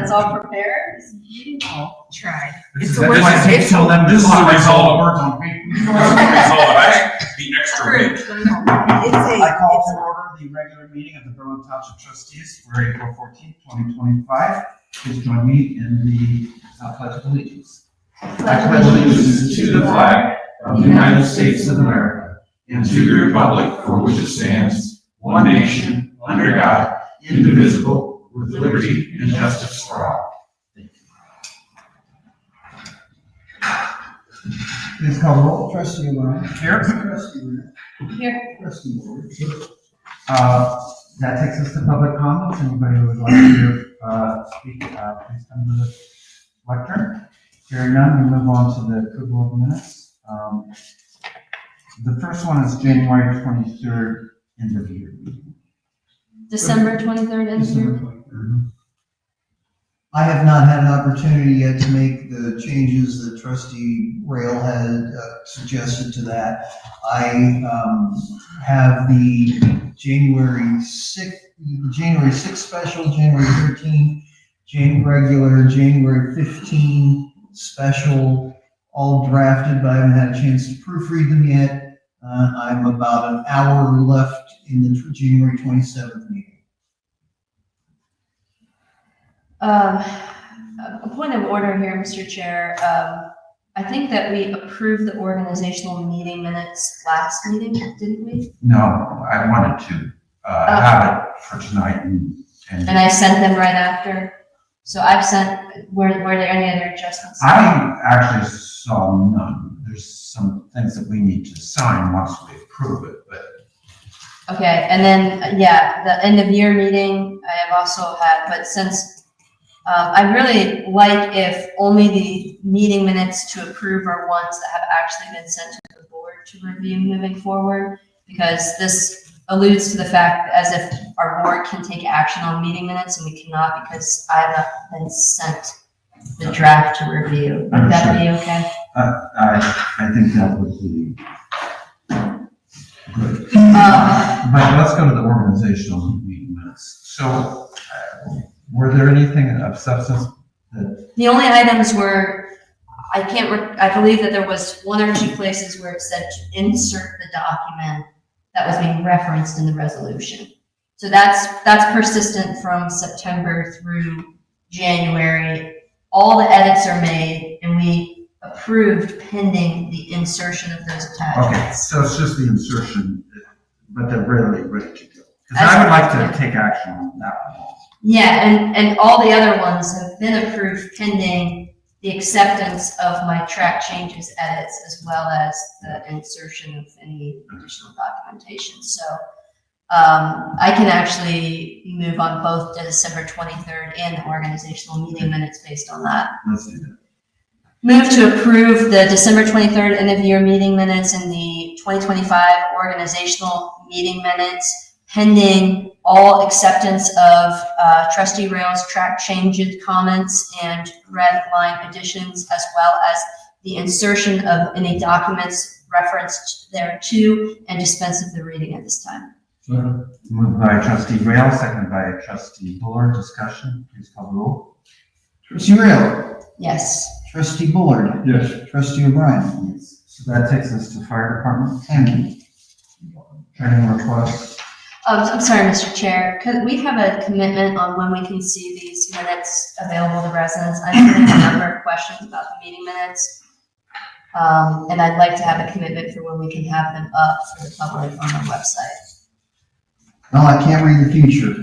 that's all prepared. I'll try. This is the result of the result of the extra week. I call to order the regular meeting of the Berlin Township Trustees for April 14th, 2025. Please join me in the Pledge of Allegiance. I pledge allegiance to the flag of the United States of America and to the republic for which it stands, one nation, under God, indivisible, with liberty and justice for all. Thank you. Please call the roll. Trustee O'Brien. Here. Trustee Renner. Here. Trustee Ward. That takes us to public comments. Anybody who would like to speak, please come to the lectern. Hearing none, we move on to the approval of minutes. The first one is January 23rd, end of year meeting. December 23rd, end of year. I have not had an opportunity yet to make the changes that Trustee Rail had suggested to that. I have the January 6th special, January 13th, regular, January 15 special, all drafted, but I haven't had a chance to proofread them yet. I'm about an hour left in the January 27th meeting. A point of order here, Mr. Chair. I think that we approved the organizational meeting minutes last meeting, didn't we? No, I wanted to have it for tonight. And I sent them right after. So I've sent, were there any other adjustments? I actually saw none. There's some things that we need to sign once we approve it, but. Okay, and then, yeah, the end of year meeting I have also had, but since I really like if only the meeting minutes to approve are ones that have actually been sent to the board to review moving forward, because this alludes to the fact as if our board can take action on meeting minutes and we cannot because I have not been sent the draft to review. Would that be okay? I think that would be good. But let's go to the organizational meeting minutes. So, were there anything of substance that? The only items were, I believe that there was one or two places where it said to insert the document that was being referenced in the resolution. So that's persistent from September through January. All the edits are made and we approved pending the insertion of those attachments. Okay, so it's just the insertion, but they're really ready to go. Because I would like to take action on that one. Yeah, and all the other ones have been approved pending the acceptance of my track changes edits, as well as the insertion of any additional documentation. So I can actually move on both the December 23rd and the organizational meeting minutes based on that. Let's do that. Move to approve the December 23rd end of year meeting minutes and the 2025 organizational meeting minutes pending all acceptance of Trustee Rail's track changes comments and red line additions, as well as the insertion of any documents referenced thereto and dispense of the reading at this time. Moved by Trustee Rail, seconded by Trustee Bullard. Discussion, please call the roll. Trustee Rail. Yes. Trustee Bullard. Yes. Trustee O'Brien. Yes. So that takes us to fire department. Thank you. Training requests. I'm sorry, Mr. Chair. Could we have a commitment on when we can see these minutes available to residents? I have a number of questions about the meeting minutes. And I'd like to have a commitment for when we can have them up for the public on our website. Well, I can't read the future.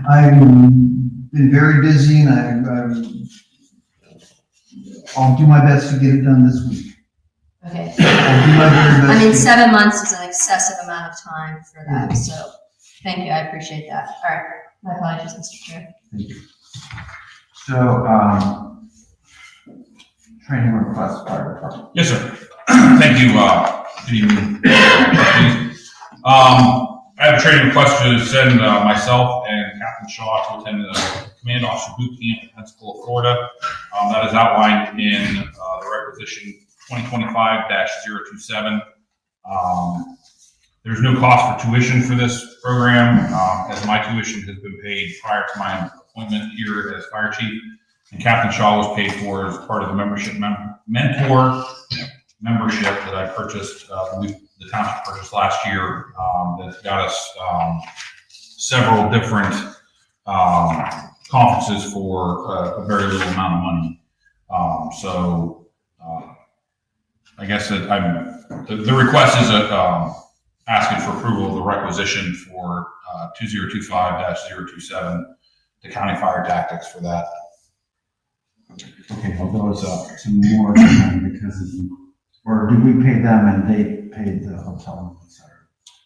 I've been very busy and I'll do my best to get it done this week. Okay. I'll do my very best. I mean, 7 months is an excessive amount of time for that, so thank you, I appreciate that. All right, my apologies, Mr. Chair. Thank you. So, training requests, fire department. Yes, sir. Thank you. Good evening. I have a training request to send myself and Captain Shaw to attend the Command Officer Boot Camp in Pensacola, Florida. That is outlined in the requisition 2025-027. There's no cost for tuition for this program, as my tuition has been paid prior to my appointment here as fire chief. And Captain Shaw was paid for as part of the mentor membership that I purchased, the township purchased last year, that got us several different conferences for a very little amount of money. I guess that the request is asking for approval of the requisition for 2025-027, the county fire tactics for that. Okay, well, those some more than because of, or did we pay them and they paid the hotel room, et cetera?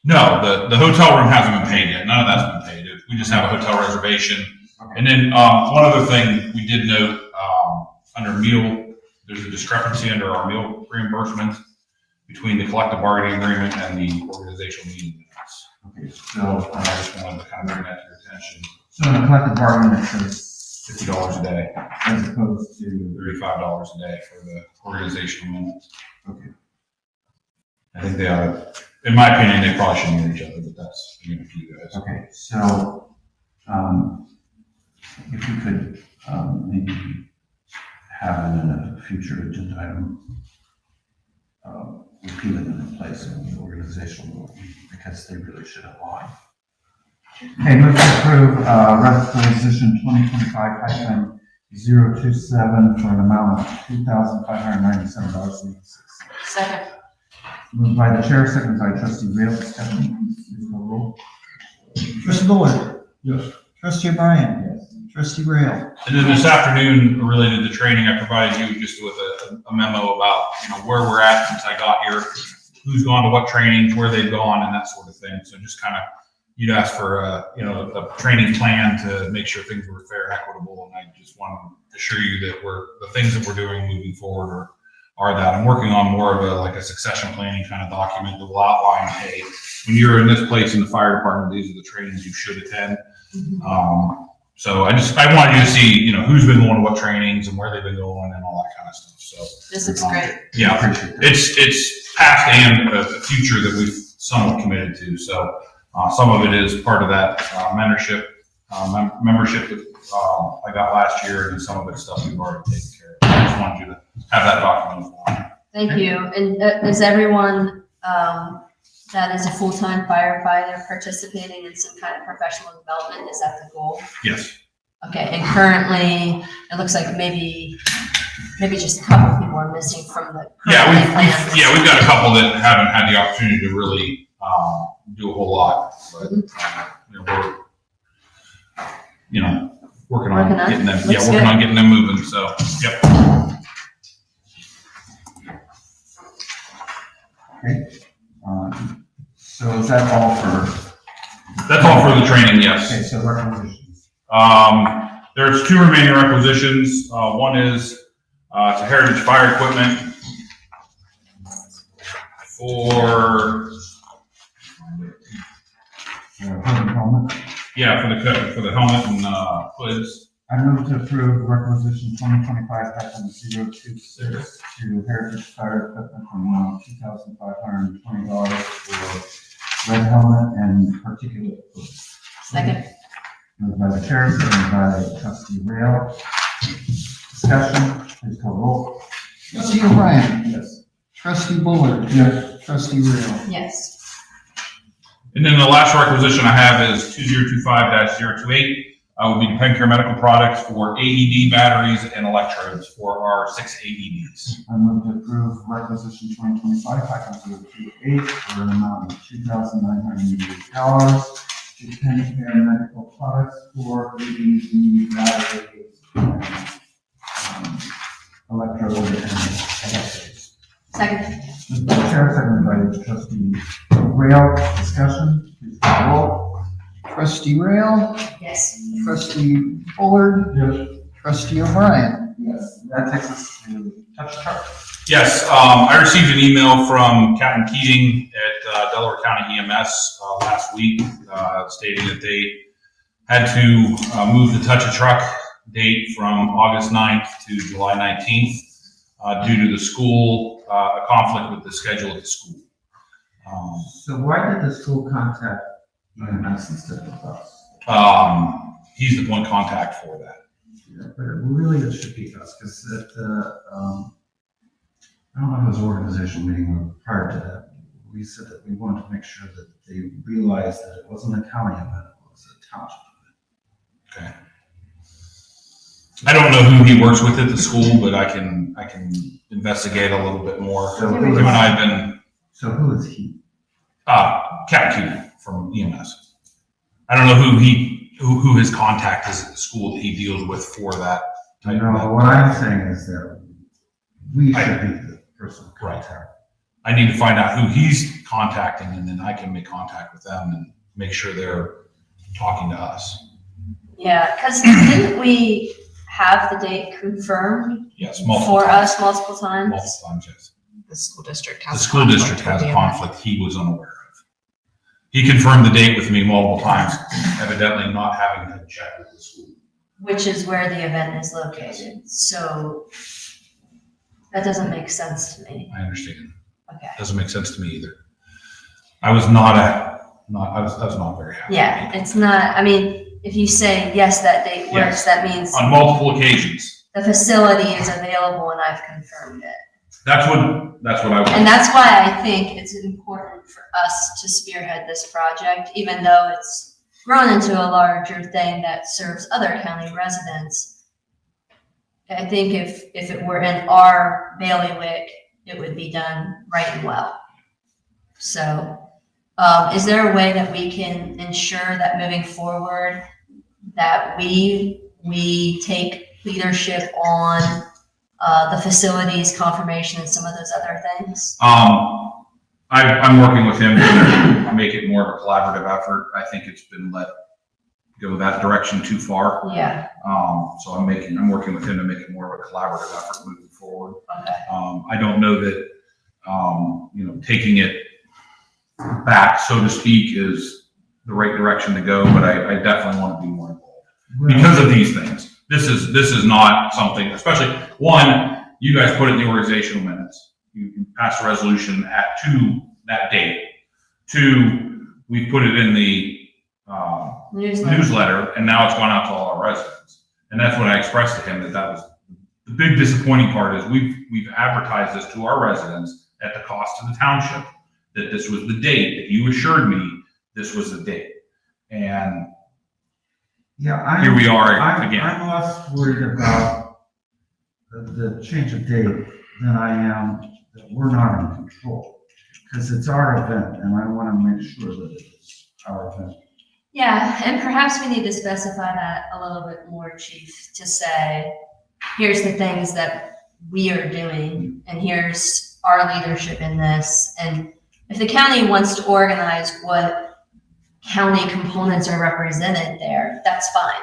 No, the hotel room hasn't been paid yet. None of that's been paid. We just have a hotel reservation. Okay. And then one other thing we did note, under meal, there's a discrepancy under our meal reimbursement between the collective bargaining agreement and the organizational meeting minutes. Okay, so, I just wanted to kind of bring that to your attention. so in the collective bargaining, it says $50 a day, as opposed to, $35 a day for the organizational minutes. okay, I think they ought to, in my opinion, they probably shouldn't hear each other, but that's, you know, for you guys. okay, so, if you could, maybe have it in a future agenda item, repeat it in place of the organizational, because they really should align. Okay, move to approve, requisition 2025-027 for an amount of $2,597.86. Second. Moved by the chair, seconded by trustee Rail. Discussion, please call roll. Trustee Bullard? Yes. Trustee O'Brien? Yes. Trustee Rail? And then this afternoon, related to training, I provided you just with a memo about, you know, where we're at since I got here, who's gone to what trainings, where they've gone, and that sort of thing. So just kind of, you'd ask for a training plan to make sure things were fair, equitable, and I just want to assure you that the things that we're doing moving forward are that. I'm working on more of a succession planning kind of document that will outline, hey, when you're in this place in the fire department, these are the trainings you should attend. So I wanted you to see, you know, who's been going to what trainings and where they've been going and all that kind of stuff. So This looks great. yeah, Appreciate that. it's past and a future that we've somewhat committed to. So some of it is part of that membership that I got last year, and some of it's stuff we've already taken care of. I just wanted you to have that document. Thank you. And is everyone that is a full-time firefighter participating in some kind of professional development? Is that the goal? Yes. Okay, and currently, it looks like maybe just a couple of people are missing from the. Yeah, currently planned. we've got a couple that haven't had the opportunity to really do a whole lot, but we're working on getting them. Looks Working good. on getting them moving. So yep. Okay. So is that all for? That's all for the training. Yes. Okay, so requisitions. There's two remaining requisitions. One is to Heritage Fire Equipment for Helmet. for the helmet and hoods. I move to approve requisition 2025-026 to Heritage Fire Equipment for an amount of $2,520 for red helmet and particulate hood. Second. Moved by the chair, seconded by trustee Rail. Discussion, please call roll. Trustee O'Brien? Yes. Trustee Bullard? Yes. Trustee Rail? Yes. And then the last requisition I have is 2025-028. Would be Pencare Medical Products for AED batteries and electrodes for our 6 AEDs. I move to approve requisition 2025-028 for an amount of $2,988 to Pencare Medical Products for AED batteries and electrode and electrodes. Second. Moved by the chair, seconded by trustee Rail. Discussion, please call roll. Trustee Rail? Yes. Trustee Bullard? Yes. Trustee O'Brien? Yes. That takes us to touch truck. Yes, I received an email from Captain Keating at Delaware County EMS last week stating that they had to move the touch a truck date from August 9th to July 19th due to the school, a conflict with the schedule at the school. So why did the school contact EMS instead of us? he's the point contact for that. Yeah, but really it should be us, because at the, I don't know if it was an organizational meeting or prior to that, we said that we wanted to make sure that they realized that it wasn't a county event, it was a township event. Okay. I don't know who he works with at the school, but I can investigate a little bit more. So Him and I have been, who is he? Captain Keenan from EMS. I don't know who his contact is at the school that he deals with for that. You know, what I'm saying is that we should be the person of contact. I need to find out who he's contacting, and then I can make contact with them and make sure they're talking to us. Yeah, because didn't we have the date confirmed Yes, multiple for times. us multiple times? Multiple times, yes. The school district The has. a school conflict district with has a the event. conflict he was unaware of. He confirmed the date with me multiple times, evidently not having to check with the school. Which is where the event is located. So that doesn't make sense to me. I understand. Okay. Doesn't make sense to me either. I was not very happy. Yeah, it's not, I mean, if you say, yes, that date works, Yes. that means On multiple occasions. the facility is available and I've confirmed it. That's what I was. And that's why I think it's important for us to spearhead this project, even though it's grown into a larger thing that serves other county residents. I think if it were in our bailiwick, it would be done right and well. So, is there a way that we can ensure that moving forward, that we take leadership on the facilities confirmation and some of those other things? I'm working with him to make it more of a collaborative effort. I think it's been let go that direction too far. Yeah, So I'm working with him to make it more of a collaborative effort moving forward. okay. I don't know that, taking it back, so to speak, is the right direction to go, but I definitely want to be more involved because of these things. This is not something, especially one, you guys put it in the organizational minutes. You can pass a resolution to that date. Two, we put it in the newsletter, and now it's gone out to all our residents. And that's what I expressed to him, that was the big disappointing part is we've advertised this to our residents at the cost to the township, that this was the date, that you assured me this was the date. And Yeah, here we are again. I'm less worried about the change of date than I am that we're not in control. Because it's our event, and I want to make sure that it's our event. Yeah, and perhaps we need to specify that a little bit more, Chief, to say, here's the things that we are doing, and here's our leadership in this. And if the county wants to organize what county components are represented there, that's fine.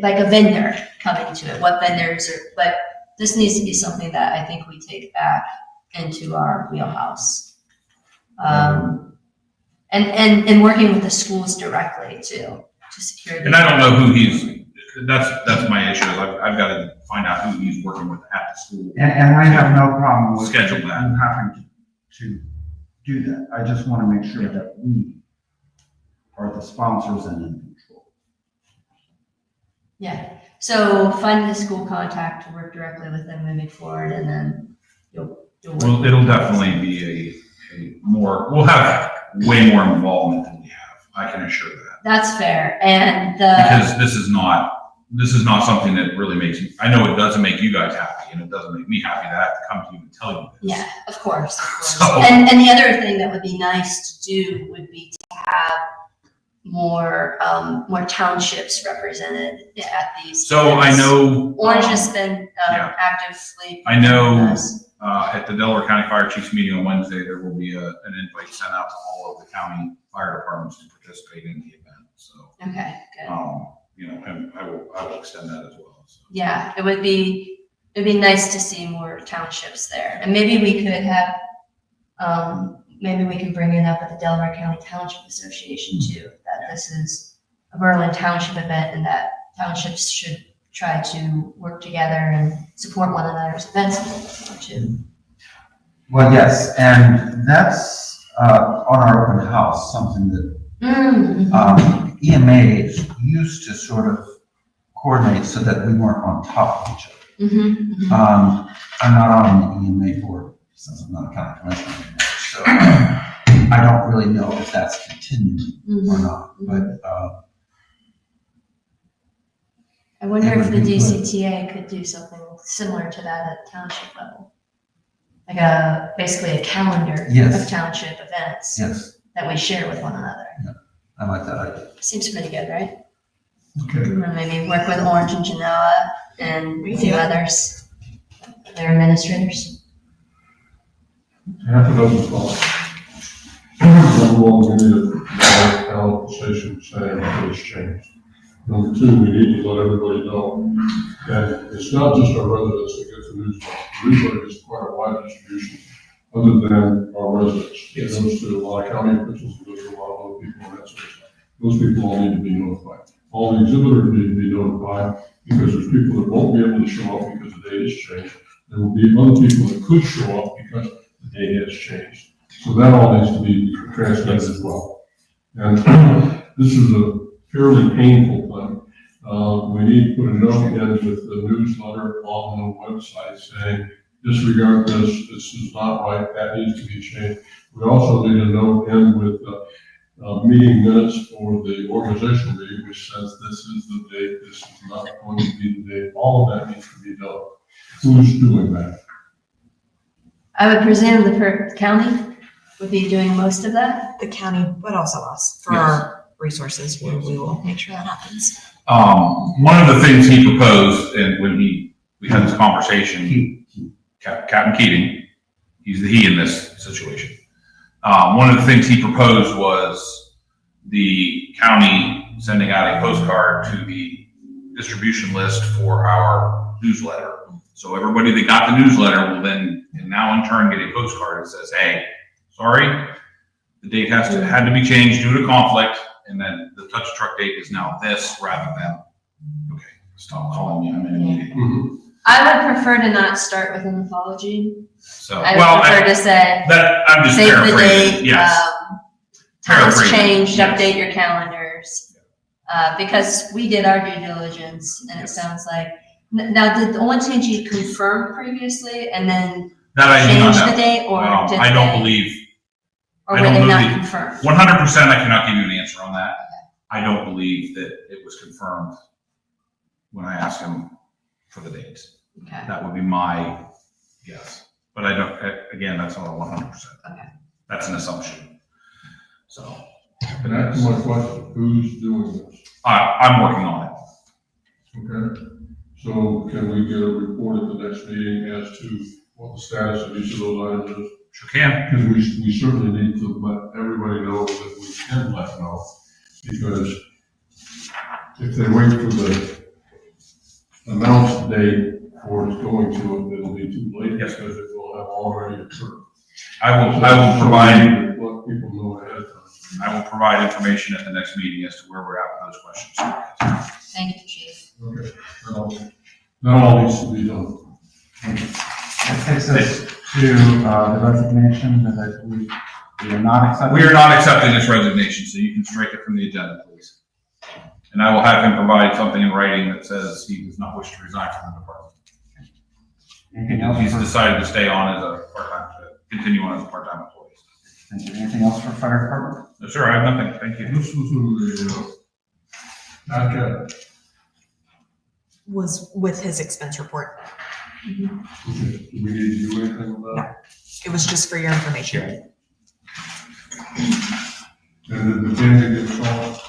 Like a vendor coming to it, what vendors are, but this needs to be something that I think we take back into our wheelhouse. And working with the schools directly too, to secure. And I don't know who that's my issue. I've got to find out who he's working with at the school. And I have no problem with Schedule that. you having to do that. I just want to make sure that we are the sponsors and in control. Yeah, so find the school contact to work directly with them moving forward, and then you'll work. Well, it'll definitely be we'll have way more involvement than we have. I can assure that. That's fair, and Because this is not something that really makes you, I know it doesn't make you guys happy, and it doesn't make me happy that I have to come to you and tell you this. yeah, of course. So- And the other thing that would be nice to do would be to have more townships represented at these. So I events. know. Orange has been yeah. actively. I know Yes. at the Delaware County Fire Chiefs meeting on Wednesday, there will be an invite sent out to all of the county fire departments to participate in the event. So, Okay, good. and I will extend that as well. So. Yeah, it'd be nice to see more townships there, and maybe we could have, maybe we can bring it up at the Delaware County Township Association too, that this is a Berlin Township event and that townships should try to work together and support one another's events a little bit more too. Well, yes, and that's on our open house, something that EMAs used to sort of coordinate so that we weren't on top of each other. Mm-hmm. I'm not on the EMA board since I'm not a county commissioner anymore, so I don't really know if that's continuing or not, but, I wonder It if the would be good. DCTA could do something similar to that at township level. Like basically a calendar Yes. of township events yes, that we share with one another. I like that idea. Seems pretty good, right? Okay. And then maybe work with Orange and Genoa and a few others, their administrators. Half a dozen thoughts. Number one, we need a valid ballot station saying that it's changed. Number two, we need to let everybody know. And it's not just our residents that get the newsletter. The newsletter gets quite a wide distribution, other than our residents. It goes to a lot of county officials, it goes to a lot of other people, and that sort of stuff. Those people all need to be notified. All the exhibitors need to be notified, because there's people that won't be able to show up because the date has changed. There will be other people that could show up because the date has changed. So that all needs to be transmitted as well. And this is a fairly painful thing. We need to put a note in with the newsletter on the website saying, disregard this is not right, that needs to be changed. We also need a note in with meeting minutes for the organizational meeting, which says this is the date, this is not going to be the date. All of that needs to be done. Who's doing that? I would presume the county would be doing most of that. The county, but also us, for Yes. our resources, we will make sure that happens. One of the things he proposed, and when we had this conversation, Captain Keating, he's the he in this situation. One of the things he proposed was the county sending out a postcard to the distribution list for our newsletter. So everybody that got the newsletter will then, and now in turn, get a postcard that says, hey, sorry, the date had to be changed due to conflict, and then the touch truck date is now this rather than, okay, stop calling me, I'm in a meeting. I would prefer to not start with an apology. So, I well, would prefer to say, I'm just save the paraphrasing, date, yes. times Paraphrasing, changed, yes. update your calendars. Because we did our due diligence, and it sounds like, now, did the ONTG confirm previously and then That I do not change the know. date, or did I don't they- believe, or I were don't they not believe- confirmed? 100% I cannot give you an answer on that. I don't believe that it was confirmed when I asked him for the dates. Okay. That would be my guess. But I don't, again, that's not 100%. Okay. That's an assumption. So. And that's my question, who's doing this? I'm working on it. Okay, so can we get a report at the next meeting as to what the status of each of those items is? Sure can. Because we certainly need to let everybody know that we can let know, because if they wait for the announced date for it going to it, it'll be too late, Yes. because it will have already occurred. I will So we provide, need to let people know ahead of time. I will provide information at the next meeting as to where we're at with those questions. Thank you, Chief. Okay, that all needs to be done. That takes us to the resignation that we are not accepting. We are not accepting this resignation, so you can strike it from the agenda, please. And I will have him provide something in writing that says he does not wish to resign from the department. Anything else? He's for- decided to stay on as a part-time, to continue on as a part-time employee. Thank you. Anything else for fire department? No, sir, I have nothing, thank you. This was okay. Was with his expense report. Okay, do we need to do anything with that? It was just for your information. And then the thing get solved?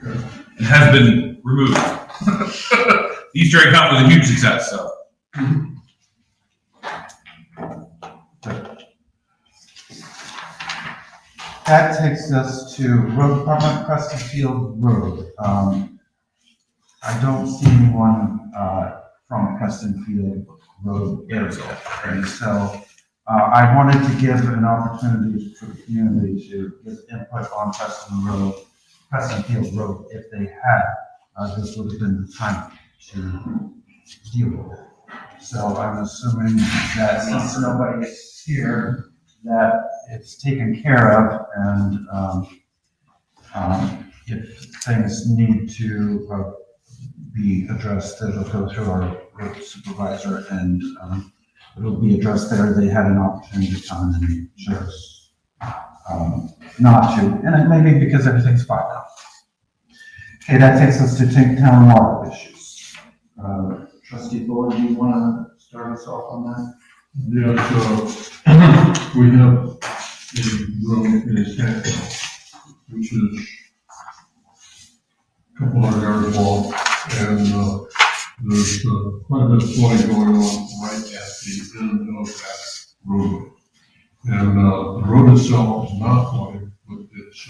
Okay. It has been removed. The Easter egg hunt was a huge success, so. That takes us to road department, Preston Field Road. I don't see anyone from Preston Field Road area. And so I wanted to give an opportunity for the community to give input on Preston Field Road if they had. This would have been the time to deal with it. So I'm assuming that since nobody is here, that it's taken care of, and If things need to be addressed, it'll go through our road supervisor and it'll be addressed there. They had an opportunity to come and they chose not to, and it may be because everything's fine now. Okay, that takes us to town water issues. Trustee Fuller, do you want to start us off on that? Yes, we have a road in Canton, which is a couple hundred yards long, and there's quite a bit of flooding going on right at the end of that road. And the road itself is not flooding, but it's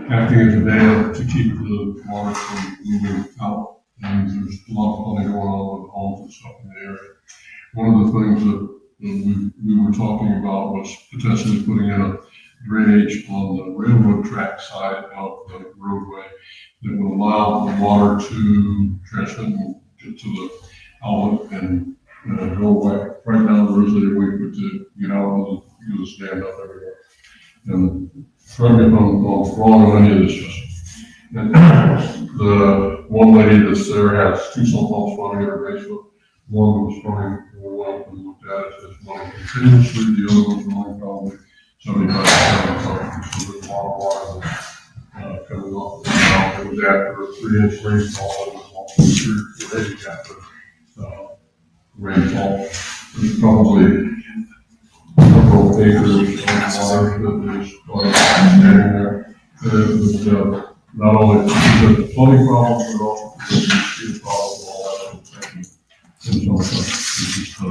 acting as a dam to keep the water from moving out. And there's a lot of flooding going on with homes and stuff in the area. One of the things that we were talking about was potentially putting in a drainage on the railroad track side of the roadway that would allow the water to transmit and get to the outlet and go away. Right now, there is a way for it to get out and you just stand up everywhere. And correct me if I'm wrong on any of this, just the one lady that's there has two sump pumps running in her basement. One was running, well, we looked at it, it's running continuously, the other one's running probably 75%, so there's a lot of water coming off the ground. It was after a 3-inch rainfall, it was also 3 days after rainfall. There's probably several acres of water that is standing there. It was not only the flooding problem, but also the mosquito problem, all that sort of thing. And so it's just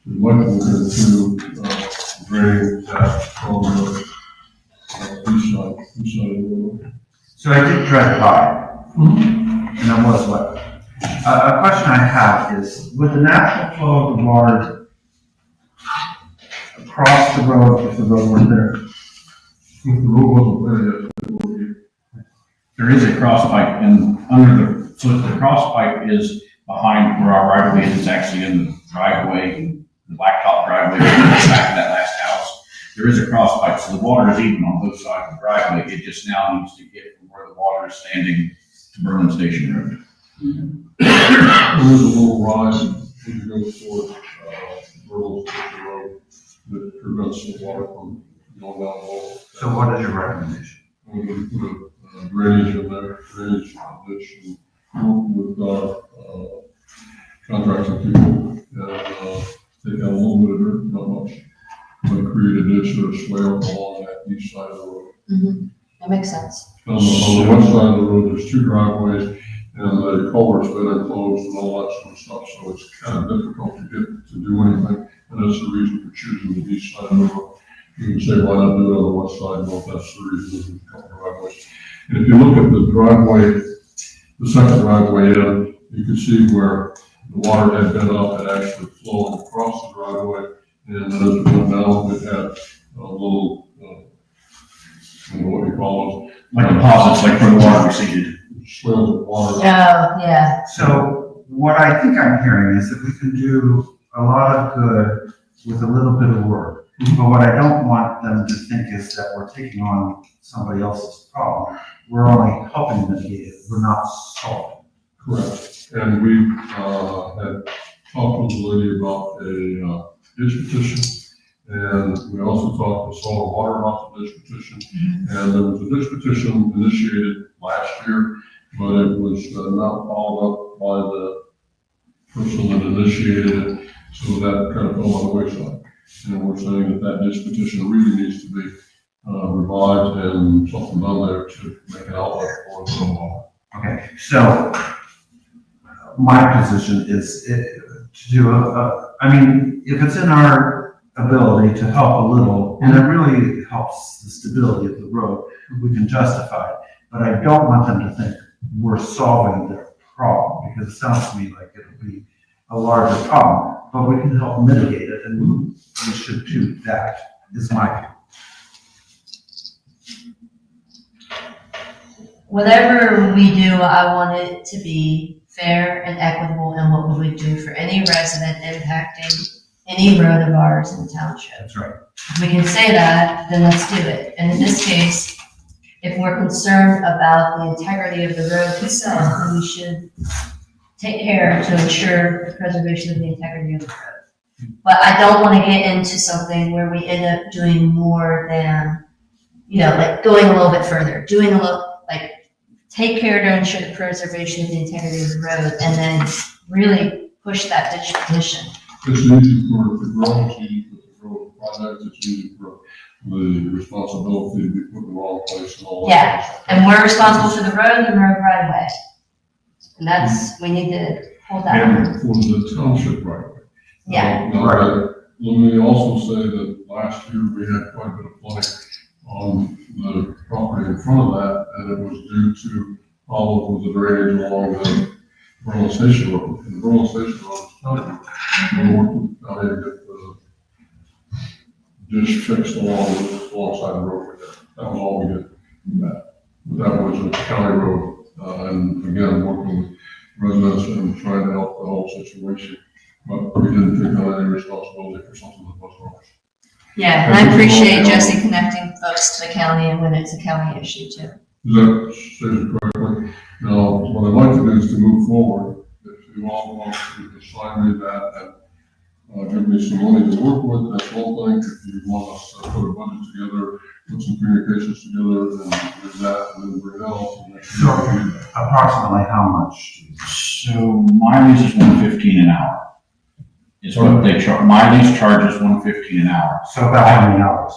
we'd like to look into draining that from the east side of the road. So I did drive by, and I was wet. A question I have is, would the natural flow of the water across the road if the road weren't there? If the road wasn't there yet, it would be. There is a cross pipe and under the, so the cross pipe is behind where our right of way is. It's actually in the driveway, the blacktop driveway, back of that last house. There is a cross pipe, so the water is even on both sides of the driveway. It just now needs to get from where the water is standing to Berlin Station Road. There is a little rise as you go toward Berlin Station Road that prevents the water from going down the wall. So what is your recommendation? We would put a drainage in there, drainage ditch, and work with our contracting people and take out a little bit of dirt, not much, but create a ditch or a swale along that east side of the road. That makes sense. On the west side of the road, there's 2 driveways and the culvert's been enclosed and all that sort of stuff, so it's kind of difficult to get to do anything. And that's the reason for choosing the east side of the road. You can say, why not do it on the west side? Well, that's the reason, there's a couple of driveways. And if you look at the driveway, the second driveway in, you can see where the water had been up and actually flowing across the driveway. And then as it went down, it had a little, I don't know what you call it. Like deposits, like where the water receded. Swells of water. Oh, yeah. So what I think I'm hearing is that we can do a lot of good with a little bit of work. But what I don't want them to think is that we're taking on somebody else's problem. We're only helping mitigate it. We're not solving. Correct. And we had talked with the lady about a ditch petition. And we also talked with Soil and Water about the ditch petition. And there was a ditch petition initiated last year, but it was not followed up by the person that initiated it. So that kind of fell on the wayside. And we're saying that ditch petition really needs to be revived and something done there to make an outlet for the water. Okay, so my position is to do I mean, if it's in our ability to help a little, and it really helps the stability of the road, we can justify it. But I don't want them to think we're solving their problem, because it sounds to me like it'll be a larger problem. But we can help mitigate it, and we should do that, is my view. Whatever we do, I want it to be fair and equitable, and what we would do for any resident impacting any road of ours in the township. That's right. If we can say that, then let's do it. And in this case, if we're concerned about the integrity of the road itself, then we should take care to ensure the preservation of the integrity of the road. But I don't want to get into something where we end up doing more than, like going a little bit further, doing a little, like, take care to ensure the preservation of the integrity of the road, and then really push that ditch petition. It's easy for the road, it's easy for the road project, it's easy for the responsibility to be put in the wrong place and all that. Yeah, and we're responsible for the road and the road right away. And that's, we need to hold that. And for the township right away. Yeah. Let me also say that last year we had quite a bit of flooding on the property in front of that, and it was due to all of the drainage along the Berlin Station Road. And the Berlin Station Road is county. We're working out here to get the ditch fixed alongside the road. That was all we did. That was a county road, and again, working with residents and trying to help the whole situation. But we didn't take on any responsibility for something that was wrong. Yeah, and I appreciate Jesse connecting folks to the county and when it's a county issue too. Is that stated correctly? Now, what I'd like to do is to move forward. If you all want to assign me that and give me some money to work with, that's one thing. If you want us to put a budget together, put some communications together, and do that, and then bring it out. So approximately how much? So my lease is $115 an hour. Is what they charge. My lease charges $115 an hour. So about how many hours?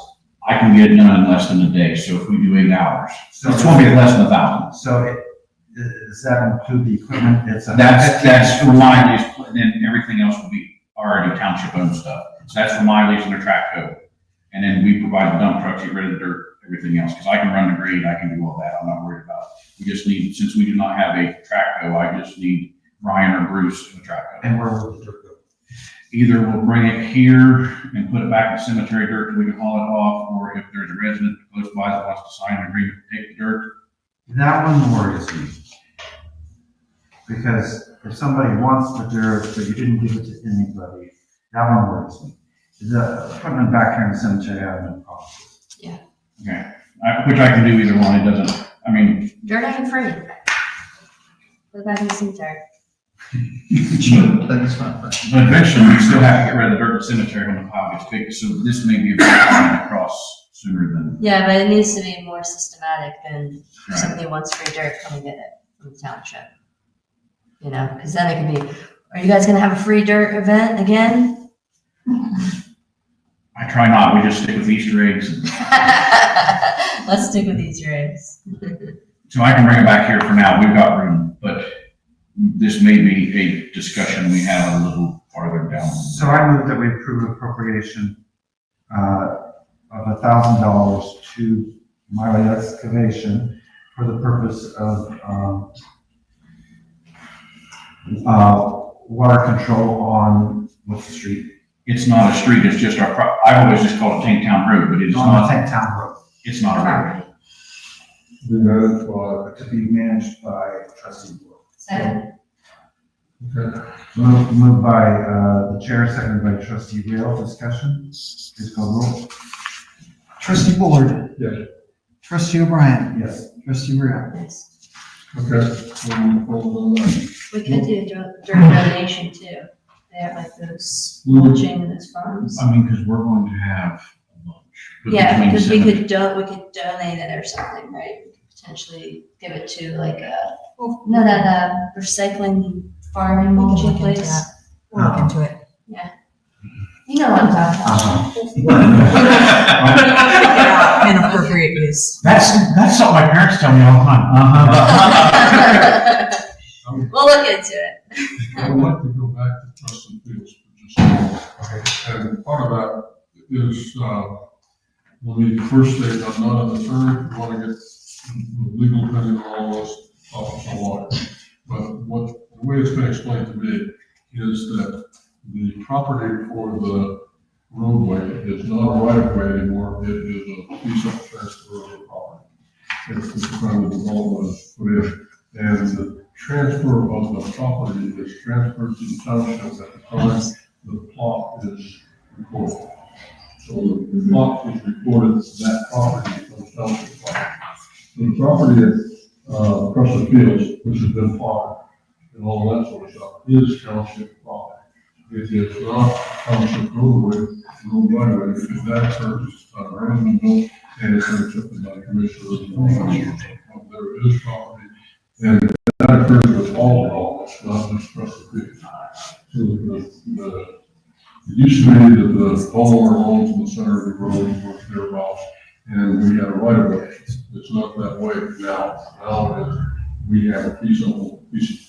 I can get it done in less than a day. So if we do 8 hours, So it's going to be less than 1,000. So does that include the equipment? That's for my lease, and then everything else will be already township owned stuff. So that's for my lease and the track code. And then we provide the dump trucks, get rid of the dirt, everything else. Because I can run the grade, I can do all that. I'm not worried about it. We just need, since we do not have a track code, I just need Ryan or Bruce in the track code. And where will the dirt go? Either we'll bring it here and put it back in cemetery dirt so we can haul it off, or if there's a resident close by that wants to sign an agreement to take the dirt. That one worries me. Because if somebody wants the dirt, but you didn't give it to anybody, that one worries me. The equipment back here in the cemetery, I have no problem with. Okay, which I can do either one, it doesn't, I mean, Dirt I can free. Put it back in the cemetery. That's not right. but eventually we still have to get rid of the dirt in the cemetery when the pile gets big, so this may be a bit coming across sooner than. Yeah, but it needs to be more systematic than if Right. somebody wants free dirt, come and get it from the township. Because then it can be, are you guys gonna have a free dirt event again? I try not, we just stick with Easter eggs. Let's stick with Easter eggs. So I can bring it back here for now, we've got room, but this may be a discussion we have a little farther down. So I move that we approve appropriation of $1,000 to Miley Excavation for the purpose of water control on, what's the street? It's not a street, it's just I've always just called it Tank Town Road, but it's On not, Tank Town Road, it's not a road. Be managed to be managed by trustee Board. Second. okay. Moved by the chair, seconded by trustee Rail. Discussion? Please call roll. Trustee Bullard. Yes. Trustee O'Brien. Yes. Trustee Real. Nice. Okay. So we'll follow on that. We could do dirt donation too. They have like those mulching and those farms. I mean, because we're going to have a bunch. But Yeah, between because we cemetery- could donate it or something, right? Potentially give it to like that recycling farming We can mulching look into place. that. We'll look into it. You know what I'm talking about. And appropriate use. That's something my parents tell me all the time. We'll look into it. I would like to go back to trust and fields for just a moment. And part of that is, when we first state, I'm not an attorney, we want to get the legal opinion on all this, office of law. But the way it's been explained to me is that the property for the roadway is not a right of way anymore, it is a piece of transferable property. It's the kind of development is put in, and the transfer of the property is transferred to the township at the time the plot is recorded. So the plot is recorded, that property becomes township property. So the property across the fields, which has been plotted and all that sort of stuff, is township property. It is not township roadway, road right away, because that occurs on random note, and it's accepted by the commissioners and all that sort of stuff. There is property, and that occurs with all lots, not just across the field. So it used to be that the homeowner owns in the center of the road or thereabouts, and we had a right of way. It's not that way now. Now it is, we have a piece of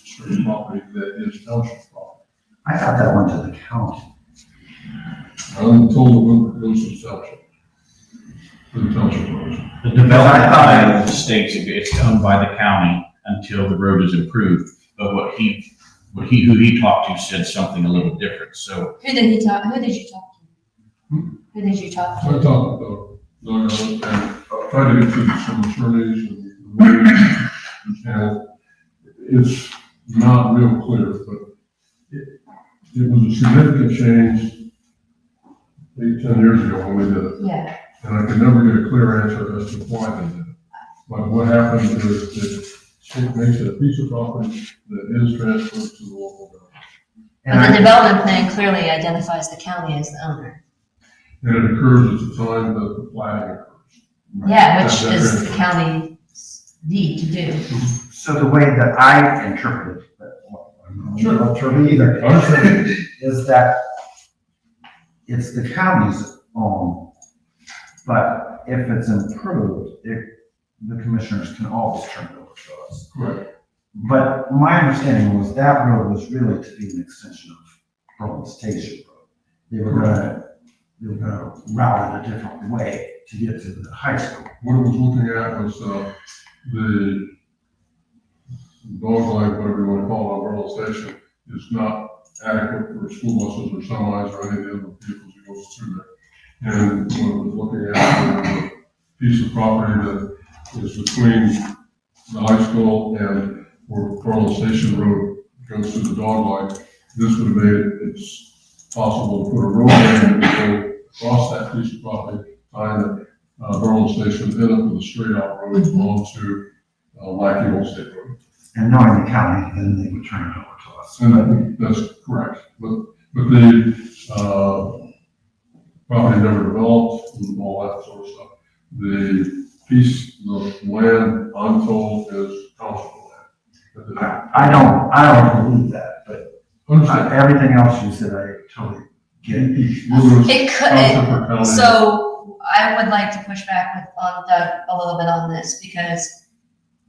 street property that is township property. I thought that went to the county. I'm told it goes to the township. To the township roads. The development plan states it's owned by the county until the road is improved, but who he talked to said something a little different, so. Who did you talk to? Who did you talk So I to? talked about Doug and tried to get through some attorneys and it's not real clear, but it was a significant change 8-10 years ago when we did it. Yeah, And I could never get a clear answer as to why they did it. But what happened is it makes it a piece of property that is transferred to the local government. but the development plan clearly identifies the county as the owner. And it occurs at the time that the plating occurs. Yeah, which is the county's deed to do. So the way that I interpret it, but I'm not sure either, Understand. is that it's the county's own, but if it's improved, the commissioners can always turn it over to us. Correct. But my understanding was that road was really to be an extension of Berlin Station Road. They were gonna route it a different way to get to the high school. What I was looking at was, the dog line, whatever you want to call it, on Berlin Station is not adequate for school buses or semis or any of the other vehicles that goes through there. And what I was looking at was a piece of property that is between the high school and where Berlin Station Road goes to the dog line. This would have made it possible to put a roadway in and go across that piece of property, tying the Berlin Station in up with a straight out road onto Lackey Old State Road. And knowing the county, then they would turn it over to us. And I think that's correct, but the property never developed and all that sort of stuff. The piece of land, I'm told, is township land. I don't believe that, but Understand. everything else you said, I totally get it. It could, so I would like to push back on Doug a little bit on this, because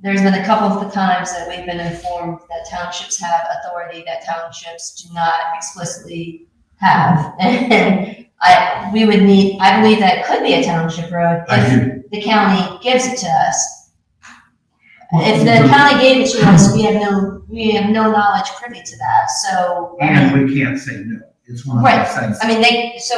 there's been a couple of the times that we've been informed that townships have authority that townships do not explicitly have. And I believe that it could be a township road if the county gives it to us. If the county gave it to us, we have no knowledge privy to that, so. And we can't say no. It's one of Right. those things. I mean, they either It's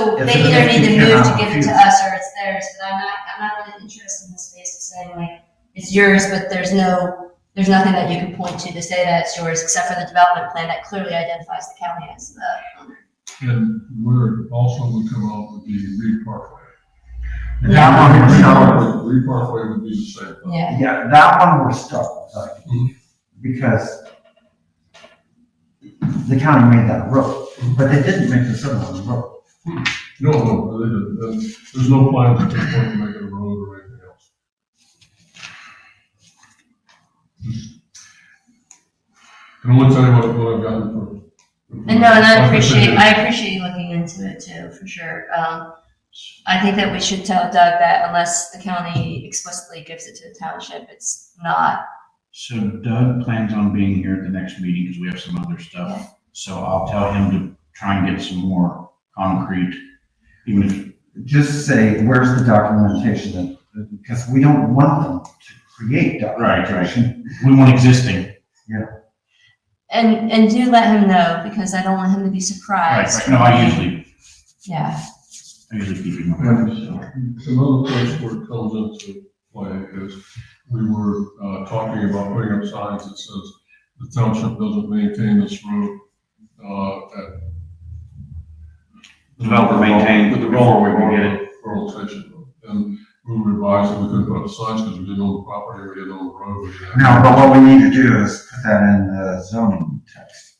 need to you move to cannot give it to refuse. us or it's theirs, but I'm not really interested in the space of saying like, it's yours, but there's nothing that you can point to say that it's yours, except for the development plan that clearly identifies the county as the owner. And where it also would come out would be Reed Parkway. That one we're stuck with. Reed Parkway would be the same thing. Yeah, Yeah, that one we're stuck with, I think, because the county made that road, but they didn't make the Sutherland road. No, they didn't. There's no plans at this point to make it a road or anything else. Can only tell you what I've gotten from. and I appreciate you looking into it too, for sure. I think that we should tell Doug that unless the county explicitly gives it to the township, it's not. So Doug plans on being here at the next meeting because we have some other stuff. So I'll tell him to try and get some more concrete, even if, Just say, where's the documentation, because we don't want them to create documentation. we want existing. And do let him know, because I don't want him to be surprised. No, I usually keep him aware, so. Another place where it comes into play is we were talking about putting up signs that says the township doesn't maintain this road Developer maintained before we can get it. For location, and we revised that we couldn't put up signs because we didn't own the property, we didn't own the road. we didn't- No, but what we need to do is put that in the zoning text,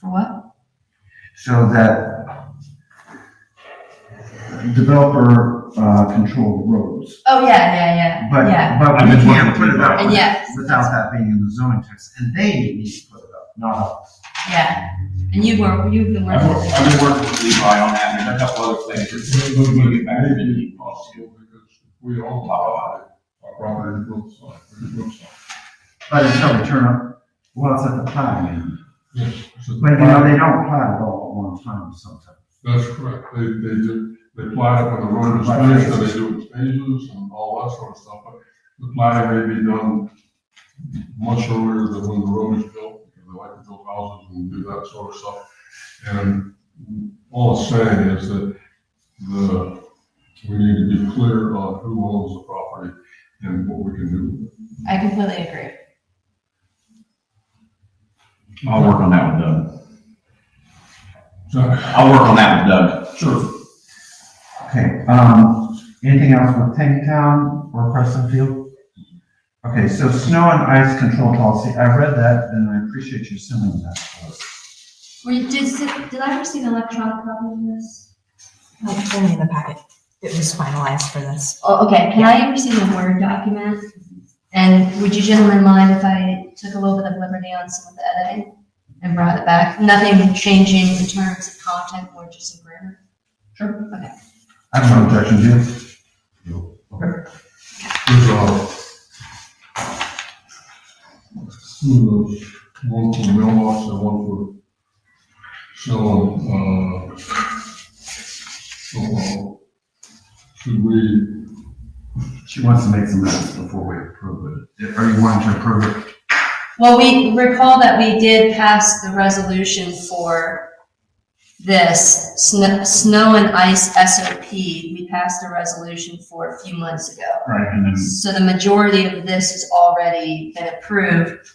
For what? so that developer, controlled roads. Oh, yeah. But, Yeah. but I've we been can't working put with it up And yeah, without that being in the zoning text, and they need to put it up, not us. yeah. And you've been I've working with been working with Levi on that, and there's a couple other things. We'll get back to the policy. Because we own the property, our property, we built the sign, we built the sign. But until we turn up, well, it's at the planning. Yes. it's a- But, you know, they don't plat it all at one time sometimes. That's correct, they plat it when the road is finished, and they do it in phases and all that sort of stuff, but the platting may be done much earlier than when the road is built, because they like to build houses and do that sort of stuff. And all it's saying is that we need to be clear on who owns the property and what we can do with it. I completely agree. I'll work on that with Doug. So, I'll work on that with Doug. sure. Okay, anything else with Tankytown or Preston Field? Okay, so snow and ice control policy, I read that and I appreciate you sending that to us. Did I receive an electronic copy of this? It's only in the packet. It was finalized for this. Oh, okay, can I receive a Word document? And would you gentlemen mind if I took a little bit of liberty on some of the editing and brought it back? Nothing changing in terms of content or just in grammar? Sure. Okay. I have no objection, Jim. Okay. There's, two of those, one for mailbox and one for selling, should we, She wants to make some edits before we approve it. Are you wanting to approve it? Well, we recall that we did pass the resolution for this snow and ice SOP. We passed a resolution for a few months ago. Right, and then So the majority of this has already been approved.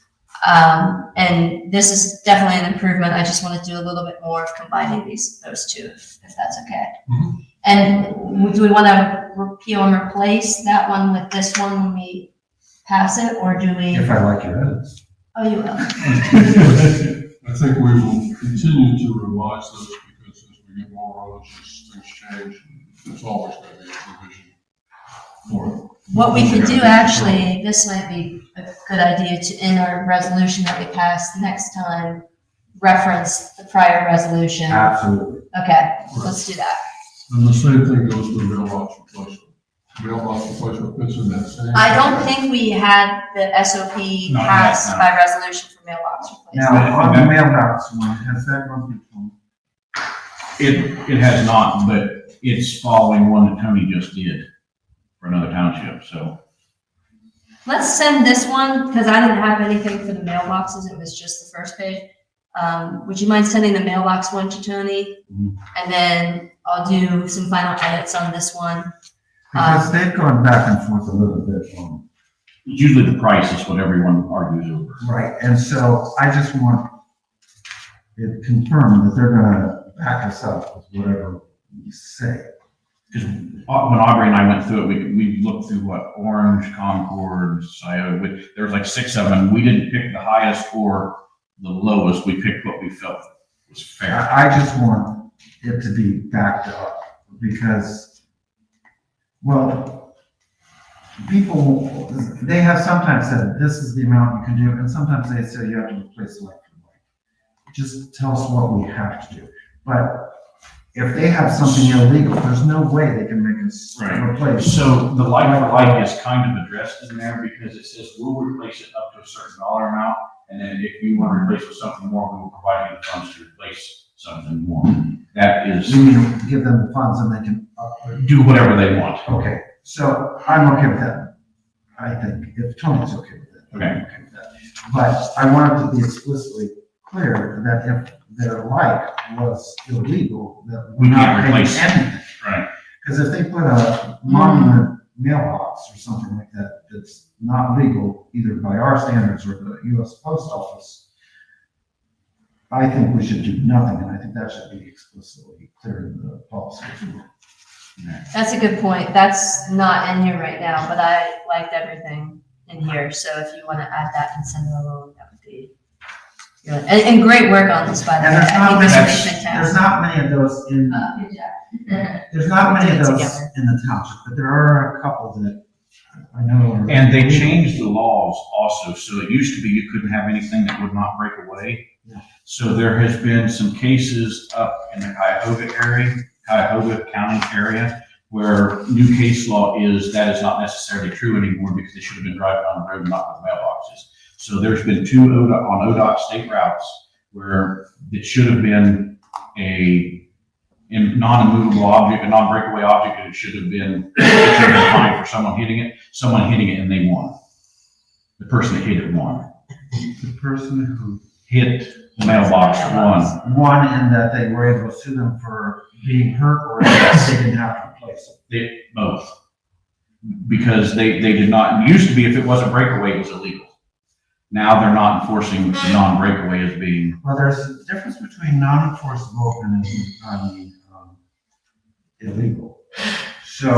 And this is definitely an improvement. I just want to do a little bit more of combining those two, if that's okay. Mhm. And do we want to repeal and replace that one with this one when we pass it, or do we? If I like your edits. Oh, you will. I think we will continue to revise this because as we get more roads, as things change, there's always going to be a revision for it. What we could do, actually, this might be a good idea to, in our resolution that we pass next time, reference the prior resolution. Absolutely. Okay, let's do that. And the same thing goes with mailbox replacement. Mailbox replacement fits in that same. I don't think we had the SOP Not yet, passed no. by resolution for mailbox replacement. Now, on the mailbox one, has that gone through? it has not, but it's following one that Tony just did for another township, so. Let's send this one, because I didn't have anything for the mailboxes, it was just the first page. Would you mind sending the mailbox one to Tony? Mhm. And then I'll do some final edits on this one. Because they've gone back and forth a little bit on. Usually the price is what everyone argues over. Right, and so I just want it confirmed that they're gonna back us up with whatever we say. Because when Aubrey and I went through it, we looked through what, Orange, Concord, Scioto, there was like 6 of them. We didn't pick the highest or the lowest, we picked what we felt was fair. I just want it to be backed up because, well, people, they have sometimes said, this is the amount you can do, and sometimes they say you have to replace like for like. Just tell us what we have to do. But if they have something illegal, there's no way they can make us Right. replace. So the like for like is kind of addressed in there because it says we'll replace it up to a certain dollar amount. And then if you want to replace with something more, we will provide you the funds to replace something more. That is, You mean give them the funds and they can upgrade? do whatever they want. Okay, so I'm okay with that. I think, if Tony's okay with that. Okay. I'm okay with that. But I want it to be explicitly clear that if their like was illegal, that We we're not can't paying replace it. anything. Right. Because if they put a monument mailbox or something like that, that's not legal, either by our standards or the US Post Office, I think we should do nothing, and I think that should be explicitly clear in the policy. That's a good point. That's not in here right now, but I liked everything in here. So if you want to add that and send it along, that would be good. And great work on this, by the way. And I think this is there's fantastic. not many of those in, Good job. there's not many of Put it those together. in the township, but there are a couple that I know. are- And they changed the laws also, so it used to be you couldn't have anything that would not break away. Yeah. So there has been some cases up in the Cuyahoga County area, where new case law is that is not necessarily true anymore because they should have been driving on the road, not with mailboxes. So there's been two ODOT state routes where it should have been a non-immovable object, a non-breakaway object, and it should have been fine for someone hitting it, and they won. The person that hit it won. The person who Hit the mailbox won. won in that they were able to sue them for being hurt, or that they didn't have to replace it. Both. Because they did not, it used to be if it wasn't breakaway, it was illegal. Now they're not enforcing the non-breakaway as being, Well, there's a difference between non-enforceable and illegal. So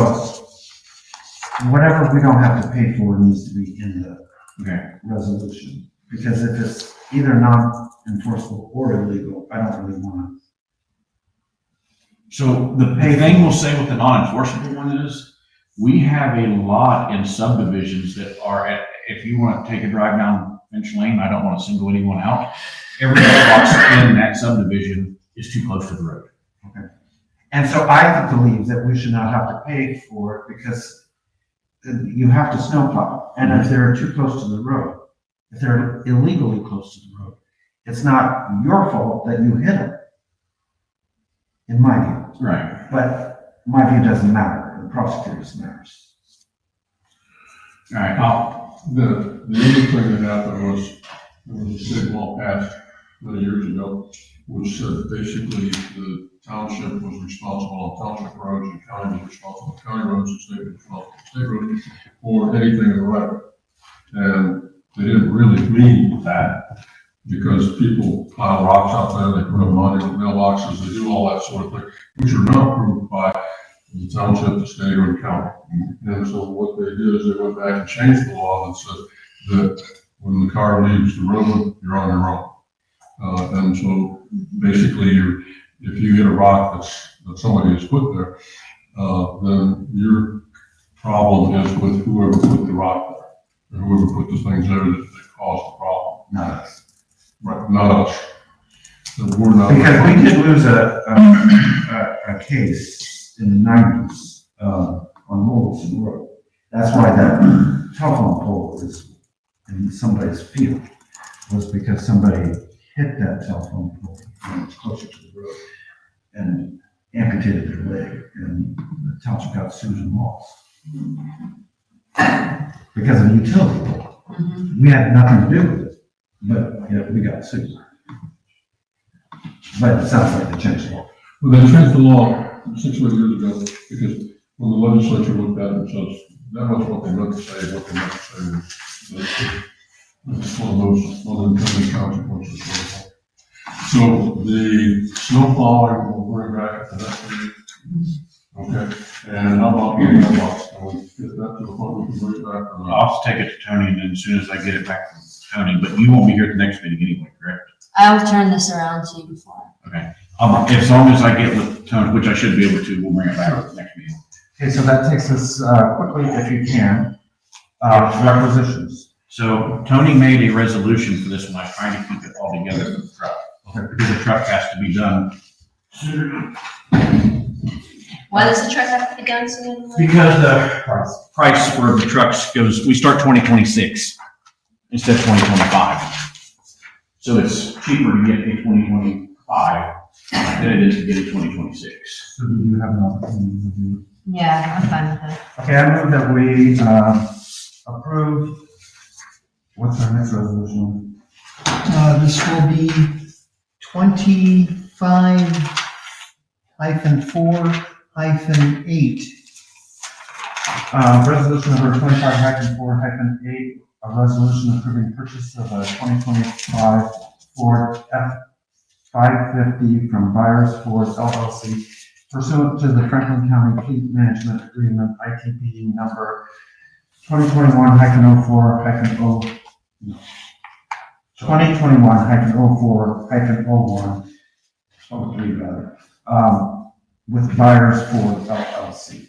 whatever we don't have to pay for needs to be in the okay. resolution. Because if it's either non-enforceable or illegal, I don't really want So the thing we'll say with the non-enforceable one is, we have a lot in subdivisions that are at, if you want to take a drive down Finch Lane, I don't want to single anyone out. Every mailbox in that subdivision is too close to the road. to. And so I believe that we should not have to pay for it because you have to snowplow. And if they're too close to the road, if they're illegally close to the road, it's not your fault that you hit them, in my view. Right. But my view doesn't matter, the prosecutor's matters. All right, The other thing that happened was, there was a state law passed many years ago, which said basically the township was responsible on township roads, and county was responsible on county roads, and state was responsible on state roads, or anything in the right of way. And they didn't really mean that, because people pile rocks out there, they put them on their mailboxes, they do all that sort of thing, which are not approved by the township, the state, or the county. And so what they did is they went back and changed the law and said that when the car leaves the road, you're on your own. And so basically, if you hit a rock that somebody has put there, then your problem is with whoever put the rock there, or whoever put the things there that caused the problem. Not us. Right, not us. So we're not. Because we did lose a case in the 90s on Wilson Road. That's why that telephone pole is in somebody's field, was because somebody hit that telephone pole when it was closer to the road and amputated their leg, and the township got sued and lost. Because of utility pole. We had nothing to do with it, but yeah, we got sued. But it sounds like they changed the law. Well, they changed the law 6 or 8 years ago, because when the legislature looked at it and says, that was what they meant to say, what they meant to say was, it's one of those unintended consequences. So the snow plowing will bring back at the next meeting. Okay, and how about getting a box? Can we get that to the point we can bring it back? Or not? I'll take it to Tony, and then as soon as I get it back from Tony, but you won't be here at the next meeting anyway, correct? I'll turn this around to you before. Okay. As long as I get with Tony, which I should be able to, we'll bring it back at the next meeting. Okay, so that takes us quickly, if you can, requisitions. So Tony made a resolution for this one. I was trying to keep it all together for the truck. Because the truck has to be done. Why does the truck have to be done soon? Because the price for the trucks goes, we start 2026 instead of 2025. So it's cheaper to get a 2025 than it is to get a 2026. So do you have an opportunity to review? Yeah, I'm fine with it. Okay, I move that we approve, what's our next resolution? This will be 25-4-8. Resolution number 25-4-8, a resolution approving purchase of a 2025 Ford 550 from Byers Ford LLC pursuant to the Franklin County Fleet Management Agreement, ITP number 2021-04-0, 2021-04-01, with Byers Ford LLC.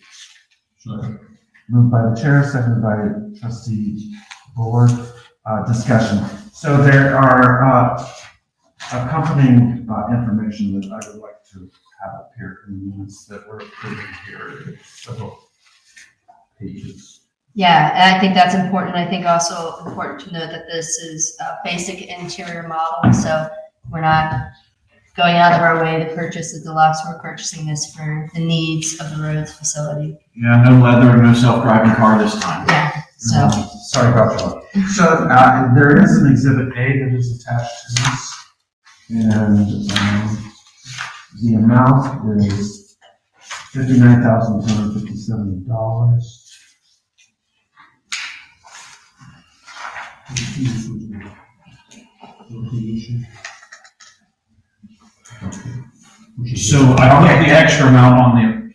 Second. Moved by the chair, seconded by trustee Bullard. Discussion. So there are accompanying information that I would like to have up here in the minutes that we're putting here. It's several pages. Yeah, and I think that's important. I think also important to note that this is a basic interior model, so we're not going out of our way to purchase the deluxe. We're purchasing this for the needs of the roads facility. Yeah, no leather, no self-driving car this time. Yeah, so, Sorry about that. So there is an exhibit A that is attached to this, and the amount is $59,257. So I put the extra amount on the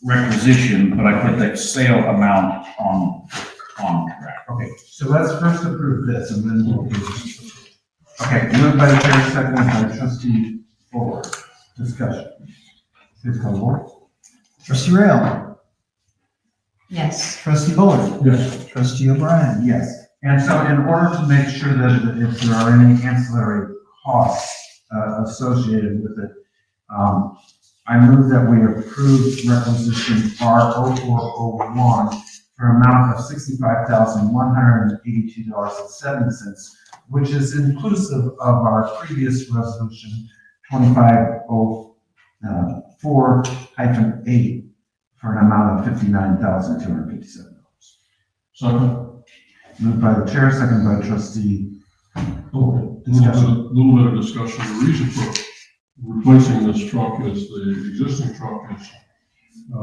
requisition, but I put the sale amount on contract. Okay, so let's first approve this, and then we'll do this. Okay, moved by the chair, seconded by trustee Ford. Discussion. Please call the roll. Trustee Rail, yes. trustee Bullard, Yes. trustee O'Brien. Yes, and so in order to make sure that if there are any ancillary costs associated with it, I move that we approve requisition R0401 for an amount of $65,182.70, which is inclusive of our previous resolution 2504-8 for an amount of $59,257. Second. Moved by the chair, seconded by trustee. Discussion. Little bit of discussion. The reason for replacing this truck is the existing truck is a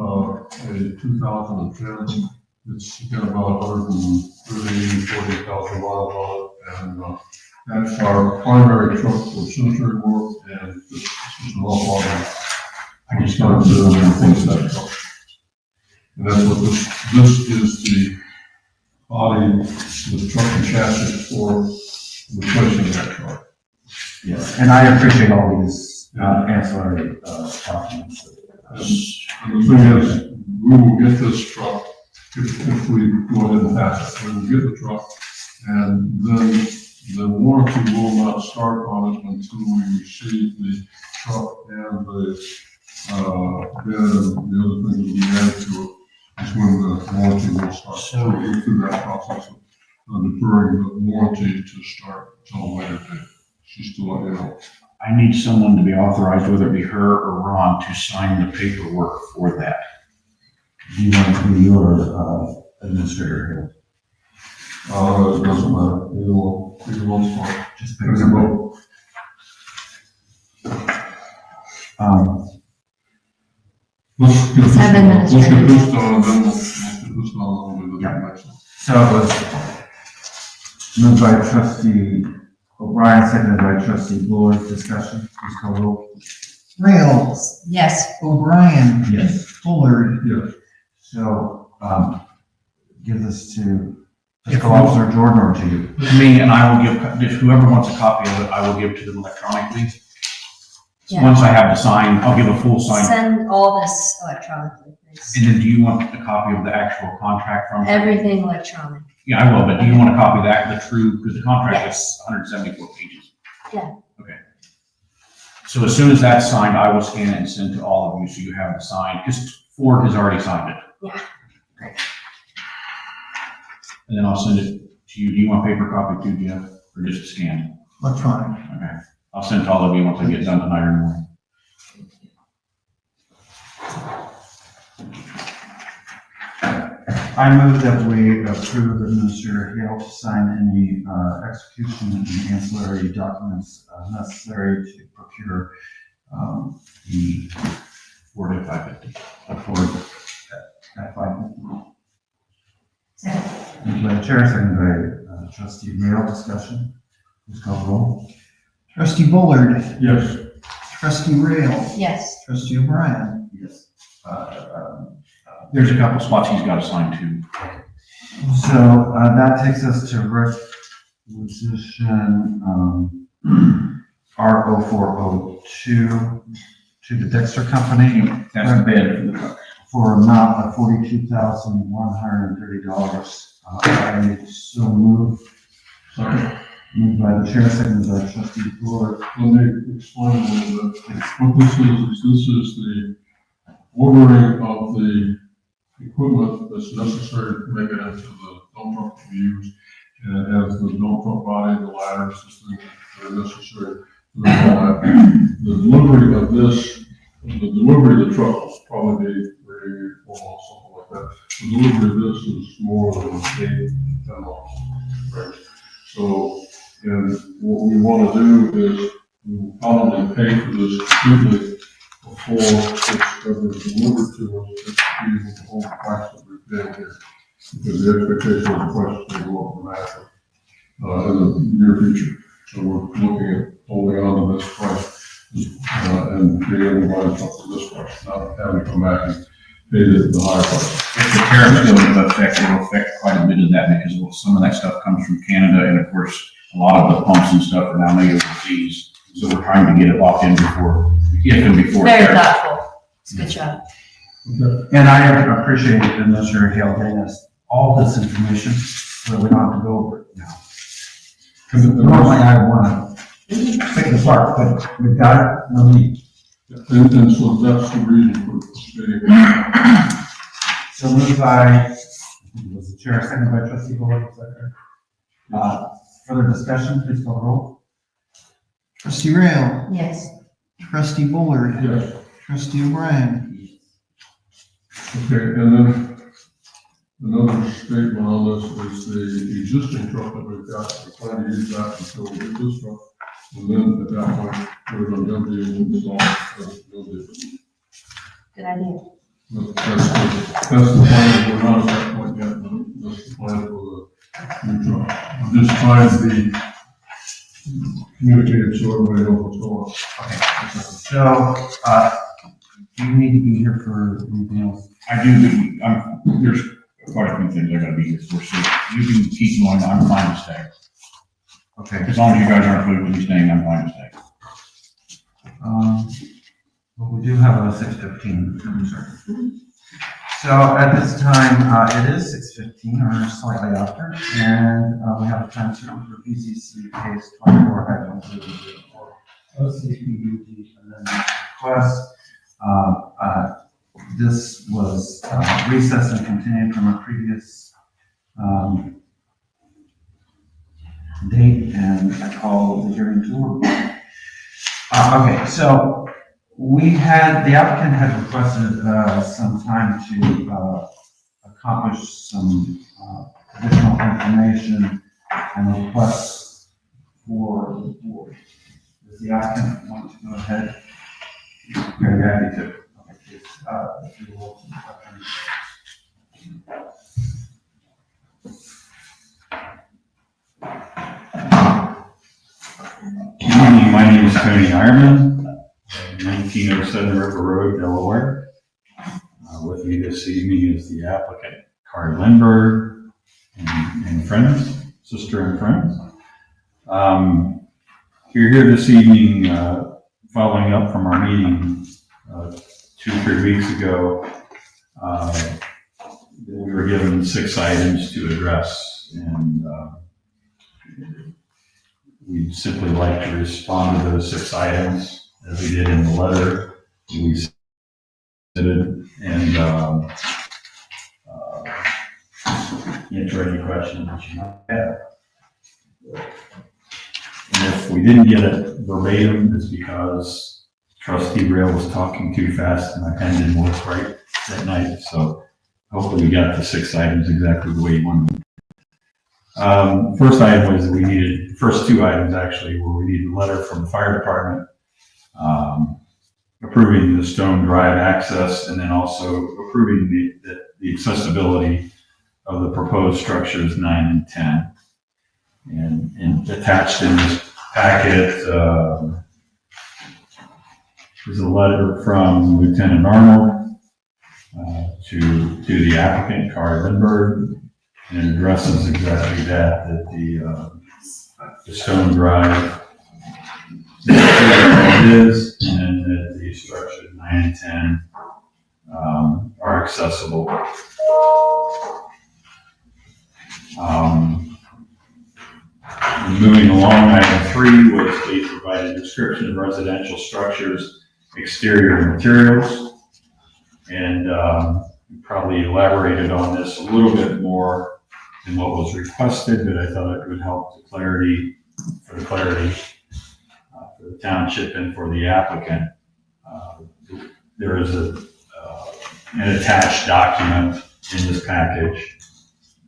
2010. It's got about 40,000 miles on it, and that's our primary truck for cemetery work, and this is an awful lot. I just wanted to replace that truck. And that's what this is the body, the truck and chassis for replacing that truck. Yes, and I appreciate all these ancillary documents. And the thing is, we will get this truck if we go ahead and pass it. We will get the truck, and then the warranty will not start on it until we receive the truck and the bed and the other things that we add to it. Is when the warranty will start. So we go through that process of deferring the warranty to start until a later date. She's still not in. I need someone to be authorized, whether it be her or Ron, to sign the paperwork for that. Do you want to be your administrator here? It doesn't matter. Either one's fine. Just Pick pick a somebody. vote. Let's get this Have done. Let's get administrative. this done, and then we'll get this done, and we'll do the next one. So it was moved by trustee O'Brien, seconded by trustee Bullard. Discussion. Please call the roll. Rail, Yes, O'Brien, Yes. Bullard, Yes. So, give this to Fiscal Officer Jordan or to you. Me, and I will give, if whoever wants a copy of it, I will give to them electronically. Yeah. Once I have the sign, I'll give a full sign. send all this electronically, please. And then do you want a copy of the actual contract from? Everything electronic. Yeah, I will, but do you want a copy of that, the true, because the contract is 174 pages. Yeah. Okay. So as soon as that's signed, I will scan it and send to all of you, so you have the sign, because Ford has already signed it. Yeah. Great. And then I'll send it to you. Do you want paper copy too, Jeff, or just scanned? electronic. Okay. I'll send to all of you once I get done tonight or in the morning. I move that we approve Administrator Hale to sign any execution and ancillary documents necessary to procure the Ford F-550. Ford F-550. Moved by the chair, seconded by trustee Hale. Discussion. Please call the roll. Trustee Bullard, Yes. Trustee Rail, Yes. trustee O'Brien. Yes. There's a couple spots he's got to sign too. So, that takes us to requisition, R0402 to the Dexter Company That's the bid for the truck. for amount of $42,130. I so move. Second, Moved by the chair, seconded by trustee Brewer. let me explain a little bit. What this is the ordering of the equipment that's necessary to make it into the dump truck to be used. And it has the dump truck body, the ladders, the things that are necessary. For that. The delivery of this, the delivery of the truck will probably be 3 or 4 months, something like that. The delivery of this is more than 8 to 10 months. Right? So, and what we want to do is we will probably pay for this completely before it's ever delivered to us. It's be the whole price that we're paying here. Because the expectation of the price will go up dramatically in the near future. So we're looking at holding on to this price and being able to buy something for this price, not having to come back and pay the higher price. If the tariffs go into effect, it'll affect quite a bit of that because some of that stuff comes from Canada, and of course, a lot of the pumps and stuff are now made overseas. So we're trying to get it locked in before. Very thoughtful. It's a good job. And I appreciate Administrator Hale getting us all this information so that we don't have to go over it now. Because normally I want to pick it apart, but we've got it, no need. And so that's the reason for stating. So moved by, was the chair, seconded by trustee Bullard, further discussion, please call the roll. Trustee Rail, Yes. trustee Bullard, Yes. trustee O'Brien. Okay, and then another statement on this is the existing truck that we've got, we plan to use that until we get this truck. And then at that point, we're going to be able to install Good idea. that's the plan. We're not at that point yet, but that's the plan for the new truck. I'm just trying to be communicated so everybody knows what's going on. Okay, so, do you need to be here for anything else? I do, there's quite a few things I gotta be here for, so you can keep going, I'm fine to stay. Okay. As long as you guys aren't legally staying, I'm fine to stay. Well, we do have a 6:15. So at this time, it is 6:15 or slightly after, and we have a time certain for PCC case 24-104. OCPUG amendment request. This was recessed and continued from a previous date, and I call the hearing to order. Okay, so the applicant had requested some time to accomplish some additional information and requests for the board. Does the applicant want to go ahead? Very happy to. Okay, please, if you will. Good evening, my name is Tony Ironman, 1907 River Road, Delaware. With me this evening is the applicant, Carl Lindberg, and friends, sister and friends. You're here this evening following up from our meeting 2 or 3 weeks ago. We were given 6 items to address, and we'd simply like to respond to those 6 items as we did in the letter we submitted, and answer any questions that you might have. And if we didn't get it verbatim, it's because trustee Rail was talking too fast and my pen didn't work right that night. So hopefully we got the 6 items exactly the way you wanted them. First item was first 2 items actually, where we needed a letter from the fire department approving the Stone Drive access, and then also approving the accessibility of the proposed structures 9 and 10. And attached in this packet is a letter from Lieutenant Arnold to the applicant, Carl Lindbergh, and addresses exactly that the stone drive is, and that the structures 9 and 10 are accessible. Moving along, item 3 was they provided a description of residential structures, exterior materials, and we probably elaborated on this a little bit more than what was requested, but I thought it would help for the township and for the applicant. There is an attached document in this package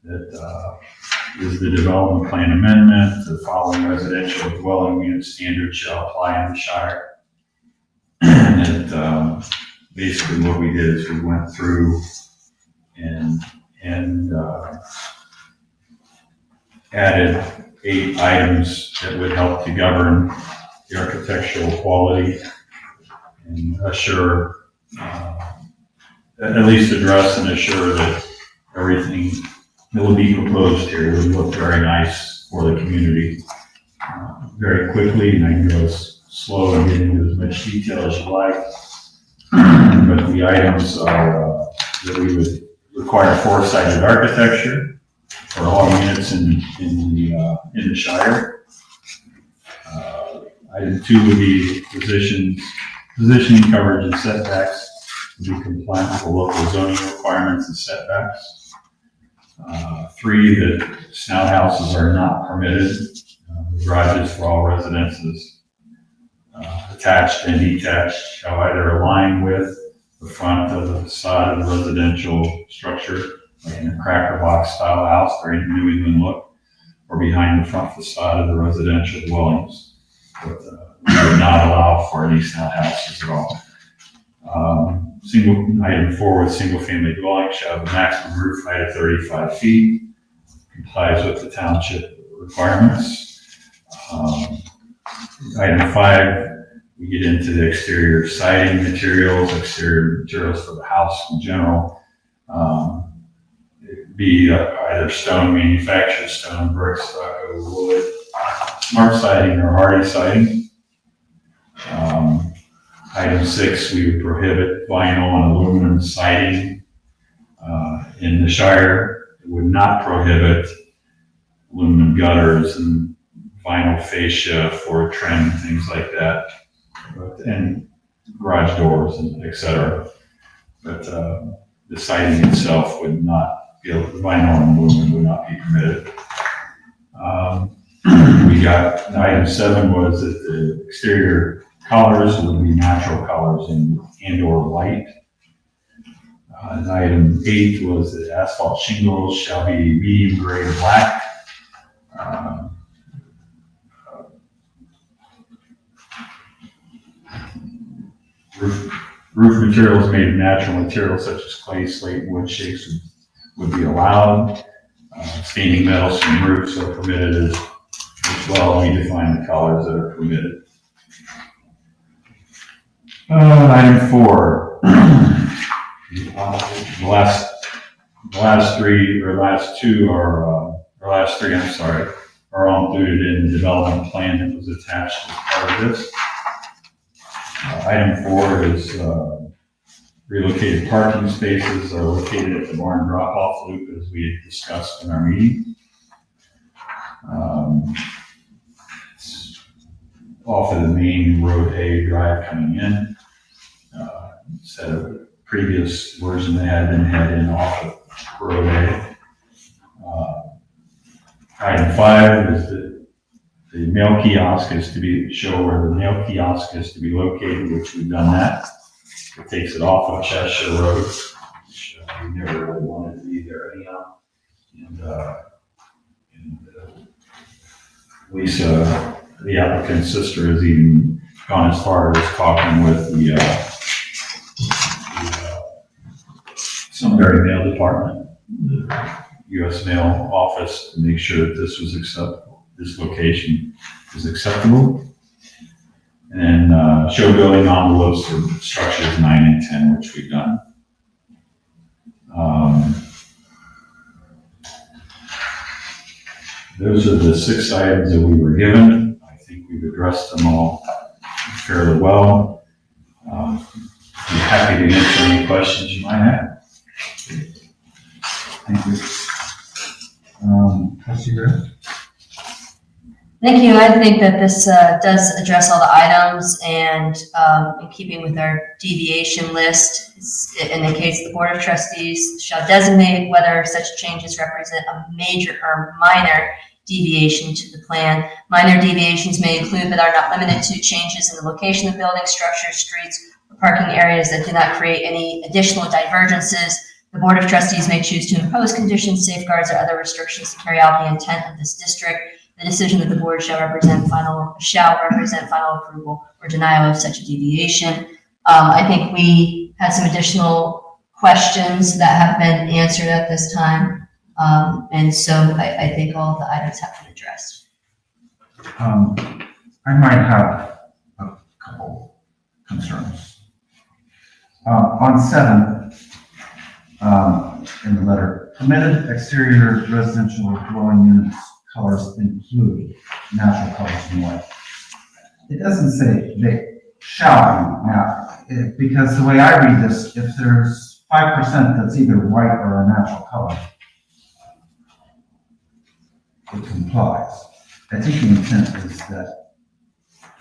that is the development plan amendment. The following residential dwelling unit standards shall apply in the Shire. And basically what we did is we went through and added 8 items that would help to govern the architectural quality and assure, at least address and assure that everything that will be proposed here would look very nice for the community very quickly, and I can go slow and get into as much detail as you like. But the items are that we would require 4-sided architecture for all units in the Shire. Item 2 would be positioning, coverage, and setbacks to be compliant with the local zoning requirements and setbacks. 3, that snout houses are not permitted. Garages for all residences, attached and detached, shall either align with the front of the facade of the residential structure, like in a cracker box style house, very New England look, or behind the front facade of the residential dwellings. But we would not allow for any snout houses at all. Item 4 with single family dwelling shall have a maximum roof height of 35 feet, complies with the township requirements. Item 5, we get into the exterior siding materials, exterior materials for the house in general. It'd be either stone, manufactured stone, brick, stucco, wood, smart siding or hardy siding. Item 6, we would prohibit vinyl and aluminum siding in the Shire. It would not prohibit aluminum gutters and vinyl fascia for trim, things like that, and garage doors and et cetera. But the siding itself would not be able, vinyl and aluminum would not be permitted. We got, item 7 was that the exterior colors would be natural colors and or white. And item 8 was that asphalt shingles shall be medium grade black. Roof materials made of natural materials such as clay, slate, and wood shakes would be allowed. Staining metals from roofs are permitted as well. We define the colors that are permitted. Item 4. The last three are all included in the development plan that was attached as part of this. Item 4 is relocated parking spaces are located at the barn drop-off loop, as we had discussed in our meeting. It's off of the main Road A drive coming in. Instead of the previous version that had been head in off of Road A. Item 5 is that the mail kiosk is to be, show where the mail kiosk is to be located, which we've done that. It takes it off of Cheshire Road, which we never really wanted to be there anyhow. And Lisa, the applicant's sister, has even gone as far as talking with the Sunbury Mail Department, the U.S. Mail Office, to make sure that this was acceptable. This location is acceptable. And then, show building envelopes for structures 9 and 10, which we've done. Those are the 6 items that we were given. I think we've addressed them all fairly well. Be happy to answer any questions you might have. Thank you. Trustee Rivera? Thank you. I think that this does address all the items, and in keeping with our deviation list, it indicates the Board of Trustees shall designate whether such changes represent a major or minor deviation to the plan. Minor deviations may include but are not limited to changes in the location of buildings, structures, streets, or parking areas that do not create any additional divergences. The Board of Trustees may choose to impose conditions, safeguards, or other restrictions to carry out the intent of this district. The decision of the board shall represent final approval or denial of such a deviation. I think we had some additional questions that have been answered at this time. And so I think all of the items have been addressed. I might have a couple concerns. On 7, in the letter, permitted exterior residential dwelling units colors include natural colors and white. It doesn't say they shall be now, because the way I read this, if there's 5% that's either white or a natural color, it complies. I think the intent is that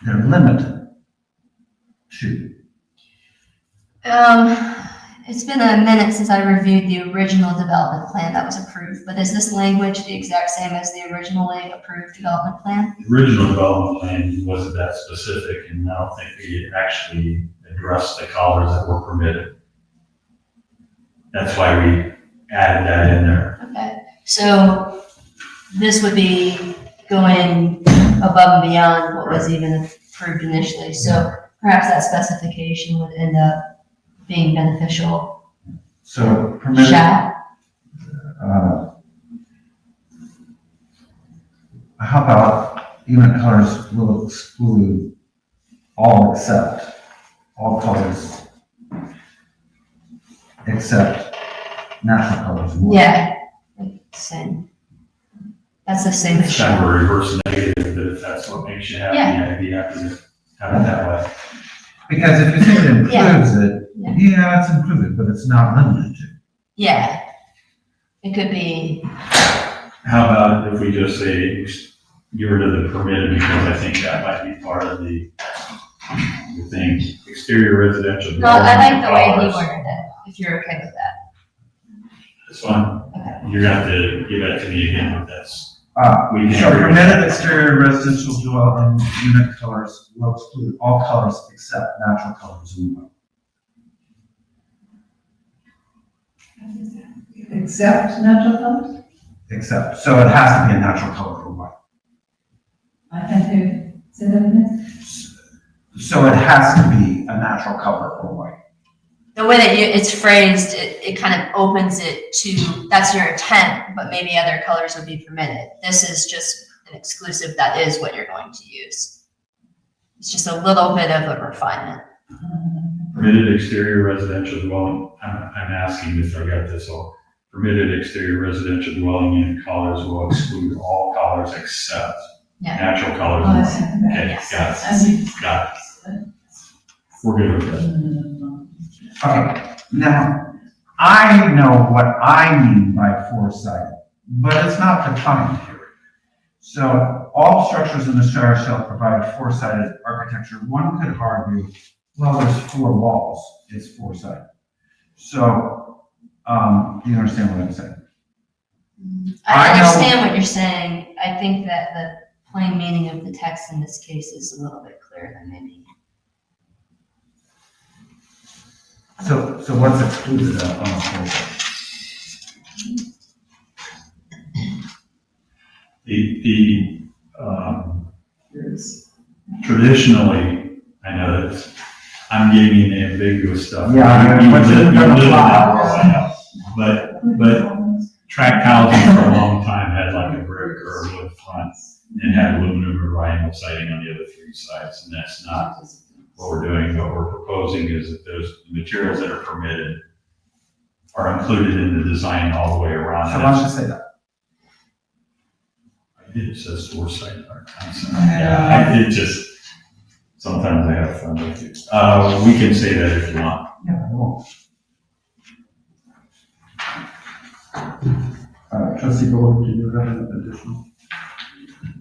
they're limited to. It's been a minute since I reviewed the original development plan that was approved, but is this language the exact same as the originally approved development plan? The original development plan wasn't that specific, and I don't think we actually addressed the colors that were permitted. That's why we added that in there. Okay, so this would be going above and beyond what was even approved initially. So perhaps that specification would end up being beneficial. So permitted. Shall. How about unit colors will exclude all colors except natural colors. Yeah, same. That's the same as It's kind of a shall. reverse negative, but if that's what makes you happy, Yeah. I'd be happy to have it that way. Because if you think it includes it, Yeah. yeah, it's included, but it's not limited to. Yeah. It could be, How about if we just say, get rid of the permitted, because I think that might be part of the thing, exterior residential. no, I like the way he colors. worded it, if you're okay with that. That's fine. Okay. You're gonna have to give that to me again, but that's, we can So agree with permitted that. exterior residential dwelling unit colors will exclude all colors except natural colors and white. Except natural colors? Except, so it has to be a natural color or white. I had to say that again. So it has to be a natural color or white. The way that it's phrased, it kind of opens it to, that's your intent, but maybe other colors would be permitted. This is just an exclusive, that is what you're going to use. It's just a little bit of a refinement. Permitted exterior residential dwelling, I'm asking if I got this all. Permitted exterior residential dwelling unit colors will exclude all colors except Yeah. natural colors. Oh, I and see. white. Okay, Yes. got it. We're good with that. Okay, now, I know what I mean by foresight, but it's not defined here. So all structures in the shire shall provide four-sided architecture. One could argue, well, there's 4 walls, it's four-sided. So, you understand what I'm saying? I I know- understand what you're saying. I think that the plain meaning of the text in this case is a little bit clearer than maybe. So what's excluded on the four-side? Traditionally, I know that I'm giving you the ambiguous stuff. Yeah, You but live- it you doesn't live in that apply. world, I know. But tract housing for a long time had like a brick or a wood front and had aluminum or rhine vinyl siding on the other three sides, and that's not what we're doing. What we're proposing is that those materials that are permitted are included in the design all the way around. So why don't you say that? It says four sided. Yeah, it just, sometimes I have fun with it. We can say that if you want. Yeah, I won't. Trustee Gold, do you have an additional?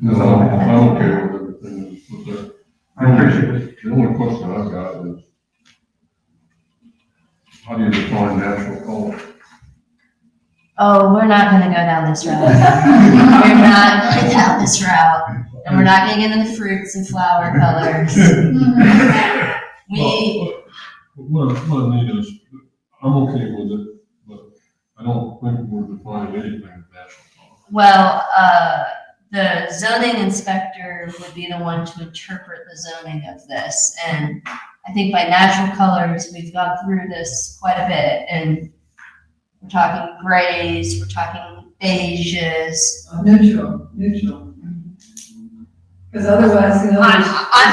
No, I'm okay with everything that's put there. I appreciate it. The only question I've got is, how do you define natural color? Oh, we're not gonna go down this route. We're not going down this route, and we're not gonna get into fruits and flower colors. We, What I mean is, I'm okay with it, but I don't think we're defining anything as natural color. well, the zoning inspector would be the one to interpret the zoning of this, and I think by natural colors, we've gone through this quite a bit, and we're talking grays, we're talking beiges. Neutral. Because otherwise, you know, I'm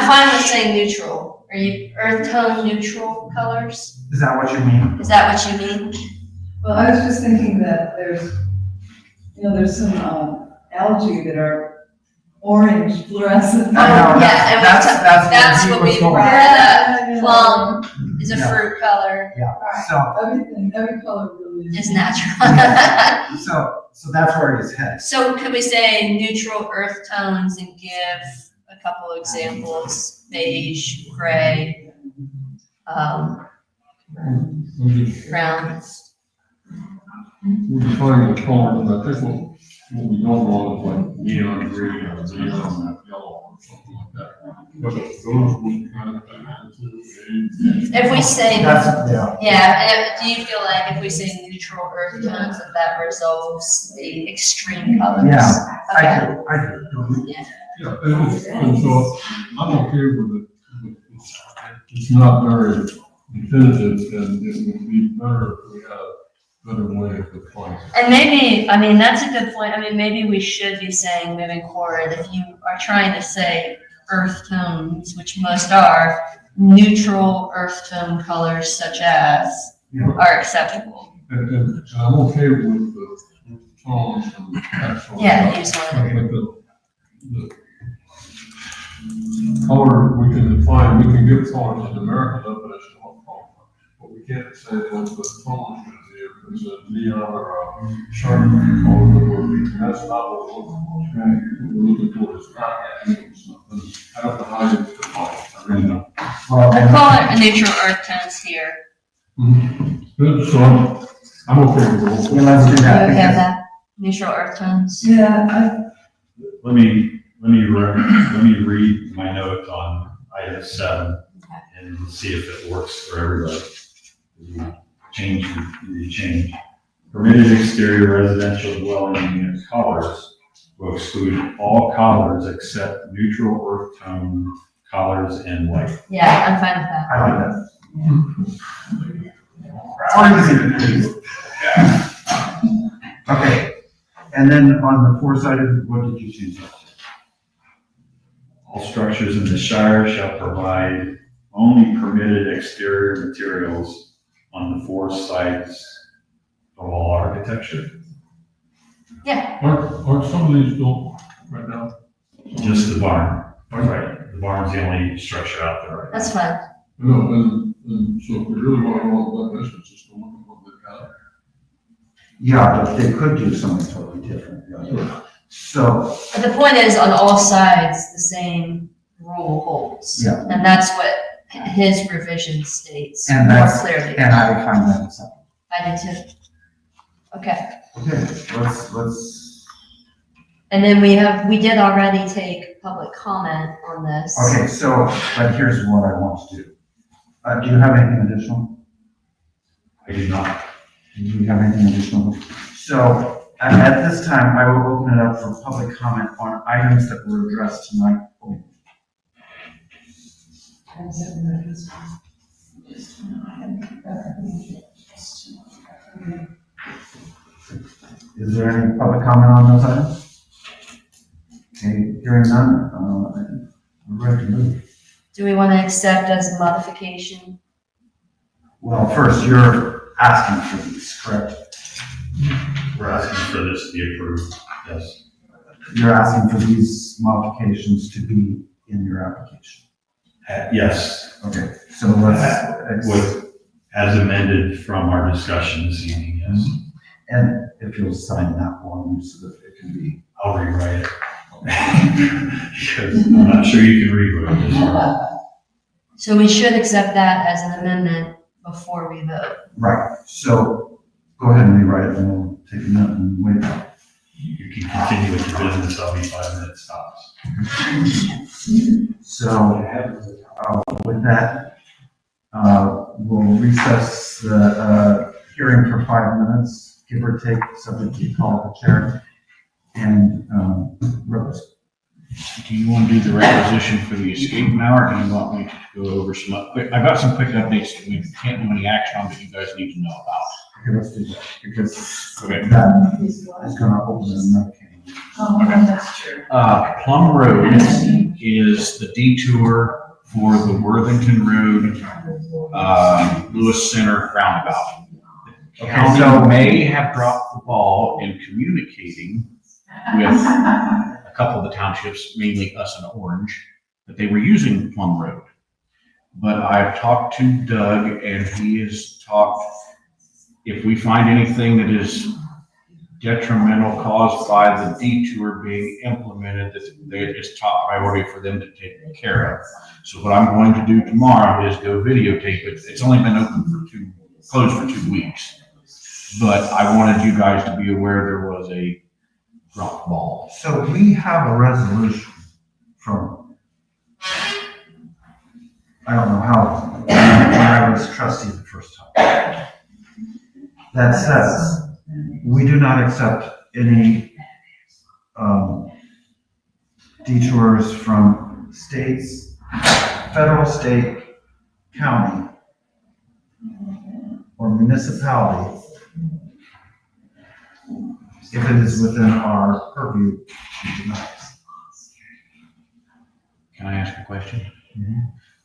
fine with saying neutral. Are you earth tone neutral colors? Is that what you mean? Is that what you mean? well, I was just thinking that there's some algae that are orange fluorescent. I know, yeah, and that's what we brought up. Plum is a Yeah. fruit color, So, Every color really is natural. so that's where it is headed. So could we say neutral earth tones and give a couple examples? Beige, gray, We're just- brown. we're defining the color, and I think what we don't want is like neon green or neon yellow or something like that. But those would kind of If we say, That's, yeah, and do you feel like if we say neutral earth tones, that resolves the extreme colors? Yeah, Okay. I do. Yeah, and so I'm okay with it, but it's not very definitive, and it would be better if we had a better way of defining it. And maybe, I mean, that's a good point. I mean, maybe we should be saying moving forward, if you are trying to say earth tones, which most are, neutral earth tone colors such as are acceptable. And I'm okay with the tones and actual. Yeah, use one. Like the color, we can define, we can give colors an American definition of color, but we can't say what the tone should be, if it's a neon or a sharp color, that's not what we're looking for. What we're looking for is not I don't know how you define it, I really don't. We'll call it a neutral earth tones here. Good, so I'm okay with the whole thing. Yeah, let's do You that. okay with because- that? Neutral earth tones? Yeah, Let me read my note on item 7 and see if it works for everybody. Change. Permitted exterior residential dwelling unit colors will exclude all colors except neutral earth tone colors and white. Yeah, I'm fine with that. I like that. Or easy to do. Okay, and then on the four-sided, what did you change that to? All structures in the Shire shall provide only permitted exterior materials on the four sides of all architecture. Yeah, Aren't some of these built right now? Just the barn. Right, the barn's the only structure out there right now. that's fine. No, and so if we really want to know what definitions, just to look at what they've got. Yeah, but they could do something totally different. So, But the point is, on all sides, the same rule holds. Yeah. And that's what his revision states And more that's- clearly. and I find that acceptable. I do too. Okay, Okay, let's, and then we did already take public comment on this. okay, so, but here's what I want to do. Do you have anything additional? I do not. Do you have anything additional? So, at this time, I will open it up for public comment on items that were addressed tonight. Is there any public comment on those items? Okay, hearing none, ready to move. Do we want to accept as a modification? Well, first, you're asking for these, correct? We're asking for this to be approved, yes. You're asking for these modifications to be in your application. Yes, Okay, so let's, with, as amended from our discussion this evening, yes. and if you'll sign that one so that it can be. I'll rewrite it. Because I'm not sure you can rewrite this one. So we should accept that as an amendment before we vote. Right, so go ahead and rewrite it and we'll take a minute and wait. You can continue with your business, I'll be 5 minutes tops. So, with that, we'll recess the, hearing for 5 minutes, give or take, subject to call of the chair. And, Rose. Do you want to do the requisition for the escape now, or do you want me to go over some quick, I've got some quick updates that we can't do any action on, but you guys need to know about. Okay, let's do that, because Okay. that is gonna open another can. Oh, that's true. Plum Road is the detour for the Worthington Road, Lewis Center roundabout. The county may have dropped the ball in communicating with a couple of the townships, mainly us and Orange, that they were using Plum Road. But I've talked to Doug, and he has talked, if we find anything that is detrimental caused by the detour being implemented, that it's top priority for them to take care of. So what I'm going to do tomorrow is go videotape it. It's only been closed for 2 weeks. But I wanted you guys to be aware there was a drop ball. So we have a resolution from, I don't know how, when I was trustee the first time, that says we do not accept any detours from states, federal, state, county, or municipality if it is within our purview to deny. Can I ask a question?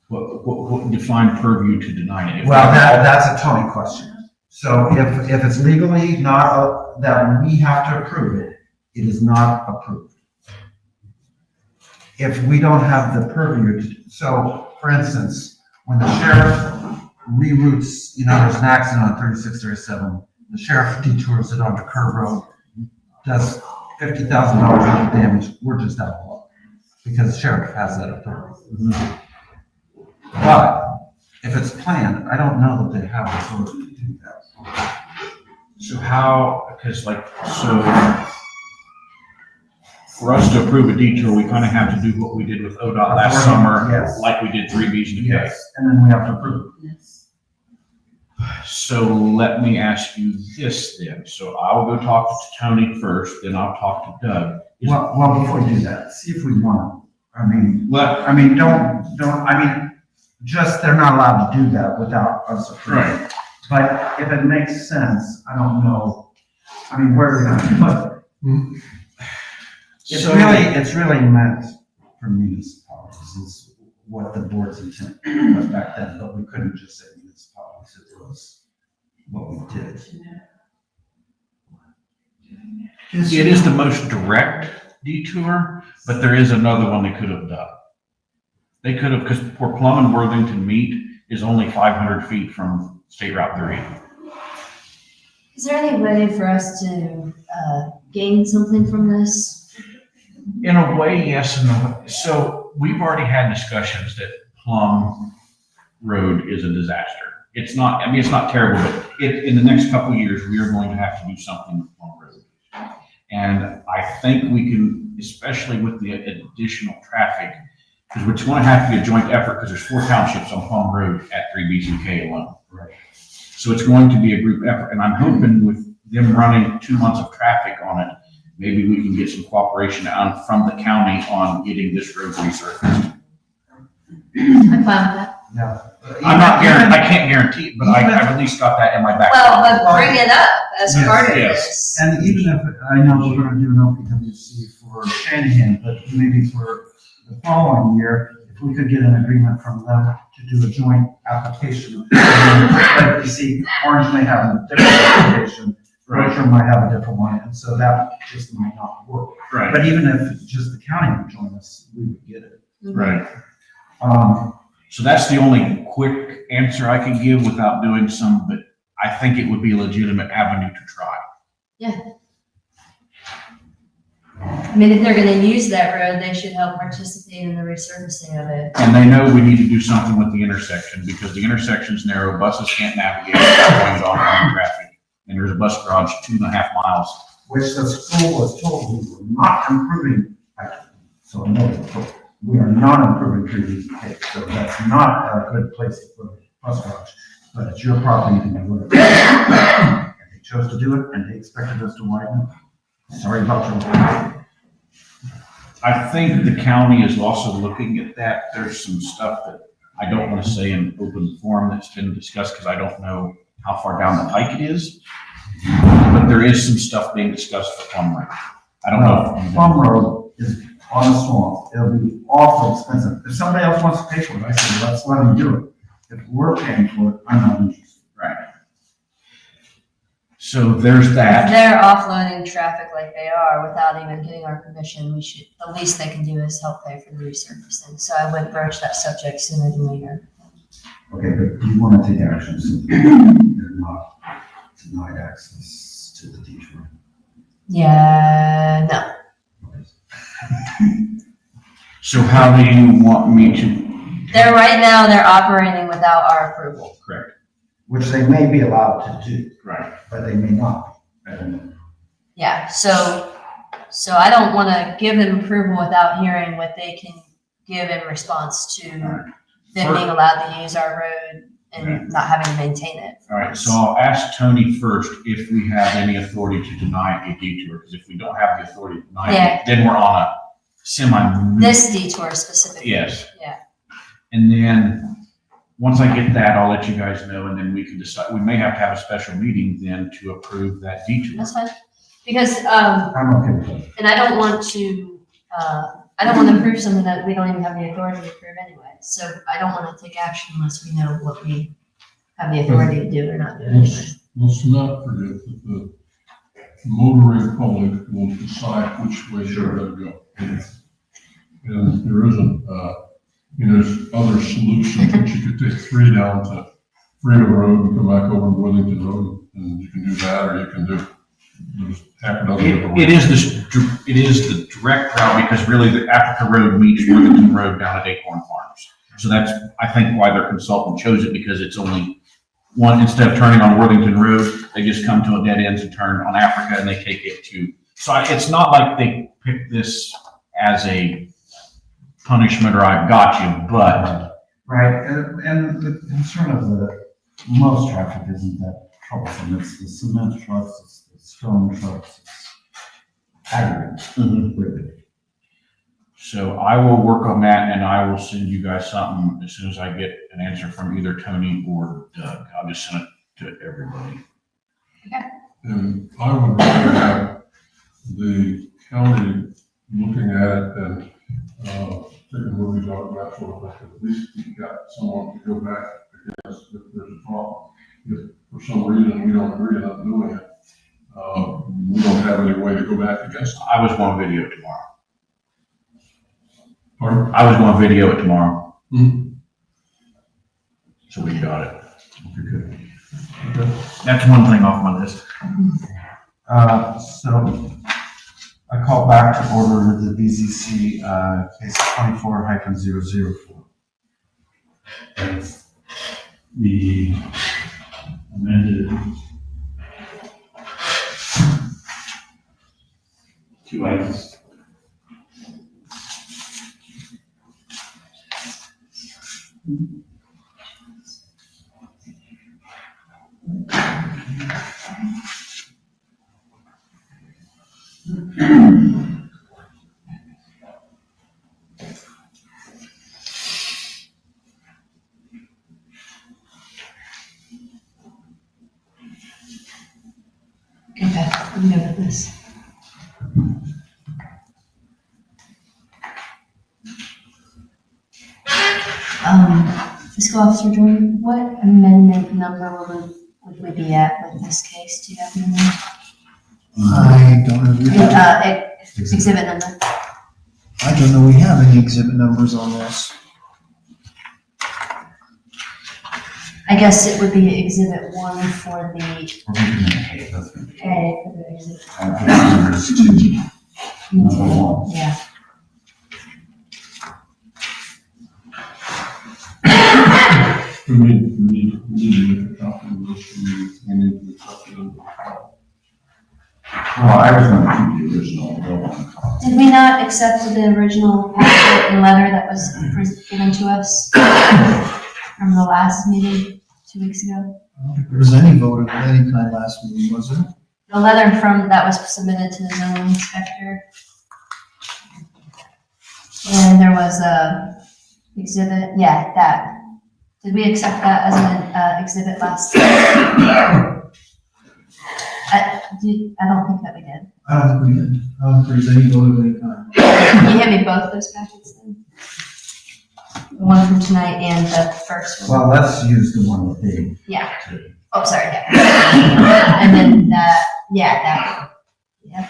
What define purview to deny it? Well, that's a Tony question. So if it's legally not, that we have to approve it, it is not approved. If we don't have the purview, so for instance, when the sheriff reroutes, there's an accident on 3637, the sheriff detours it onto Curve Road, does $50,000 worth of damage, we're just out of luck, because the sheriff has that authority. But if it's planned, I don't know that they have the authority to do that. So how, because so for us to approve a detour, we kind of have to do what we did with ODOT last summer, Yes. like we did 3Bs and K. Yes, and then we have to approve it. So let me ask you this then. So I will go talk to Tony first, then I'll talk to Doug. Well, before you do that, see if we want to, just, they're not allowed to do that without us approving. Right. But if it makes sense, I don't know, where are they gonna put it? It's really meant for municipalities, is what the board's intent was back then, but we couldn't just say municipalities, it was what we did. It is the most direct detour, but there is another one they could have done. They could have, because where Plum and Worthington meet is only 500 feet from State Route 3. Is there any way for us to gain something from this? In a way, yes and no. So we've already had discussions that Plum Road is a disaster. It's not, it's not terrible, but in the next couple of years, we are going to have to do something with Plum Road. And I think we can, especially with the additional traffic, because it's going to have to be a joint effort, because there's 4 townships on Plum Road at 3Bs and K alone. Right. So it's going to be a group effort, and I'm hoping with them running 2 months of traffic on it, maybe we can get some cooperation from the county on getting this road resurfaced. I'm fine with that. Yeah. I can't guarantee it, but I've at least got that in my back. Well, but bring it up as Yes, part of yes. this. And even if, I know we're gonna do an OPWC for Shanahan, but maybe for the following year, if if we could get an agreement from them to do a joint application. Like you see, Orange may have a different application, Berkshire might have a different one, and so that just might not work. Right. But even if just the county would join us, we would get it. Right. Um, So that's the only quick answer I can give without doing some, but I think it would be a legitimate avenue to try. I mean, if they're gonna use that road, they should help participate in the resurfacing of it. And they know we need to do something with the intersection because the intersection's narrow, buses can't navigate without going on traffic. And there's a bus garage 2.5 miles. which the school was told we were not improving. So no, we are not improving trees, so that's not a good place to put a bus garage. But it's your property, you can do whatever. And they chose to do it, and they expected us to widen it. Sorry about your. I think the county is also looking at that. There's some stuff that I don't want to say in open forum that's been discussed because I don't know how far down the pike it is. But there is some stuff being discussed for Plum Road. I don't know. Plum Road is on the swamp. It'll be awful expensive. If somebody else wants to pay for it, I say, let's let them do it. If we're paying for it, I'm not interested. Right. So there's If that. they're offloading traffic like they are without even getting our permission, we should, the least they can do is help pay for the resurfacing. So I would broach that subject sooner than later. Okay, but you want to take action, so you're not denied access to the detour. Yeah, no. So how do you want me to? Right now, they're operating without our approval. Correct. Which they may be allowed to do, Right. but they may not. I don't know. Yeah, so I don't want to give them approval without hearing what they can give in response to them being allowed to use our road and not having to maintain it. All right, so I'll ask Tony first if we have any authority to deny a detour, because if we don't have the authority to deny it, then we're on a semi. This detour specifically. Yes. Yeah. And then, once I get that, I'll let you guys know, and then we can decide, we may have to have a special meeting then to approve that detour. That's fine. Because, I'm okay with that. and I don't want to approve something that we don't even have the authority to approve anyway. So I don't want to take action unless we know what we have the authority to do or not do anyway. Let's not forget that the motoring public will decide which way they're gonna go. And there isn't, there's other solutions, that you could take 3 down to Freedom Road and come back over to Withington Road, and you can do that, or you can do, there's half a dozen different ways. It is the direct route, because really the Africa Road meets Worthington Road down at Acorn Farms. So that's, I think, why their consultant chose it, because it's only one, instead of turning on Worthington Road, they just come to a dead end and turn on Africa, and they take it to, so it's not like they picked this as a punishment or I've got you, but. Right, and the concern of the most traffic isn't that troublesome. It's the cement trucks, it's the stone trucks, it's aggregate, really. So I will work on that, and I will send you guys something as soon as I get an answer from either Tony or Doug. I'll just send it to everybody. And I would rather have the county looking at it and, taking movies out of that sort of thing. At least you've got someone to go back against if there's a problem. If for some reason we don't agree on doing it, we don't have any way to go back against it. I was going to video it tomorrow. Pardon? I was going to video it tomorrow. Hmm. So we got it. Okay, good. That's one thing off my list. So I call back to order the BZC, case 24-004. That's the amended 2 items. Okay, I'm good with this. Fiscal Officer Jordan, what amendment number would we be at with this case? Do you have any? I don't know. Exhibit number. I don't know we have any exhibit numbers on this. I guess it would be exhibit 1 for the A for the exhibit. Yeah. We need to make a copy of this, and we need to accept it in the file. Well, I was going to keep the original, I don't want to copy. Did we not accept the original packet and letter that was given to us from the last meeting 2 weeks ago? I don't think there was any vote of any kind last meeting, was there? The letter that was submitted to the zoning inspector. And there was a exhibit, yeah, that. Did we accept that as an exhibit last time? I don't think that we did. I don't think we did. I don't think there's any vote of any kind. Can you hand me both those packets then? The one from tonight and the first one? Well, let's use the one with the. Yeah. Oh, sorry, yeah. And then that, yeah, that. Yep.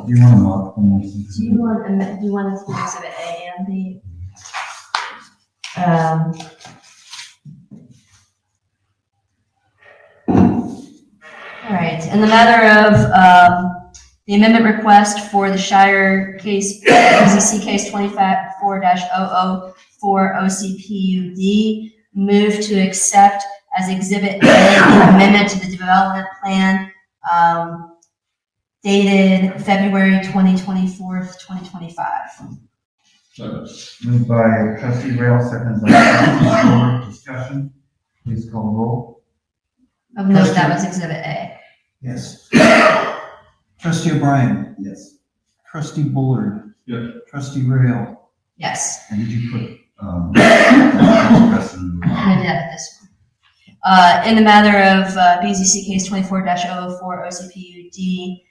You want to mark them as Do you want us to exhibit A and B? All right, in the matter of the amendment request for the Shire case, BZC case 24-004 OCPUD, move to accept as exhibit A the amendment to the development plan dated February 2024, 2025. Second. Moved by trustee Rail, seconded by trustee Moore. Discussion, please call the roll. Of note, that was exhibit A. Yes. Trustee O'Brien. Yes. Trustee Bullard. Yes. Trustee Rail. Yes, And did you put, I'm gonna do this one. In the matter of BZC case 24-004 OCPUD,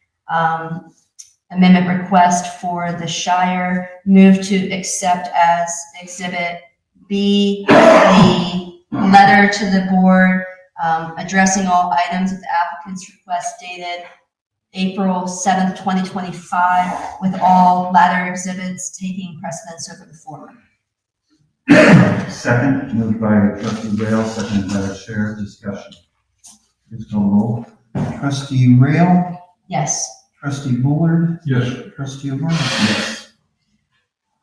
amendment request for the Shire, move to accept as exhibit B, the letter to the board addressing all items of the applicant's request dated April 7th, 2025, with all latter exhibits taking precedence over the former. second, moved by trustee Rail, seconded by the chair. Discussion, please call the roll. Trustee Rail. Yes. Trustee Bullard. Yes. Trustee O'Brien. Yes.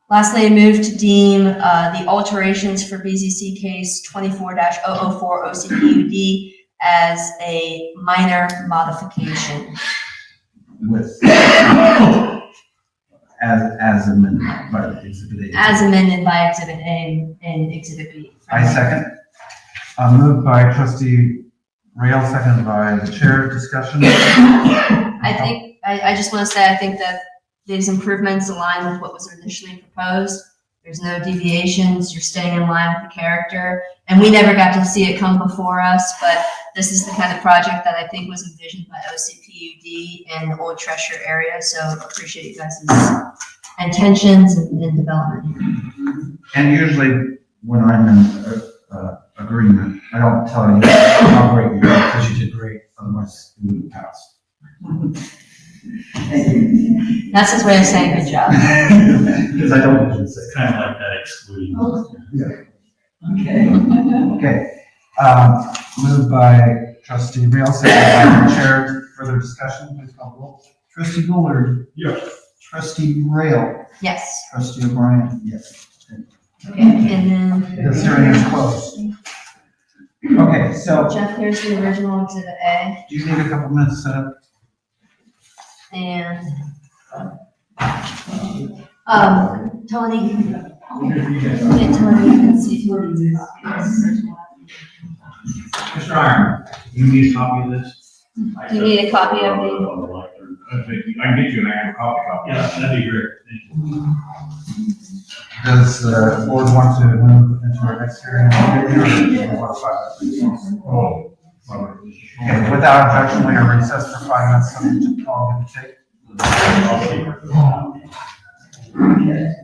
Lastly, I move to deem the alterations for BZC case 24-004 OCPUD as a minor modification. With, as amended by the exhibit A. As amended by Exhibit A and Exhibit B. I second. Moved by trustee Rail, seconded by the chair. Discussion. I think, I just want to say, I think that these improvements align with what was initially proposed. There's no deviations, you're staying in line with the character. And we never got to see it come before us, but this is the kind of project that I think was envisioned by OCPUD and the Old Treasure area. So appreciate you guys' intentions and development. And usually when I'm in agreement, I don't tell you how great you are because you did great, otherwise you wouldn't pass. That's his way of saying good job. Because I don't usually say. Kind of like that excluding. Okay. Okay. Moved by trustee Rail, seconded by the chair. Further discussion, please call the roll. Trustee Bullard. Yes. Trustee Rail. Yes. Trustee O'Brien. Yes. Okay, and then This hearing is closed. Okay, so Jeff, here's the original Exhibit A. do you need a couple minutes to set up? And, Tony, get Tony and see if he needs copies. Mr. Iron, you need a copy of this? Do you need a copy of the, I can get you an actual copy. Yeah, that'd be great. Thank you. Does the board want to move into our next hearing? Okay, without objection, we are recessed for 5 minutes, subject to call and take. find it.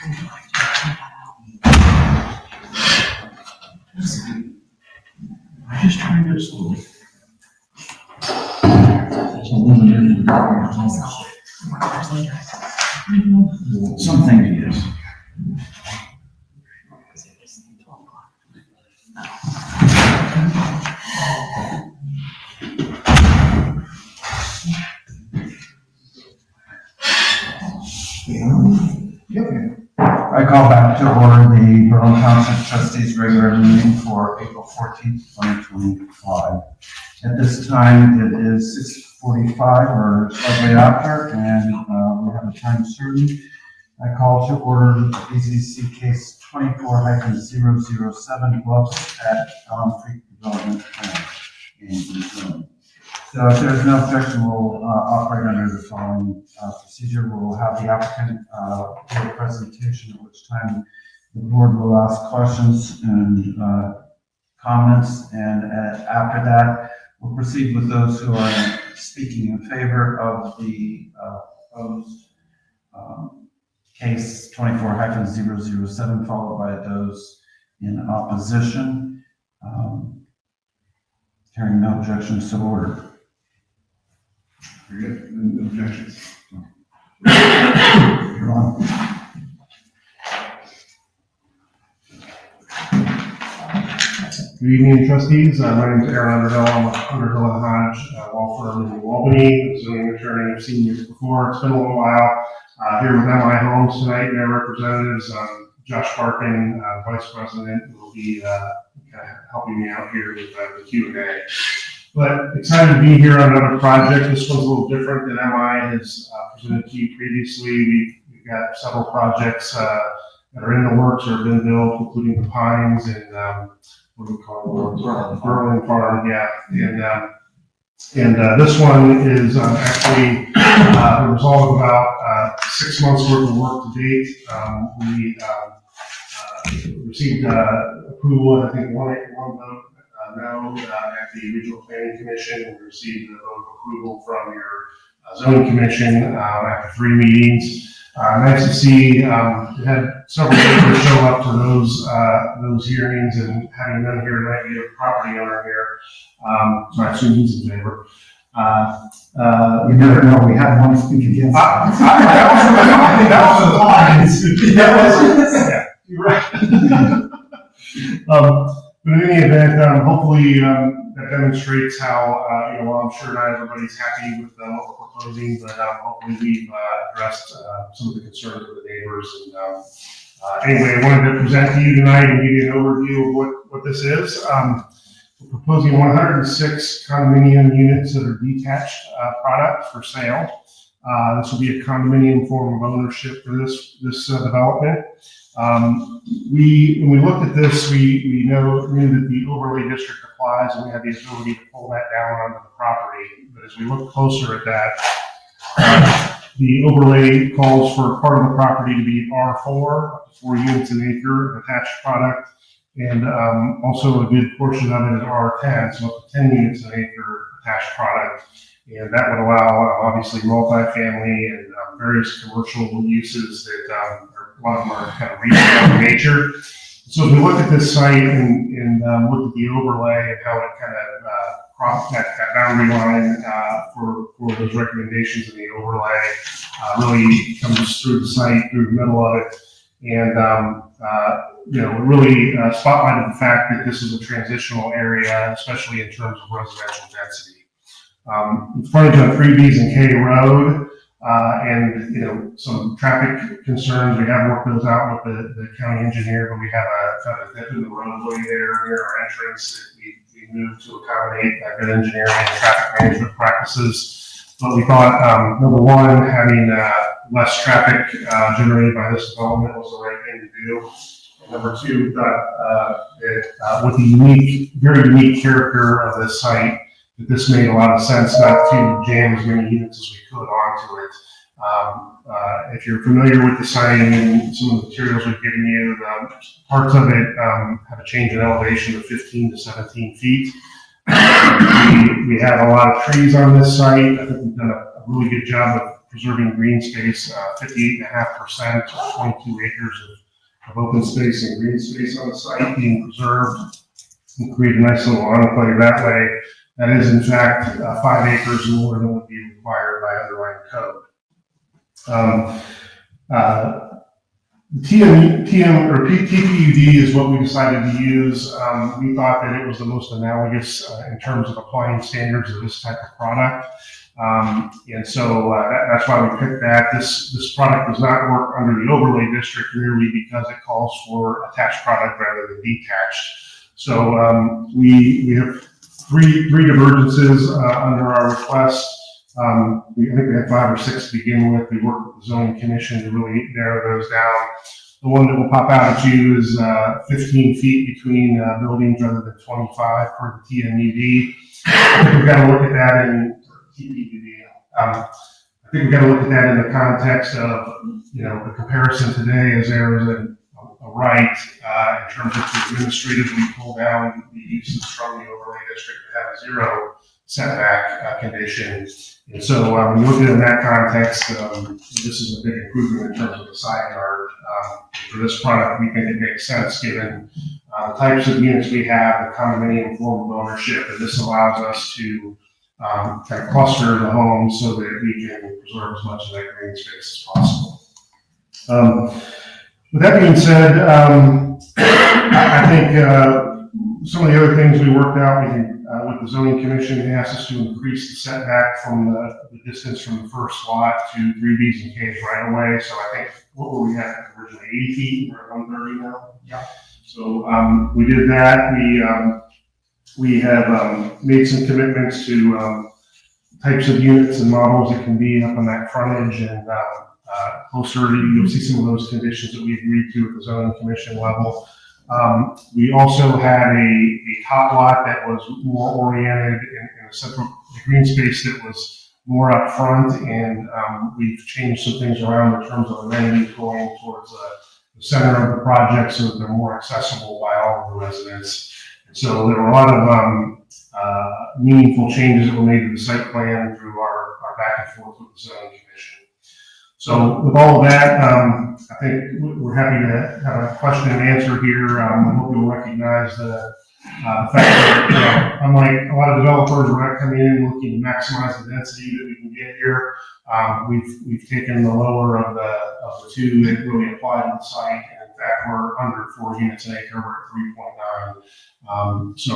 Kind of like talking about just trying to do it slowly. Something it is. I call back to order the Berlin Township Trustees regular meeting for April 14th, 2025. At this time, it is 6:45 or slightly after, and we have a time certain. I call to order BZC case 24-007 Bluffs at Elm Creek Development Plan. So if there's no objection, we'll operate under the following procedure. We'll have the applicant give a presentation, at which time the board will ask questions and comments, and after that, we'll proceed with those who are speaking in favor of the proposed case 24-007, followed by those in opposition. Hearing no objections, so ordered. Very good. No objections. You're on. Good evening, trustees. My name is Aaron Underhill. I'm with Underhill and Hodge law firm in Albany. Zoning attorney. I've seen you before. It's been a little while. Here with MI Homes tonight, their representatives, Josh Barkin, vice president, will be helping me out here with the Q&A. But excited to be here on another project. This one's a little different than MI has presented to you previously. We've got several projects that are in the works or have been built, including the Pines and what do we call it? Berlin Farm, yeah. And this one is actually the result of about 6 months worth of work to date. We received approval, I think one vote no at the Regional Planning Commission. We received a vote of approval from your zoning commission after 3 meetings. Nice to see we had several people show up to those hearings, and having them here tonight, we have a property owner here, so I assume he's in favor. You never know. We had one speak against. You're right. But in any event, hopefully that demonstrates how, while I'm sure not everybody's happy with what we're proposing, but hopefully we've addressed some of the concerns of the neighbors. And anyway, I wanted to present to you tonight and give you an overview of what this is. We're proposing 106 condominium units that are detached product for sale. This will be a condominium form of ownership for this development. When we looked at this, we knew that the overlay district applies, and we had the ability to pull that down onto the property. But as we look closer at that, the overlay calls for part of the property to be R4, up to 4 units an acre, attached product, and also a good portion of it is R10, so up to 10 units an acre attached product. And that would allow, obviously, multifamily and various commercial uses that a lot of them are kind of retail in nature. So if we look at this site and look at the overlay and how it kind of crossed that boundary line for those recommendations in the overlay, really comes through the site, through the middle of it. And, really spotlighted the fact that this is a transitional area, especially in terms of residential density. It's frontage on 3Bs and K Road, and some traffic concerns. We have worked those out with the county engineer, but we have a dip in the roadway there near our entrance that we moved to accommodate good engineering and traffic management practices. But we thought, number one, having less traffic generated by this development was the right thing to do. And number two, we thought that with the very unique character of this site, that this made a lot of sense not to jam as many units as we could onto it. If you're familiar with the site and some of the materials we've given you, parts of it have a change in elevation of 15 to 17 feet. We have a lot of trees on this site. I think we've done a really good job of preserving green space, 58.5%, 22 acres of open space and green space on the site being preserved. and create a nice little enclave that way. That is in fact 5 acres more than would be required by underlying code. TPUD is what we decided to use. We thought that it was the most analogous in terms of applying standards of this type of product. And so that's why we picked that. This product does not work under the overlay district merely because it calls for attached product rather than detached. So we have three divergences under our request. I think we had 5 or 6 to begin with. We worked with the zoning commission to really narrow those down. The one that will pop out at you is 15 feet between buildings rather than 25 per the TMUD. I think we've got to look at that in TPUD. I think we've got to look at that in the context of, the comparison today is there is a right in terms of to administratively pull down the uses from the overlay district to have a 0 setback condition. And so when you look at it in that context, this is a big improvement in terms of the side yard. For this product, we think it makes sense given the types of units we have, the condominium form of ownership, and this allows us to kind of cluster the homes so that we can preserve as much of that green space as possible. With that being said, I think some of the other things we worked out, we can, with the zoning commission, they asked us to increase the setback from the distance from the first lot to 3 Bs and Ks right away. So I think, what were we at originally, 80 feet? We're at 130 now? Yeah. So we did that. We have made some commitments to types of units and models that can be up on that frontage and closer. You'll see some of those conditions that we agreed to at the zoning commission level. We also had a top lot that was more oriented in a central green space that was more up front, and we've changed some things around in terms of amenities going towards the center of the project so that they're more accessible by all of the residents. And so there were a lot of meaningful changes that were made to the site plan through our back and forth with the zoning commission. So with all of that, I think we're happy to have a question and answer here. I hope you'll recognize the fact that, unlike a lot of developers, we're not coming in looking to maximize the density that we can get here. We've taken the lower of the 2 that really apply to the site. And in fact, we're under 4 units an acre. We're at 3.9. So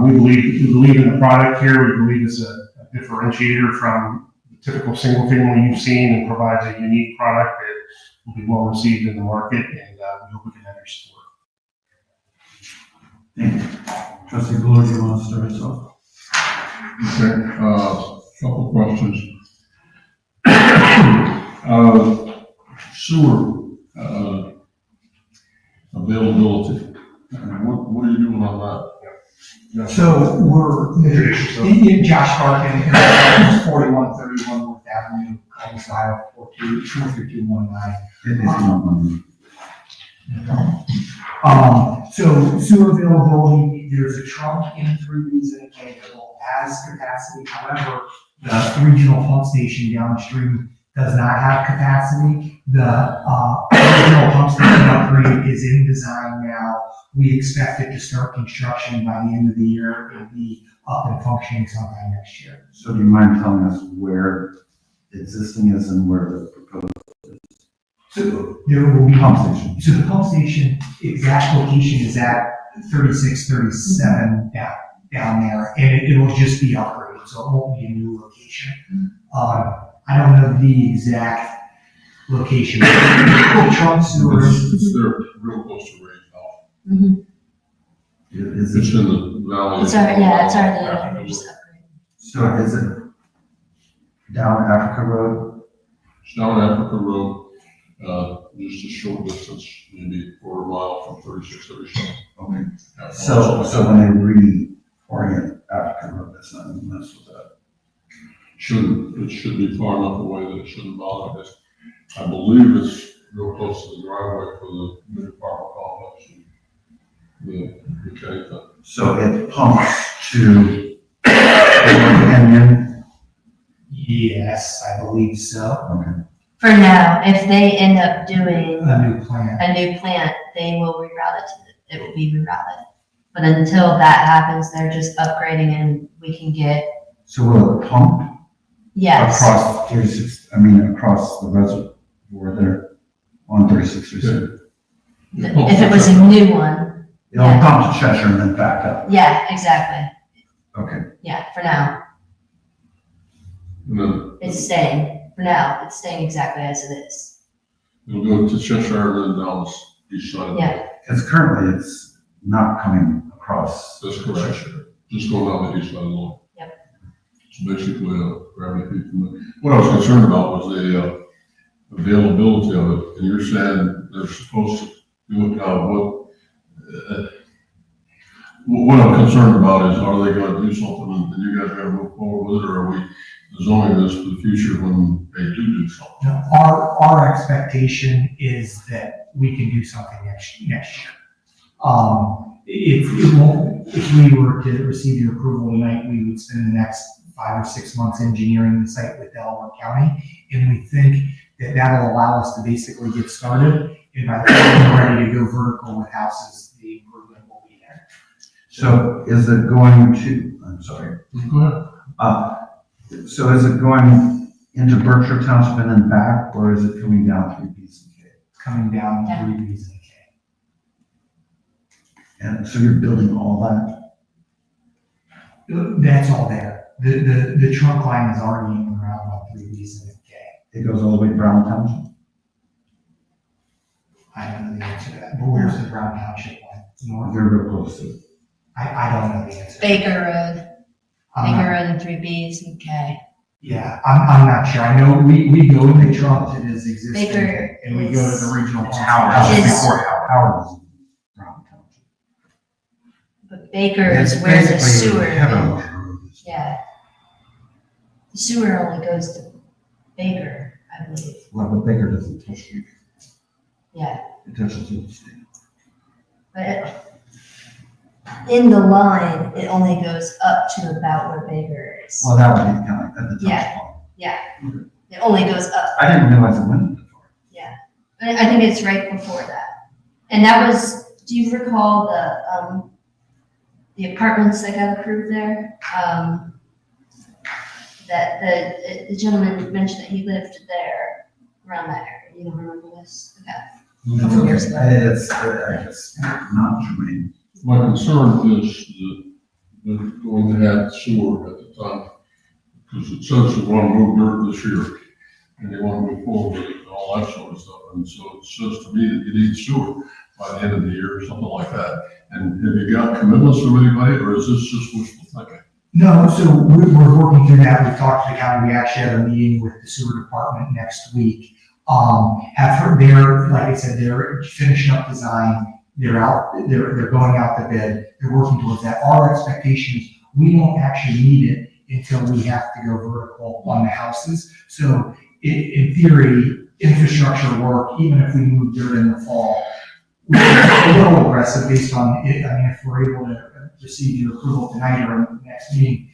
we believe in the product here. We believe it's a differentiator from typical single family you've seen and provides a unique product that will be well received in the market, and we hope we can have your support. Thank you. Trustee Brewer, do you want to start us off? Okay, couple questions. Sewer availability. What are you doing on that? So we're, Josh Harkin, 4131 North Avenue, Columbus, Ohio, 43219. So sewer availability, there's a trunk in 3 Bs and a K that will has capacity. However, the regional pump station downstream does not have capacity. The regional pump station upgrade is in design now. We expect it to start construction by the end of the year. It'll be up and functioning sometime next year. So do you mind telling us where the existing is and where the proposed is? So there will be Pump station. So the pump station exact location is at 3637 down there, and it will just be upgraded, so it won't be a new location. I don't know the exact location. The trunk sewer. They're real close to Ray Health. Is It's it, in the valley. It's already there. so is it down Africa Road? It's down Africa Road, just a short distance, maybe 1/4 mile from 3637. Okay. So when they reorient Africa Road, that's not going to mess with that. It should be far enough away that it shouldn't bother us. I believe it's real close to the driveway for the new apartment complex. The K. So it pumps to Canyon? Yes, I believe so. Okay. For now, if they end up doing A new plan. a new plant, they will reroute it it will be rerouted. But until that happens, they're just upgrading and we can get, So will it pump yes. across 36, across the reservoir there on 36 or so? If it was a new one, It'll Yeah. pump to Cheshire and then back up. yeah, exactly. Okay. Yeah, for now, And then it's staying. For now, it's staying exactly as it is. it'll go to Cheshire and then down the east side. Yeah. Because currently it's not coming across. That's correct. Just going down the east side alone. Yep. So basically, gravity feed from the, what I was concerned about was the, availability of it. And you're saying they're supposed to do what I'm concerned about is, are they gonna do something and you guys are gonna move forward with it, or are we zoning this for the future when they do something? No, our expectation is that we can do something next year. If we were to receive your approval tonight, we would spend the next 5 or 6 months engineering the site with Delaware County. And we think that that'll allow us to basically get started. And by the time we're ready to go vertical with houses, the improvement will be there. So is it going to, I'm sorry. Go ahead. So is it going into Berkshire Township and then back, or is it coming down through Beeson Cave? Coming down Yeah. 3 Bs and a K. And so you're building all that? That's all there. The trunk line is already in the ground on 3 Bs and a K. It goes all the way to Brown Township? I don't know the answer to that, but where's the Brown Township one? North? They're real close to it. I don't know the answer. Baker Road, I'm Baker not- Road and 3Bs and K. Yeah, I'm not sure. I know we go in the trunk that is existing Baker and we go to is- the regional. It's Howard, Is- it's before Howard. Howard is in Brown Township. But Baker is It's where the basically sewer, Heaven Road. yeah. The sewer only goes to Baker, I believe. Well, but Baker doesn't touch you. Yeah, It touches the state. but in the line, it only goes up to about where Baker is. Well, that would be kind of at the Yeah. top. It only goes up. I didn't realize it went that far. I think it's right before that. And that was, do you recall the apartments that got approved there? That the gentleman mentioned that he lived there, around that area. You don't remember this? Okay. Couple years ago. It's, I guess, not germane. My concern is that they're going to have sewer at the time, because it says they want to move dirt this year, and they want to move forward with it and all that sort of stuff. And so it says to me that you need sewer by the end of the year or something like that. And have you got commitments from anybody, or is this just wishful thinking? No, so we're working through that. We've talked to the county. We actually have a meeting with the sewer department next week. They're, like I said, they're finishing up design. They're going out to bid. They're working towards that. Our expectation is we don't actually need it until we have to go vertical on the houses. So in theory, infrastructure work, even if we move dirt in the fall, we're a little aggressive based on it. I mean, if we're able to receive your approval tonight or in the next meeting,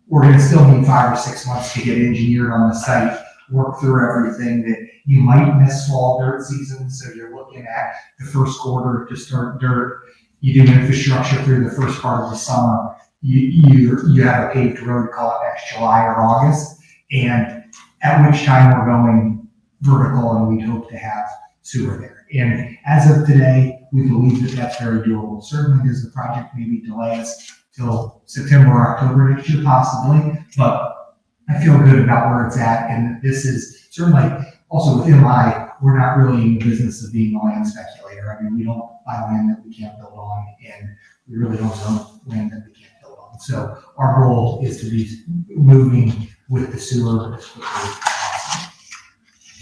we're gonna still need 5 or 6 months to get engineered on the site, work through everything that you might miss fall dirt season. So you're looking at the first quarter to start dirt. You do infrastructure through the first part of the summer. You have a paved road, call it next July or August, and at which time we're going vertical and we'd hope to have sewer there. And as of today, we believe that that's very doable. Certainly does the project maybe delay us till September or October next year possibly, but I feel good about where it's at. And this is certainly also with MI, we're not really in the business of being a land speculator. I mean, we don't buy land that we can't build on, and we really don't own land that we can't build on. So our goal is to be moving with the sewer as quickly as possible.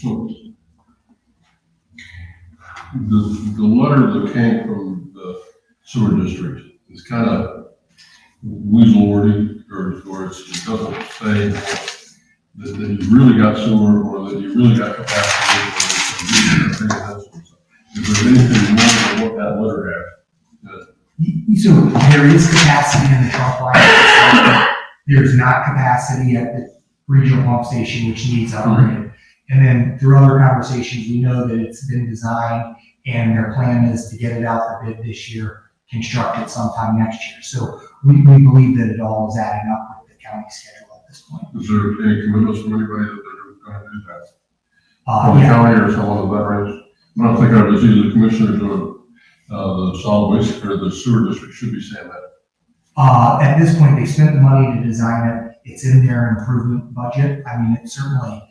So, the letter that came from the sewer district is kind of weasel wordy, or it doesn't say that you really got sewer, or that you really got capacity, or that you that sort of stuff. Is there anything more than what that letter has? So there is capacity in the trunk line. There's not capacity at the regional pump station, which needs upgraded. And then through other conversations, we know that it's been designed and their plan is to get it out for bid this year construct it sometime next year. So we believe that it all is adding up with the county schedule at this point. Is there any commitments from anybody that they're gonna do that? From the Yeah, county or someone of that range? I don't think I was either the commissioners or, the solid waste or the sewer district should be saying that. at this point, they spent the money to design it. It's in their improvement budget. I mean, it certainly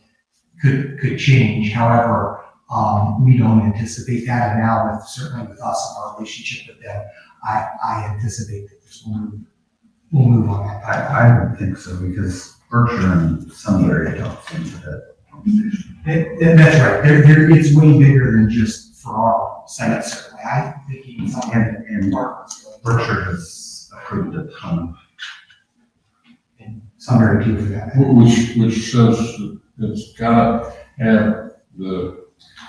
could change. However, we don't anticipate that. And now certainly with us and our relationship with them, I anticipate that this will move on that. I would think so, because Berkshire and Sunbury don't seem to that conversation. That's right. It's way bigger than just for our site, certainly. I think even something And Berkshire has approved a ton. in Sunbury too for that. Which says that it's gotta have the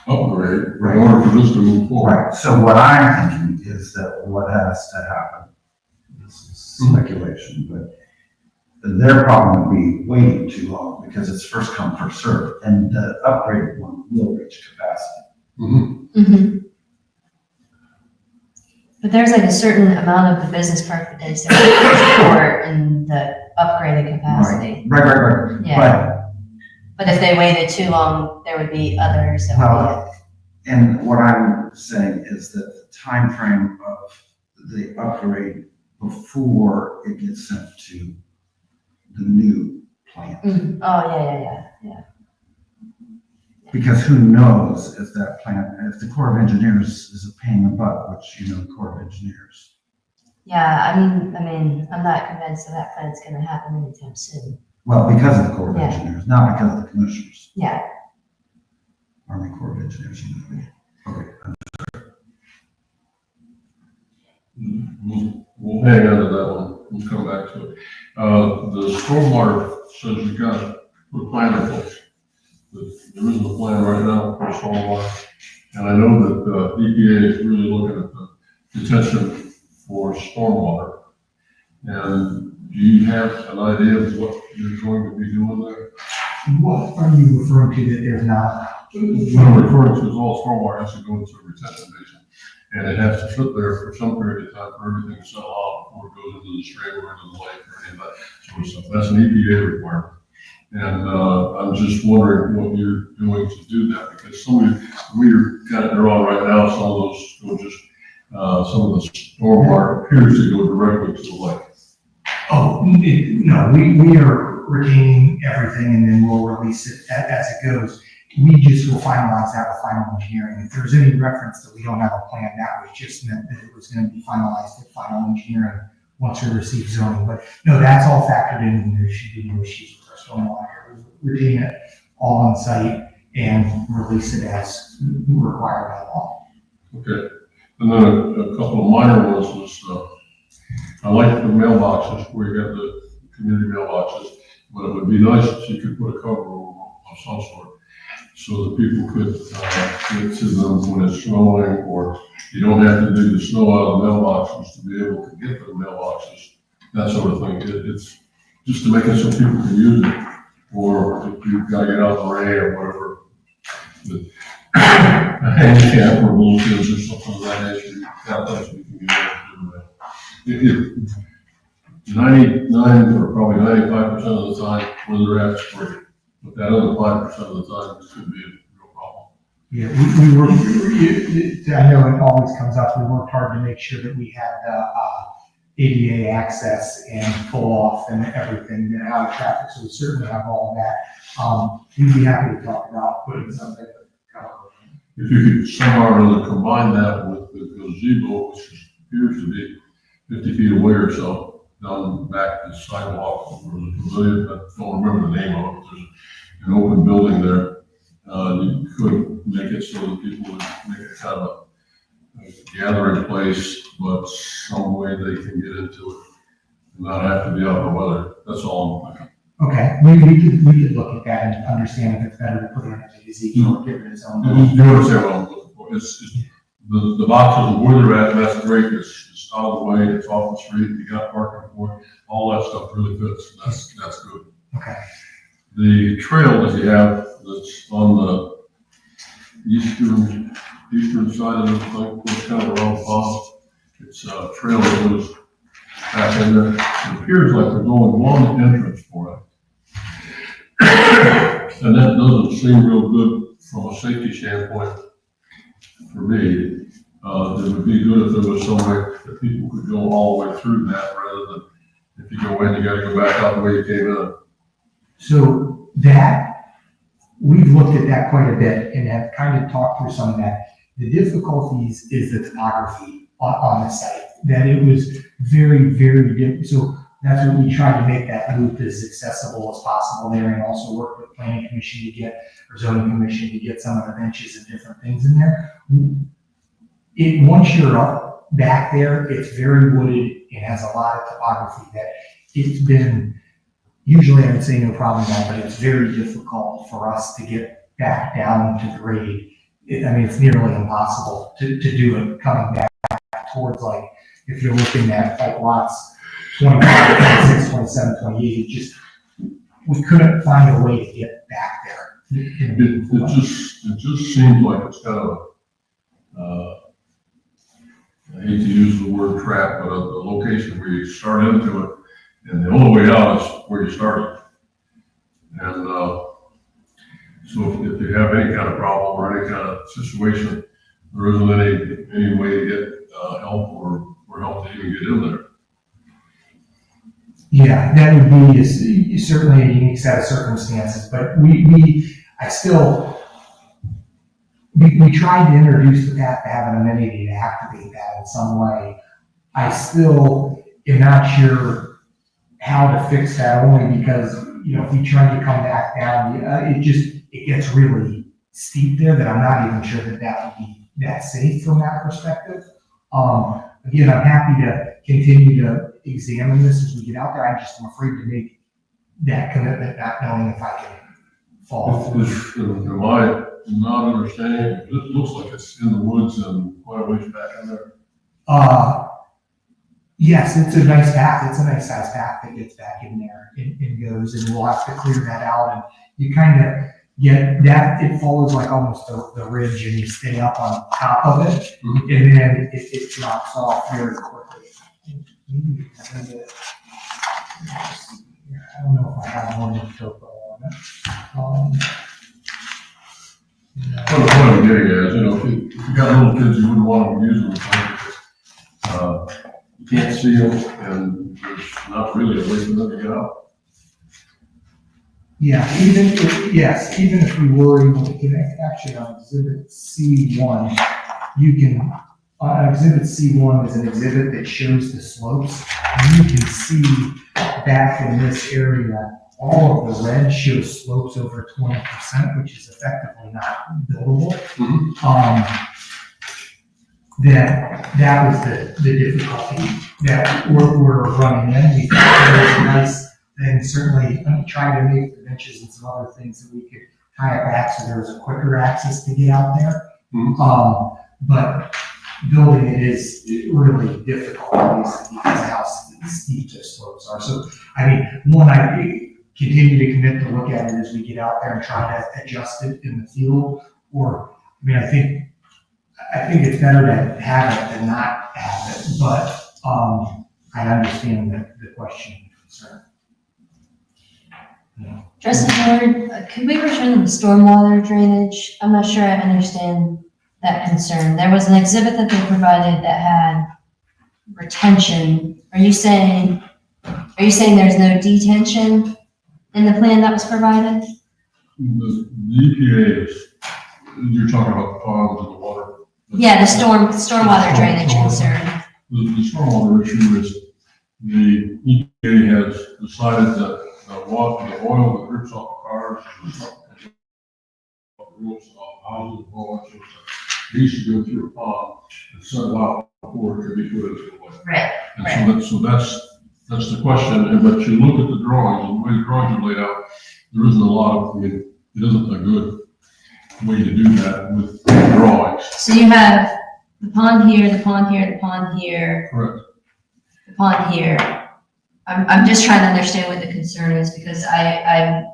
upgrade in order for this to move forward. Right, so what I'm thinking is that what has to happen, this is speculation, but their problem would be waiting too long because it's first come, first served, and the upgraded one will reach capacity. Mm-hmm. But there's like a certain amount of the business park that they say support in the upgraded capacity. Right. Yeah. But if they waited too long, there would be others that Well, and what I'm saying is that the time frame of the upgrade before it gets sent to the new plant. would be. Oh, yeah. Because who knows if that plant, if the Corps of Engineers is a pain in the butt, which you know, the Corps of Engineers. Yeah, I mean, I'm not convinced that plant's gonna happen anytime soon. Well, because of the Corps of Yeah. Engineers, not because of the commissioners. Yeah. Army Corps of Engineers. Okay. We'll hang on to that one, we'll come back to it. The stormwater says you gotta put a plan in place. There isn't a plan right now for stormwater, and I know that EPA is really looking at the detention for stormwater. And do you have an idea of what you're going to be doing there? What are you referring to that there's not? What I'm referring to is all stormwater has to go into a retention basin, and it has to sit there for some period of time for everything to settle out before it goes into the stream or into the lake or any of that sort of stuff. That's an EPA requirement. And I'm just wondering what you're doing to do that, because we're got it on right now, some of those go just, some of the stormwater appears to go directly to the lake. Oh, no, we are retaining everything and then we'll release it as it goes. We just will finalize that with final engineering. If there's any reference that we don't have a plan, that was just meant that it was going to be finalized with final engineering once we receive zoning. But no, that's all factored in and there should be no issues with our stormwater. We retain it all on site and release it as required by law. Okay, and then a couple of minor ones was, I like the mailboxes where you have the community mailboxes, but it would be nice if you could put a cover over of some sort so that people could get to them when it's snowing, or you don't have to dig the snow out of the mailboxes to be able to get to the mailboxes, that sort of thing. It's just to make it so people can use it, or if you've got to get out in the rain or whatever. A handicap or wheelchairs or something of that nature, that place we can get able to do that. 99 or probably 95% of the time, where they're at is free. But that other 5% of the time, this could be a real problem. Yeah, we work, I know it always comes up, we worked hard to make sure that we had ADA access and pull off and everything, and out of traffic, so we certainly have all of that. We'd be happy to talk about putting something. If you could somehow or other combine that with the gazebo, which appears to be 50 feet away or so, down the back of the sidewalk or the pavilion, I don't remember the name of it, there's an open building there. You could make it so that people would make it kind of a gathering place, but some way they can get into it and not have to be out in the weather. That's all I'm thinking. Okay, we could look at that and understand if it's better to put it in a gazebo or give it its own. You understand what I'm looking for? It's the boxes where they're at, and that's great. It's out of the way, it's off the street, you got parking for it, all that stuff really fits. That's good. Okay. The trail that you have that's on the eastern side of the thing, it's kind of a round pond. It's a trail that goes back in there. It appears like there's only one entrance for it. And that doesn't seem real good from a safety standpoint for me. It would be good if there was some way that people could go all the way through that rather than if you go in, you gotta go back out the way you came in. So that, we've looked at that quite a bit and have kind of talked through some of that. The difficulties is the topography on the site, that it was very, very different. So that's what we tried to make that loop as accessible as possible there, and also work with planning commission to get, or zoning commission to get some of the benches and different things in there. Once you're up back there, it's very wooded. It has a lot of topography that it's been, usually I would say no problem now, but it's very difficult for us to get back down to grade. It's nearly impossible to do it coming back towards, like, if you're looking at like lots 25, 26, 27, 28, it just, we couldn't find a way to get back there. It just seems like it's kind of I hate to use the word trap, but a location where you start into it, and the only way out is where you started. And so if you have any kind of problem or any kind of situation, there isn't any way to get help or help to even get in there. Yeah, that would be certainly a unique set of circumstances, but we tried to introduce the path to have an amenity to activate that in some way. I still am not sure how to fix that, only because, if we try to come back down, it gets really steep there, that I'm not even sure that would be that safe from that perspective. Again, I'm happy to continue to examine this as we get out there. I'm afraid to make that commitment, not knowing if I can fall. Am I not understanding? It looks like it's in the woods and quite a ways back in there. Yes, it's a nice path. It's a nice sized path that gets back in there and goes, and we'll have to clear that out. And you kind of get that, it follows like almost the ridge, and you stay up on top of it, and then it drops off very quickly. I don't know if I have one in topo on it. What I'm getting at is, if you got little kids, you wouldn't want them using them because you can't see them, and there's not really a way for them to get out. Yeah, even if we were able to connect, actually on exhibit C1, exhibit C1 is an exhibit that shows the slopes, and you can see back in this area, all of the red shows slopes over 20%, which is effectively not buildable. That was the difficulty that we're running in. We thought there was a nice thing, certainly trying to make the benches and some other things that we could tie it back so there was a quicker access to get out there. But building it is really difficult, obviously, because of how steep the slopes are. So, I continue to commit to look at it as we get out there and try to adjust it in the field. I think it's better to have it than not have it, but I understand the question and concern. Trustee Board, could we return to the stormwater drainage? I'm not sure I understand that concern. There was an exhibit that they provided that had retention. Are you saying there's no detention in the plan that was provided? The EPA you're talking about the piles in the water. Yeah, the stormwater drainage concern. The stormwater issue is the EPA has decided that the oil that drips off the cars, roofs, houses, all that sort of stuff, needs to go through a pond and settle out before it can be put into the well. Right. And so that's the question. But you look at the drawings, and the way the drawings are laid out, there isn't a lot of, it isn't a good way to do that with drawings. So you have the pond here, the pond here, the pond here. Correct. The pond here. I'm just trying to understand what the concern is, because I'm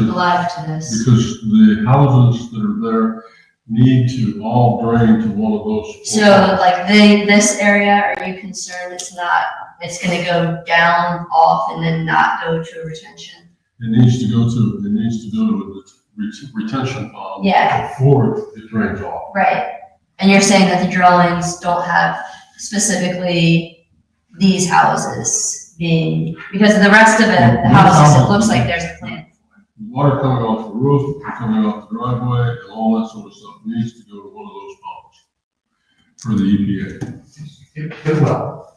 alive to this. Because the houses that are there, need to all drain to one of those. So like this area, are you concerned it's gonna go down off and then not go to a retention? It needs to go to the retention pond. Yeah. Before it drains off. Right. And you're saying that the drawings don't have specifically these houses being, because the rest of it, the houses, it looks like there's a plan. Water coming off the roof, coming off the driveway, and all that sort of stuff needs to go to one of those ponds for the EPA. It will.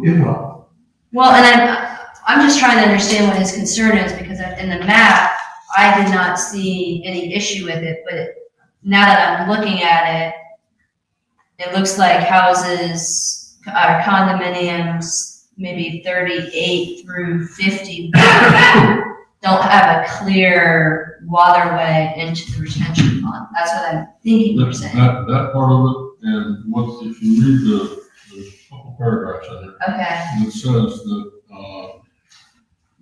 It will. Well, and I'm just trying to understand what his concern is, because in the map, I did not see any issue with it, but now that I'm looking at it, it looks like houses or condominiums, maybe 38 through 50, don't have a clear waterway into the retention pond. That's what I'm thinking you're saying. That part of it, and if you read the couple paragraphs in there, Okay. it says that,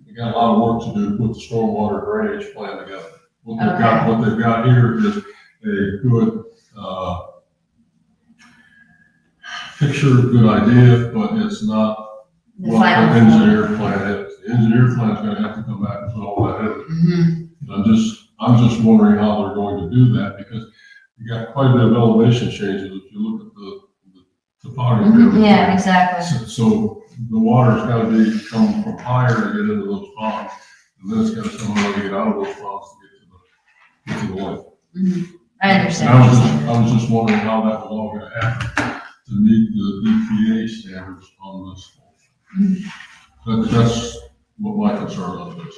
they got a lot of work to do to put the stormwater drainage plan together. What they've got here is a good, picture, good idea, but it's not The what final the engineer plan is. The engineer plan is gonna have to come back and put all that in. Mm-hmm. I'm just wondering how they're going to do that, because you got quite a bit of elevation changes if you look at the topography. of the Yeah, place. exactly. So the water's gotta come from higher to get into those ponds, and then it's gotta somehow get out of those ponds to get to the lake. Mm-hmm. I And understand. I was just wondering how that was all gonna happen to meet the EPA standards on this. That's what my concern on this.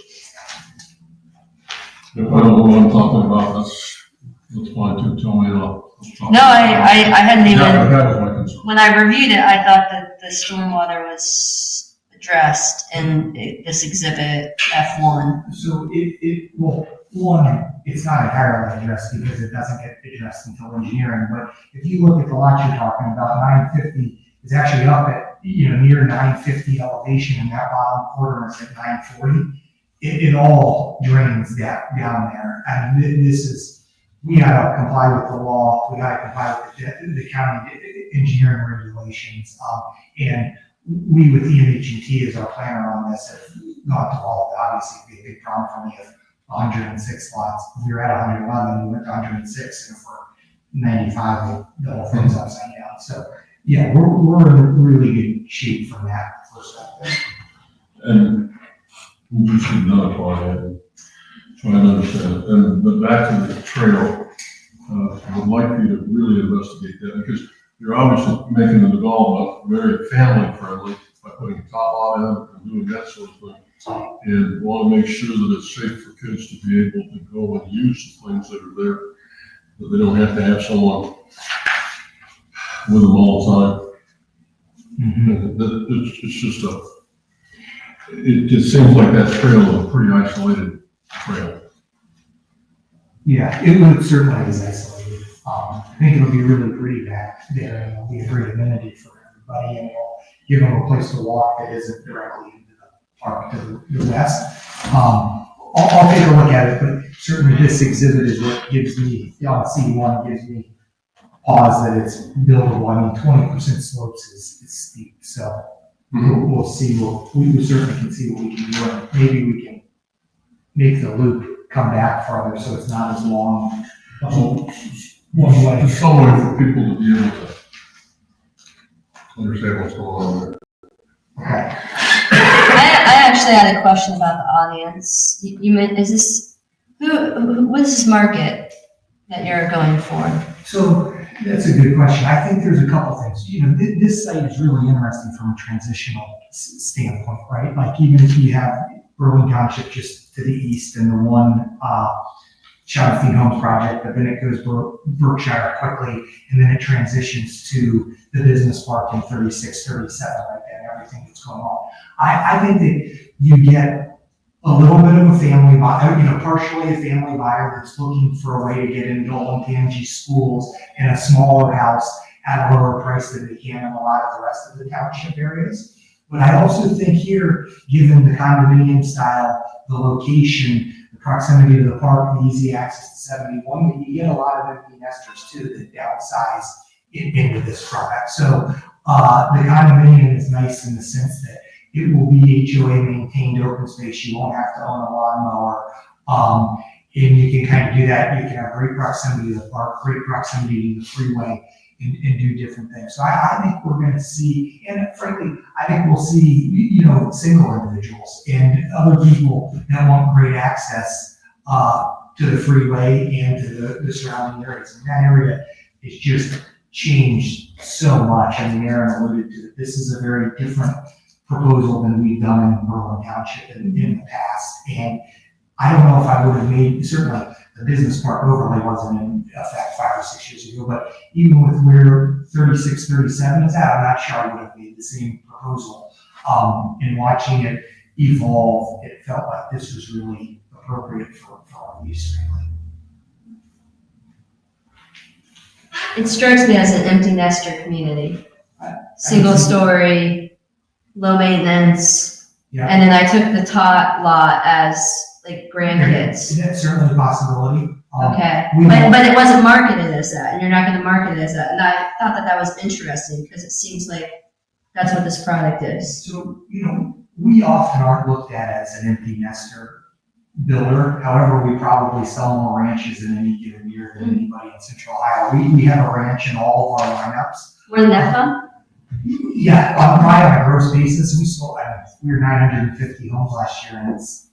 If I don't know what I'm talking about, that's fine too, tell me and I'll talk. No, I hadn't even. Yeah, that was my concern. When I reviewed it, I thought that the stormwater was addressed in this exhibit F1. So well, one, it's not entirely addressed because it doesn't get addressed until engineering, but if you look at the lot you're talking about, 950 is actually up at, near 950 elevation, and that bottom quarter is at 940. It all drains down there. And we gotta comply with the law, we gotta comply with the county engineering regulations, and we with EMH&T as our planner on this have not developed, obviously it'd be a big problem for me if 106 lots, we were at 111, we went to 106, and for 95, the whole thing's upside down. So yeah, we're in really good shape from that perspective. And we just should notify and try and understand it. But back to the trail, I would like you to really investigate that, because you're obviously making the development very family friendly by putting a top lot in and doing that sort of thing. And want to make sure that it's safe for kids to be able to go and use the things that are there, that they don't have to have someone with them all the time. It's just it just seems like that trail is a pretty isolated trail. Yeah, it certainly is isolated. I think it'll be really pretty back there, and it'll be a great amenity for everybody, and it'll give them a place to walk that isn't directly into the park to the west. I'll take a look at it, but certainly this exhibit is what gives me, on C1, gives me pause that it's buildable. I mean, 20% slopes is steep, so we'll see. We certainly can see what we can do, and maybe we can make the loop come back farther so it's not as long. One way. There's some way for people to be able to understand what's going on there. Okay. I actually had a question about the audience. You meant, is this, what is this market that you're going for? So that's a good question. I think there's a couple things. This site is really interesting from a transitional standpoint, right? Like even if you have Berlin Township just to the east and the one Shadow Homes project, but then it goes Berkshire quickly, and then it transitions to the business park in 36, 37, right there, and everything that's going on. I think that you get a little bit of a family buyer, partially a family buyer that's looking for a way to get into Olentangy schools in a smaller house at a lower price than they can in a lot of the rest of the township areas. But I also think here, given the condominium style, the location, the proximity to the park, the easy access to 71, you get a lot of empty nesters too that downsize into this product. So the condominium is nice in the sense that it will be HOA maintained open space. You won't have to own a lawnmower. And you can kind of do that. You can have great proximity to the park, great proximity to the freeway, and do different things. So I think we're going to see, and frankly, I think we'll see, single individuals and other people that want great access to the freeway and to the surrounding areas. And that area is just changed so much. I mean, Aaron alluded to it. This is a very different proposal than we've done in Berlin Township in the past. And I don't know if I would have made, certainly the business park overlay wasn't in effect 5 or 6 years ago, but even with where 36, 37 is at, I'm not sure I would have made the same proposal. And watching it evolve, it felt like this was really appropriate for our use, really. It strikes me as an empty nester community. Single story, low maintenance. Yeah. And then I took the tot lot as like grandkids. That's certainly a possibility. Okay, we don't- but it wasn't marketed as that, and you're not gonna market it as that. And I thought that was interesting, because it seems like that's what this product is. So, we often aren't looked at as an empty nester builder. However, we probably sell more ranches in any given year than anybody in Central Ohio. We have a ranch in all of our lineups. Where did that come? Yeah, probably on a gross basis, we were 950 homes last year, and it's,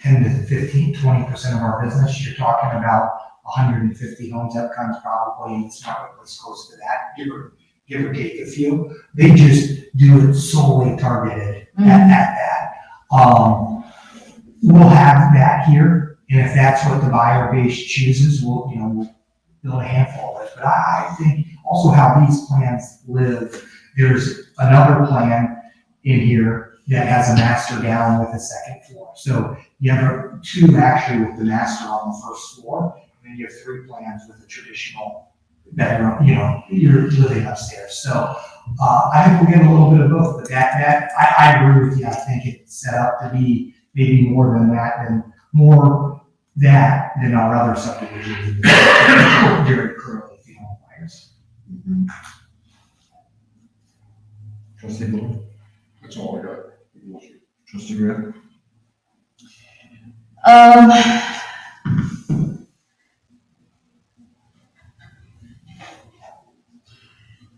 10 to 15, 20% of our business. You're talking about 150 homes. That comes probably, it's not really close to that, give or take a few. They just do it solely targeted at that. We'll have that here, and if that's what the buyer base chooses, we'll build a handful of it. But I think also how these plans live, there's another plan in here that has a master down with a second floor. So you have 2 actually with the master on the first floor, and then you have 3 plans with a traditional bedroom, you're living upstairs. So I think we'll get a little bit of both, but that I agree with you. I think it's set up to be maybe more than that, than our other subdivisions. Very currently, if you don't buyers. Trustee Moore? That's all I got. Trustee Grant?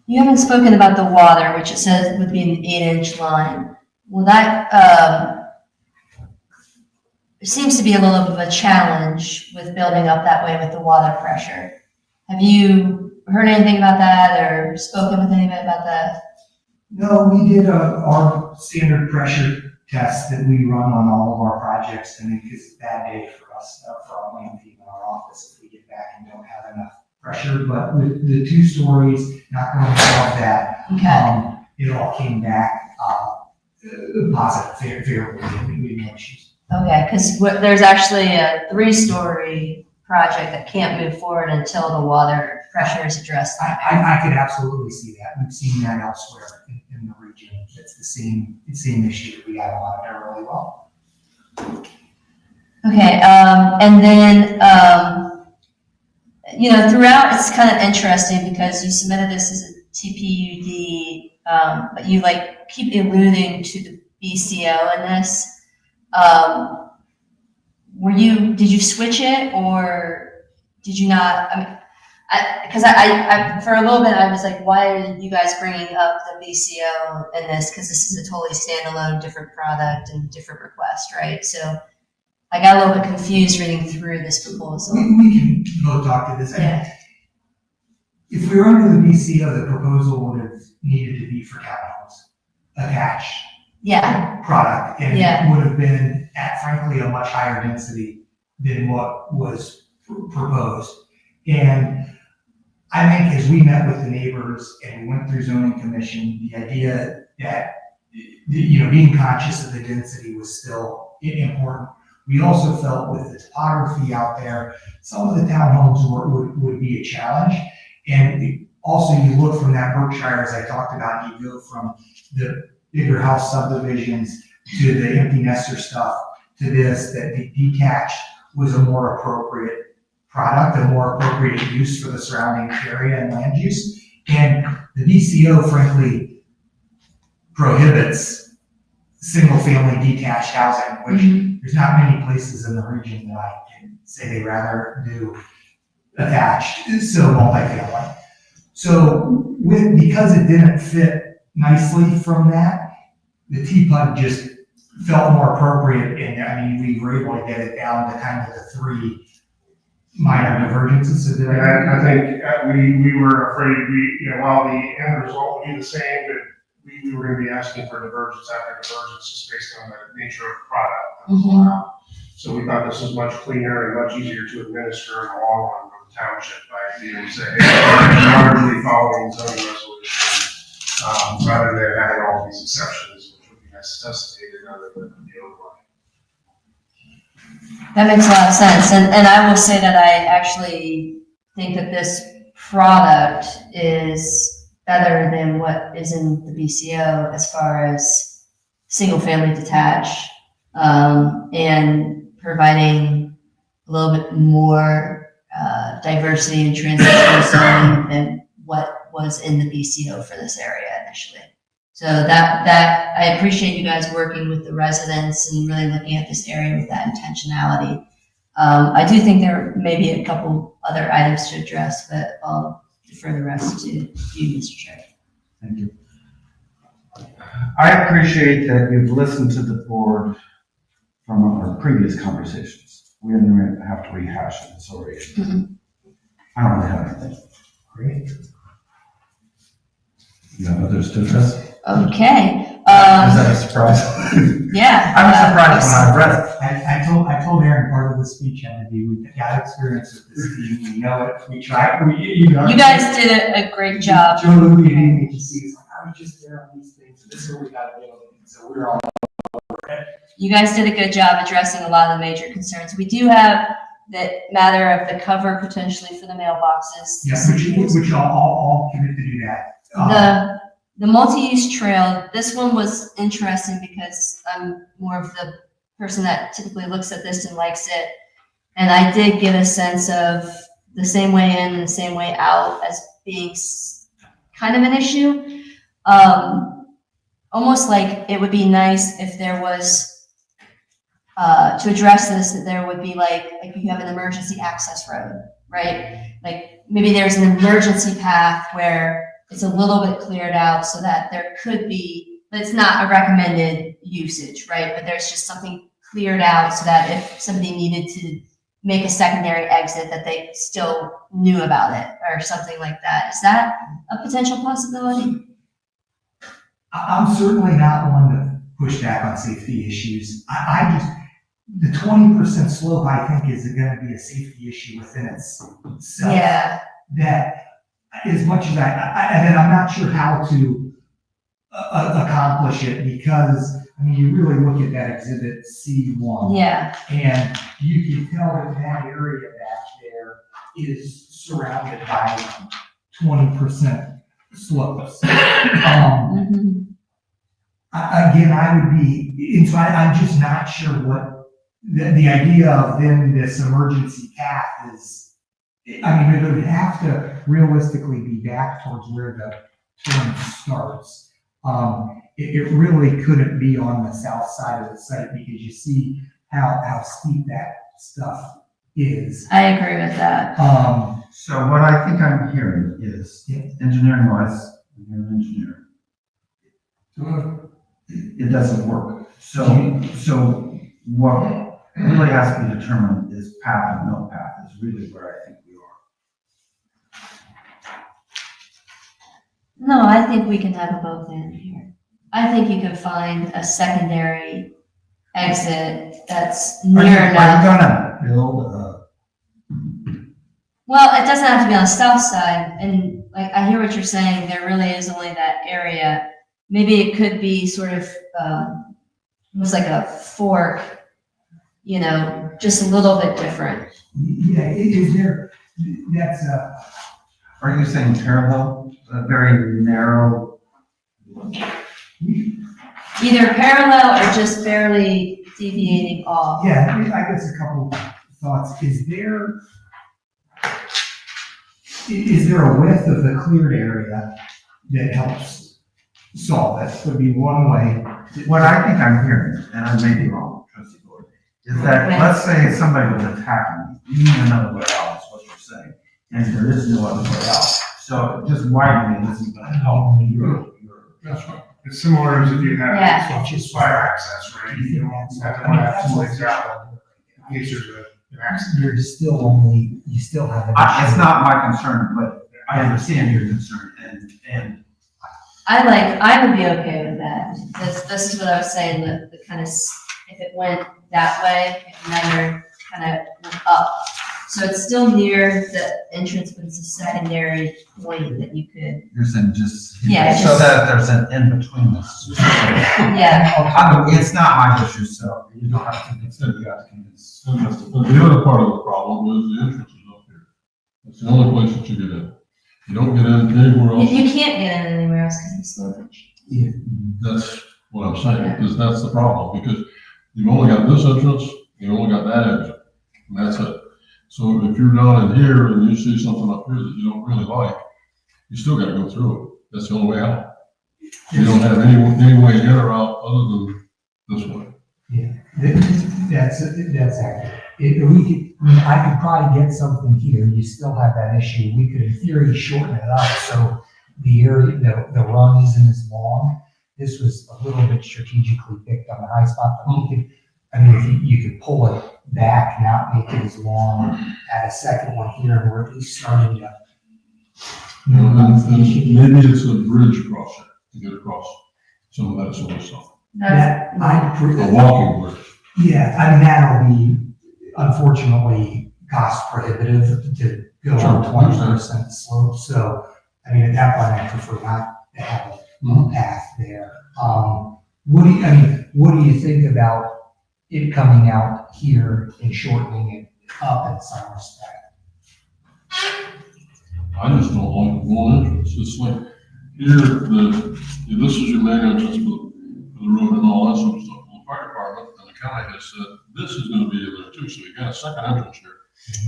You haven't spoken about the water, which it says would be an 8-inch line. Well, that, it seems to be a little bit of a challenge with building up that way with the water pressure. Have you heard anything about that or spoken with anybody about that? No, we did our standard pressure test that we run on all of our projects, and it's a bad day for us, for our land team in our office if we get back and don't have enough pressure. But with the 2 stories, not going to solve that. Okay. It all came back positive, favorably, and we had no issues. Okay, because there's actually a 3-story project that can't move forward until the water pressure is addressed. I could absolutely see that. We've seen that elsewhere in the region. It's the same issue that we got to monitor really well. Okay, and then, throughout, it's kind of interesting because you submitted this as a TPUD, but you keep alluding to the BCO in this. Did you switch it or did you not? I mean, because I for a little bit, I was like, why are you guys bringing up the BCO in this? Because this is a totally standalone, different product and different request, right? So I got a little bit confused reading through this proposal. We can go talk to this. Yeah. If we were under the BCO, the proposal would have needed to be for townhomes, attached Yeah. product, and Yeah. it would have been at frankly a much higher density than what was proposed. And I think as we met with the neighbors and we went through zoning commission, the idea that, being conscious of the density was still important. We also felt with the topography out there, some of the townhomes would be a challenge. And also you look from that Berkshire, as I talked about, you go from the bigger house subdivisions to the empty nester stuff to this, that the detached was a more appropriate product, a more appropriate use for the surrounding area and land use. And the DCO frankly prohibits single-family detached housing, which there's not many places in the region that I can say they rather do attached, so multifamily. So because it didn't fit nicely from that, the TPUD just felt more appropriate, and I mean, we were able to get it down to kind of the 3 minor divergences. So And I think we were afraid, while the end result would be the same, but we were gonna be asking for divergence after divergence just based on the nature of the product that was allowed. So we thought this was much cleaner and much easier to administer in the long run for the township by being able to say, hey, largely following zoning resolution, rather than having all these exceptions, which would be necessitated under the overlay. That makes a lot of sense, and I will say that I actually think that this product is better than what is in the BCO as far as single-family detached, and providing a little bit more diversity and transitional zoning than what was in the BCO for this area initially. So that I appreciate you guys working with the residents and really looking at this area with that intentionality. I do think there may be a couple other items to address, but I'll defer the rest to you, Mr. Chair. Thank you. I appreciate that you've listened to the board from our previous conversations. We didn't have to rehash it, sorry. I don't really have anything. Great. You have others to address? Okay. Is that a surprise? Yeah. I was surprised when I read it. I told Aaron part of the speech had to be, we got experience with this team, we know it, we tried, you know. You guys did a great job. Joe Louis and ABGC is like, I was just there on these things, this is what we gotta do, and so we're all over it. You guys did a good job addressing a lot of the major concerns. We do have the matter of the cover potentially for the mailboxes. Yeah, which I'll commit to do that. The multi-use trail, this one was interesting because I'm more of the person that typically looks at this and likes it. And I did get a sense of the same way in and the same way out as being kind of an issue. Almost like it would be nice if there was, to address this, that there would be like you have an emergency access road, right? Like maybe there's an emergency path where it's a little bit cleared out so that there could be, but it's not a recommended usage, right? But there's just something cleared out so that if somebody needed to make a secondary exit, that they still knew about it or something like that. Is that a potential possibility? I'm certainly not one to push back on safety issues. I just, the 20% slope, I think, is gonna be a safety issue within itself. Yeah. That, as much as and then I'm not sure how to accomplish it, because, I mean, you really look at that exhibit C1. Yeah. And you can tell that that area back there is surrounded by 20% slopes. Again, I would be, and so I'm just not sure what the idea of then this emergency path is. I mean, it would have to realistically be back towards where the turn starts. It really couldn't be on the south side of the site because you see how steep that stuff is. I agree with that. So what I think I'm hearing is, engineering wise, you're an engineer. It doesn't work. So what really has to be determined is path and no path is really where I think we are. No, I think we can have both in here. I think you can find a secondary exit that's near enough. Are you gonna build a? Well, it doesn't have to be on the south side, and like I hear what you're saying. There really is only that area. Maybe it could be sort of almost like a fork, you know, just a little bit different. Yeah, is there? That's Are you saying parallel, a very narrow? either parallel or just barely deviating off. Yeah, I guess a couple thoughts. Is there a width of the cleared area that helps solve it? Would be one way. What I think I'm hearing, and I may be wrong, trustee Gordon, is that, Okay. let's say somebody was attacking me, you need another way out, is what you're saying, and there is no other way out. So just widening this is gonna help. That's right. It's similar as if you have Yeah. just fire access, right? You don't have to have two ways out in case there's an accident. You're still only, you still have an issue. It's not my concern, but I understand your concern, and I would be okay with that. This is what I was saying, the kind of, if it went that way, and then you're kind of went up. So it's still near the entrance, but it's a secondary point that you could, you're saying just. Yeah, So just- that there's an in-between this. yeah. It's not my issue, so you don't have to convince, you have to convince. And the other part of the problem is the entrance is up here. That's the only place that you get in. You don't get in anywhere else. You can't get in anywhere else because of the slopage. That's what I'm saying, because that's the problem, because you've only got this entrance, you've only got that entrance, and that's it. So if you're down in here and you see something up here that you don't really like, you still gotta go through it. That's the only way out. You don't have any way in or out other than this way. Yeah, that's accurate. I could probably get something here, you still have that issue, we could in theory shorten it up, so the area, the run isn't as long. This was a little bit strategically picked on the high spot, but we could, if you could pull it back, not make it as long, add a second one here, and we're at least starting to. And maybe it's a bridge across there to get across some of that sort of stuff. That, A walking bridge. yeah, that'll be unfortunately cost prohibitive to go on Sure, 20% slope, so, at that point, I prefer not to have a path there. What do you think about it coming out here and shortening it up in some respect? I just don't like one entrance. It's like, this is your main entrance for the road and all that sort of stuff. Well, the fire department and the county has said, this is gonna be there too, so you got a second entrance here.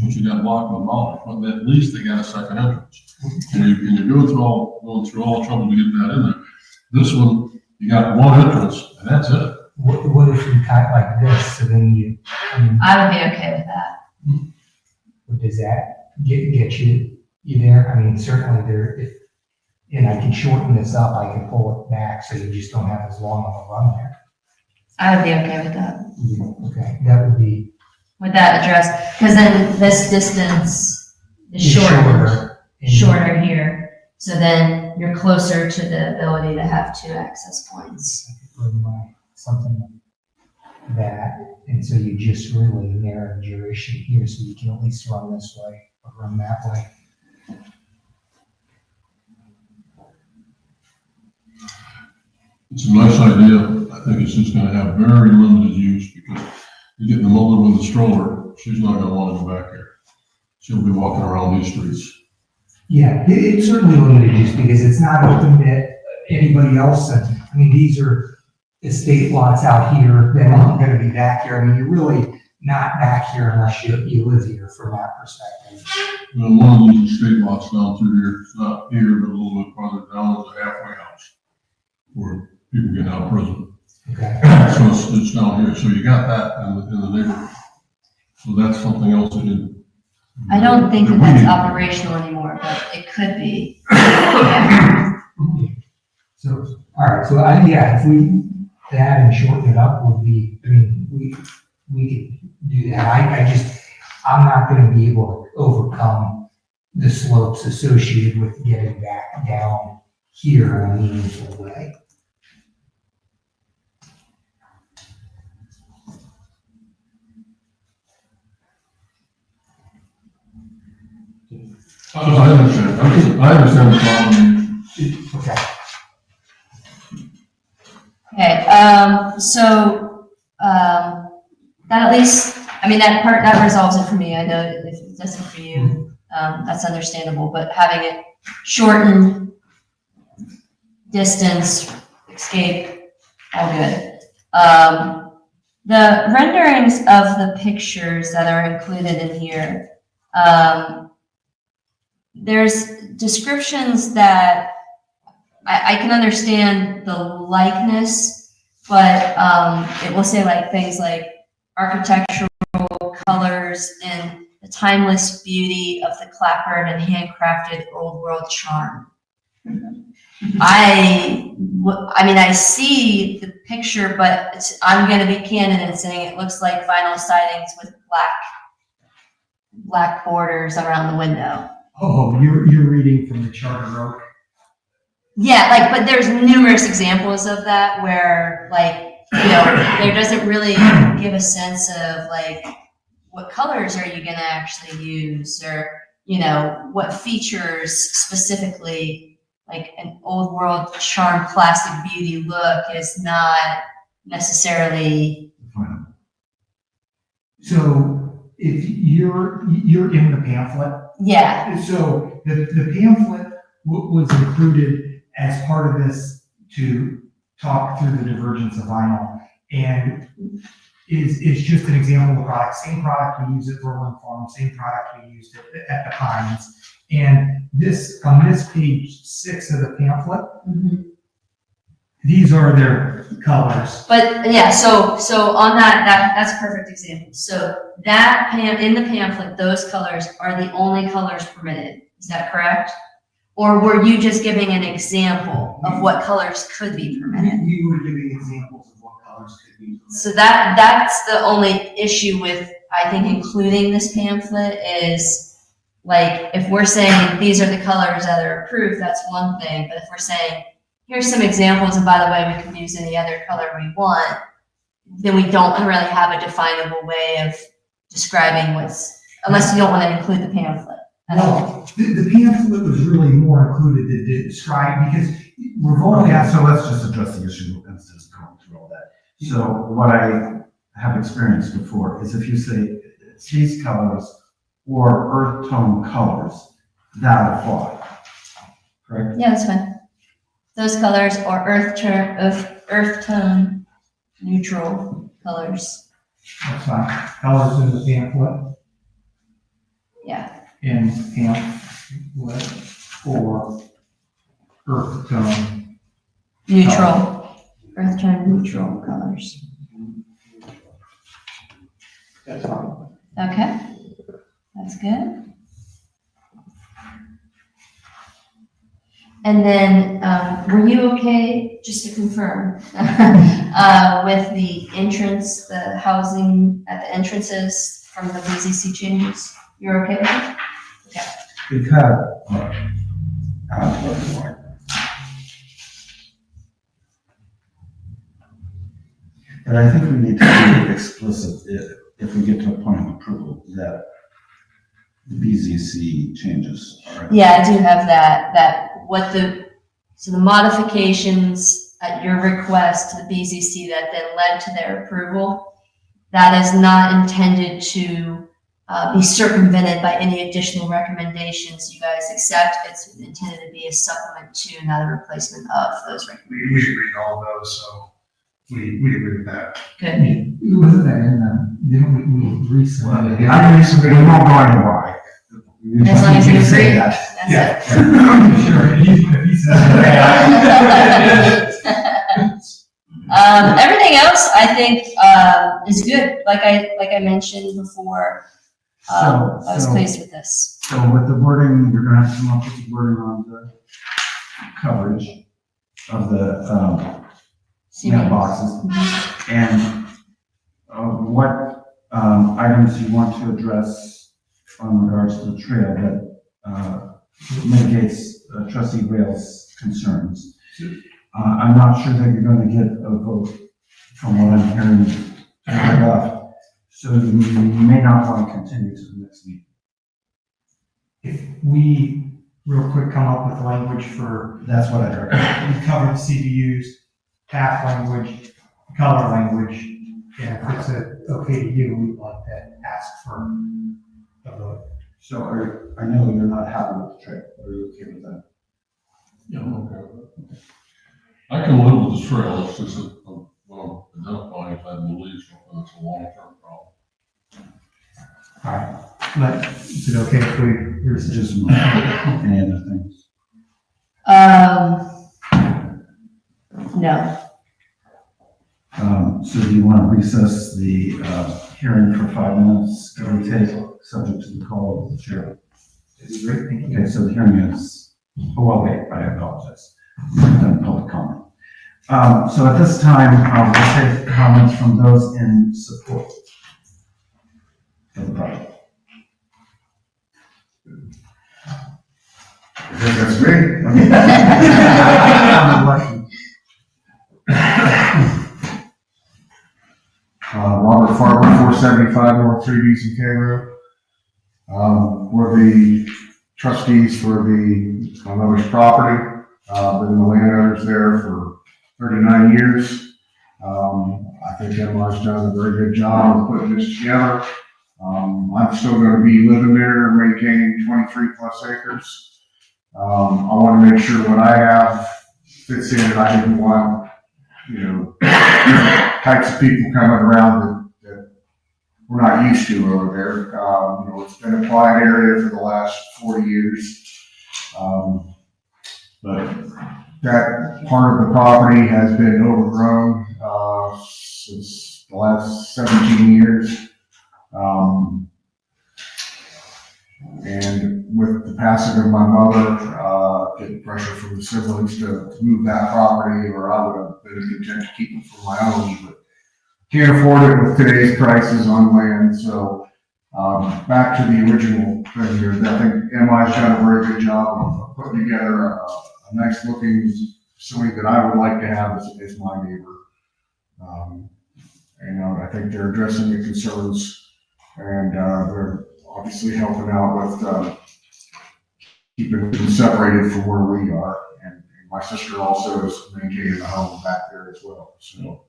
But you got blocked with knowledge, but at least they got a second entrance. And you're going through all the trouble to get that in there. This one, you got one entrance, and that's it. What if you cut like this, so then I would be okay with that. does that get you there? Certainly there, and I can shorten this up, I can pull it back, so you just don't have as long of a run there. I would be okay with that. Okay, that would be. Would that address, because then this distance is shorter here. So then you're closer to the ability to have two access points. Something like that, and so you just really narrowed your issue here, so you can at least run this way or run that way. It's a nice idea. I think it's just gonna have very limited use because you get the mother with the stroller, she's not gonna wanna go back here. She'll be walking around these streets. Yeah, it's certainly limited use because it's not open to anybody else, and, these are estate lots out here that aren't gonna be back here, you're really not back here unless you live here from that perspective. And one of these estate lots down through here, it's not here, but a little bit farther down is a halfway house where people get out of prison. Okay. So it's down here, so you got that in the neighborhood. So that's something else that didn't. I don't think that that's operational anymore, but it could be. Yeah. So, all right, so if we add and shorten it up would be, we could do that. I'm not gonna be able to overcome the slopes associated with getting back down here in a meaningful way. I understand the problem. Okay. Okay, so, that at least, that resolves it for me. I know if it doesn't for you, that's understandable, but having it shorten distance, escape, All good. The renderings of the pictures that are included in here, there's descriptions that I can understand the likeness, but it will say like things like architectural colors and the timeless beauty of the clapboard and handcrafted old world charm. I mean, I see the picture, but I'm going to be candid in saying it looks like vinyl sidings with black borders around the window. Oh, you're reading from the Charter Oak. Yeah, like, but there's numerous examples of that where, like, you know, there doesn't really give a sense of like what colors are you going to actually use, or, you know, what features specifically, like an old world charm, classic beauty look is not necessarily. So if you're in the pamphlet, Yeah. so the pamphlet was included as part of this to talk through the divergence of vinyl, and is just an example of the product. Same product we use at Berlin Farm, same product we used at the Pines. And this, on this page 6 of the pamphlet, these are their colors. But yeah, so on that's a perfect example. So that in the pamphlet, those colors are the only colors permitted. Is that correct? Or were you just giving an example of what colors could be permitted? We were giving examples of what colors could be permitted. So that's the only issue with, I think, including this pamphlet is, like, if we're saying these are the colors that are approved, that's one thing. But if we're saying, here's some examples, and by the way, we can use any other color we want, then we don't really have a definable way of describing unless you don't want to include the pamphlet at all. The pamphlet was really more included to describe, because we're only Okay, asked. so let's just address the issue instead of going through all that. So what I have experienced before is if you say it's these colors or earth tone colors, that apply, correct? Yeah, that's fine. Those colors or earth tone neutral colors. That's fine. Colors in the pamphlet, Yeah. in pamphlet for earth tone. Neutral. Earth tone neutral colors. That's fine. Okay. That's good. And then, were you okay, just to confirm, with the entrance, the housing at the entrances from the BZC changes? You're okay with it? Okay. Because, but I think we need to be explicit if we get to a point of approval that the BZC changes are. Yeah, I do have so the modifications at your request to the BZC that then led to their approval, that is not intended to be circumvented by any additional recommendations you guys accept. It's intended to be a supplement to, not a replacement of those recommendations. We agreed to all of those, so we agree with that. Good. Wasn't that in the, didn't we resubmit it? I mean, we won't go into why. As long as you say agree. that. That's it. Sure, if he says Everything else, I think, is good. Like I mentioned before, I was pleased with this. So with the wording, you're gonna have to come up with the wording on the coverage of the, mailboxes. And what items you want to address on regards to the trail that mitigates trustee Rail's concerns. I'm not sure that you're going to get a vote from what I'm hearing enough, so you may not want to continue to the next meeting. if we real quick come up with language for, That's what I'd recommend. we covered CVUs, path language, color language, and if it's okay to you, we'd like to ask for a vote. So I know you're not happy with the trail. Are you okay with that? Yeah, I'm okay with that. I can live with the trail, it's just a seasonal, but it's a long-term problem. Alright, but is it okay if we, here's just, Any other things? No. So do you want to recess the hearing for 5 minutes, give or take, subject to the call of the chair? great, thank you. Okay, so the hearing is, oh, well, wait, I apologize. We've done public comment. So at this time, we'll take comments from those in support of the project. I think that's great. I'm lucky. Robert Farber, 475 North 3 K Road. We're the trustees for my mother's property. Been the landowners there for 39 years. I think Emily's done a very good job of putting this together. I'm still going to be living there, maintaining 23 plus acres. I want to make sure what I have fits in, and I didn't want, different types of people coming around that we're not used to over there. It's been a quiet area for the last 40 years. But that part of the property has been overgrown, since the last 17 years. And with the passing of my mother, getting pressure from the siblings to move that property, or I would have been content to keep it for my own, but can't afford it with today's prices on land. So, back to the original thing here, I think MI's done a very good job of putting together a nice looking facility that I would like to have as my neighbor. I think they're addressing the concerns, and they're obviously helping out with keeping them separated from where we are. And my sister also is maintaining a home back there as well. So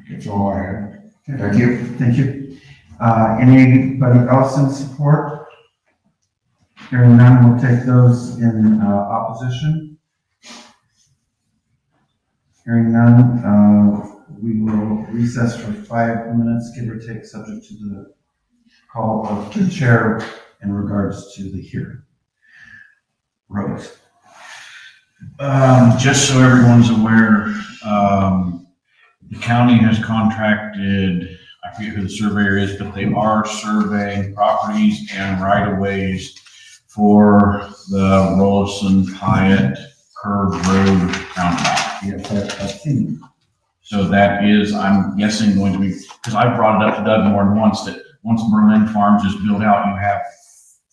that's all I had. Thank you. Thank you. Anybody else in support? Hearing none, we'll take those in opposition. Hearing none, we will recess for 5 minutes, give or take, subject to the call of the chair in regards to the hearing. Rose. Just so everyone's aware, the county has contracted, I forget who the surveyor is, but they are surveying properties and right-of-ways for the Rollison Hyatt Curve Road roundabout. Yes, I've seen. So that is, I'm guessing, going to be, because I've brought it up to Doug more than once, that once Berlin Farms is built out, you have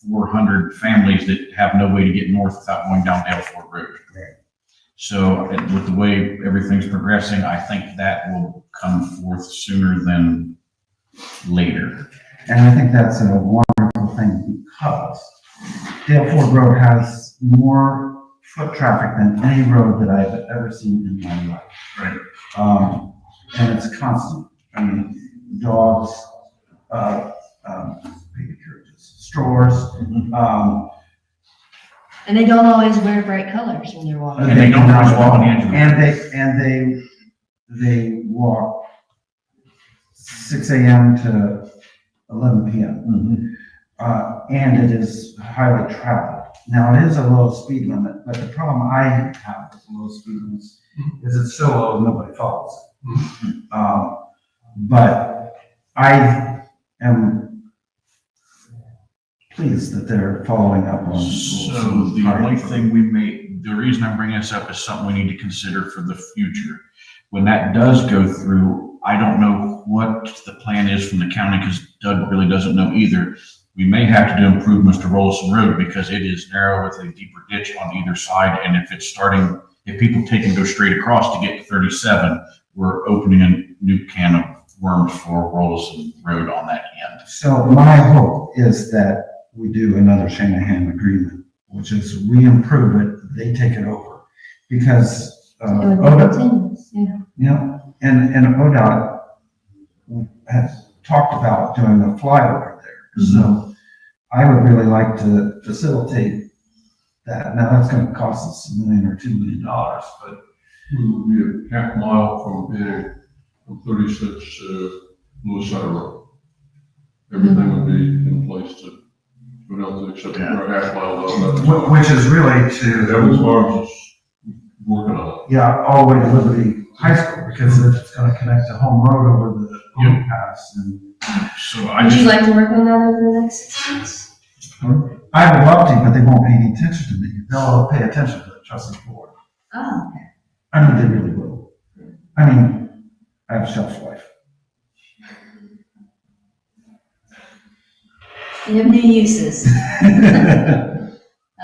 400 families that have no way to get north without going down Daleford Road. Right. So with the way everything's progressing, I think that will come forth sooner than later. And I think that's a wonderful thing, because Daleford Road has more foot traffic than any road that I've ever seen in my life. Right. And it's constant. I mean, dogs, baby carriages, stores. And they don't always wear bright colors when they're walking. And they don't always walk on the edge of the And they walk 6 a.m. to 11 p.m. And it is highly traveled. Now, it is a low speed limit, but the problem I have with low speed limits is it's so low, nobody follows it. But I am pleased that they're following up on. So the only thing the reason I'm bringing this up is something we need to consider for the future. When that does go through, I don't know what the plan is from the county, because Doug really doesn't know either. We may have to do improvements to Rollison Road because it is narrow with a deeper ditch on either side. And if people take and go straight across to get to 37, we're opening a new can of worms for Rollison Road on that end. So my hope is that we do another Shanahan agreement, which is we improve it, they take it over. Because, It would be ODOT, continuous, yeah. and ODOT has talked about doing a flyover there. So I would really like to facilitate that. Now, that's gonna cost us $1 million or $2 million, but It would be a half mile from the from 36 to Lewis Center Road. Everything would be in place to go down to, except for a half mile down that. Which is really to, Evans Farms is working on yeah, all the way to Liberty High School, because it's gonna connect to Home Road over the overpass. And So I Would you just, like to work on that over the next 6 months? I would love to, but they won't pay any attention to me. They'll pay attention to the trustee board. Oh, okay. I mean, they really will. I mean, I have shelf life. You have new uses.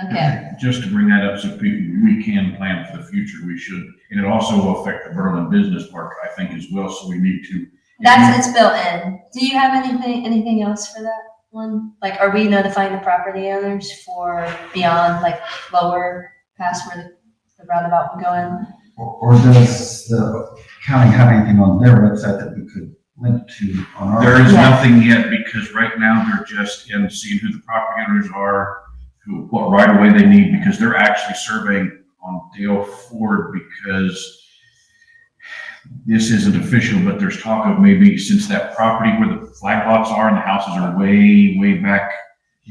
Okay. just to bring that up so we can plan for the future, we should. And it also will affect the Berlin Business Park, I think, as well, so we need to. It's built in. Do you have anything else for that one? Like, are we notifying the property owners for beyond, like, lower past where the roundabout would go in? Or does the county have anything on their website that we could link to on our? There is Yeah. nothing yet, because right now they're just in seeing who the property owners are, what right of way they need, because they're actually surveying on Dale Ford, because this isn't official, but there's talk of maybe, since that property where the flag lots are and the houses are way, way back,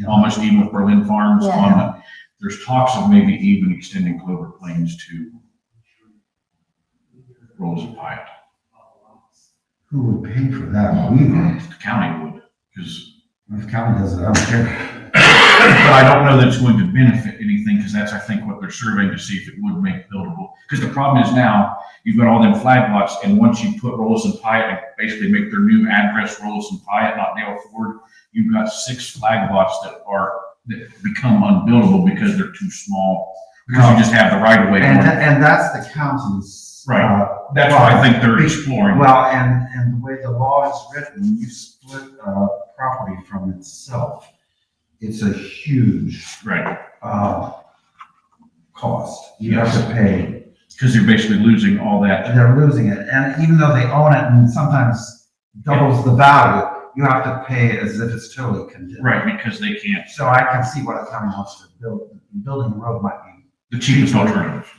almost even with Berlin Farms Yeah. on the, there's talks of maybe even extending Clover Plains to Rolls and Pyatt. Who would pay for that? We would. The county would, because, If the county does it, I don't care. but I don't know that it's going to benefit anything, because that's, I think, what they're surveying to see if it would make buildable. Because the problem is now, you've got all them flag lots, and once you put Rolls and Pyatt, and basically make their new address Rolls and Pyatt, not Dale Ford, you've got 6 flag lots that become unbuildable because they're too small. Because you just have the right of way. And that's the county's. Right. That's what I think they're exploring. Well, and the way the law is written, when you split a property from itself, it's a huge, Right. cost. You have to pay. Because you're basically losing all that. They're losing it. And even though they own it and sometimes doubles the value, you have to pay as if it's totally condemned. Right, because they can't. So I can see what a county wants to build. Building a road might be. The cheapest alternative.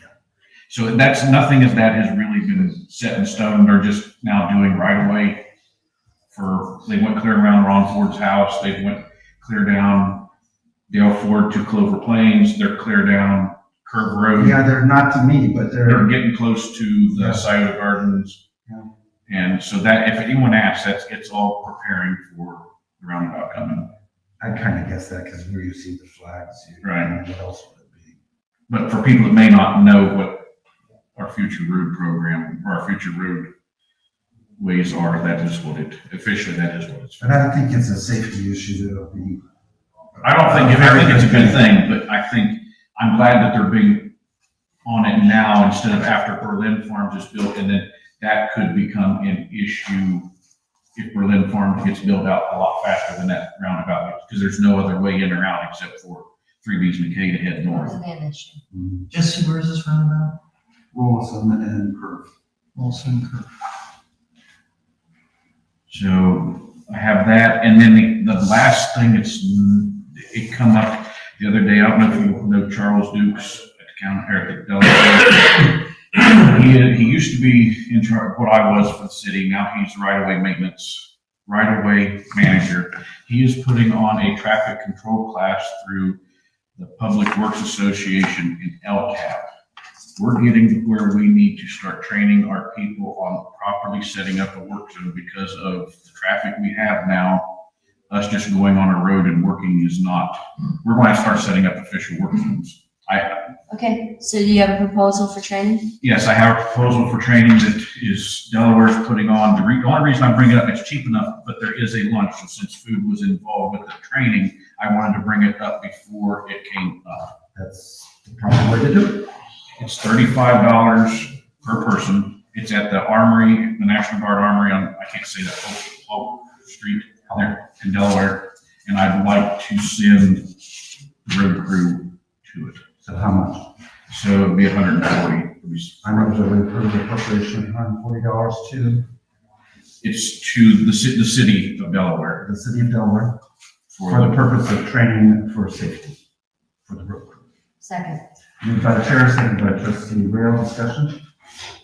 So that's, nothing of that has really been set in stone. They're just now doing right away they went clear around Ron Ford's house. They went clear down Dale Ford to Clover Plains. They're clear down Curve Road. Yeah, they're not to me, but They're getting close to the Scioto Gardens. Yeah. And so that, if anyone asks, it's all preparing for the roundabout coming. I kind of guess that because where you see the flags. Right. What else would it be? But for people that may not know what our future road program or our future road ways are, that is what officially that is what it's for. But I think it's a safety issue that'll be. I think it's a good thing, but I think, I'm glad that they're being on it now instead of after Berlin Farms is built, and then that could become an issue if Berlin Farms gets built out a lot faster than that roundabout, because there's no other way in or out except for 3B's McKay to head north. That would be an issue. Jesse, where is this roundabout? Wilson and Curve. Wilson Curve. So I have that, and then the last thing it come up the other day. I don't know if you know Charles Dukes at the county, or at the delegate. He used to be in charge of what I was for the city. Now he's right-of-way manager. He is putting on a traffic control class through the Public Works Association in LTAP. We're getting to where we need to start training our people on properly setting up a work zone because of the traffic we have now. Us just going on a road and working is not, we're going to start setting up official work zones. Okay, so do you have a proposal for training? Yes, I have a proposal for training that is Delaware's putting on. The only reason I bring it up, it's cheap enough, but there is a lunch. So since food was involved with the training, I wanted to bring it up before it came up. That's the proper way to do it. It's $35 per person. It's at the Armory, the National Guard Armory on, I can't say that, Hope Street there in Delaware. And I'd like to send the road crew to it. So how much? So it'd be 140. I know there's a approved appropriation of $140 to It's to the city of Delaware. the city of Delaware for the purpose of training for safety for the road crew. Second. Moved by the chair, seconded by trustee Rail. Discussion.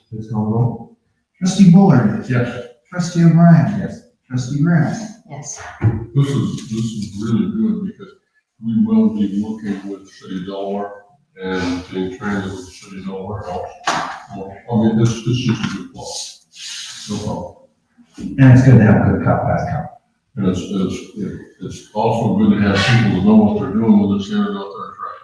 Please call the roll. Trustee Bullard? Yes, Trustee O'Brien? Yes. Trustee Graham? Yes. this is really good because we will be working with the City of Delaware and being trained with the City of Delaware else. Well, I mean, it's just a good plan. No problem. And it's good to have a good cop, bad cop. And it's also good to have people that know what they're doing when they're standing out there tracking.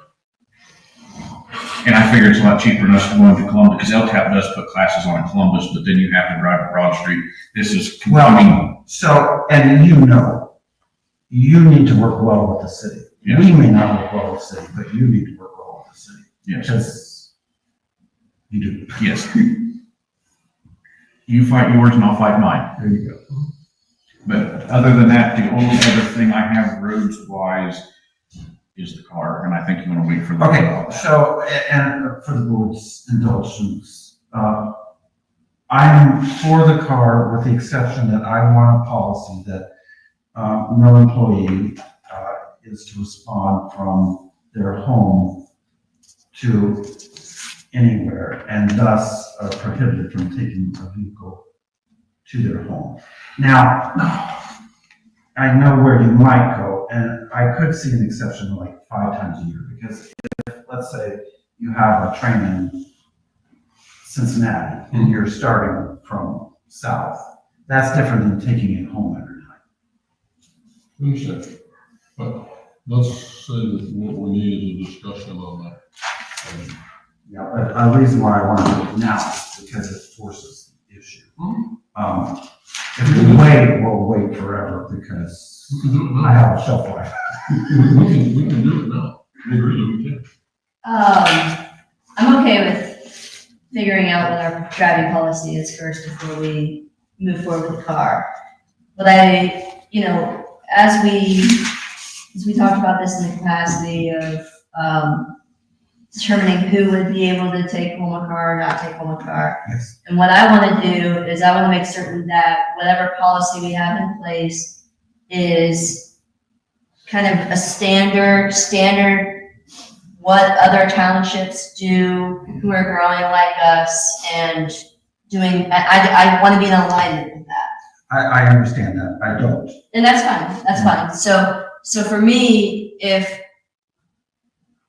And I figure it's a lot cheaper than us going to Columbus, because LTAP does put classes on in Columbus, but then you have to drive to Broad Street. This is, I mean, So, and you know, you need to work well with the city. Yeah. We may not work well with the city, but you need to work well with the city. yes, Because you do. yes. You fight yours and I'll fight mine. There you go. But other than that, the only other thing I have roads wise is the car, and I think you want to wait for the. Okay, so, and for the board's indulgence, I'm for the car with the exception that I want a policy that no employee is to respond from their home to anywhere and thus are prohibited from taking a vehicle to their home. Now, I know where you might go, and I could see an exception like 5 times a year, because if, let's say, you have a train in Cincinnati and you're starting from south, that's different than taking it home every night. Understand. But let's say that what we need is a discussion on that. Yeah, but a reason why I want to do it now is because it forces the issue. If we wait, we'll wait forever because We can do it I now. have a shelf life. We can do it now. We really can. I'm okay with figuring out what our driving policy is first before we move forward with the car. But as we talked about this in the capacity of, determining who would be able to take home a car or not take home a car. Yes. And what I want to do is I want to make certain that whatever policy we have in place is kind of a standard what other townships do who are growing like us and doing, I want to be in alignment with that. I understand that. I don't. And that's fine. So for me,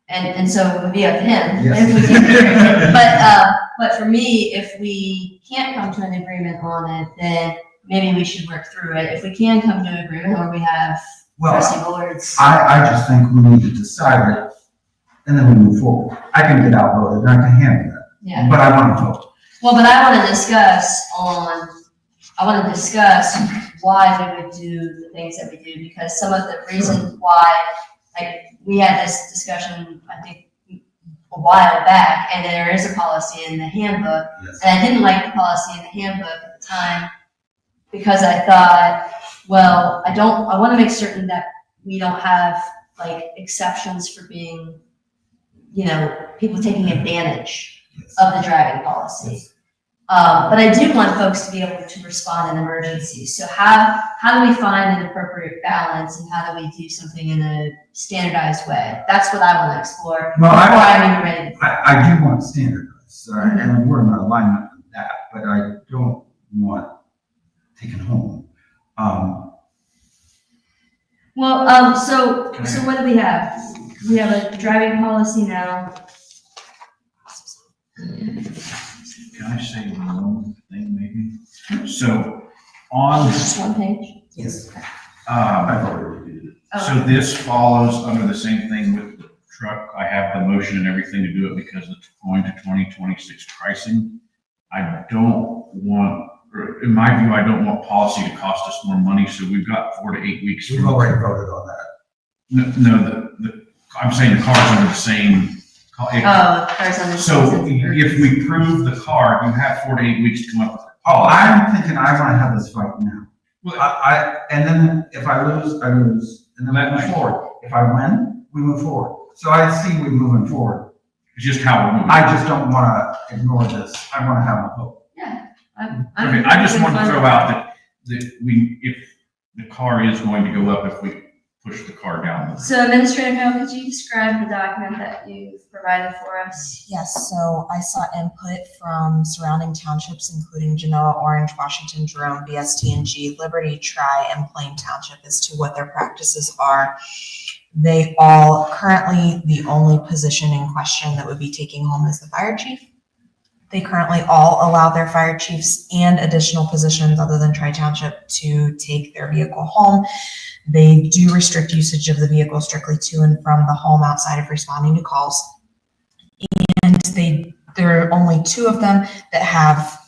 and so it would be up to him. Yes. If we can agree. But for me, if we can't come to an agreement on it, then maybe we should work through it. If we can come to an agreement, or we have trustee boards. I just think we need to decide it and then we move forward. I can get outvoted and I can handle that. Yeah. But I want to vote. Well, but I want to discuss why we would do the things that we do, because some of the reasons why, like, we had this discussion, I think, a while back, and there is a policy in the handbook, Yes. and I didn't like the policy in the handbook at the time, because I thought, well, I want to make certain that we don't have, like, exceptions for being, people taking advantage of the driving policy. But I do want folks to be able to respond in emergencies. So how do we find an appropriate balance, and how do we do something in a standardized way? That's what I want to explore Well, before I'm even ready. I do want standardized, and we're in alignment with that, but I don't want taken home. So what do we have? We have a driving policy now. Can I say one thing maybe? So on, Just one page. Yes. I've already did it. so this follows under the same thing with the truck. I have the motion and everything to do it because it's going to 2026 pricing. I don't want, or in my view, I don't want policy to cost us more money, so we've got 4 to 8 weeks. We've already voted on that. No, I'm saying the car's under the same. Cars on the. So if we prove the car, you have 4 to 8 weeks to come up with a Oh, policy. I'm thinking I want to have this fight now. Well, And then if I lose, I lose, and then I move forward. If I win, we move forward. So I see we moving forward. It's just how we're moving. I just don't want to ignore this. I want to have a vote. Okay, I just want to throw out that if the car is going to go up if we push the car down. So Administrator Hill, could you describe the document that you've provided for us? Yes, so I sought input from surrounding townships, including Genoa, Orange, Washington, Jerome, BST&G, Liberty, Tri, and Plain Township as to what their practices are. They all, currently, the only position in question that would be taking home is the fire chief. They currently all allow their fire chiefs and additional positions other than Tri Township to take their vehicle home. They do restrict usage of the vehicle strictly to and from the home outside of responding to calls. And there are only 2 of them that have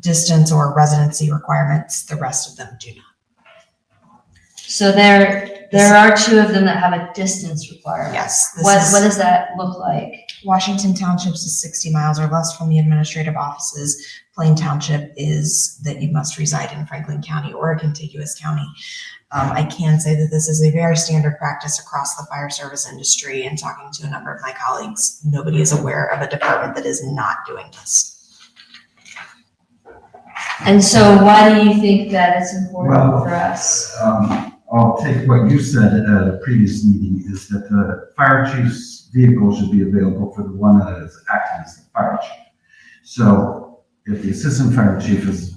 distance or residency requirements. The rest of them do not. So there are 2 of them that have a distance requirement. Yes. What does that look like? Washington Townships is 60 miles or less from the administrative offices. Plain Township is that you must reside in Franklin County or a contiguous county. I can say that this is a very standard practice across the fire service industry, and talking to a number of my colleagues, nobody is aware of a department that is not doing this. And so why do you think that it's important for us? I'll take what you said at a previous meeting, is that the fire chief's vehicle should be available for the one that is acting as the fire chief. So if the assistant fire chief is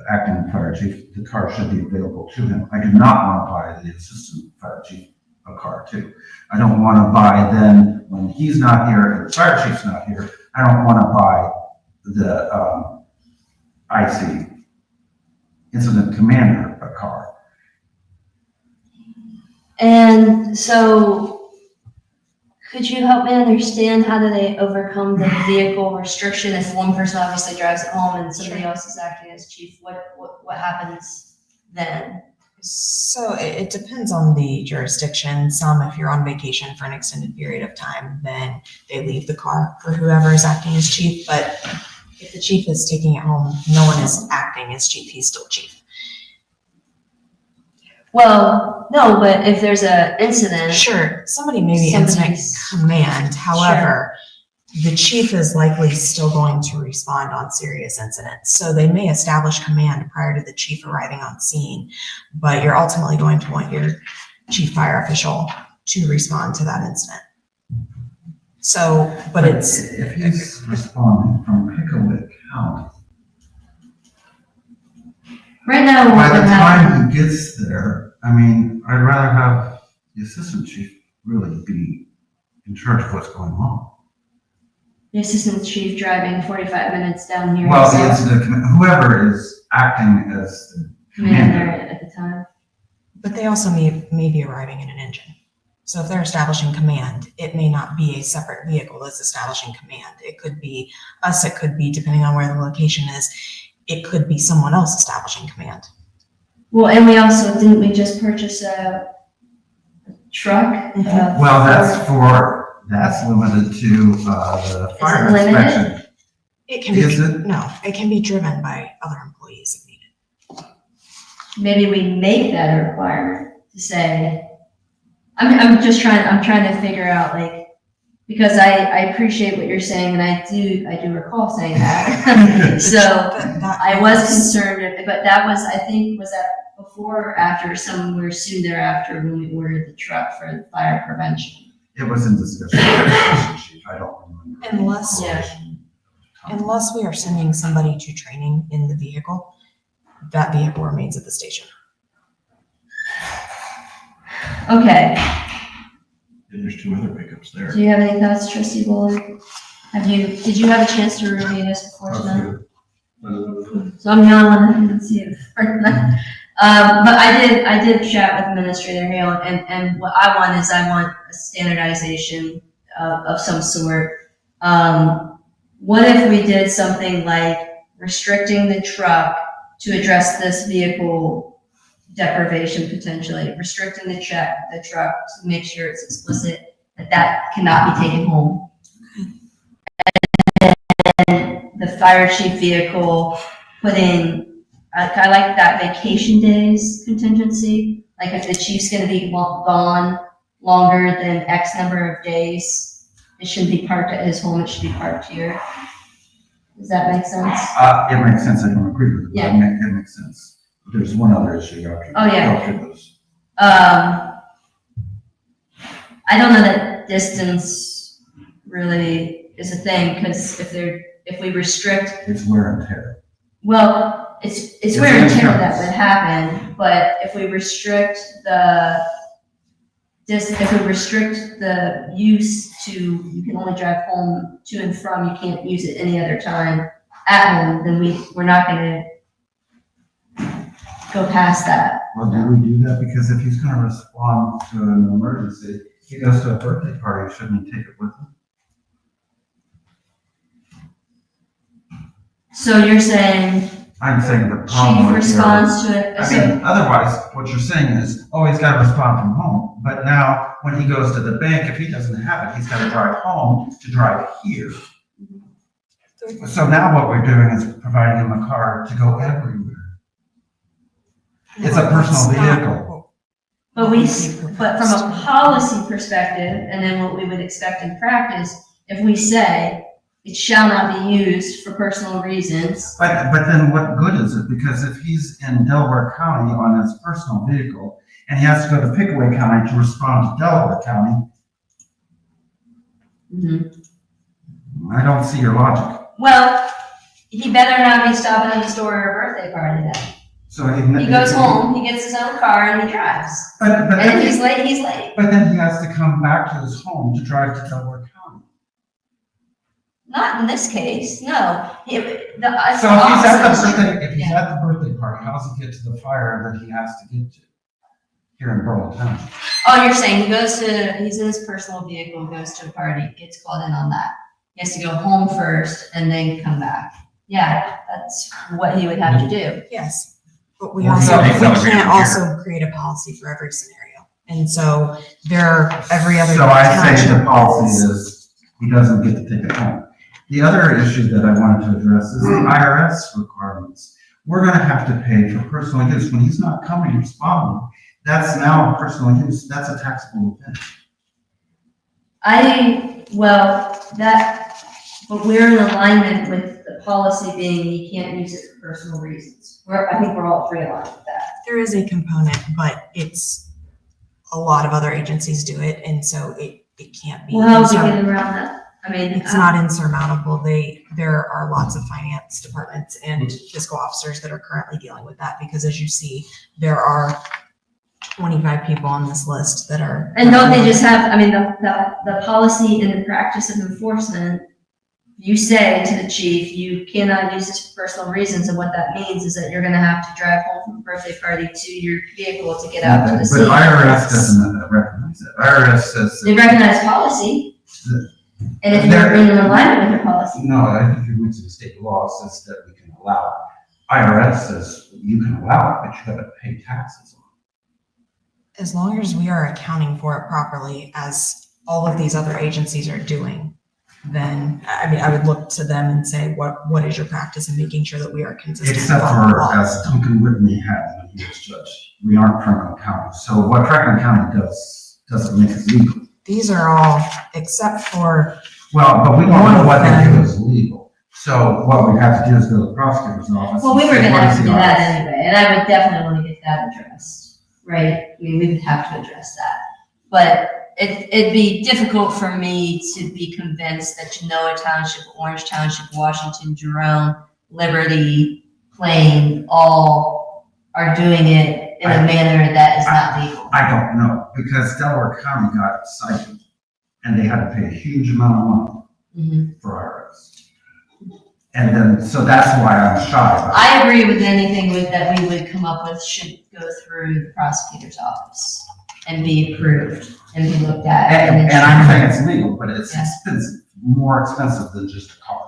acting fire chief, the car should be available to him. I do not want to buy the assistant fire chief a car too. I don't want to buy then, when he's not here and the fire chief's not here, I don't want to buy the IC, incident commander, a car. And so could you help me understand how do they overcome the vehicle restriction if one person obviously drives it home and somebody else is acting as chief? What happens then? So it depends on the jurisdiction. Some, if you're on vacation for an extended period of time, then they leave the car for whoever is acting as chief. But if the chief is taking it home, no one is acting as chief, he's still chief. Well, no, but if there's an incident. Sure, somebody may be incident command. However, the chief is likely still going to respond on serious incidents. So they may establish command prior to the chief arriving on scene, but you're ultimately going to want your chief fire official to respond to that incident. So, but it's. If he's responding from Picklewick County, Right now, By the time he gets there, I mean, I'd rather have the assistant chief really be in charge of what's going on. the assistant chief driving 45 minutes down here. well, so it's whoever is acting as the commander commander. at the time. But they also may be arriving in an engine. So if they're establishing command, it may not be a separate vehicle that's establishing command. It could be us, it could be, depending on where the location is, it could be someone else establishing command. Well, and we also, didn't we just purchase a truck? Well, that's limited to the fire limited? inspection. It can be, Is it? no, it can be driven by other employees if needed. Maybe we make that a requirement to say, I'm trying to figure out, like, because I appreciate what you're saying, and I do recall saying that. So I was concerned, but that was, I think, was that before or after, somewhere soon thereafter when we ordered the truck for fire prevention? It was in discussion. I don't remember. Unless we are sending somebody to training in the vehicle, that vehicle remains at the station. Okay, And there's 2 other pickups there. do you have any thoughts, Trustee Bullard? Did you have a chance to review this before tonight? So I'm the only one that didn't see it before tonight. But I did chat with Administrator Hale, and what I want a standardization of some sort. What if we did something like restricting the truck to address this vehicle deprivation potentially, restricting the truck to make sure it's explicit that cannot be taken home. And the fire chief vehicle putting, I like that vacation days contingency. Like if the chief's gonna be gone longer than X number of days, it shouldn't be parked at his home, it should be parked here. Does that make sense? It makes sense. I don't agree with it, but Yeah. it makes sense. There's one other issue after. Oh, yeah. After those. I don't know that distance really is a thing, because if we restrict, It's wear and tear. well, it's wear and tear that would happen, but if we restrict if we restrict the use to, you can only drive home to and from, you can't use it any other time at home, then we're not gonna go past that. Well, do we do that? Because if he's gonna respond to an emergency, he goes to a birthday party, shouldn't he take it with him? So you're saying I'm saying the chief problem with your. responds to it, I mean, otherwise, what you're saying is, oh, he's gotta respond from home. But now, when he goes to the bank, if he doesn't have it, he's gotta drive home to drive here. So now what we're doing is providing him a car to go everywhere. It's a personal vehicle. but from a policy perspective, and then what we would expect in practice, if we say it shall not be used for personal reasons. But then what good is it? Because if he's in Delaware County on his personal vehicle, and he has to go to Pickaway County to respond to Delaware County, I don't see your logic. Well, he better not be stopping at the store or a birthday party then. So He goes home, he gets his own car, and he drives. But And then if he's late, he's late. But then he has to come back to his home to drive to Delaware County. Not in this case, no. So if he's at the birthday party, how does he get to the fire that he has to get to here in Berlin Township? Oh, you're saying he's in his personal vehicle, goes to a party, gets called in on that. He has to go home first and then come back. Yeah, that's what he would have to do. Yes, but we Well, also, he we can't also create a policy for every scenario. And so every other. So I say the township policy is, he doesn't get to take it home. The other issue that I wanted to address is the IRS requirements. We're gonna have to pay for personal use. When he's not coming and responding, that's now personal use, that's a taxable event. But we're in alignment with the policy being you can't use it for personal reasons. I think we're all three aligned with that. There is a component, but it's, a lot of other agencies do it, and so it can't be. Well, how do we get around that? I mean, It's not insurmountable. There are lots of finance departments and fiscal officers that are currently dealing with that, because as you see, there are 25 people on this list that are. And don't they just have, I mean, the policy and the practice of enforcement, you say to the chief, you cannot use this for personal reasons, and what that means is that you're gonna have to drive home from a birthday party to your vehicle to get out to the scene. But IRS doesn't recognize it. IRS says. They recognize policy, and if you're in alignment with your policy. No, I think if you went to the state law, it says that we can allow it. IRS says you can allow it, but you gotta pay taxes on it. As long as we are accounting for it properly, as all of these other agencies are doing, then, I mean, I would look to them and say, what is your practice in making sure that we are consistent? Except with the for, law? as Duncan Whitney had when he was judge, we aren't Franklin County. So what Franklin County does, doesn't make it legal. These are all, except for, Well, but we don't know what they do is legal. So what we have to do is go to the prosecutor's office. Well, we and were say, gonna what have is to the do that office? anyway, and I would definitely wanna get that addressed, right? I mean, we would have to address that. But it'd be difficult for me to be convinced that Genoa Township, Orange Township, Washington, Jerome, Liberty, Plain, all are doing it in a manner that is not legal. I don't know, because Delaware County got cited and they had to pay a huge amount of money Mhm. for IRS. And then, so that's why I'm shy about it. I agree with anything that we would come up with should go through the prosecutor's office and be approved and be looked at. And then I'm saying it's legal, but it's Yeah. expensive, more expensive than just a car.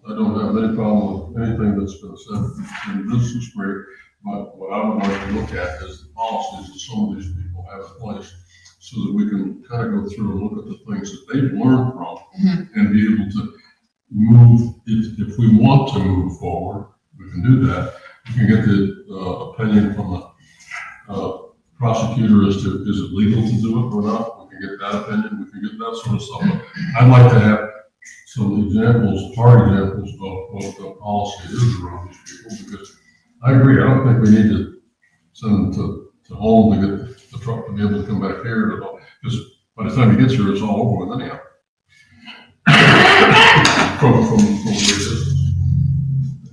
I don't have any problem with anything that's been said, and this is great, but what I would like to look at is the policies that some of these people have in place, so that we can kind of go through and look at the things that they've learned from, and be able to move, if we want to move forward, we can do that. We can get the opinion from the prosecutor as to, is it legal to do it or not? We can get that opinion, we can get that sort of stuff. But I'd like to have some examples, hard examples of what the policy is around these people, because I agree, I don't think we need to send them to to home to get the truck to be able to come back here, because by the time he gets here, it's all over with anyhow. From where it is.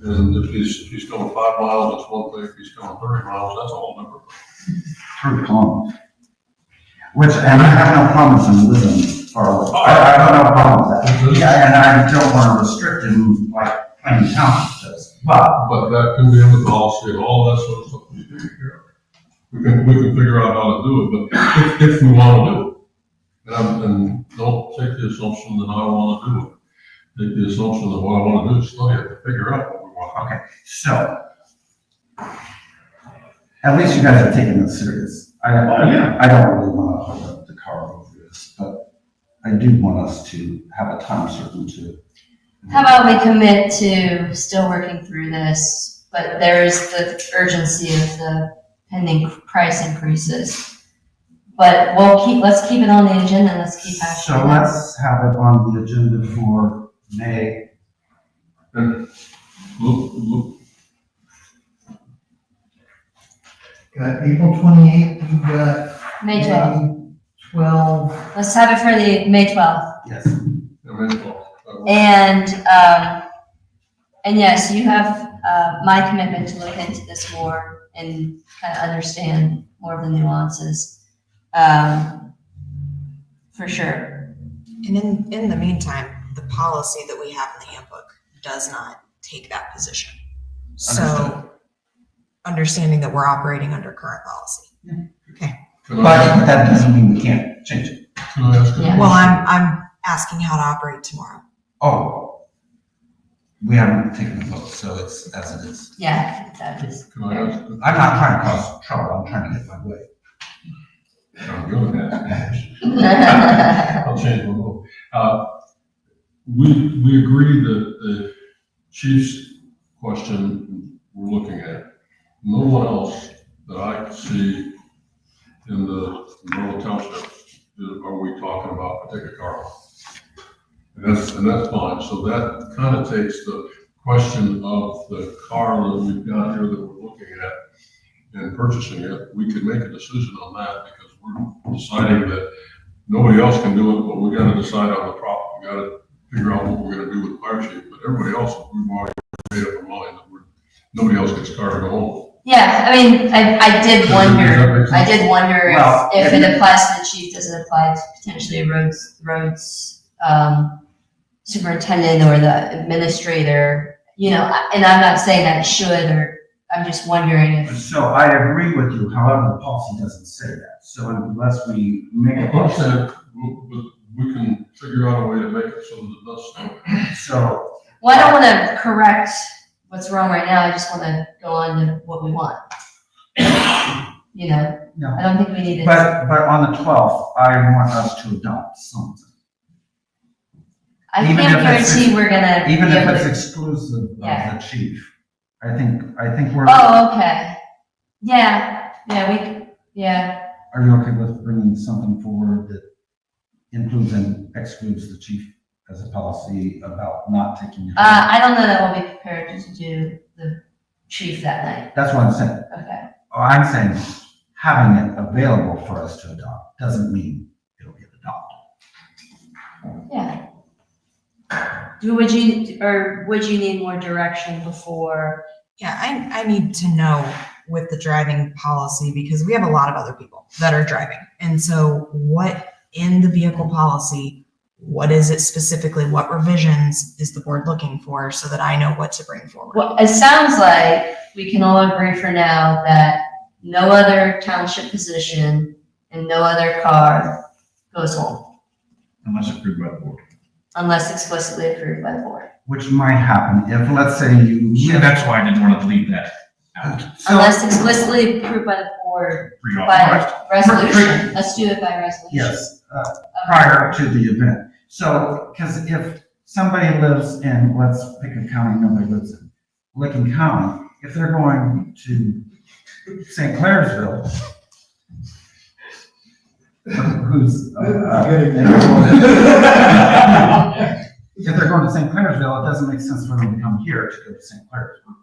And if he's going 5 miles, it's one thing, if he's going 30 miles, that's a whole different thing. Through Columbus. Which, and I have no problems in living far away. I don't have a problem with that. Yeah, and I don't want to restrict him like Plain Township does. But that can be in the policy and all that sort of stuff we take care of. We can figure out how to do it, but if we want to do it. And don't take the assumption that I want to do it. Take the assumption that what I want to do is study it to figure out what we want. Okay, so at least you guys are taking it serious. I don't really want to hold up the car over this, but I do want us to have a time certain to. How about we commit to still working through this, but there is the urgency of the pending price increases. But let's keep it on the agenda, and let's keep hashing it So out. let's have it on the agenda for May. And look, Got April 28th, you've got May 12th. May 12th. Let's have it for the May 12th. Yes. And yes, you have, my commitment to look into this more and kind of understand more of the nuances. For sure. And in the meantime, the policy that we have in the handbook does not take that position. So understanding that we're operating under current policy. can I But that doesn't mean we can't change it. can I ask a Yeah. Well, I'm asking how to operate tomorrow. Oh, we haven't taken the vote, so it's as it is. Yeah, that is. Can I ask? I'm not trying to cause trouble, I'm trying to get my way. I'm going to ask. I'll change my vote. We agree that the chief's question we're looking at, no one else that I see in the rural township are we talking about to take a car. And that's fine. So that kind of takes the question of the car that we've got here that we're looking at and purchasing it. We could make a decision on that because we're deciding that nobody else can do it, but we got to decide on the profit. We got to figure out what we're going to do with the fire chief. But everybody else, we've already made up our mind that nobody else gets a car to go home. Yeah, I mean, I did wonder, Well, if it applies to the chief, does it apply to potentially roads, superintendent or the administrator, you know, and I'm not saying that it should, or I'm just wondering if. So I agree with you, however, the policy doesn't say that. So unless we make a I said, we can figure out a way to make it so that it does. So, Well, I don't want to correct what's wrong right now. I just want to go on to what we want. You know, No. I don't think we need to. but on the 12th, I want us to adopt something. I even can't if it's- guarantee we're gonna. Even be if able it's to- exclusive of Yeah. the chief. I think we're, Oh, okay. Yeah, yeah. are you okay with bringing something forward that includes and excludes the chief as a policy about not taking? I don't know that we'll be prepared to do the chief that night. That's what I'm saying. Okay. Oh, I'm saying having it available for us to adopt doesn't mean it'll get adopted. Yeah. Would you need more direction before? Yeah, I need to know with the driving policy because we have a lot of other people that are driving. And so what in the vehicle policy, what is it specifically? What revisions is the board looking for so that I know what to bring forward? Well, it sounds like we can all agree for now that no other township position and no other car goes home Unless approved by the board. unless explicitly approved by the board. Which might happen if, let's say you. Yeah, that's why I didn't want to leave that out. So- Unless explicitly approved by the board Pre-authorized. by resolution. Let's do it by resolution. Yes, prior to the event. So, because if somebody lives in, let's pick a county nobody lives in, Licking County, if they're going to St. Clairsville, who's, if they're going to St. Clairsville, it doesn't make sense for them to come here to go to St. Clairsville.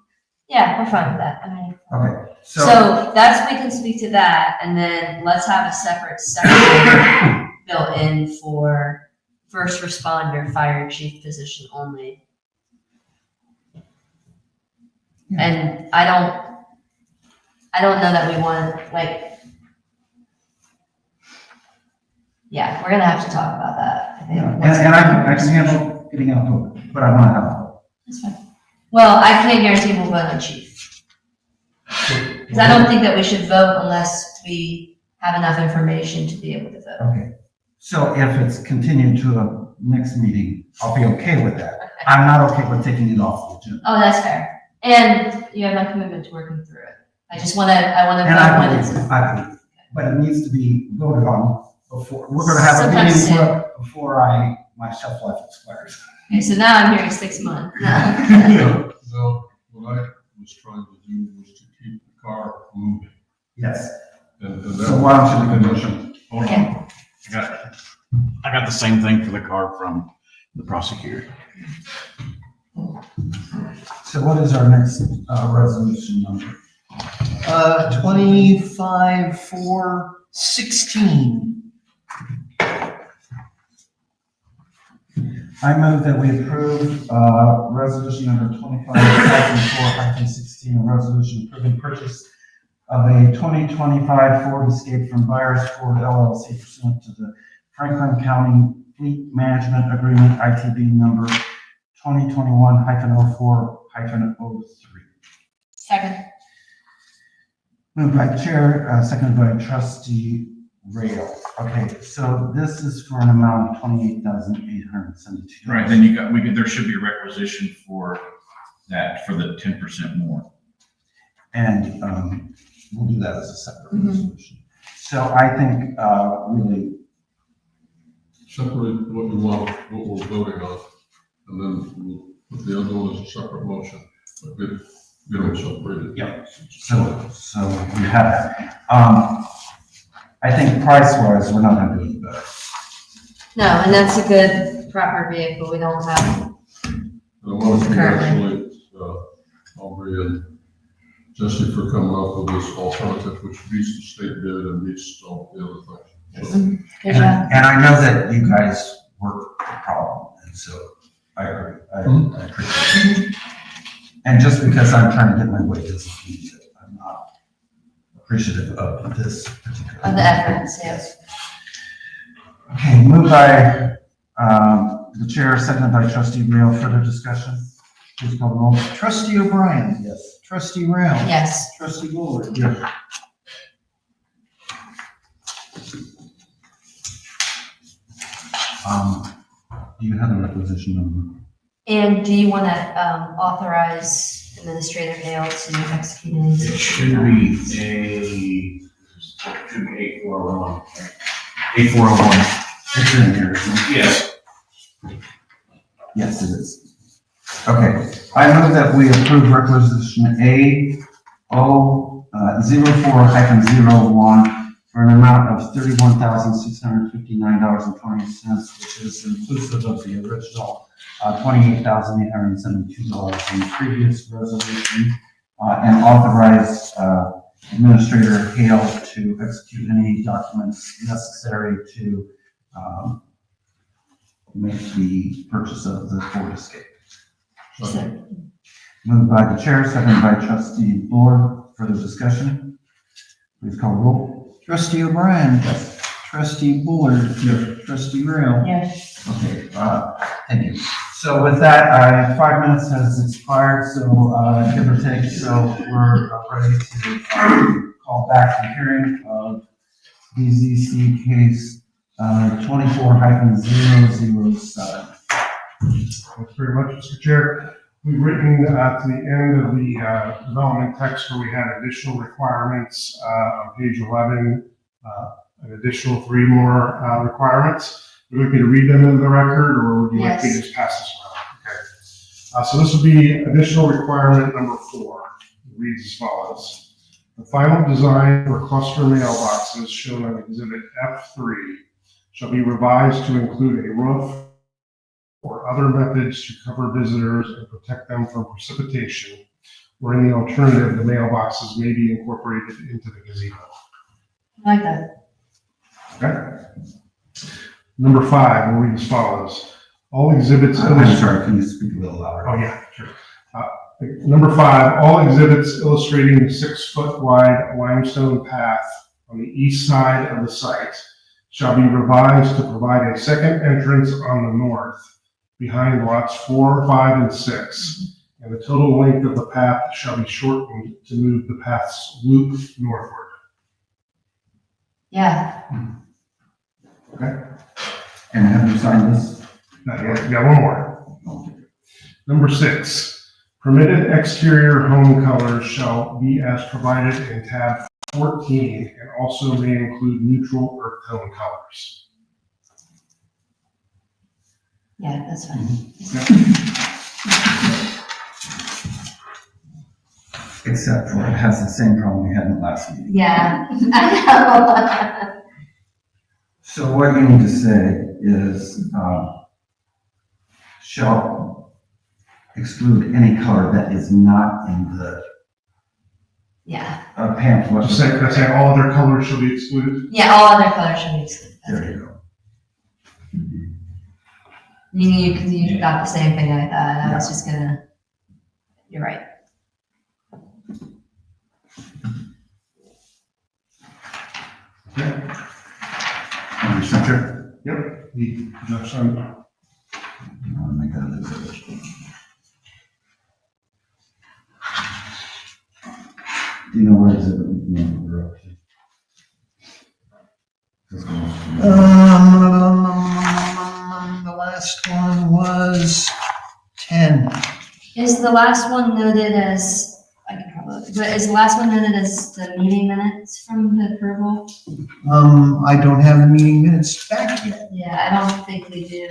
Yeah, we're fine with that. I mean, Okay, so that's, we can speak to that, and then let's have a separate section built in for first responder, fire chief position only. And I don't know that we want, like, yeah, we're gonna have to talk about that. I think. and I can handle getting out of it, but I want to have a That's fine. Well, I can't guarantee we'll vote on chief. Because I don't think that we should vote unless we have enough information to be able to vote. Okay, so if it's continued to a next meeting, I'll be okay with that. I'm not okay with taking it off the agenda. Oh, that's fair. And you have my commitment to working through it. I wanna And vote when it's. I believe, but it needs to be voted on before, we're gonna have a Sometimes meeting before my shelf life expires. Okay, so now I'm hearing 6 months. So what I was trying to do was to keep the car moving. Yes, And so that, why don't you make a motion? Hold on. I got the same thing for the car from the prosecutor. So what is our next, resolution number? 25-4-16. I move that we approve, resolution number 25-4-16, a resolution approving purchase of a 2025 Ford Escape from Byers Ford LLC pursuant to the Franklin County Fleet Management Agreement, ITB number 2021-04-03. Second. Moved by chair, seconded by trustee Rail. Okay, so this is for an amount of $28,872. Right, then there should be a requisition for that, for the 10% more. And, we'll do that as a separate resolution. So I think, really, separate what you want, what we're voting on, and then we'll put the other one as a separate motion, but get them separated. yeah, so we have that. I think price-wise, we're not gonna do any better. No, and that's a good, proper vehicle. We don't have. And I want to congratulate, Aubrey and Jesse for coming up with this alternative, which beats the state bid and beats all the other things. So, Good job. And I know that you guys work the problem, and so I agree, I appreciate it. And just because I'm trying to get my way doesn't mean that I'm not appreciative of this particular. Of the efforts, yes. Okay, moved by, the chair, seconded by trustee Rail. Further discussion? Please call the roll. Trustee O'Brien. Yes. Trustee Rail. Yes. Trustee Bullard. Yes. Do you have a requisition number? And do you want to authorize Administrator Hale to execute any? It should be 8401. 8401. It's in here, isn't it? Yes. Yes, it is. Okay, I move that we approve requisition A04-01 for an amount of $31,659.20, which is inclusive of the original $28,872 in the previous resolution, and authorize Administrator Hale to execute any documents necessary to make the purchase of the Ford Escape. Moved by the chair, seconded by trustee Bullard. Further discussion? Please call the roll. Trustee O'Brien. Trustee Bullard. Trustee Rail. Yes. Okay, thank you. So with that, 5 minutes has expired, so give or take, so we're ready to call back the hearing of BZC case 24-007. Thanks very much, Mr. Chair. We've written to the end of the development text where we had additional requirements on page 11, an additional 3 more requirements. Would you like me to read them into the record, or would you like me to just pass this around? Okay. So this will be additional requirement number 4. It reads as follows. The final design for cluster mailboxes shown on Exhibit F3 shall be revised to include a roof or other methods to cover visitors and protect them from precipitation, or in the alternative, the mailboxes may be incorporated into the gazebo. I like that. Okay? Number 5, we'll read as follows. All exhibits. I'm sorry, can you speak a little louder? Oh, yeah, sure. Number 5, all exhibits illustrating the 6-foot wide limestone path on the east side of the site shall be revised to provide a second entrance on the north behind lots 4, 5, and 6, and the total length of the path shall be shortened to move the path's loop northward. Yeah, Okay? And have you signed this? Not yet. We got one more. Number 6, permitted exterior home colors shall be as provided in tab 14 and also may include neutral earth tone colors. yeah, that's fine. Except for it has the same problem we had in the last meeting. Yeah, I know. So what you need to say is, shall exclude any color that is not in the Yeah, pamphlet. Just say all other colors shall be excluded. yeah, all other colors should be excluded. That's There good. you go. Because you got the same thing I thought. I was just gonna, you're right. And your signature? Yep. The Josh signed. You want to make that a little bit. Do you know where is it? We're up to? This one. The last one was 10. Is the last one noted as, I can probably, but is the last one noted as the meeting minutes from the approval? I don't have the meeting minutes back yet. Yeah, I don't think we do.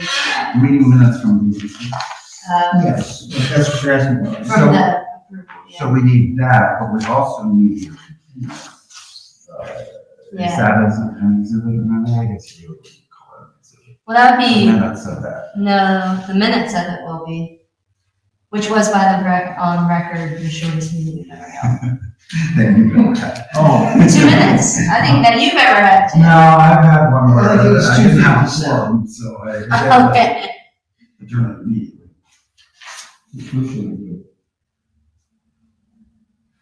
Meeting minutes from BCC. Yes, but that's what you're asking about. From So- the approval, So yeah. we need that, but we also need, is Yeah, that as an exhibit? I guess you would call it an exhibit. well, that would be, Minutes of that. no, the minutes of it will be, which was by the on record, the shortest meeting we've ever held. Then you go ahead. Oh. 2 minutes, I think that you've ever had No, to. I've had one where I think it was I didn't have a 2:57. forum, so I had Okay, to adjourn it immediately.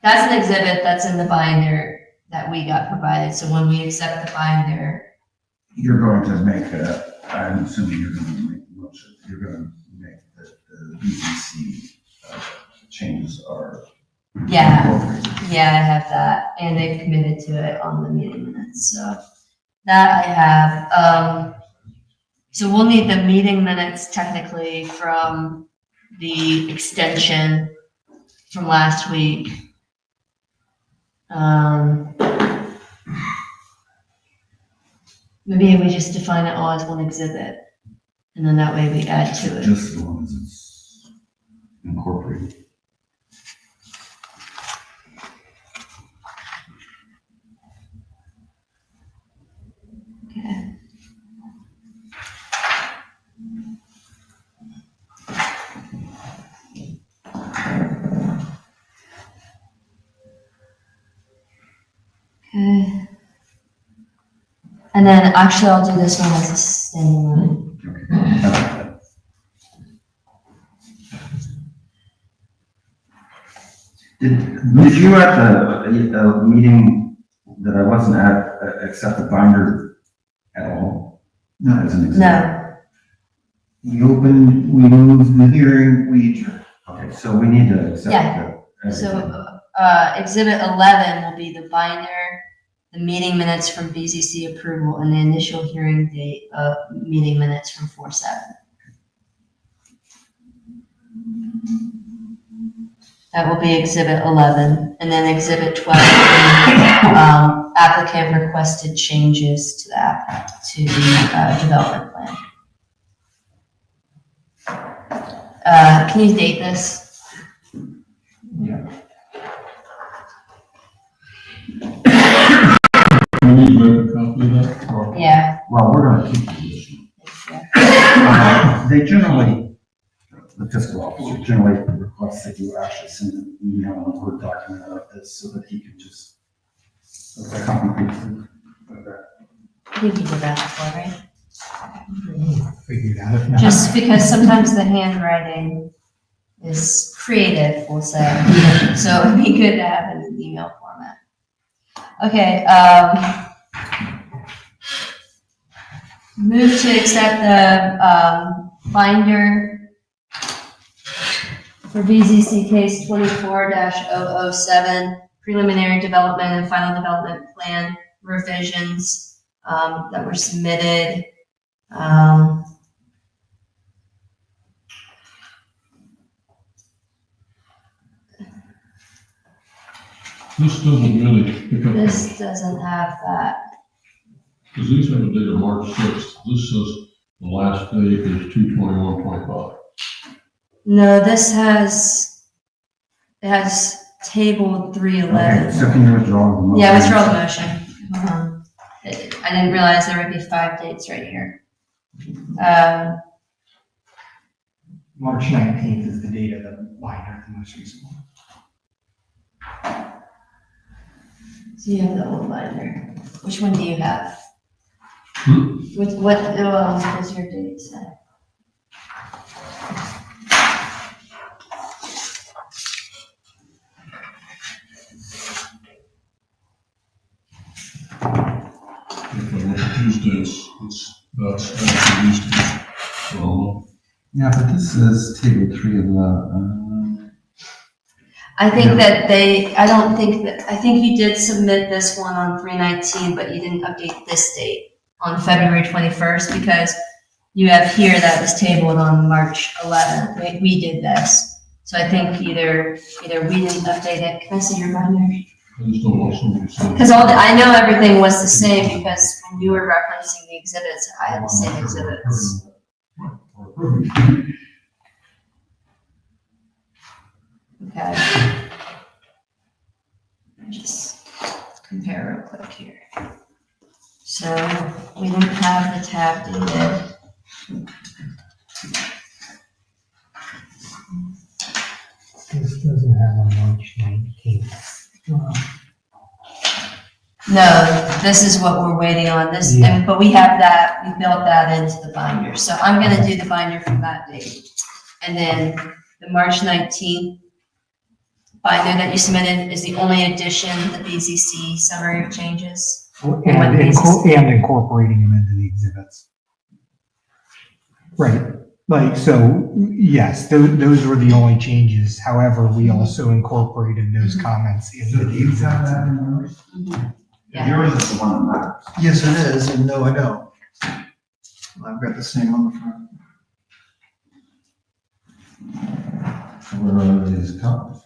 that's an exhibit that's in the binder that we got provided, so when we accept the binder, You're going to make I'm assuming you're going to make, you're going to make the BCC changes are yeah. incorporated. Yeah, I have that, and they've committed to it on the meeting minutes, so that I have. So we'll need the meeting minutes technically from the extension from last week. Maybe we just define it all as one exhibit, and then that way we add to it. Just as long as it's incorporated. Okay. Okay. And then actually I'll do this one as a standing line. Okay. Did you at the meeting that I wasn't at accept the binder at all? No. As an exhibit? No, We opened, we moved the hearing, we adjourned. Okay, so we need to accept Yeah. the. so, exhibit 11 will be the binder, the meeting minutes from BZC approval, and the initial hearing date of meeting minutes from 4/7. That will be exhibit 11, and then exhibit 12, applicant requested changes to the development plan. Can you date this? We need to make a copy of that, or Yeah. Well, we're gonna keep the condition. Yeah. They generally, the fiscal officer generally requests that you actually send an email and a Word document of this so that he can just copy paste it. I think you did that before, right? Figured out if not. Just because sometimes the handwriting is creative, we'll say. So it'd be good to have it in email format. Okay, move to accept the binder for BZC case 24-007, preliminary development and final development plan revisions that were submitted. This doesn't really pick up, This doesn't have that. because these have a date of March 6th. This says the last date is 2/21/25. No, this has, it has table 311. Okay, so can you withdraw the motion? Yeah, withdraw the motion. I didn't realize there would be 5 dates right here. March 19th is the date of the binder, the most recent one. So you have the old binder. Which one do you have? Hmm? What does your date say? If I look at these dates, that's actually these dates. Yeah, but this is table 311. I think that I think you did submit this one on 3/19, but you didn't update this date on February 21st because you have here that was tabled on March 11th. We did this. So I think either we didn't update it. Can I see your binder? I just don't want somebody to say. Because I know everything was the same because when you were referencing the exhibits, I had the same exhibits. Okay. Just compare real quick here. So we didn't have the tab dated. This doesn't have a March 19th. No, this is what we're waiting on, this, but we have that, we built that into the binder. So I'm gonna do the binder from that date. And then the March 19th binder that you submitted is the only addition, the BZC summary of changes. And incorporating them into the exhibits. Right, like, so, yes, those were the only changes. However, we also incorporated those comments into the exhibits. Yeah. Yours is the one that matters. Yes, it is, and no, I don't. I've got the same on the front. Where are these copies?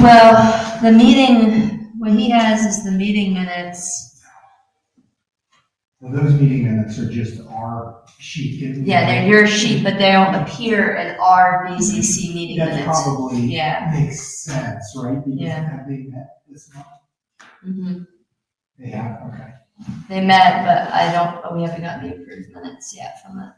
Well, the meeting, what he has is the meeting minutes. Well, those meeting minutes are just our sheet. Yeah, they're your sheet, but they don't appear in our BZC meeting That minutes. probably Yeah. makes sense, right? Because Yeah. have they met this month? Mhm. They have, okay. They met, but we haven't gotten the approved minutes yet from it.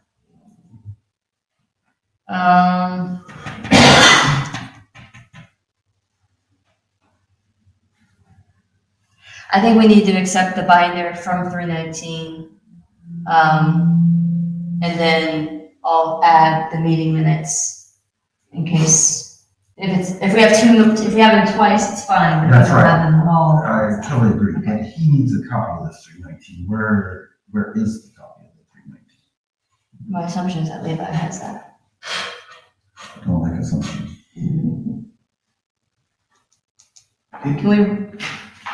I think we need to accept the binder from 319. And then I'll add the meeting minutes in case, if we have them twice, it's fine. But if That's we don't right. have them at all. I totally agree, but he needs a copy of this 319. Where is the copy of the 319? My assumption is that Levi has that. I don't like assumptions. Can we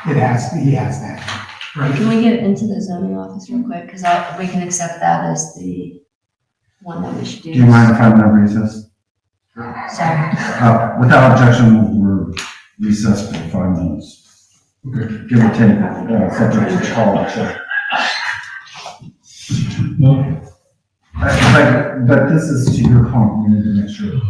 He has that. Right. Can we get into the zoning office real quick? Because we can accept that as the one that we should do. Do you mind if I'm in recess? Sorry. Without objection, we're recessed for 5 minutes. Okay. Give or take, subject to call, actually. No. But this is to your point, we need to make sure.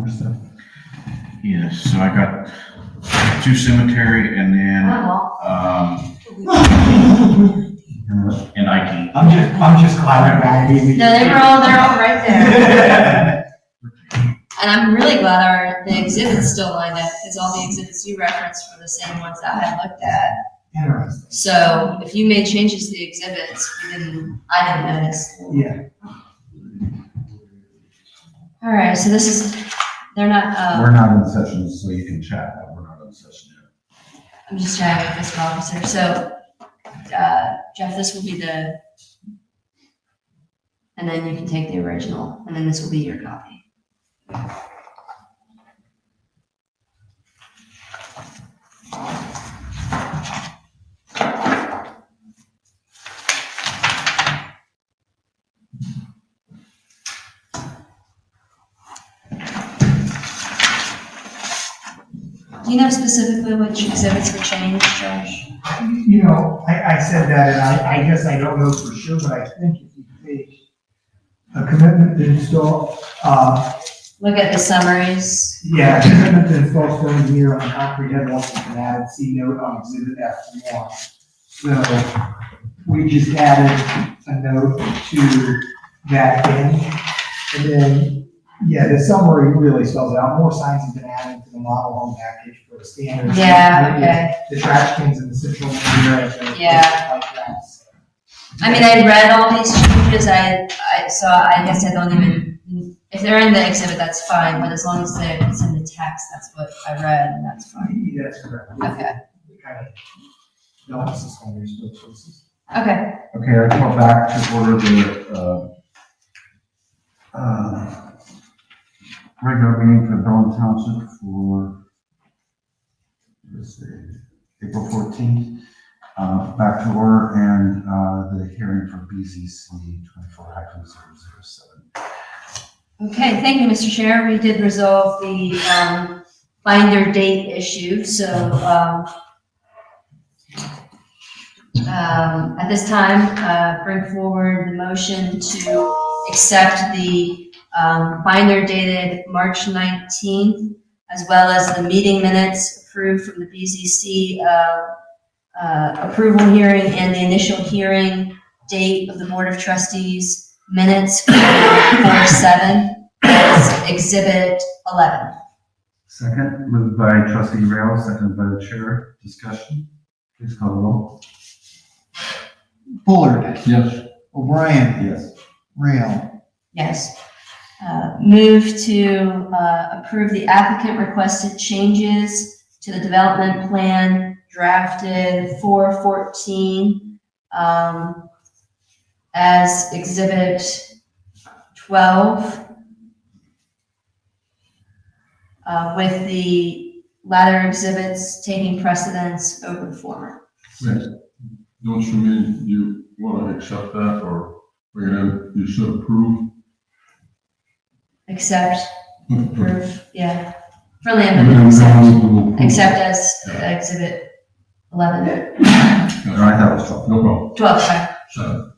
more stuff? Yes, so I got 2 cemetery and then, and IT. I'm just glad I gave you. No, they're all right there. And I'm really glad the exhibits still lined up, because all the exhibits you referenced were the same ones that I had looked at. Interesting. So if you made changes to the exhibits, I didn't notice. Yeah. All right, so they're not, We're not in session, so you can chat, but we're not in session yet. I'm just trying to fiscal officer. So, Jeff, this will be and then you can take the original, and then this will be your copy. Do you know specifically which exhibits were changed, Josh? You know, I said that, and I guess I don't know for sure, but I think if you take a commitment to install, Look at the summaries. yeah, commitment to install stone gear on concrete head walls has been added, see note on exhibit F1. So we just added a note to that thing. And then, yeah, the summary really spells it out. More signs have been added to the model home package for the standards. Yeah, okay. The trash cans in the central area. Yeah. Like that. I mean, I read all these changes, so I guess I don't even, if they're in the exhibit, that's fine, but as long as it's in the text, that's what I read, and that's fine. Yeah, that's correct. Okay, We kind of don't suspend your still choices. okay. Okay, I call back to order the regular meeting for Berlin Township for, let's see, April 14th. Back to order, and the hearing for BZC 24-007. Okay, thank you, Mr. Chair. We did resolve the binder date issue, so at this time, bring forward the motion to accept the binder dated March 19th, as well as the meeting minutes approved from the BZC approval hearing and the initial hearing date of the Board of Trustees minutes for 4/7 as Exhibit 11. Second, moved by trustee Rail, seconded by the chair. Discussion? Please call the roll. Bullard, Yes. O'Brien, Yes. Rail, Yes. Move to approve the applicant requested changes to the development plan drafted 4/14 as Exhibit 12 with the latter exhibits taking precedence over the former. Wait, don't you mean you want to accept that, or you should approve? Except, approve, yeah. Friendly And amendment, then except as Exhibit 11. All right, that was 12. No problem. 12, sorry. So,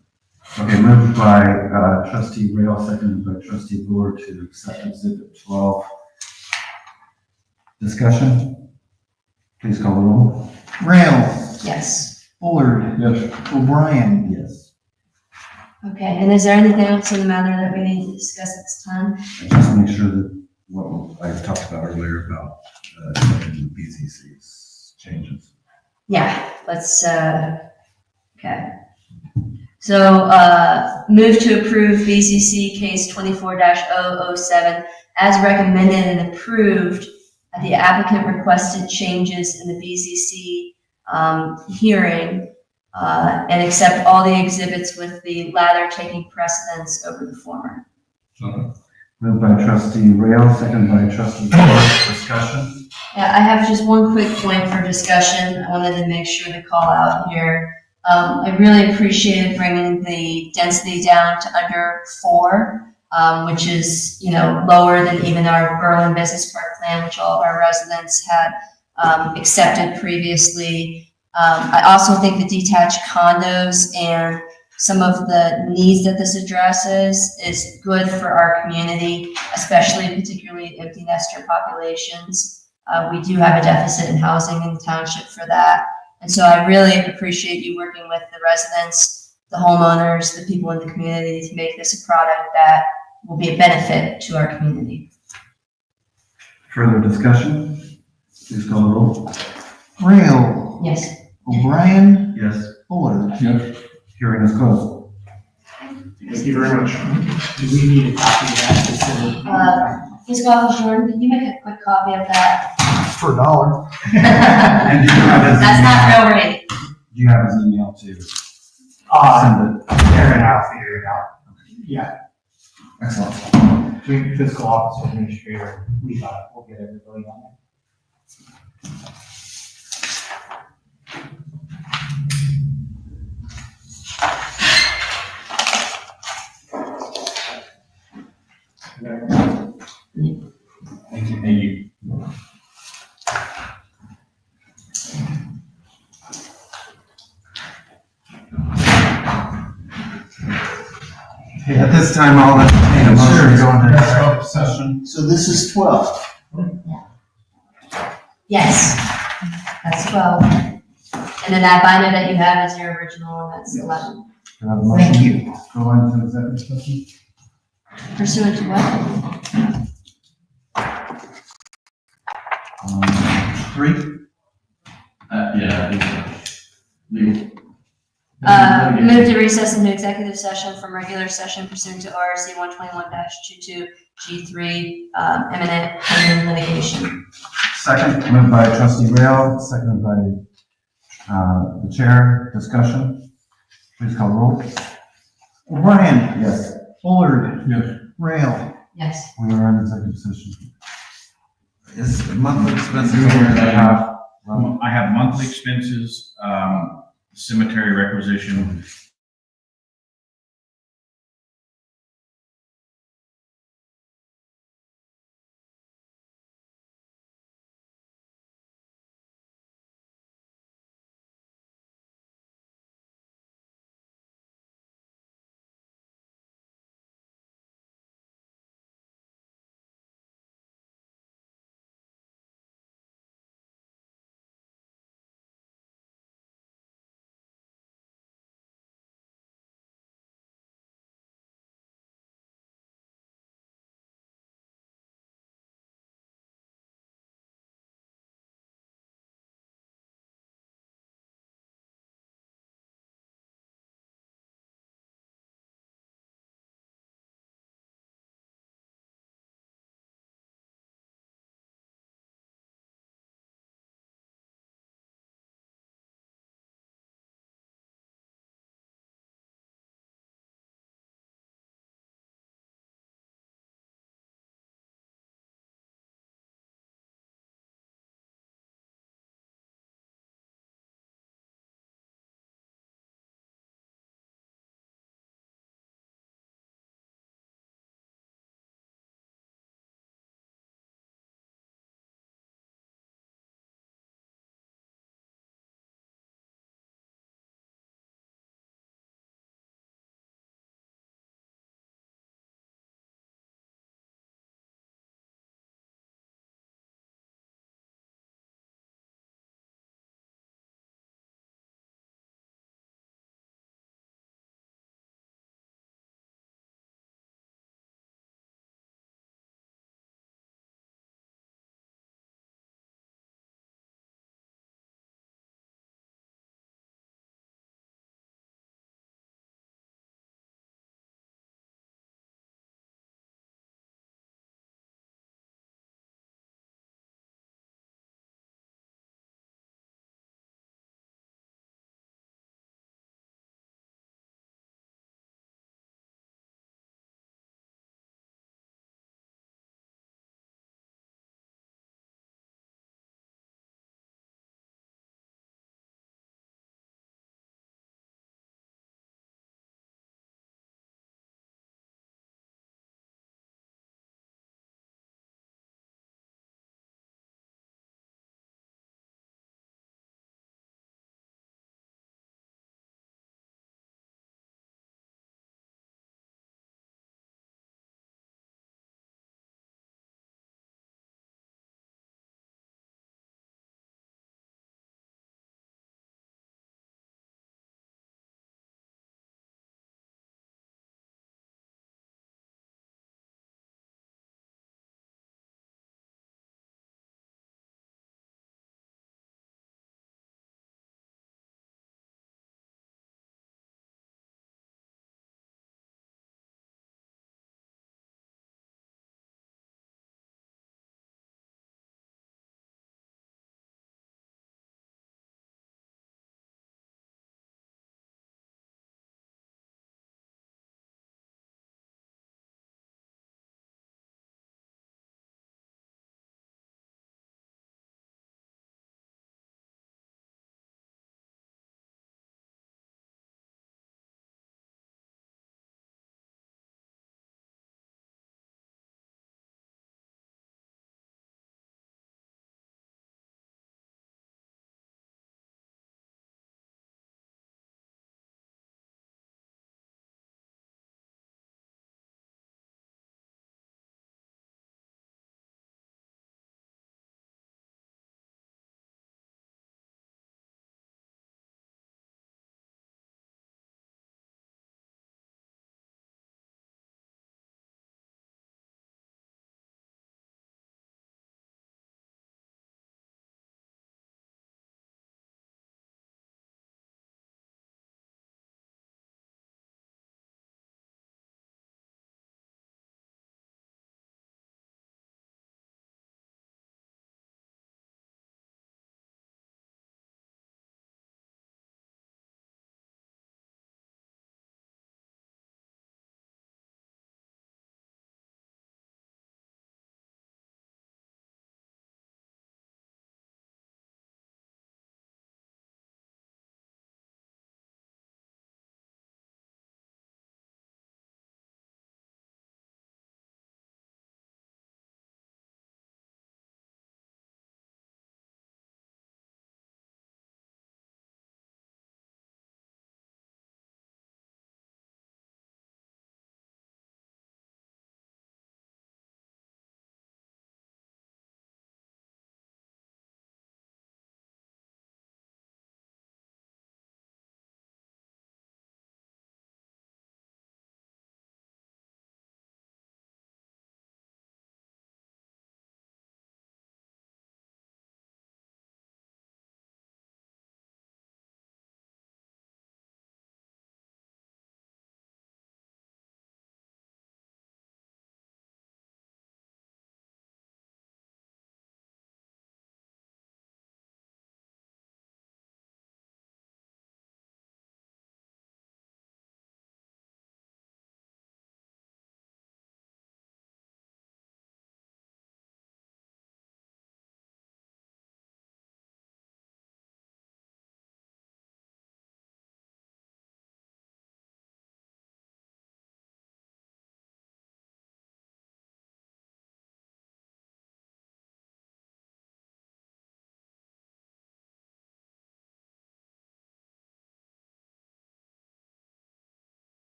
Okay, moved by trustee Rail, seconded by trustee Bullard to accept exhibit 12. Discussion? Please call the roll. Rail, Yes. Bullard, yes. O'Brien, Yes. Okay, and is there anything else in the matter that we need to discuss at this time? And just make sure that what I talked about earlier about the BZC's changes. Yeah, let's, okay. So, move to approve BCC case 24-007 as recommended and approved at the applicant requested changes in the BCC hearing, and accept all the exhibits with the latter taking precedence over the former. So, Moved by trustee Rail, seconded by trustee Bullard. Discussion? Yeah, I have just one quick point for discussion. I wanted to make sure to call out here. I really appreciated bringing the density down to under 4, which is, lower than even our Berlin Business Park plan, which all of our residents had accepted previously. I also think the detached condos and some of the needs that this addresses is good for our community, especially particularly empty nester populations. We do have a deficit in housing in the township for that. And so I really appreciate you working with the residents, the homeowners, the people in the community to make this a product that will be a benefit to our community. Further discussion? Please call the roll. Rail, Yes. O'Brien, Yes. Fuller. Yes. Hearing is closed. Thank you very much. Do we need a copy of that? Fiscal Officer Jordan, can you make a quick copy of that? For $1. And do you have his That's email? not real rate. Do you have his email too? Send it. Aaron, I'll figure it out. Yeah, Excellent. between fiscal officer, administrator, we'll get everybody on it. Thank you. And you, Okay, at this time, I'll entertain a motion to go into Executive session. So this is 12. Yes, that's 12. And then that binder that you have is your original, and that's 11. Do I have a motion to go into executive session? Pursuant to what? 3? yeah, I think so. Legal. Move to recess into executive session from regular session pursuant to RC 121-22 G3, imminent pending litigation. Second, moved by trustee Rail, seconded by the chair. Discussion? Please call the roll. O'Brien, Yes. Fuller, Yes. Rail. Yes. We are in executive session. Is monthly expenses over the half? I have monthly expenses, cemetery requisition,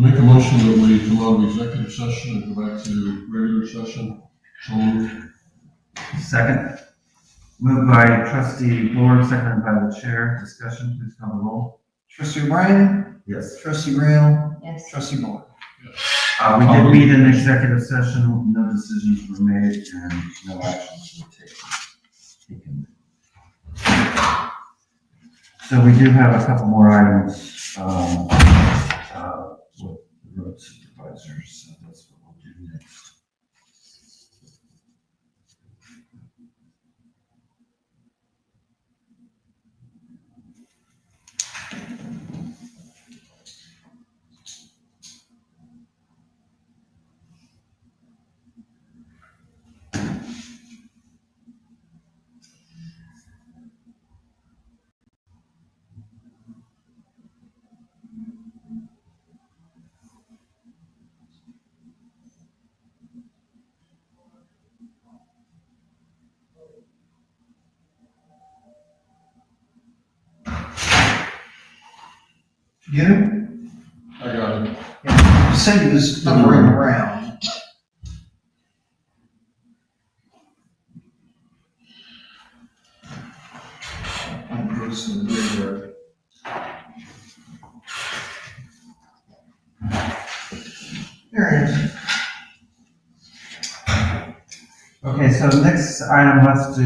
make a motion that we come out of executive session and go back to regular session. So moved. Second. Moved by trustee Board, seconded by the chair. Discussion, please call the roll. Trustee O'Brien, Yes. trustee Rail, Yes. trustee Moore. We did meet in executive session, no decisions were made and no actions were taken. So we do have a couple more items, with the road supervisors, so that's what we'll do next. Get him? I got it. You said he was hovering around. I'm close to the river. There it is. Okay, so the next item let's do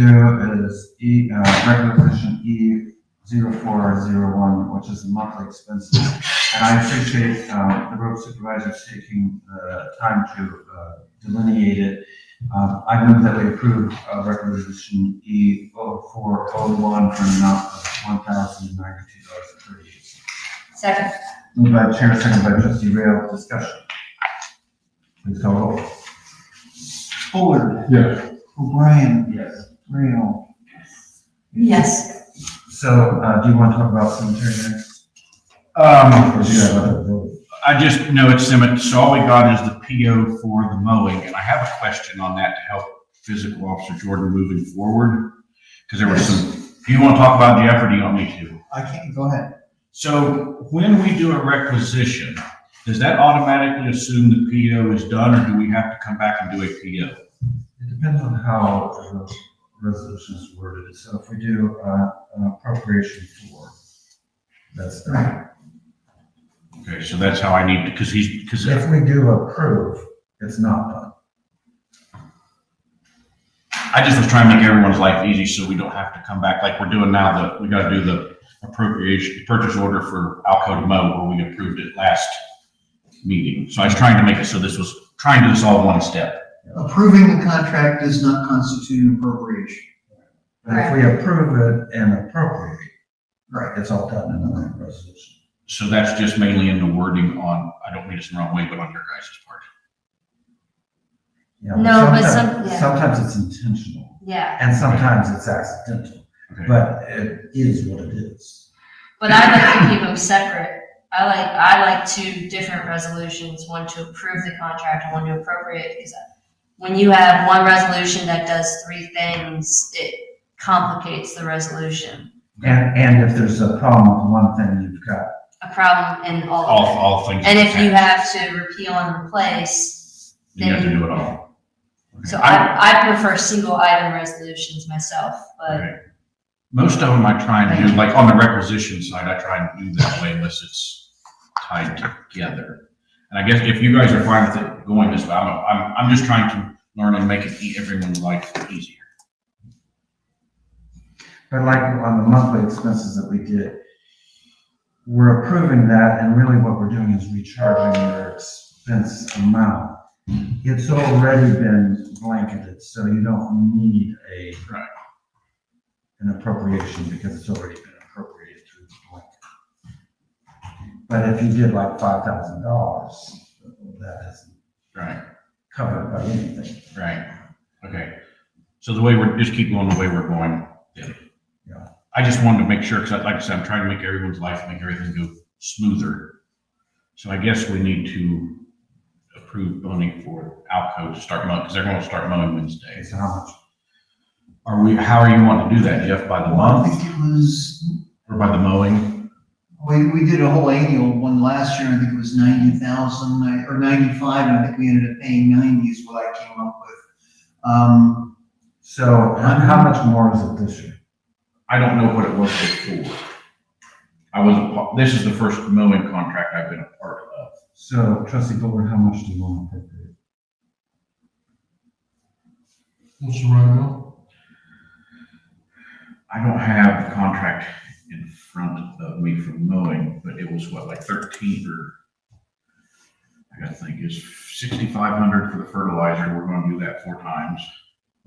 is resolution E0401, which is the monthly expenses. And I appreciate the road supervisors taking the time to delineate it. I move that we approve resolution E0401 for an amount of $1,092.38. Second. Moved by the chair, second by trustee Rail. Discussion. Please call roll. Bullard, Yes. O'Brien, Yes. Rail. Yes. So, do you want to talk about cemetery next? Or do you have other road? I just know it's cemetery, so all we got is the PO for the mowing, and I have a question on that to help physical officer Jordan moving forward. Because there was some, do you want to talk about Jeff or do you want me to? I can't, go ahead. So when we do a requisition, does that automatically assume the PO is done, or do we have to come back and do a PO? It depends on how the resolution is worded. So if we do an appropriation for, that's done. Okay, so that's how I need to, because If we do approve, it's not done. I just was trying to make everyone's life easy so we don't have to come back like we're doing now, we gotta do the appropriation, purchase order for Alco to mow where we approved it last meeting. So I was trying to make it so trying to do this all in one step. Approving the contract does not constitute an appropriation. But if we approve it and appropriate, Right. it's all done in the resolution. So that's just mainly in the wording on, I don't mean this the wrong way, but on your guys' part. Yeah, No, but sometimes it's intentional Yeah. and sometimes it's accidental, Okay. but it is what it is. But I like to keep them separate. I like two different resolutions, one to approve the contract and one to appropriate, because when you have one resolution that does three things, it complicates the resolution. And if there's a problem with one thing, you've got, A problem in all of it. All things. And if you have to repeal and replace, You have to do it all. Okay. so I prefer single item resolutions myself, but Okay. Most of them I try and do, like on the requisition side, I try and do that way unless it's tied together. And I guess if you guys are fine with it going this way, I'm just trying to learn and make everyone's life easier. but like on the monthly expenses that we did, we're approving that and really what we're doing is recharging your expense amount. It's already been blanketed, so you don't need Right. an appropriation because it's already been appropriated through the blanket. But if you did like $5,000, that isn't Right. covered by anything. Right. Okay. So the way just keep going the way we're going. Yeah. I just wanted to make sure, because like I said, I'm trying to make everyone's life, make everything go smoother. So I guess we need to approve money for Alco to start mowing, because they're going to start mowing Wednesday. Okay, so how much? How are you wanting to do that, Jeff? By the Well, I month think it was, or by the mowing? We did a whole annual one last year, I think it was 90,000, or 95, and I think we ended up paying 90 is what I came up with. So how much more is it this year? I don't know what it was before. This is the first mowing contract I've been a part of. So trustee Bullard, how much do you want to appropriate? What's the right amount? I don't have the contract in front of me for mowing, but it was what, like 13 or, I gotta think, it's 6,500 for the fertilizer. We're gonna do that 4 times.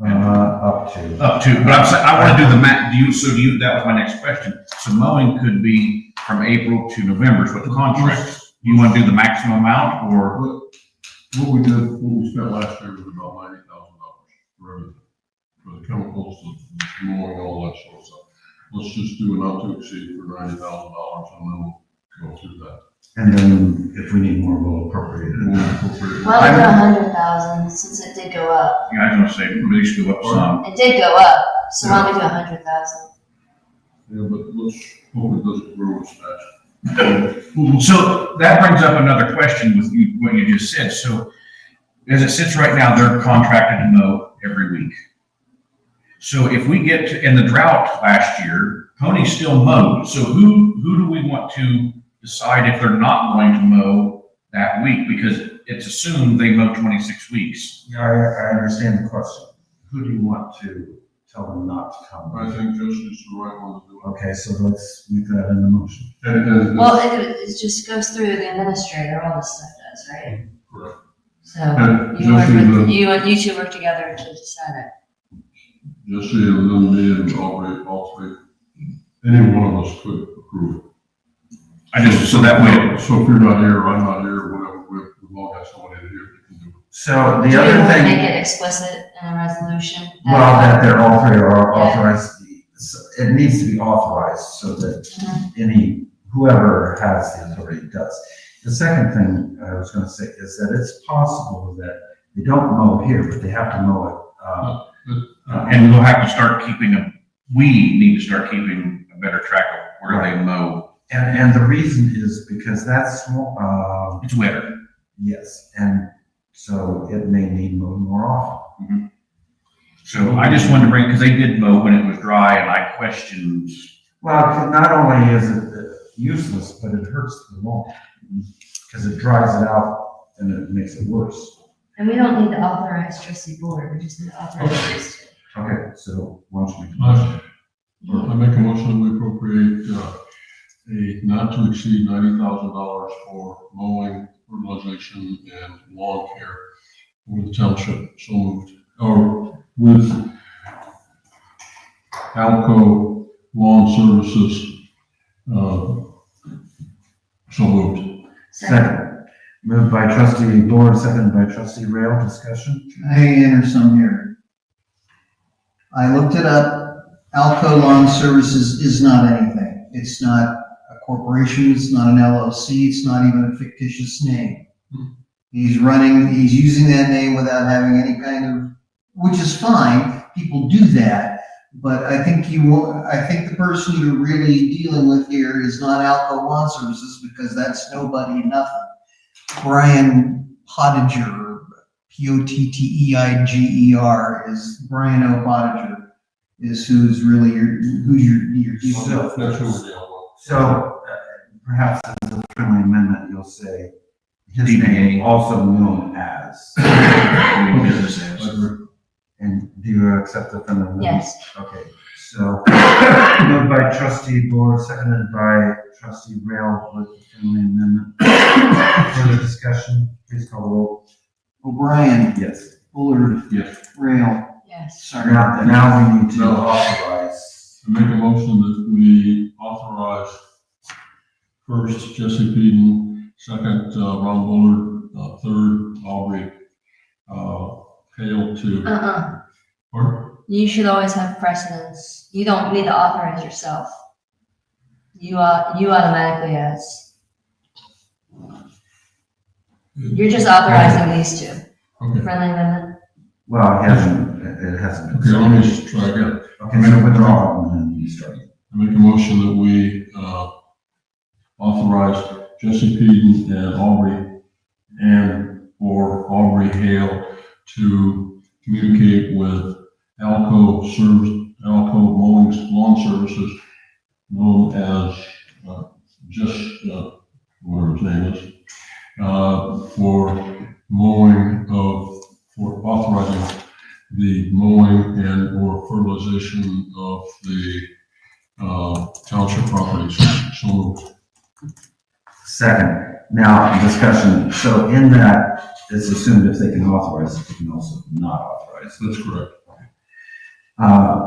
Up to. But I wanna do the that was my next question. So mowing could be from April to November is what the contract. You wanna do the maximum amount or? What we spent last year was about $90,000 for everything. For the chemicals, the mowing, all that sort of stuff. Let's just do a not to exceed for $90,000 and then we'll go through that. And then if we need more, we'll appropriate it. Why don't we do 100,000 since it did go up? Yeah, I was gonna say, at least go up some. It did go up, so why don't we do 100,000? Yeah, but let's hope it doesn't grow as fast. So that brings up another question with what you just said. So as it sits right now, they're contracted to mow every week. So if we get to, in the drought last year, Pony still mowed. So who do we want to decide if they're not going to mow that week? Because it's assumed they mow 26 weeks. Yeah, I understand the question. Who do you want to tell them not to come? I think Jesse's the right one to do it. Okay, so let's make that in the motion. And Well, it just goes through the administrator, all this stuff does, right? correct. So And you two work together to decide it. Jesse and then me and all three, any one of us could approve it. So that way, So if you're not here, or I'm not here, whatever, we've all got somebody here that can do it. So Do the you other want to make thing, it explicit in a resolution? well, that they're all three are Yeah. authorized, it needs to be authorized so that whoever has the authority does. The second thing I was gonna say is that it's possible that they don't mow here, but they have to mow it, and we'll have to start we need to start keeping a better track of where they mow. and the reason is because that's small, It's wetter. yes, and so it may need mowed more often. So I just wanted to bring, because they did mow when it was dry and I questioned. Well, not only is it useless, but it hurts the lawn, because it dries it out and it makes it worse. And we don't need to authorize trustee board, we just need to authorize these two. Okay, so why don't you make a motion? I make a motion that we appropriate, a not to exceed $90,000 for mowing, fertilization, and lawn care with the township, so moved. Or with Alco Lawn Services, so moved. Second. Moved by trustee Bullard, seconded by trustee Rail, discussion? I enter some here. I looked it up. Alco Lawn Services is not anything. It's not a corporation, it's not an LLC, it's not even a fictitious name. He's using that name without having any kind of, which is fine, people do that. But I think the person you're really dealing with here is not Alco Lawn Services, because that's nobody, nothing. Brian Pottinger, Potteiger, is Brian O. Pottinger, is who's really who you're dealing with. That's who we're dealing with. So perhaps as a friendly amendment, you'll say his DBA. name also known as. And do you accept the friendly amendment? Yes. Okay, so moved by trustee Bullard, seconded by trustee Rail with the friendly amendment. Further discussion, please call the roll. O'Brien, Yes. Bullard, Yes. Rail. Yes. Sorry. Now we need to No. authorize. I make a motion that we authorize first Jesse Peden, second Ron Bullard, third Aubrey Hale to. Pardon? You should always have precedence. You don't need to authorize yourself. You automatically as. You're just authorizing these two. Okay, Friendly amendment? Well, it hasn't been. okay, let me just try again. Okay, so withdraw and then you start. I make a motion that we authorize Jesse Peden or Aubrey Hale to communicate with Alco Mowing Lawn Services, known as, whatever his name is, for authorizing the mowing and or fertilization of the township properties. So moved. Second. Now, discussion, so in that, it's assumed if they can authorize it, they can also not authorize it. That's correct.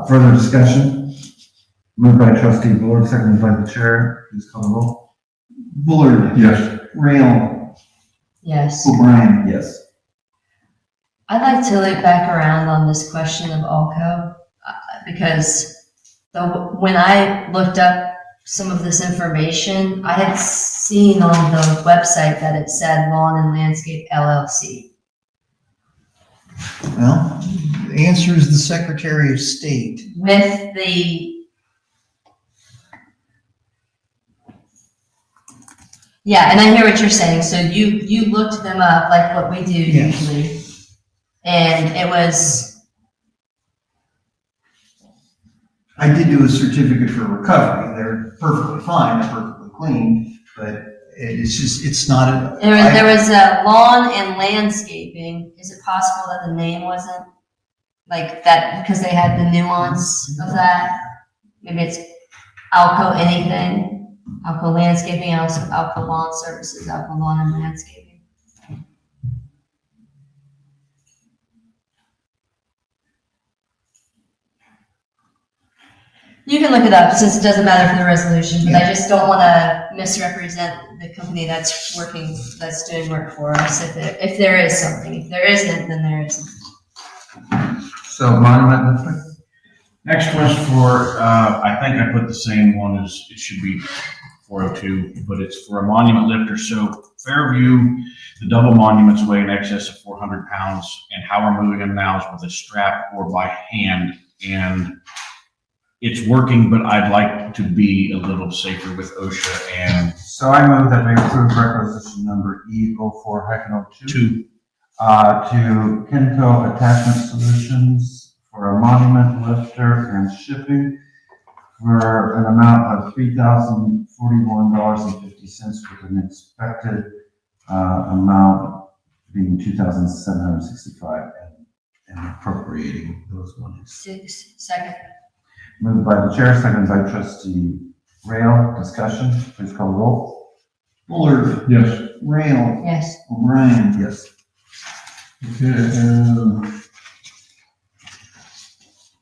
Further discussion? Moved by trustee Bullard, seconded by the chair. Please call the roll. Bullard. Yes. Rail. Yes. O'Brien. Yes. I'd like to loop back around on this question of ALCO, because when I looked up some of this information, I had seen on the website that it said Lawn and Landscape LLC. Well, the answer is the Secretary of State. With the, yeah, and I hear what you're saying. So you looked them up like what we do Yes. usually. And it was, I did do a certificate for recovery. They're perfectly fine, they're perfectly clean, but it's just, it's not a. there was a lawn and landscaping. Is it possible that the name wasn't like that because they had the nuance of that? Maybe it's Alco anything, Alco Landscaping, Alco Lawn Services, Alco Lawn and Landscaping. You can look it up since it doesn't matter for the resolution, but I just don't want to misrepresent the company that's doing work for us if there is something. If there isn't, then there isn't. So monument lifter? Next one's for, I think I put the same one as, it should be 402, but it's for a monument lifter. So Fairview, the double monuments weigh in excess of 400 pounds, and how we're moving them now is with a strap or by hand. And it's working, but I'd like to be a little safer with OSHA and So I move that we approve requisition number E04-02 two. To Kinco Attachment Solutions for a monument lifter and shipping for an amount of $3,041.50 with an expected amount being $2,765 and appropriating those monies. Second. Moved by the chair, seconded by trustee Rail. Discussion, please call the roll. Bullard. Yes. Rail. Yes. O'Brien. Yes. Okay, and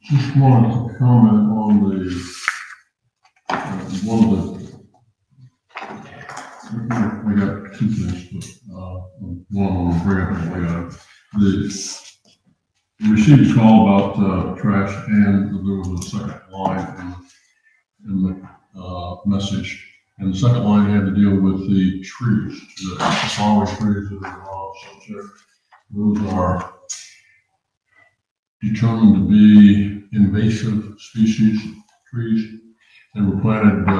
just wanted to comment on the, one of the, I got two things, but, one I want to bring up is we received a call about, trash, and there was a second line in the, message. And the second line had to deal with the trees, the fallen trees that are involved, subject. Those are determined to be invasive species trees. They were planted 4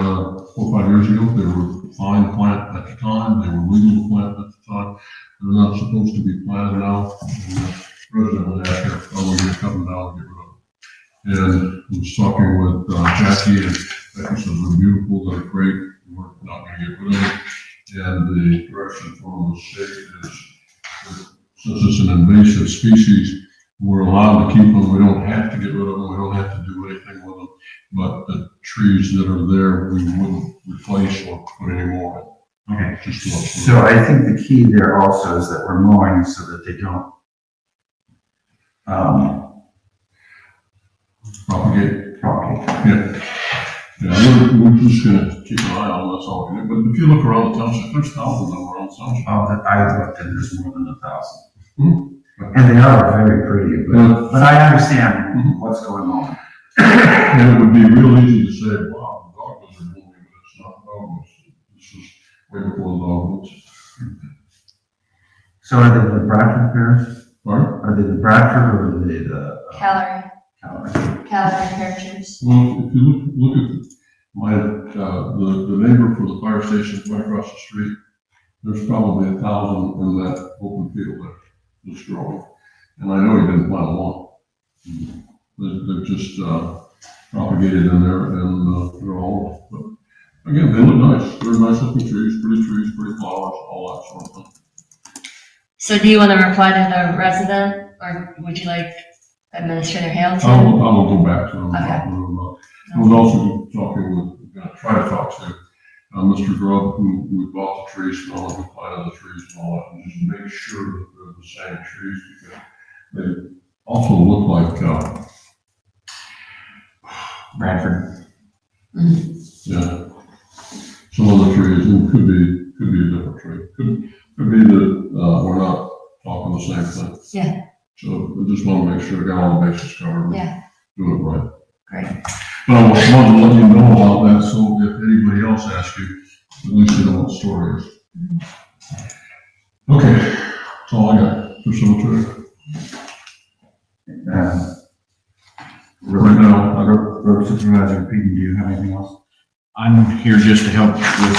or 5 years ago. They were fine to plant at the time. They were legal to plant at the time. They're not supposed to be planted now. And the resident was asking, are we going to cut them down and get rid of them? And I was talking with Jackie, and Jackie says they're beautiful, they're great, we're not going to get rid of them. And the direction from the state is that since it's an invasive species, we're allowed to keep them. We don't have to get rid of them. We don't have to do anything with them. But the trees that are there, we wouldn't replace or put any more in. Okay. Just to let you So I think the key there also is that we're mowing so that they don't propagate. propagate. Yeah, we're just gonna keep an eye on it, that's all we do. But if you look around the township, there's thousands of them around the township. Oh, that I looked and there's more than 1,000. And they are very pretty, but I understand what's going on. And it would be real easy to say, wow, the dogwoods are blooming, but it's not dogwoods. This is way before the dogwoods. So are they the Bradford pears? Pardon? Are they the Bradford or are they the Calorie Calorie? pear trees. Well, if you look at The neighbor for the fire station right across the street, there's probably 1,000 in that open field there, that's growing. And I know he didn't plant one. They're just, propagated in there and, they're all, but again, they look nice. They're nice looking trees, pretty flowers, all that sort of thing. So do you want to reply to the resident, or would you like Administrator Hale to? I will go back to them. Okay. I was also talking with, gonna try to talk to, Mr. Grubb, who bought the trees from, who planted the trees and all that, and just make sure that they're the same trees, because they also look like, Bradford. yeah. Some of the trees, and could be a different tree. Could be that, we're not talking the same thing. Yeah. So I just want to make sure I got all the bases covered. Yeah. Do it right. Great. But I wanted to let you know about that, so if anybody else asks you, at least you know what the story is. Okay, that's all I got for cemetery. Right now, Road Supervisor Pete, do you have anything else? I'm here just to help with,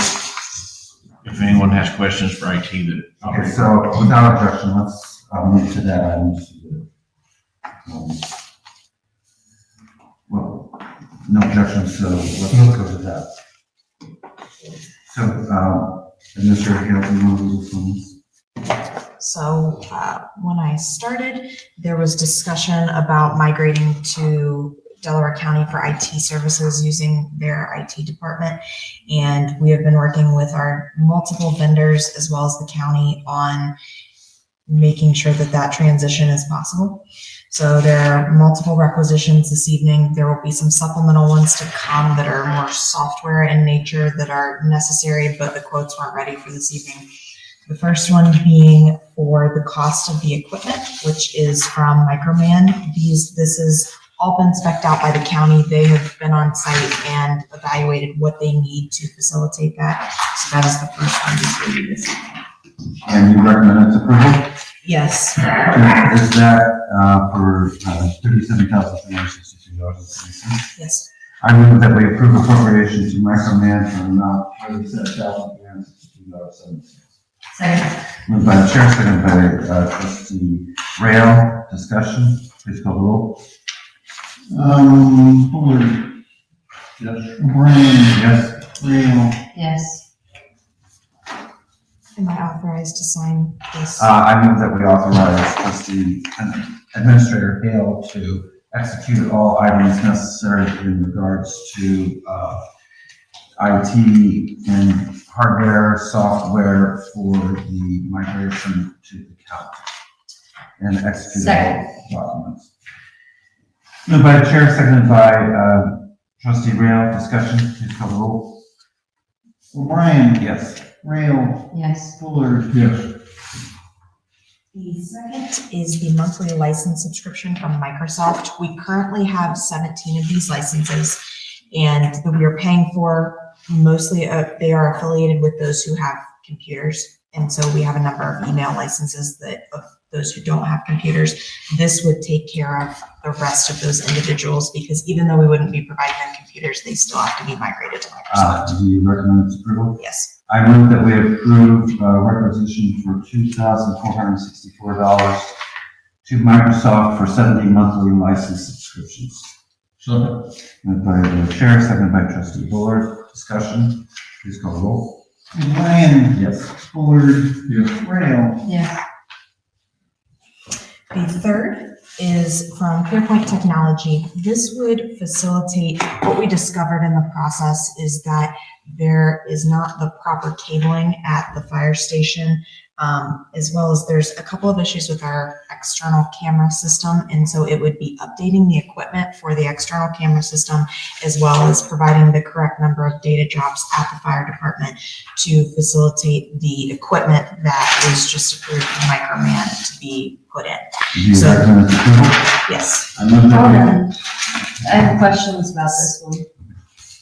if anyone has questions for IT that. Okay, so without objection, let's move to that item. Well, no objections, so let's go to that. So, Administrator Hale, do you want to lead us on this? So when I started, there was discussion about migrating to Delaware County for IT services using their IT department. And we have been working with our multiple vendors as well as the county on making sure that that transition is possible. So there are multiple requisitions this evening. There will be some supplemental ones to come that are more software in nature that are necessary, but the quotes weren't ready for this evening. The first one being for the cost of the equipment, which is from Microman. This has all been spec'd out by the county. They have been on site and evaluated what they need to facilitate that. So that is the first one before you this evening. And you recommend its approval? Yes. Is that for $37,362.60? Yes. I move that we approve appropriation to Microman for an amount of $37,362.70. Second. Moved by the chair, seconded by trustee Rail. Discussion, please call the roll. Bullard. Yes. O'Brien. Yes. Rail. Yes. Am I authorized to sign this? I move that we authorize trustee Administrator Hale to execute all items necessary in regards to IT and hardware, software for the migration to the county. And execute all documents. Moved by the chair, seconded by trustee Rail. Discussion, please call the roll. O'Brien. Yes. Rail. Yes. Bullard. Yes. The second is the monthly license subscription from Microsoft. We currently have 17 of these licenses, and that we are paying for mostly, they are affiliated with those who have computers. And so we have a number of email licenses that of those who don't have computers. This would take care of the rest of those individuals, because even though we wouldn't be providing them computers, they still have to be migrated to Microsoft. Do you recommend its approval? Yes. I move that we approve requisition for $2,464 to Microsoft for 70 monthly license subscriptions. Second. Moved by the chair, seconded by trustee Bullard. Discussion, please call the roll. O'Brien. Yes. Bullard. Yes. Rail. Yes. The third is from ClearPoint Technology. This would facilitate, what we discovered in the process is that there is not the proper cabling at the fire station, as well as there's a couple of issues with our external camera system. And so it would be updating the equipment for the external camera system, as well as providing the correct number of data jobs at the fire department to facilitate the equipment that was just approved from Microman to be put in. Do you So- recommend its approval? Yes. I move that Hold we. on. I have questions about this one.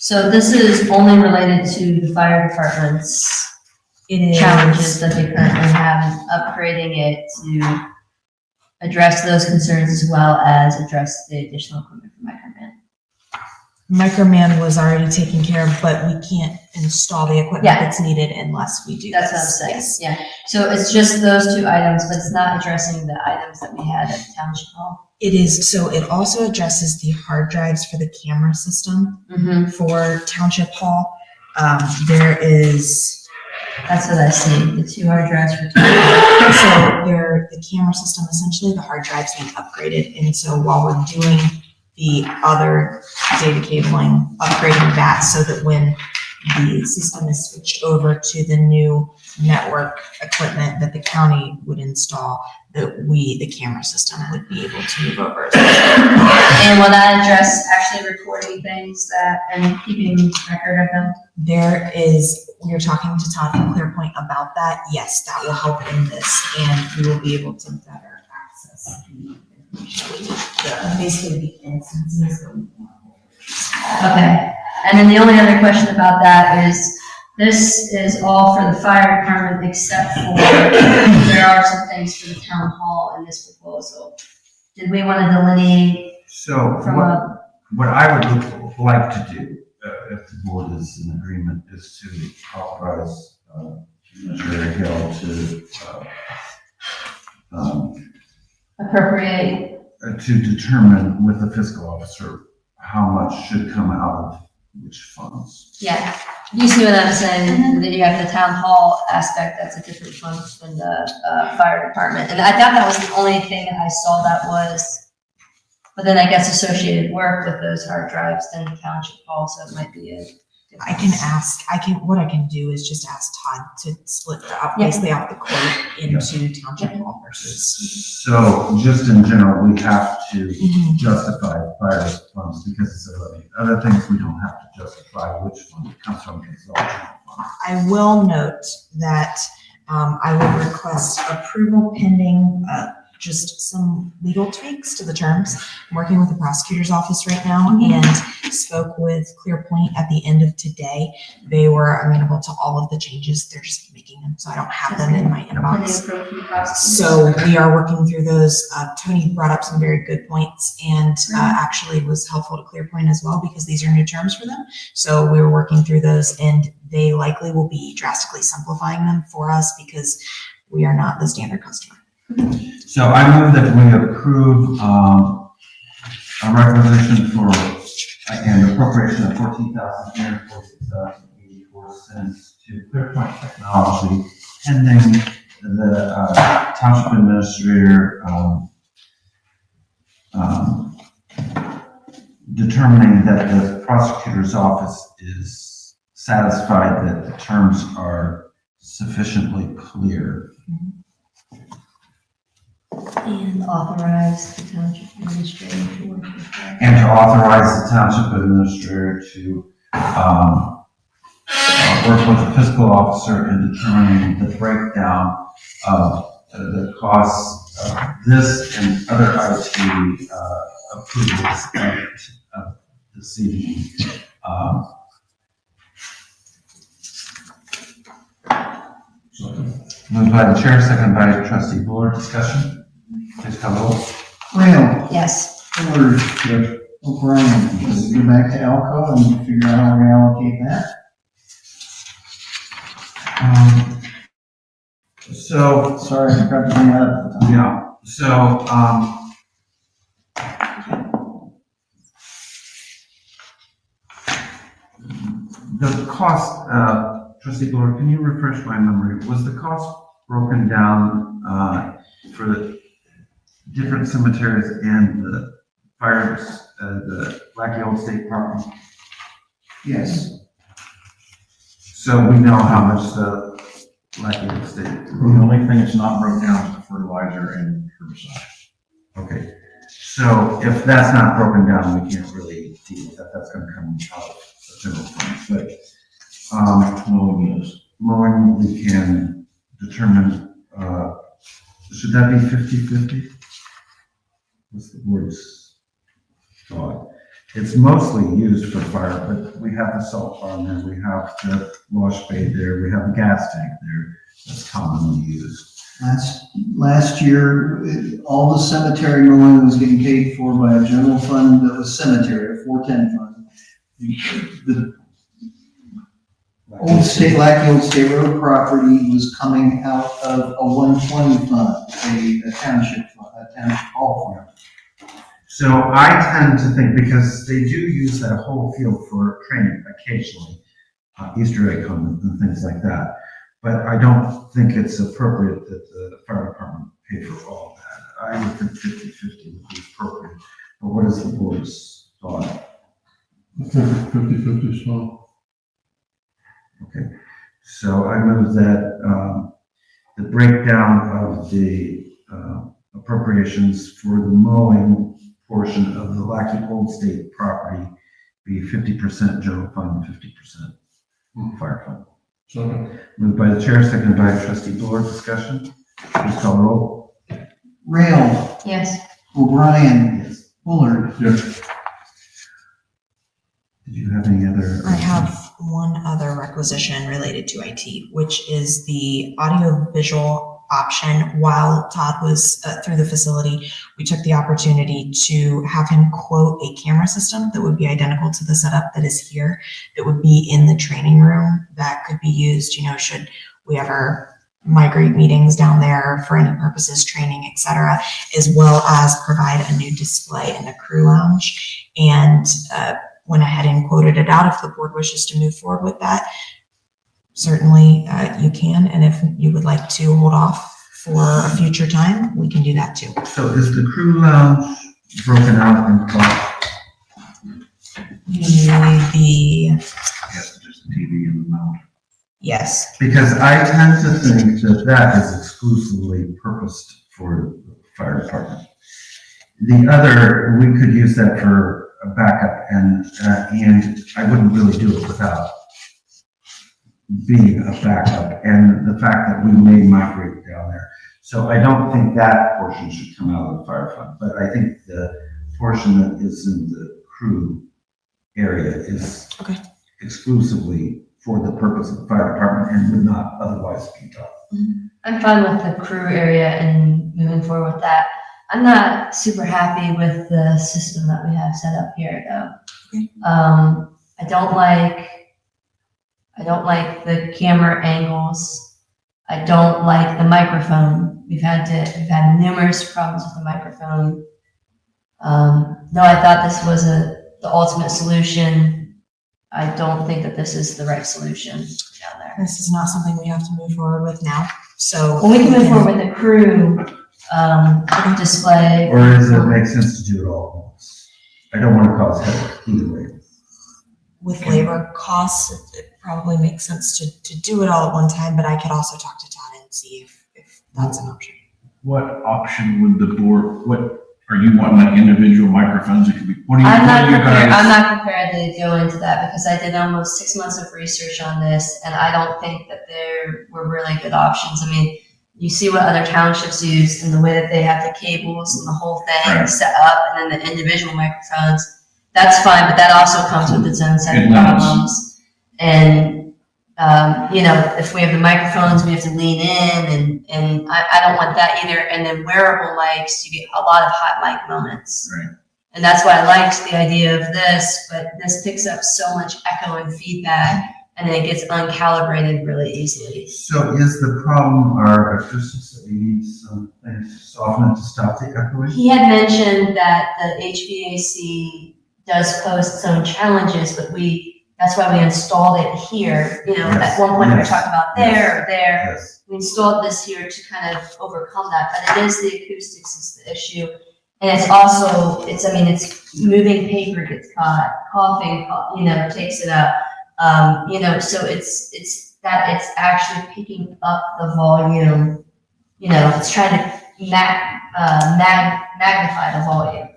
So this is only related to the fire department's It is. challenges that they currently have, and upgrading it to address those concerns as well as address the additional equipment from Microman. Microman was already taken care of, but we can't install the equipment Yeah. that's needed unless we do That's what I'm this. saying, Yes. yeah. So it's just those two items, but it's not addressing the items that we had at Township Hall. It is, so it also addresses the hard drives for the camera system Mm-hmm. for Township Hall. There is, That's what I see, the 2 hard drives for. so the camera system, essentially the hard drives need upgraded. And so while we're doing the other data cabling, upgrading that so that when the system is switched over to the new network equipment that the county would install, that the camera system would be able to move over as well. And will that address actually recording things and keeping record of them? We are talking to Todd from ClearPoint about that. Yes, that will help in this, and we will be able to better access basically the instances that we want. Okay, and then the only other question about that is, this is all for the fire department except for, there are some things for the town hall in this proposal. Did we want to delineate So from what I would like to do, if the board is in agreement, is to authorize Mr. Hill appropriate? to determine with the fiscal officer how much should come out of which funds. Yeah, you see what I'm saying, that you have the town hall aspect, that's a different fund than the fire department. And I thought that was the only thing I saw that was, but then I guess associated work with those hard drives, then the township hall, so it might be a. I can ask, what I can do is just ask Todd to split basically out the quote into Township Hall versus. So just in general, we have to Mhm. justify fire funds because it's a levy. Other things we don't have to justify which fund it comes from. It's all general fund. I will note that I will request approval pending just some legal tweaks to the terms. I'm working with the prosecutor's office right now and spoke with ClearPoint at the end of today. They were amenable to all of the changes. They're just making them, so I don't have them in my inbox. So we are working through those. Tony brought up some very good points and actually was helpful to ClearPoint as well because these are new terms for them. So we were working through those and they likely will be drastically simplifying them for us because we are not the standard customer. So I move that we approve a requisition for an appropriation of $14,346.84 to ClearPoint Technology pending the township administrator determining that the prosecutor's office is satisfied that the terms are sufficiently clear. And authorize the township administrator to work with that. And to authorize the township administrator to work with the fiscal officer in determining the breakdown of the costs of this and other IT approvals of this evening. Moved by the chair, seconded by trustee Buller. Discussion? Please call the roll. Rail, Yes, Fuller, O'Brien, let's go back to Alco and figure out how we allocate that. So, Sorry, I forgot to bring that up. yeah, so, the cost, trustee Buller, can you refresh my memory? Was the cost broken down, for the different cemeteries and the fires, the Black Hill State Park? Yes, So we know how much the Black Hill State. The only thing that's not broken down is the fertilizer and herbicide. Okay, so if that's not broken down, we can't really deal with that. That's gonna come out of the general fund. But, Mowing is. mowing, we can determine, should that be 50/50? What's the board's thought? It's mostly used for fire, but we have the salt farm there, we have the wash bay there, we have the gas tank there. That's commonly used. last year, all the cemetery mowing was getting paid for by a general fund that was cemetery, a 410 fund. the like the old State Road property was coming out of a 120 fund, a township hall fund. So I tend to think, because they do use that whole field for training occasionally, Easter egg hunt and things like that. But I don't think it's appropriate that the fire department pay for all of that. I would think 50-50 would be appropriate. But what is the board's thought? I think 50-50 is fine. Okay, so I move that the breakdown of the appropriations for the mowing portion of the Lackey Old State property be 50% general fund, 50% fire fund. So, Moved by the chair, seconded by trustee Bloor. Discussion. Please call the roll. Rail, Yes. O'Brien, Yes. Bullard. yes, Did you have any other? I have one other requisition related to IT, which is the audio-visual option. While Todd was through the facility, we took the opportunity to have him quote a camera system that would be identical to the setup that is here, that would be in the training room, that could be used, should we ever migrate meetings down there for any purposes, training, etc., as well as provide a new display in the crew lounge. And went ahead and quoted it out. If the board wishes to move forward with that, certainly you can. And if you would like to hold off for a future time, we can do that too. So is the crew lounge broken out in cost? Yes, just TV in the mount. Yes. Because I tend to think that that is exclusively purposed for the fire department. The other, we could use that for a backup, and I wouldn't really do it without being a backup, and the fact that we may migrate down there. So I don't think that portion should come out of the fire fund, but I think the portion that is in the crew area is Okay. exclusively for the purpose of the fire department and would not otherwise be done. I'm fine with the crew area and moving forward with that. I'm not super happy with the system that we have set up here, though. Okay. I don't like the camera angles. I don't like the microphone. We've had numerous problems with the microphone. No, I thought this was the ultimate solution. I don't think that this is the right solution down there. This is not something we have to move forward with now. So Well, we can move forward with the crew display. Or does it make sense to do it all at once? I don't want to cause headache either way. with labor costs, it probably makes sense to do it all at one time, but I could also talk to Todd and see if that's an option. What option would the board, what, are you wanting like individual microphones that could be, what do you I'm guys? not prepared to go into that because I did almost 6 months of research on this, and I don't think that there were really good options. I mean, you see what other townships use and the way that they have the cables and the whole thing Right. set up, and then the individual microphones. That's fine, but that also comes with its own set of It does. problems. And if we have the microphones, we have to lean in, and I don't want that either. And then wearable mics, you get a lot of hot mic moments. Right. And that's why I liked the idea of this, but this picks up so much echo and feedback, and then it gets uncalibrated really easily. So is the problem our acoustics that we need some things to soften it to stop the echoing? He had mentioned that the HVAC does pose its own challenges, but that's why we installed it here. At one point we were talking about there or there. Yes. We installed this here to kind of overcome that, but it is the acoustics is the issue. And it's also, it's moving paper gets caught, coughing, takes it up. So it's actually picking up the volume, it's trying to magnify the volume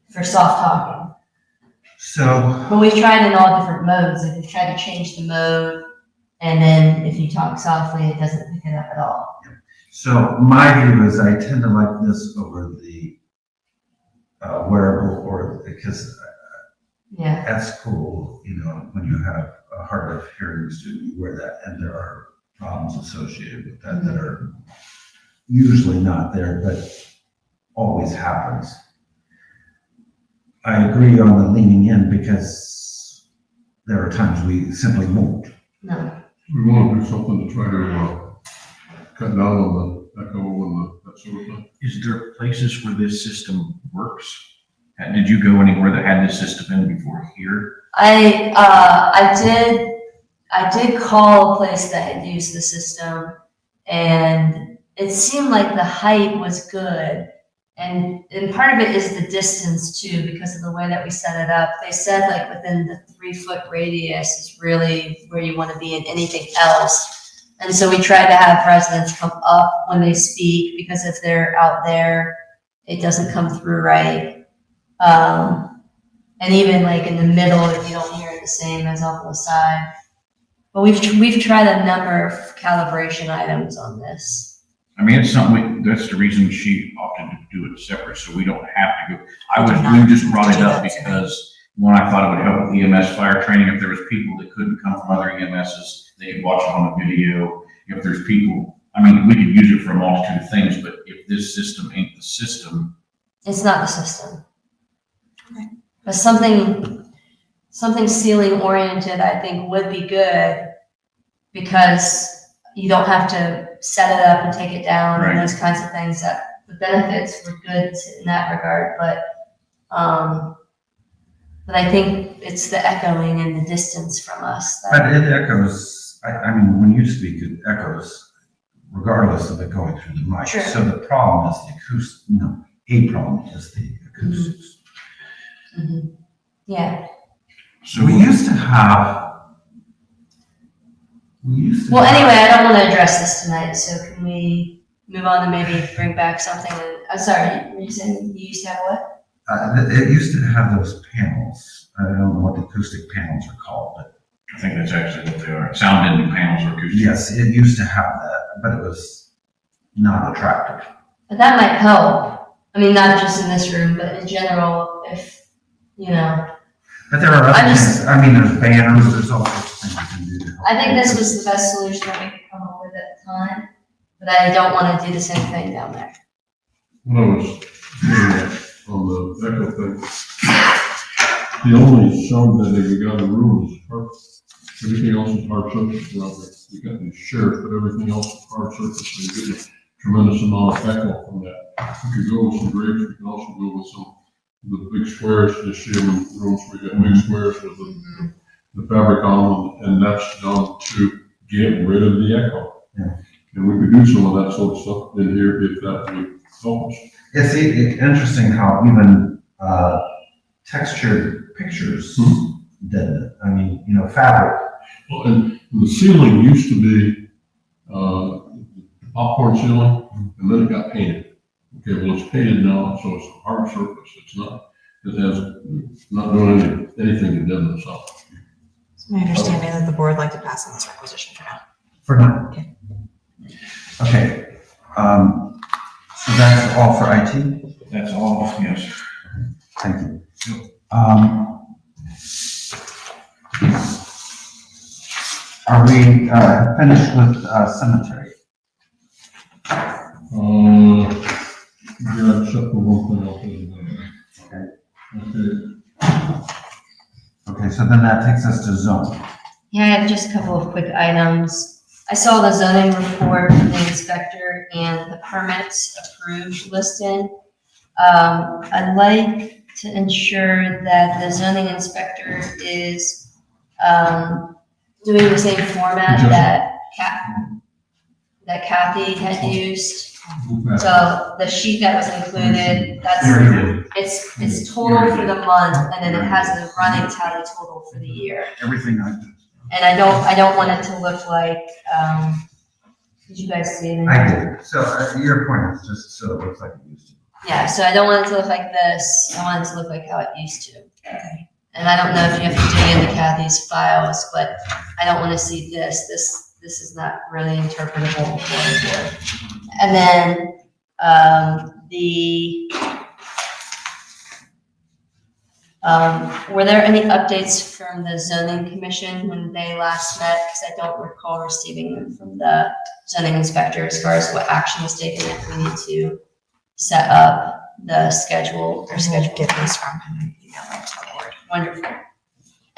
for soft talking. So, But we've tried in all different modes. Like we've tried to change the mode, and then if you talk softly, it doesn't pick it up at all. so my view is I tend to like this over the wearable, because Yeah. that's cool, when you have a hard of hearing student, you wear that, and there are problems associated with that that are usually not there, but always happens. I agree on the leaning in because there are times we simply won't. No. We want to do something to try to, cut down on the echo and that sort of thing. Is there places where this system works? Did you go anywhere that had this system in before here? I did call a place that had used the system, and it seemed like the height was good. And part of it is the distance too, because of the way that we set it up. They said like within the 3-foot radius is really where you want to be, and anything else. And so we try to have residents come up when they speak, because if they're out there, it doesn't come through right. And even like in the middle, if you don't hear it the same as off the side. But we've tried a number of calibration items on this. I mean, it's something, that's the reason she opted to do it separate, so we don't have to go. We just brought it up because, one, I thought it would help with EMS fire training. If there was people that couldn't come from other EMSs, they could watch it on a video. If there's people, I mean, we could use it for a multitude of things, but if this system ain't the system. It's not the system. But something ceiling oriented, I think, would be good, because you don't have to set it up and take it down and those kinds of things. That the benefits were good in that regard, but I think it's the echoing and the distance from us. But it echoes, I mean, when you speak, it echoes regardless of it going through the mic. Sure. So the problem is the acoustics, a problem is the acoustics. Mm-hmm. Yeah. So we used to have. Well, anyway, I don't want to address this tonight, so can we move on to maybe bring back something? I'm sorry, were you saying you used to have what? It used to have those panels. I don't know what the acoustic panels are called, but. I think that's actually what they are. Sound deadening panels or acoustic. Yes, it used to have that, but it was not attractive. But that might help. I mean, not just in this room, but in general, if, you know. But there are other things. I mean, there's banners, there's all sorts of things you can do to help. I think this was the best solution that we could come up with at the time, but I don't want to do the same thing down there. When I was on the echo thing, the only sound that we got in the room is hard. Everything else is hard surface around there. We got these shares, but everything else is hard surface, so you get a tremendous amount of echo from that. We could go with some grapes, we can also go with some the big squares, you see them in rooms where you got big squares with the fabric on them, and that's done to get rid of the echo. Yeah. And we could do some of that sort of stuff in here if that would help us. It's interesting how even textured pictures did it. I mean, fabric. Well, and the ceiling used to be popcorn ceiling, and then it got painted. Okay, well, it's painted now, so it's a hard surface. It's not doing anything to deaden this up. It's my understanding that the board would like to pass on this requisition for now. For now. Okay. Okay. So that's all for IT? That's all, yes. Thank you. Are we finished with cemetery? Yeah, except for one thing else. Okay. Okay, so then that takes us to zone. Yeah, I have just a couple of quick items. I saw the zoning report from the inspector and the permits approved listed. I'd like to ensure that the zoning inspector is doing the same format that Kathy had used. So the sheet that was included, it's total for the month, and then it has the running tally total for the year. Everything I did. And I don't want it to look like, did you guys see it? I did. So your point is just so it looks like it used to. Yeah, so I don't want it to look like this. I want it to look like how it used to. Okay. And I don't know if you have to dig into Kathy's files, but I don't want to see this. This is not really interpretable going forward. And then were there any updates from the zoning commission when they last met? Because I don't recall receiving them from the zoning inspector as far as what action was taken, if we need to set up the schedule or schedule. Get these from him and email them to the board. Wonderful.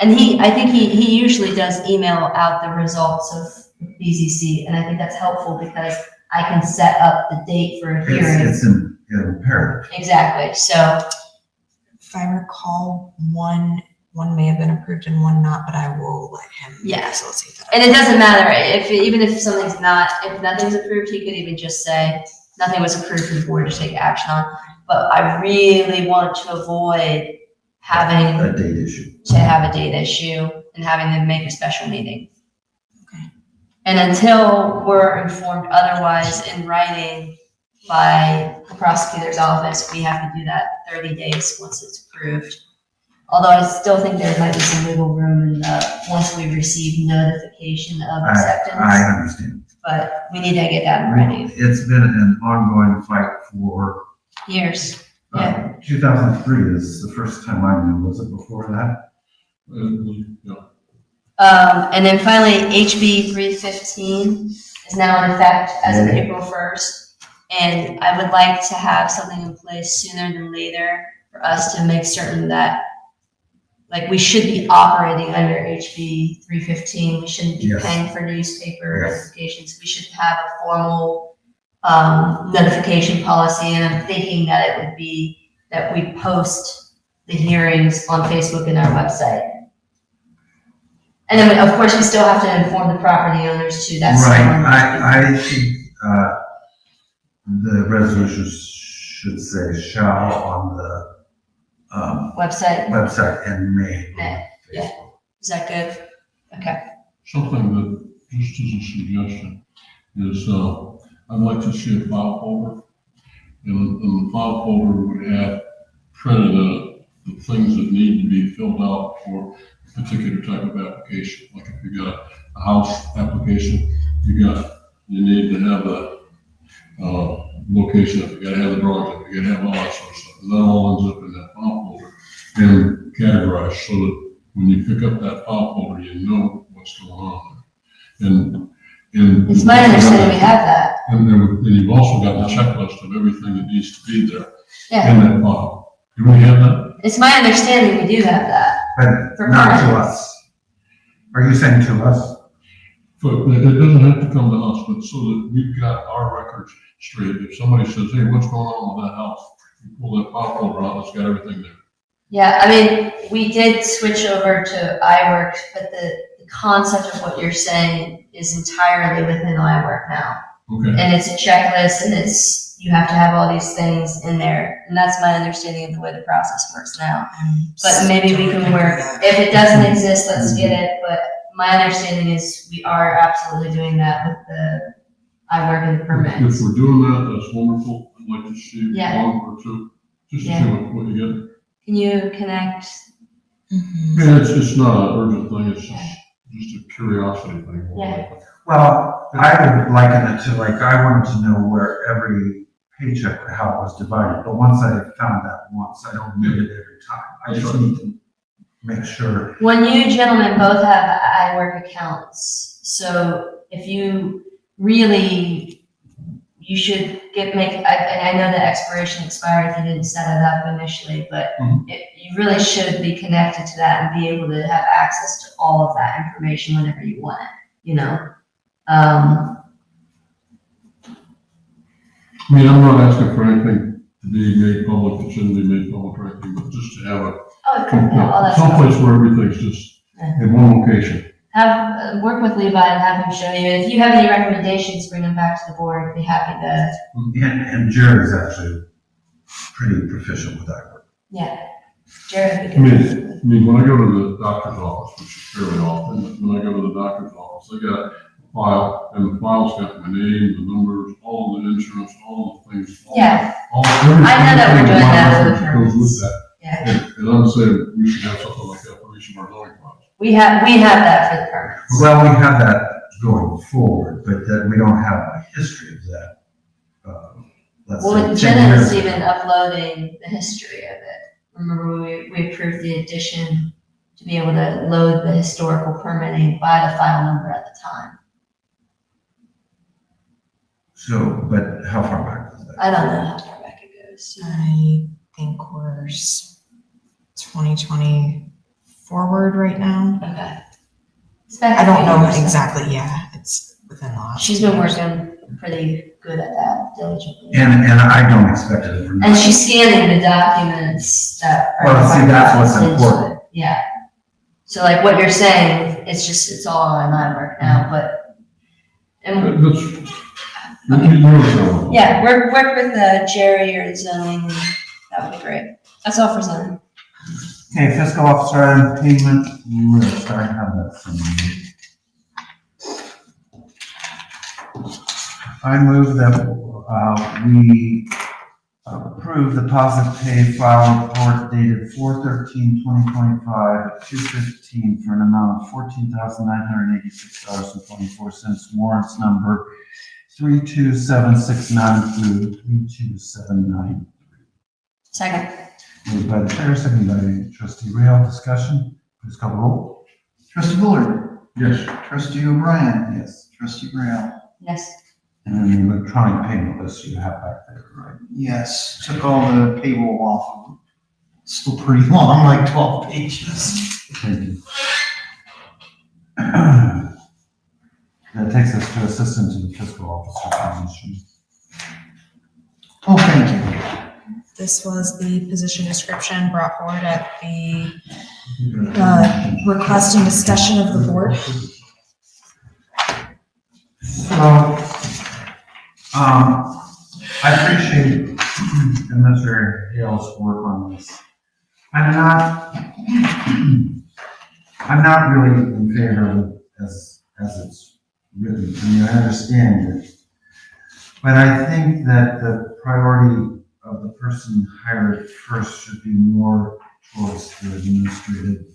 And I think he usually does email out the results of BZC, and I think that's helpful because I can set up the date for a hearing. It's imperative. Exactly, so, If I recall, one may have been approved and one not, but I will let him Yeah. facilitate that. and it doesn't matter, even if something's not, if nothing's approved, he could even just say, nothing was approved for the board to take action on. But I really want to avoid having A date issue. to have a date issue and having them make a special meeting. Okay. And until we're informed otherwise in writing by the prosecutor's office, we have to do that 30 days once it's approved. Although I still think there might be some wiggle room in once we receive notification of I acceptance, understand. but we need to get that in writing. It's been an ongoing fight for, Years, yeah. 2003 is the first time I knew. Was it before that? Yeah. And then finally, HB 315 is now in effect as of April 1st. And I would like to have something in place sooner than later for us to make certain that, like, we should be operating under HB 315. We shouldn't be Yes. paying for newspaper Yes. notifications. We should have a formal notification policy. And I'm thinking that it would be that we post the hearings on Facebook and our website. And then, of course, we still have to inform the property owners too. That's Right, I think, the resolution should say shall on the, website. website and may. May, yeah. Is that good? Okay. Something that, just as a suggestion, is, I'd like to see a file folder. And the file folder would have printed the things that need to be filled out for a particular type of application. Like if you got a house application, you need to have the, location, if you gotta have the drawings, if you gotta have all that sort of stuff. And that all ends up in that file folder and categorized so that when you pick up that file folder, you know what's going on there. And It's my understanding we have that. and you've also got the checklist of everything that needs to be there Yeah. in that file. Do we have that? It's my understanding we do have that. But For not to permits. us. Are you saying to us? But it doesn't have to come to us, but so that we've got our records straight. If somebody says, hey, what's going on with that house? You pull that file folder out, it's got everything there. Yeah, I mean, we did switch over to iWork, but the concept of what you're saying is entirely within iWork now. Okay. And it's a checklist and you have to have all these things in there. And that's my understanding of the way the process works now. But maybe we can work, if it doesn't exist, let's get it. But my understanding is we are absolutely doing that with the iWork and the If permits. we're doing that, that's wonderful. I'd like to see Yeah. one or two, just to Yeah. see what you get. Can you connect? Mhm. Yeah, it's not an urgent thing, it's just a curiosity thing. Yeah. Well, I would liken it to like, I wanted to know where every paycheck, how it was divided. But once I found that once, I don't need it every time. I just need to make sure. When you gentlemen both have iWork accounts, so if you really, you should I know the expiration expired if you didn't set it up initially, but you really should be connected to that and be able to have access to all of that information whenever you want it, you know? I mean, I'm not asking for anything to be made public that shouldn't be made public or anything, but just to have All that stuff. someplace where everything's just in one location. Have, work with Levi and have him show you. And if you have any recommendations, bring them back to the board. I'd be happy to, And Jerry's actually pretty proficient with that work. yeah. Jared I mean, when I go to the doctor's office, which is fairly often, but when I go to the doctor's office, they got a file, and the file's got my name, the numbers, all the insurance, all the things. Yeah. Everything I know that we're doing that with the goes with permits. that. Yeah. And I'm saying we should have something like that for each of our zoning files. We have that for the permits. Well, we have that going forward, but that we don't have a history of that. Let's say Well, 10 Jenna years is ago. even uploading the history of it. Remember, we approved the addition to be able to load the historical permitting by the file number at the time. So, but how far back is that? I don't know how far back it goes. I think we're 2024 forward right now. Okay. It's back I a don't few know years, so. exactly, yeah, it's within the last. She's been working pretty good at that diligently. And I don't expect it overnight. And she's scanning the documents that are. Well, see, that's what's into important. it. Yeah. So like what you're saying, it's all online work now, but. And yeah, work with Jerry or zoning, and that would be great. That's all for zoning. Okay, fiscal officer and payment list, I have that from you. I move that, we approve the positive pay file report dated 4/13/2025 at 2:15 for an amount of $14,986.24, warrants number 32769 through 32793. Second. Moved by the chair, seconded by trustee Rail. Discussion, please call the roll. Trustee Bullard, Yes. trustee O'Brien, Yes. trustee Rail. Yes. And then the electronic payment list you have back there, right? Yes, took all the payroll off. It's still pretty long, like 12 pages. Thank you. That takes us to assistant to the fiscal officer position. Oh, thank you. This was the position description brought forward at the request and discussion of the board. So, I appreciate Administrator Hale's work on this. I'm not really in favor of it as it's written. I mean, I understand it. But I think that the priority of the person hired first should be more towards the administrative,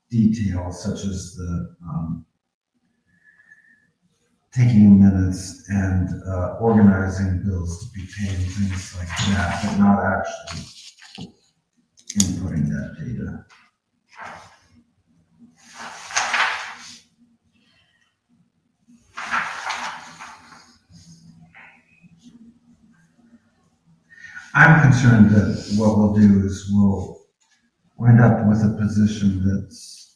details such as the, taking minutes and organizing bills to be paid and things like that, but not actually inputting that data. I'm concerned that what we'll do is we'll wind up with a position that's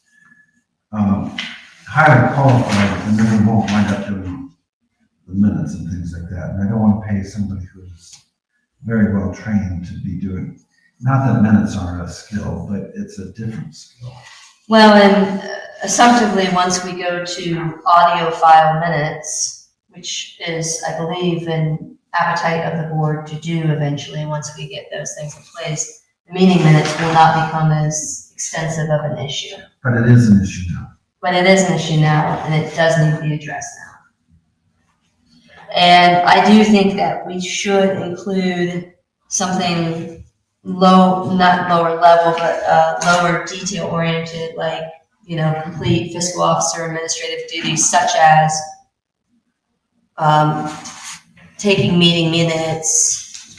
highly qualified, and then we won't wind up doing the minutes and things like that. And I don't want to pay somebody who's very well trained to be doing, not that minutes aren't a skill, but it's a different skill. Well, and assumptively, once we go to audio file minutes, which is, I believe, an appetite of the board to do eventually, once we get those things in place, the meeting minutes will not become as extensive of an issue. But it is an issue now. But it is an issue now, and it does need to be addressed now. And I do think that we should include something low, not lower level, but lower detail oriented, like, complete fiscal officer administrative duties such as taking meeting minutes,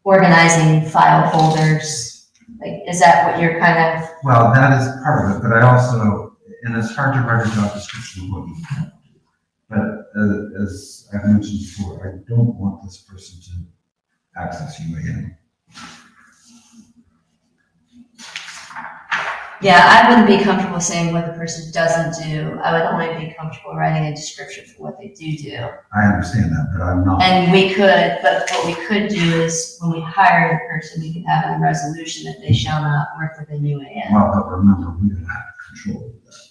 organizing file folders. Like, is that what you're kind of? Well, that is part of it, but I also, and it's hard to write a job description of what you have to do. But as I've mentioned before, I don't want this person to access UAN. Yeah, I wouldn't be comfortable saying what the person doesn't do. I would only be comfortable writing a description for what they do. I understand that, but I'm not. And but what we could do is, when we hire the person, we could have a resolution that they shall not work with a UAN. Well, but remember, we don't have control of that.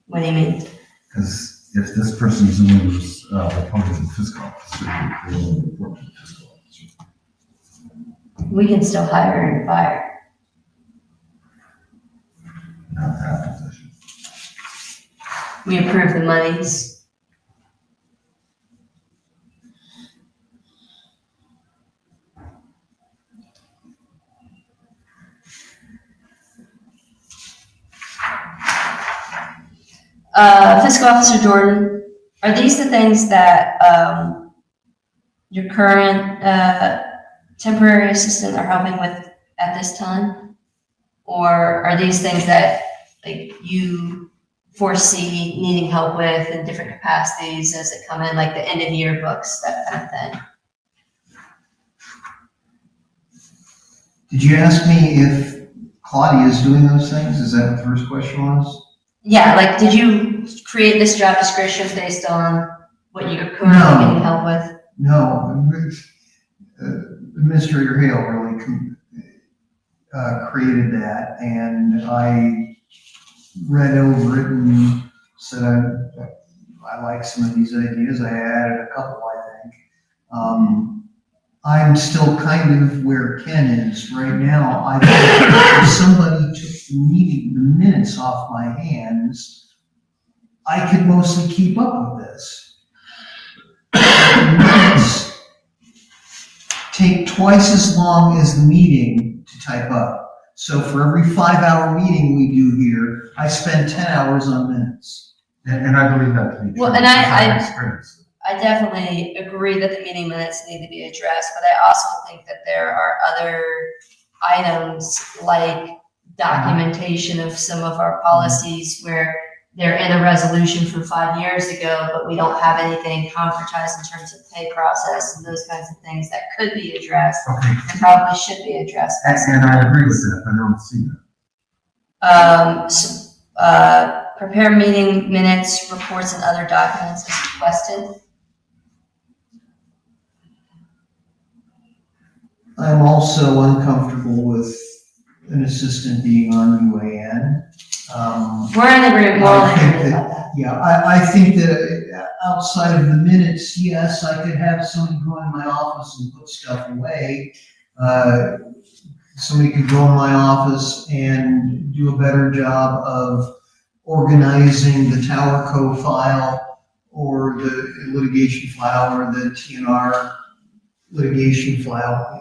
What do you mean? Because if this person's only reporting to the fiscal officer, they will report to the fiscal officer. We can still hire and fire. Not that position. We approve the monies. Fiscal Officer Jordan, are these the things that your current temporary assistant are helping with at this time? Or are these things that you foresee needing help with in different capacities as it come in, like the end of year books, that kind of thing? Did you ask me if Claudia is doing those things? Is that what the first question was? Yeah, like, did you create this job description based on what you're currently No. getting help with? No, Administrator Hale really created that, and I read over it and said I like some of these ideas. I added a couple, I think. I'm still kind of where Ken is right now. I think if somebody took the minutes off my hands, I could mostly keep up with this. The minutes take twice as long as the meeting to type up. So for every 5-hour meeting we do here, I spend 10 hours on minutes. And I believe that to be true. Well, and because I- I've experienced it. I definitely agree that the meeting minutes need to be addressed, but I also think that there are other items like documentation of some of our policies where they're in a resolution from 5 years ago, but we don't have anything concretized in terms of pay process and those kinds of things that could be addressed Okay, and probably should be addressed. and I agree with that, but I don't see that. Prepare meeting minutes, reports, and other documents as requested. I'm also uncomfortable with an assistant being on UAN. We're in agreement, we're all in I think agreement that- about that. Yeah, I think that outside of the minutes, yes, I could have somebody go in my office and put stuff away. Somebody could go in my office and do a better job of organizing the Tower Co. file or the litigation file or the TNR litigation file.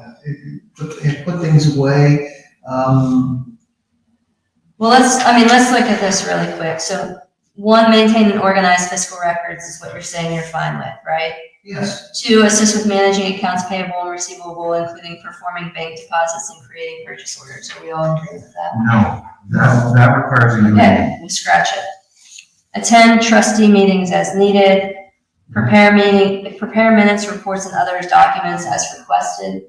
Put things away. Well, let's look at this really quick. So, one, maintain and organize fiscal records is what you're saying you're fine with, right? Yes, 2, assist with managing accounts payable and receivable, including performing bank deposits and creating purchase orders. Are we all agree with that? No, that requires a UAN. Okay, we'll scratch it. Attend trustee meetings as needed. Prepare minutes, reports, and others documents as requested.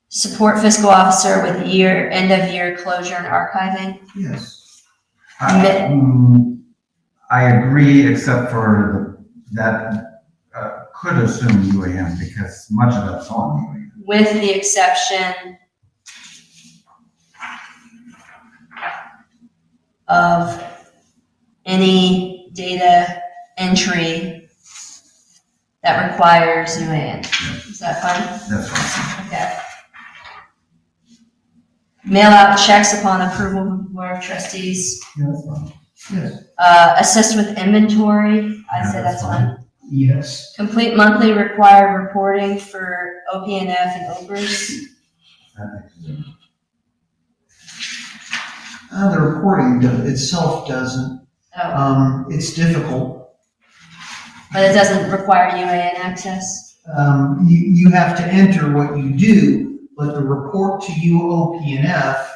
Support fiscal officer with end of year closure and archiving. yes. I agree, except for that could assume UAN because much of that's on UAN. With the exception of any data entry that requires UAN. Is that fine? That's right. Okay. Mail out checks upon approval of the board of trustees. Yeah, that's fine. Yes, Assist with inventory. I'd say that's fine. yes. Complete monthly required reporting for OPNF and OPERS. That makes sense. The reporting itself doesn't. Oh, It's difficult. but it doesn't require UAN access. You have to enter what you do, but the report to you OPNF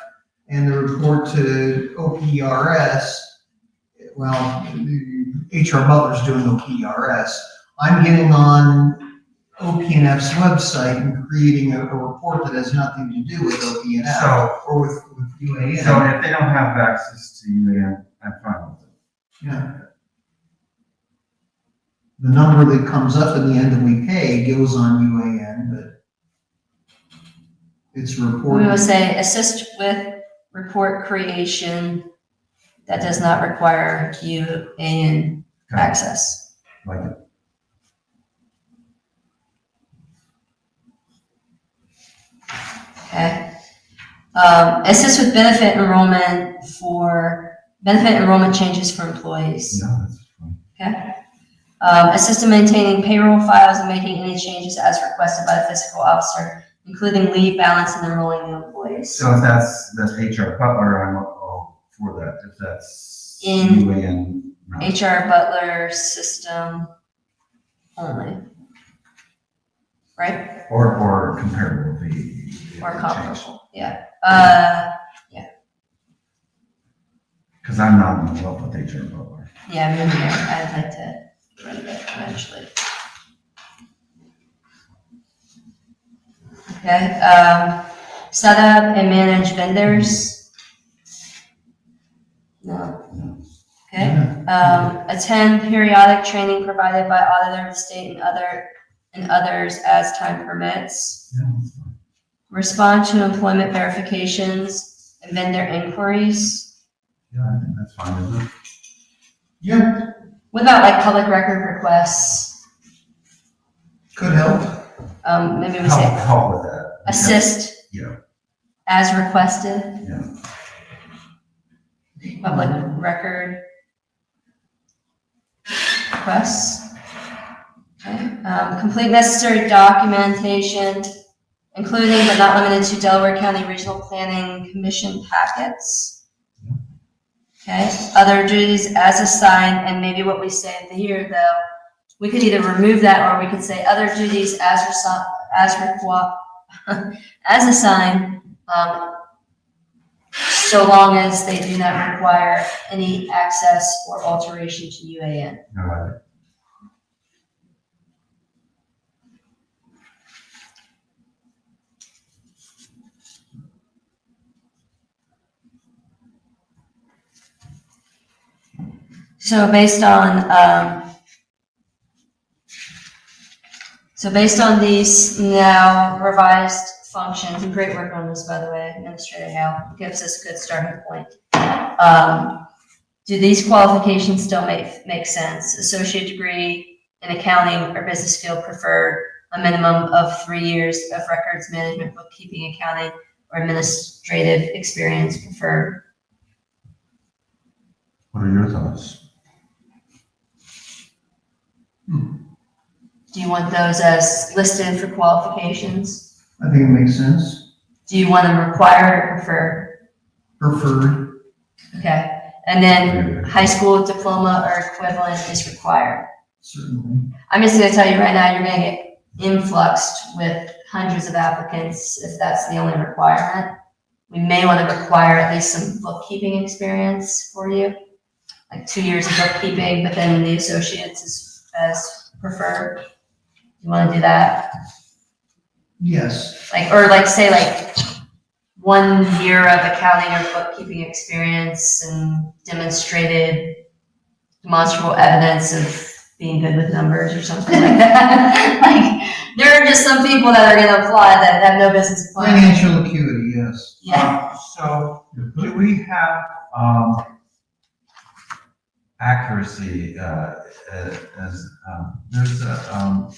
and the report to OPRS, well, HR Butler's doing OPRS. I'm getting on OPNF's website and creating a report that has nothing to do with OPNF So, or with UAN. so if they don't have access to UAN, I'm fine with it. Yeah. The number that comes up in the end that we pay goes on UAN, but it's We reported. will say assist with report creation that does not require UAN access. Like it. Okay. Assist with benefit enrollment changes for employees. No, that's fine. Okay. Assist in maintaining payroll files and making any changes as requested by the fiscal officer, including leave balance and enrolling new employees. So if that's HR Butler, I'm all for that. If that's In UAN, no. HR Butler system only. Right? Or comparable with the. Or change. comparable, yeah. Cause I'm not in love with HR Butler. Yeah, me neither. I'd like to get rid of it eventually. Okay, set up and manage vendors. No. Okay. Attend periodic training provided by auditor of the state and others as time permits. Respond to employment verifications and vendor inquiries. Yeah, I think that's fine, isn't it? Yeah, What about like public record requests? could help. Maybe we say Help with that. assist. Yeah. As requested. Yeah. Public record requests. Okay. Complete necessary documentation, including but not limited to Delaware County Regional Planning Commission packets. Okay. Other duties as assigned, and maybe what we say at the here though, we could either remove that or we could say other duties as assigned, so long as they do not require any access or alteration to UAN. I like it. So based on these now revised functions, and great work on this, by the way, Administrator Hale, gives us a good starting point. Do these qualifications still make sense? Associate degree in accounting or business field preferred, a minimum of 3 years of records management, bookkeeping, accounting, or administrative experience preferred. What are your thoughts? Do you want those as listed for qualifications? I think it makes sense. Do you want them required or preferred? Preferred. Okay, and then high school diploma or equivalent is required. Certainly. I'm just gonna tell you right now, you're gonna get influxed with hundreds of applicants if that's the only requirement. We may wanna require at least some bookkeeping experience for you, like 2 years of bookkeeping, but then the associates is as preferred. You wanna do that? Yes. Say 1 year of accounting or bookkeeping experience and demonstrated demonstrable evidence of being good with numbers or something like that. There are just some people that are gonna apply that have no business applying. Financial acuity, yes. Yeah. So, do we have, accuracy, there's a,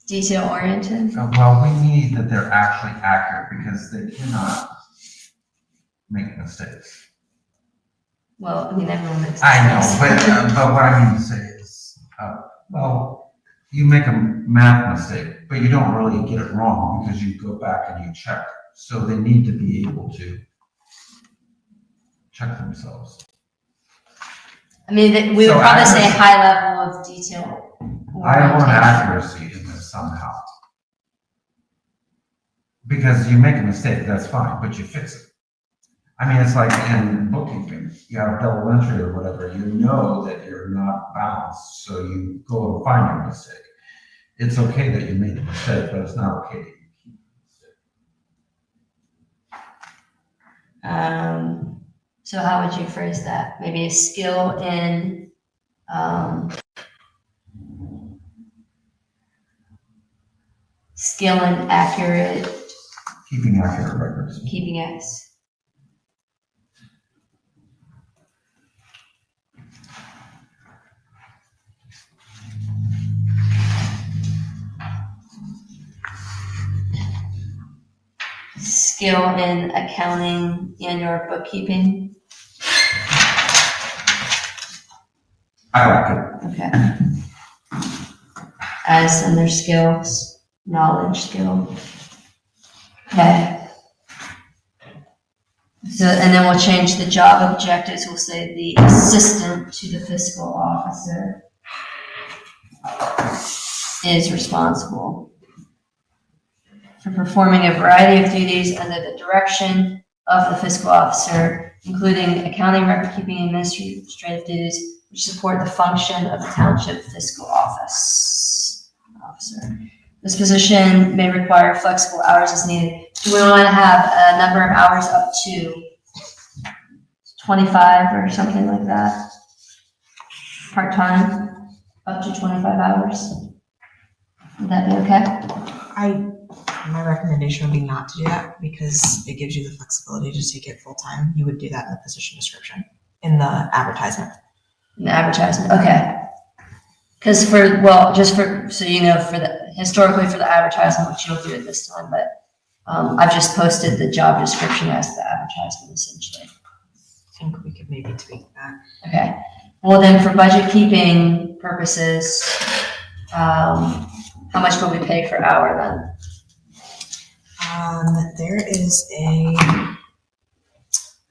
Detail oriented. well, we need that they're actually accurate because they cannot make mistakes. Well, I mean, everyone makes I know, mistakes. but what I mean to say is, well, you make a math mistake, but you don't really get it wrong because you go back and you check. So they need to be able to check themselves. I mean, we would So probably say accuracy- high level of detail. I want orientation. accuracy in this somehow. Because you make a mistake, that's fine, but you fix it. I mean, it's like in bookkeeping, you have a double entry or whatever, you know that you're not balanced, so you go and find your mistake. It's okay that you made a mistake, but it's not okay that you keep the mistake. So how would you phrase that? Maybe a skill in, skill in accurate Keeping accurate records. keeping X. Skill in accounting and or bookkeeping. I like it. Okay. As in their skills, knowledge, skill. Okay. So, and then we'll change the job objectives. We'll say the assistant to the fiscal officer is responsible for performing a variety of duties under the direction of the fiscal officer, including accounting, record keeping, and administrative duties, which support the function of the township fiscal officer. This position may require flexible hours as needed. we want to have a number of hours up to 25 or something like that. Part-time, up to 25 hours. Would that be okay? My recommendation would be not to do that because it gives you the flexibility to take it full-time. You would do that in the position description, in the advertisement. In the advertisement, okay. Because so you know, historically for the advertisement, which you'll do it this time, but I've just posted the job description as the advertisement essentially. I think we could maybe tweak that. Okay, well then for budget keeping purposes, how much will we pay per hour then? There is I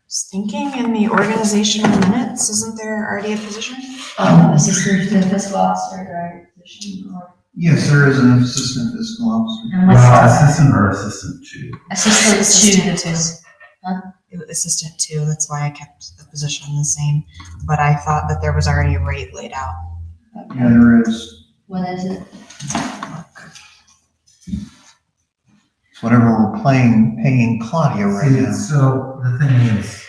was thinking in the organizational minutes, isn't there already a position? Assistant to the fiscal officer, right, position, or? Yes, there is an assistant fiscal officer. And what's that? Assistant or assistant two? Assistant to It was assistant two, that's why I kept the position the same, but I thought that there was already a rate laid out. Yeah, there is. What is it? It's whatever we're paying Claudia right See, now. so the thing is,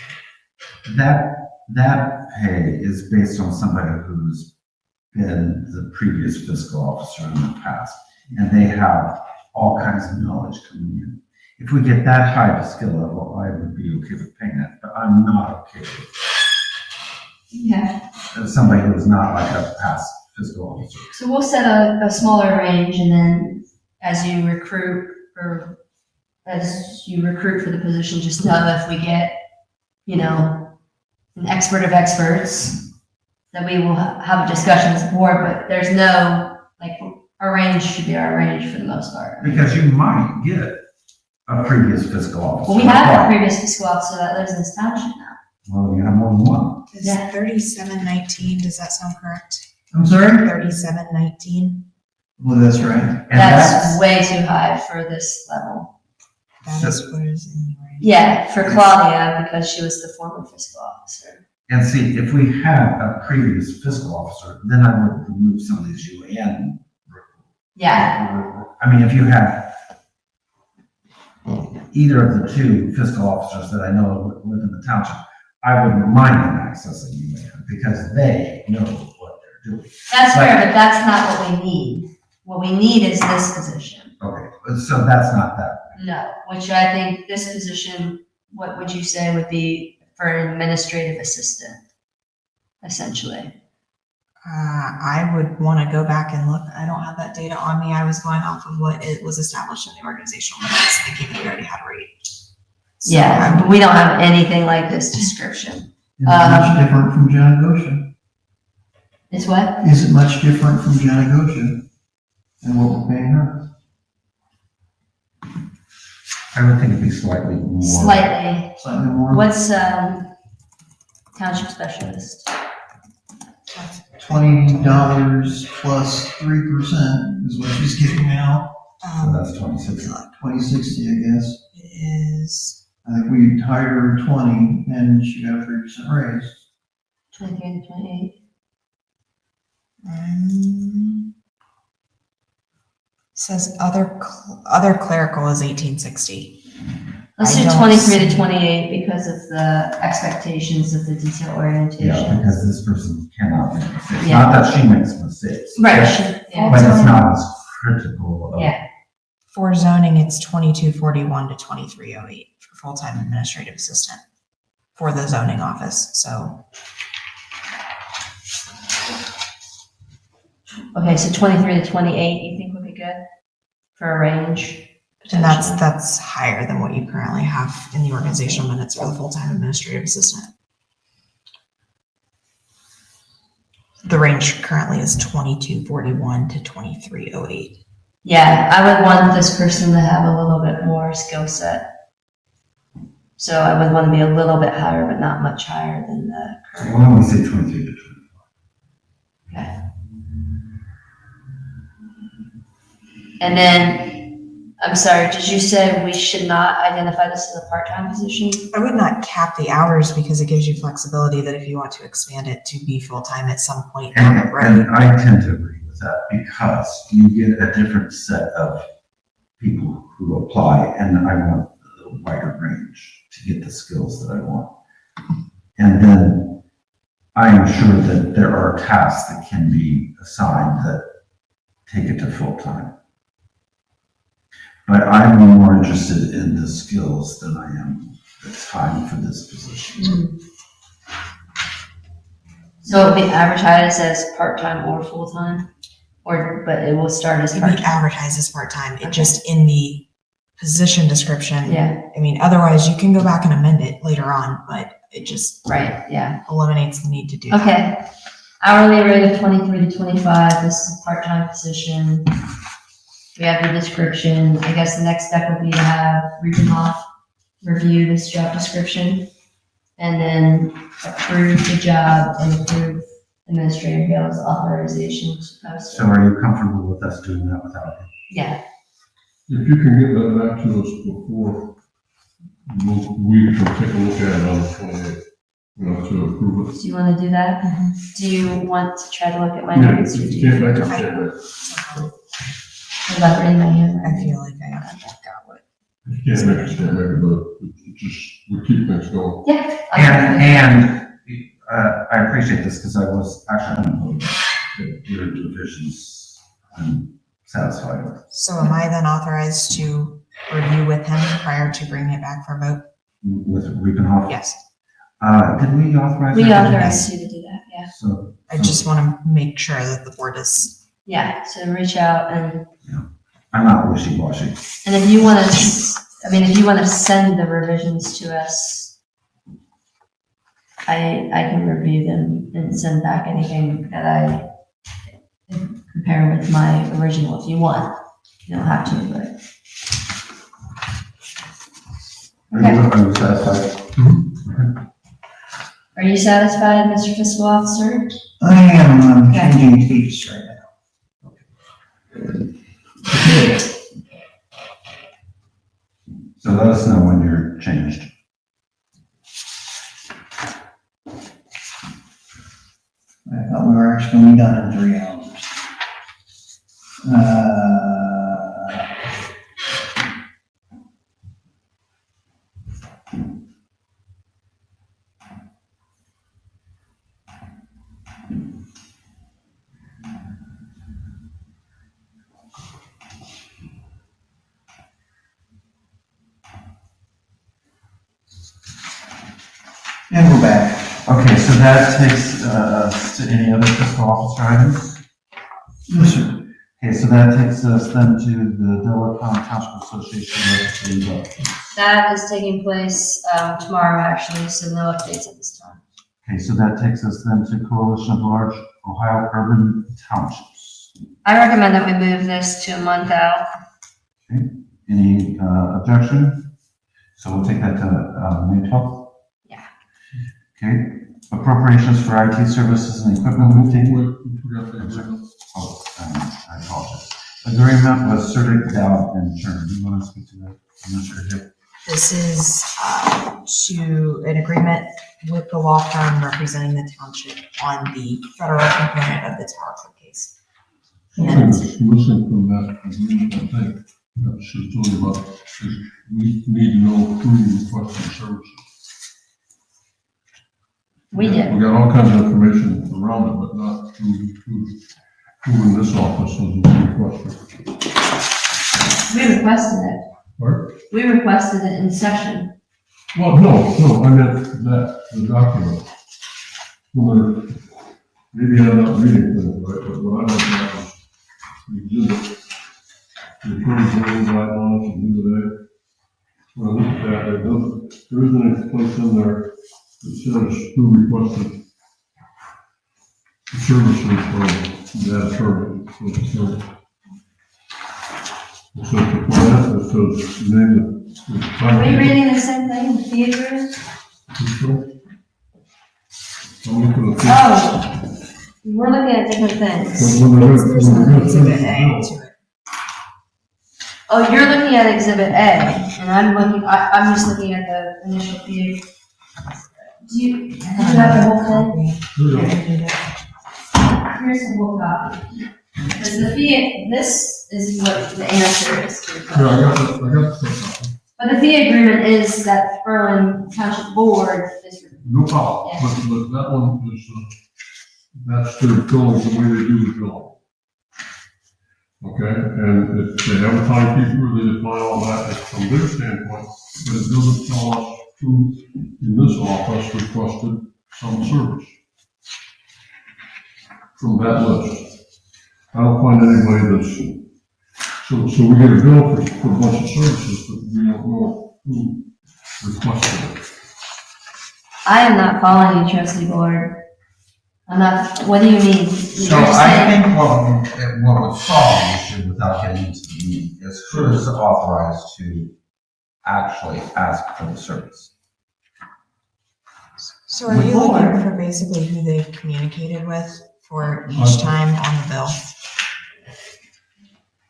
that pay is based on somebody who's been the previous fiscal officer in the past, and they have all kinds of knowledge coming in. If we get that high of a skill level, I would be okay with paying that, but I'm not okay with Yeah, somebody who is not like a past fiscal officer. so we'll set a smaller range, and then as you recruit for the position, just know if we get, you know, an expert of experts, that we will have a discussion as a board, but there's no, like, our range should be our range for the most part. Because you might get a previous fiscal officer. Well, we have a previous fiscal officer that lives in this township now. Well, you have more than one. It's Yeah. 3719, does that sound correct? I'm sorry? 3719, Well, that's right. And That's way too high for this level. that is what is in the range. Yeah, for Claudia, because she was the former fiscal officer. And see, if we had a previous fiscal officer, then I would remove some of these UAN. Yeah, I mean, if you had either of the two fiscal officers that I know live in the township, I wouldn't mind them accessing UAN because they know what they're doing. that's fair, but that's not what we need. What we need is this position. Okay, so that's not that. No, which I think this position, what would you say would be for an administrative assistant, essentially? I would want to go back and look. I don't have that data on me. I was going off of what it was established in the organizational minutes, thinking we already had a rate. So Yeah, but we don't have anything like this description. Is it much different from Janagosha? It's what? Is it much different from Janagosha and what we're paying her? I would think it'd be slightly more. Slightly. Slightly more? What's, township specialist? $20 plus 3% is what she's getting now. So that's 26. 2060, I guess. It is, I think we hired her at 20 and she got a 3% raise. 23 to 28. says other clerical is 1860. Let's I do don't 23 see- to 28 because of the expectations of the detail Yeah, orientation. because this person cannot make mistakes. Yeah. Not that she makes mistakes. Right, But it's not as critical of. Yeah. For zoning, it's 2241 to 2308 for full-time administrative assistant for the zoning office, so. Okay, so 23 to 28, you think would be good for a range? And that's, potentially? that's higher than what you currently have in the organizational minutes for the full-time administrative assistant. The range currently is 2241 to 2308. Yeah, I would want this person to have a little bit more skill set. So I would want to be a little bit higher, but not much higher than the current. Why don't we say 23 to 24? Okay. And then, I'm sorry, did you say we should not identify this as a part-time position? I would not cap the hours because it gives you flexibility that if you want to expand it to be full-time at some point down the road. And I tend to agree with that because you get a different set of people who apply, and I want a wider range to get the skills that I want. And then I am sure that there are tasks that can be assigned that take it to full-time. But I'm more interested in the skills than I am the time for this position. So it'll be advertised as part-time or full-time? But it will start as It would part-time? advertise as part-time, Okay. it just in the position description. Yeah, I mean, otherwise you can go back and amend it later on, but it just right, yeah. eliminates the need to do that. Okay. Hourly rate of 23 to 25, this is a part-time position. We have the description. I guess the next step would be to have Riedenhoff review this job description and then approve the job and approve Administrator Gale's authorization to post So it. are you comfortable with us doing that without him? Yeah, If you can get that back to us before, we can take a look at it on the 28th, to approve it. do you want to do that? Do you want to try to look at my Yeah, notes? if you can't make it, can't make it. What about reading my I handwriting? feel like I got what. If you can't make it, can't make it, but it just, we keep things going. Yeah. And I appreciate this because I was actually on your divisions I'm satisfied with. So am I then authorized to review with him prior to bringing it back for a vote? With Riepenhoff? Yes. Did we authorize? We that? authorized you to do that, yeah. So, I just want to make sure that the board is, Yeah, so reach out and I'm not wishy-washy. if you want to, if you want to send the revisions to us, I can review them and send back anything that I compare with my original if you want. You don't have to, but. Are you satisfied? Are you satisfied, Mr. Fiscal Officer? I am, I'm Okay. changing tapes right now. So let us know when you're changed. I thought we were actually gonna be done in 3 hours. And we're back. Okay, so that takes us to any other fiscal officer items? Yes, sir. Okay, so that takes us then to the Delaware County Township Association legislative updates. That is taking place tomorrow, actually, so no updates at this time. Okay, so that takes us then to Coalition of Large Ohio Urban Townships. I recommend that we move this to a month out. Any objection? So we'll take that to May 12th? Yeah. Okay, appropriations for IT services and equipment we've taken. Wait, we forgot the agreement. Oh, I apologize. Agreement with Certic, Dow, and Turner. Do you want to speak to that? Administrator Hill? this is to an agreement with the law firm representing the township on the federal component of the tower court case. And Missing from that agreement, I think, that she's talking about, is we need to know who requested services. We did. We got all kinds of information around it, but not who in this office was the requester. We requested it. Right? We requested it in session. Well, no, I meant that, the document. Well, maybe I'm not reading things right, but what I looked at was the exhibit. The attorney's rules, bylaws, and do that. When I looked at that, there isn't any place in there that says who requested the services from that attorney. So it says the client, it says name the. Are we reading the same thing, the fee agreement? I'm looking at this. Oh, we're looking at different things. there's an exhibit A to it. Oh, you're looking at exhibit A, and I'm just looking at the initial fee. Do you have the whole thing? Here's the whole copy. Because the fee, this is what the answer is to the Yeah, I question. got the first copy. But the fee agreement is that Berlin Township Board is, No problem, but that one is, that's their billing, the way they do the billing. Okay, and if they have a timekeeper, they define all that as from their standpoint, but it doesn't tell us who in this office requested some service from that list. I don't find anybody that's, so we get a bill for a bunch of services, but we don't know who requested it. I am not following you, trustee board. I'm not, what do you mean? So I think what would solve the issue without getting into the meeting is who is authorized to actually ask for the service. So are you looking for basically who they communicated with for each time on the bill?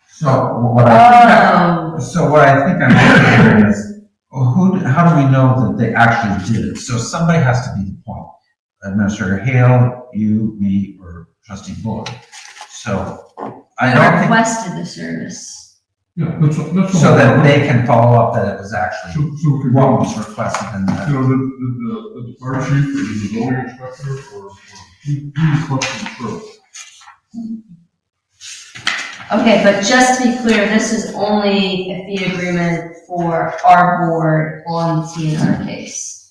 So what I think I'm hearing is, how do we know that they actually did it? So somebody has to be the point. Administrator Hale, you, me, or trustee Buller. So I Who don't think, requested the service? Yeah, that's all. so that they can follow up that it was actually So we what was requested and you know, the fire chief, or the zoning inspector, or who requested the service? Okay, but just to be clear, this is only a fee agreement for our board on the TNR case.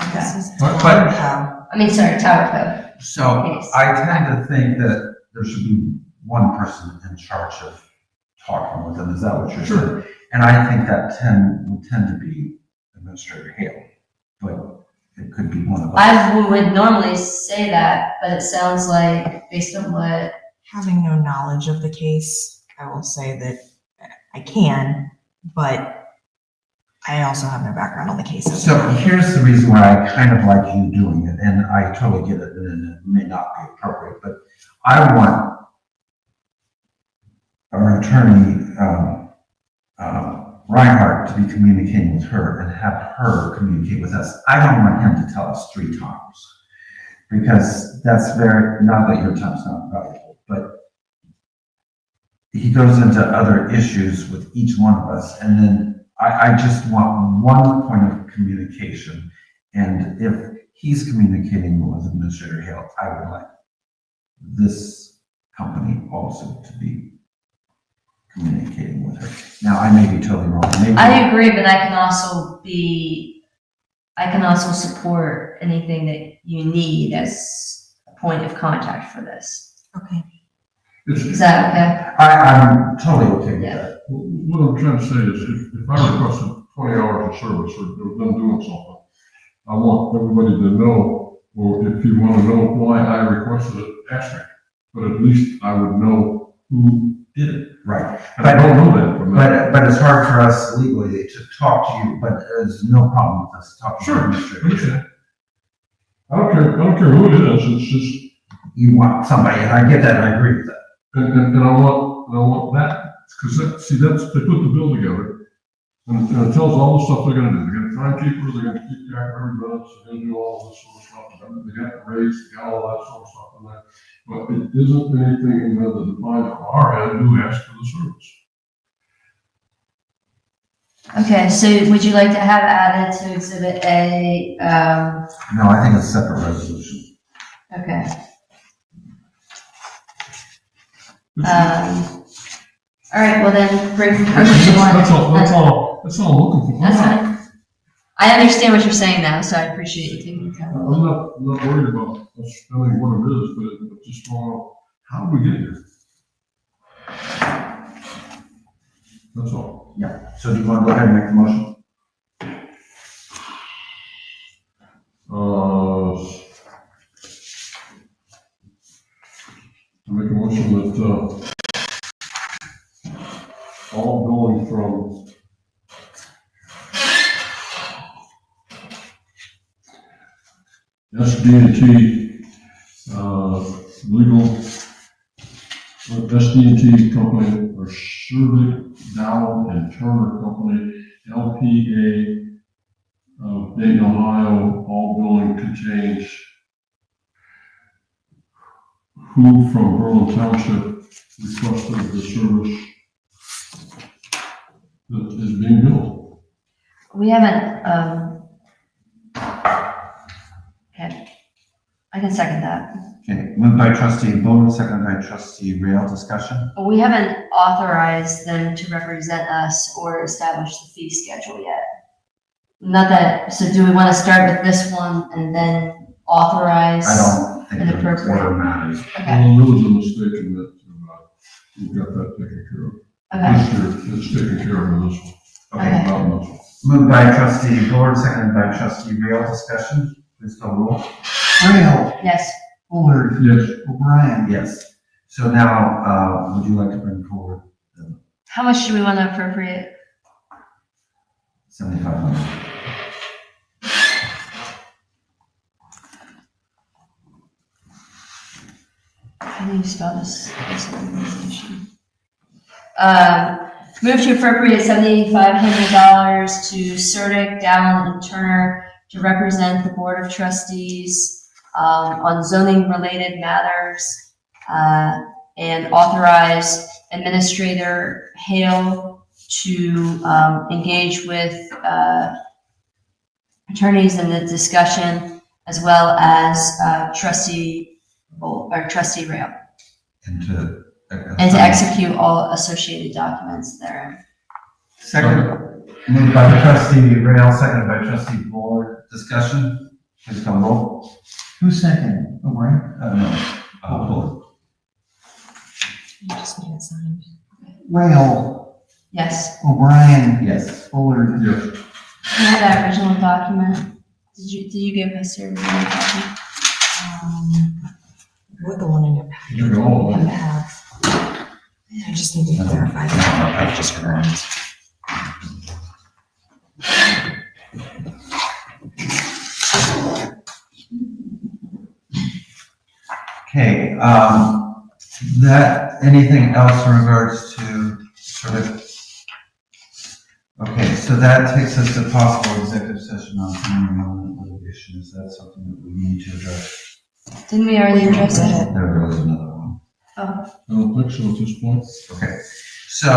Okay, This is But- Tower I mean, sorry, Tower Code. So I tend to think that there should be one person in charge of talking with them. Is that what you're saying? And I think that would tend to be Administrator Hale, but it could be one of us. I would normally say that, but it sounds like, based on what, Having no knowledge of the case, I will say that I can, but I also have no background on the case. as So well. here's the reason why I kind of like you doing it, and I totally get it, and it may not be appropriate, but I want our attorney, Reinhardt, to be communicating with her and have her communicate with us. I don't want him to tell us 3 times, because that's not that your time's not valuable, but he goes into other issues with each one of us, and then I just want one point of communication, and if he's communicating with Administrator Hale, I would like this company also to be communicating with her. Now, I may be totally wrong. Maybe I agree, but I can also support anything that you need as a point of contact for this. Okay. Is that I'm totally okay with Yeah. that. What I'm trying to say is, if I requested 20 hours of service, or them doing something, I want everybody to know, or if you want to know why I requested it, ask me. But at least I would know who did it. Right. And I don't know that from that. But it's hard for us legally to talk to you, but there's no problem with us talking to Sure, Administrator Hale. understand. I don't care who it is, it's just, You want somebody, and I get that, and I agree with that. and I want that, because they put the bill together, and it tells all the stuff they're gonna do. They're gonna timekeeper, they're gonna keep track of every minute, they're gonna do all this sort of stuff. They got the rates, they got all that sort of stuff in there. But it isn't anything in there that defines on our end who asked for the service. okay? So would you like to have added to Exhibit A, No, I think it's a separate resolution. okay. All right, well then, bring proposal one. That's all I'm looking for. That's fine. I understand what you're saying now, so I appreciate you taking the time. I'm not worried about us spelling what it is, but I just want, how did we get here? That's all. Yeah, so do you want to go ahead and make the motion? I make a motion that, all billing from SD&T, legal, SD&T company, or Sherwood, Dowell and Turner Company, LPA, Dayton, Ohio, all billing contains who from Berlin Township requested the service that is being built. We haven't, okay. I can second that. Okay, moved by trustee Bowler, seconded by trustee Rail, discussion? We haven't authorized them to represent us or establish the fee schedule yet. Not that, so do we want to start with this one and then authorize? I don't think An the appropriate- order matters. Okay, Well, there was a mistake in that, we got that taken care of. okay, This year, it's taken care of in this one. Okay. Not in this one. Moved by trustee Bowler, seconded by trustee Rail, discussion? Please call roll. Rail, yes. Bullard, Yes, O'Brien. Yes. So now, would you like to bring forward the How much do we want to appropriate? 7,500? How do you spell this organization? Move to appropriate $7,500 to Surtick, Dowland, and Turner to represent the Board of Trustees on zoning-related matters, and authorize Administrator Hale to engage with attorneys in the discussion, as well as trustee Rail, And to. and to execute all associated documents there. Second, moved by trustee Rail, seconded by trustee Bowler, discussion? Please call roll. Who's second? O'Brien? No, Bowler. You just need it signed. Rail, Yes. O'Brien, Yes. Bullard. yes. Can I have that original document? Did you give us your original document? With the one in your packet. You got all of You it. have. I just need to clarify that. I just correct. Okay, anything else in regards to sort of? Okay, so that takes us to possible executive session on criminal litigation. Is that something that we need to address? Didn't we already address it? There was another one. Oh, I don't think so at this point. Okay, so,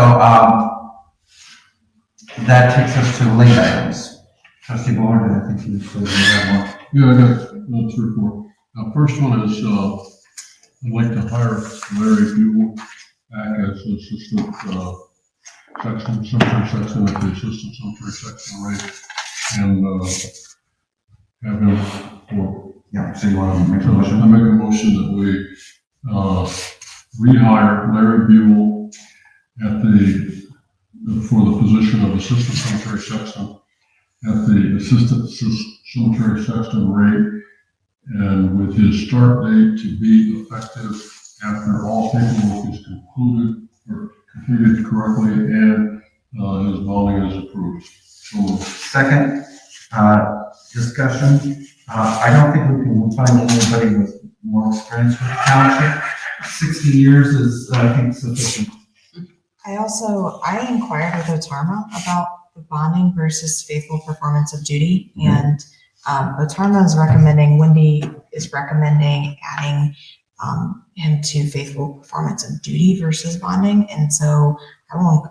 that takes us to late items. Trustee Bowler, I think you said you had Yeah, I got 3 or 4. First one is, I'd like to hire Larry Buell back as assistant, cemetery section at the assistant cemetery section rate. And, have him for, Yeah, so you want to make a I motion? make a motion that we, rehire Larry Buell for the position of assistant cemetery sexton at the assistant cemetery sexton rate, and with his start date to be effective after all paperwork is concluded or completed correctly and his bonding is approved. So moved. Second, discussion. I don't think we can find anybody with more experience with the township. 60 years is, I think, sufficient. I inquired with Otarma about the bonding versus faithful performance of duty, and Otarma is recommending, Wendy is recommending adding him to faithful performance of duty versus bonding, and so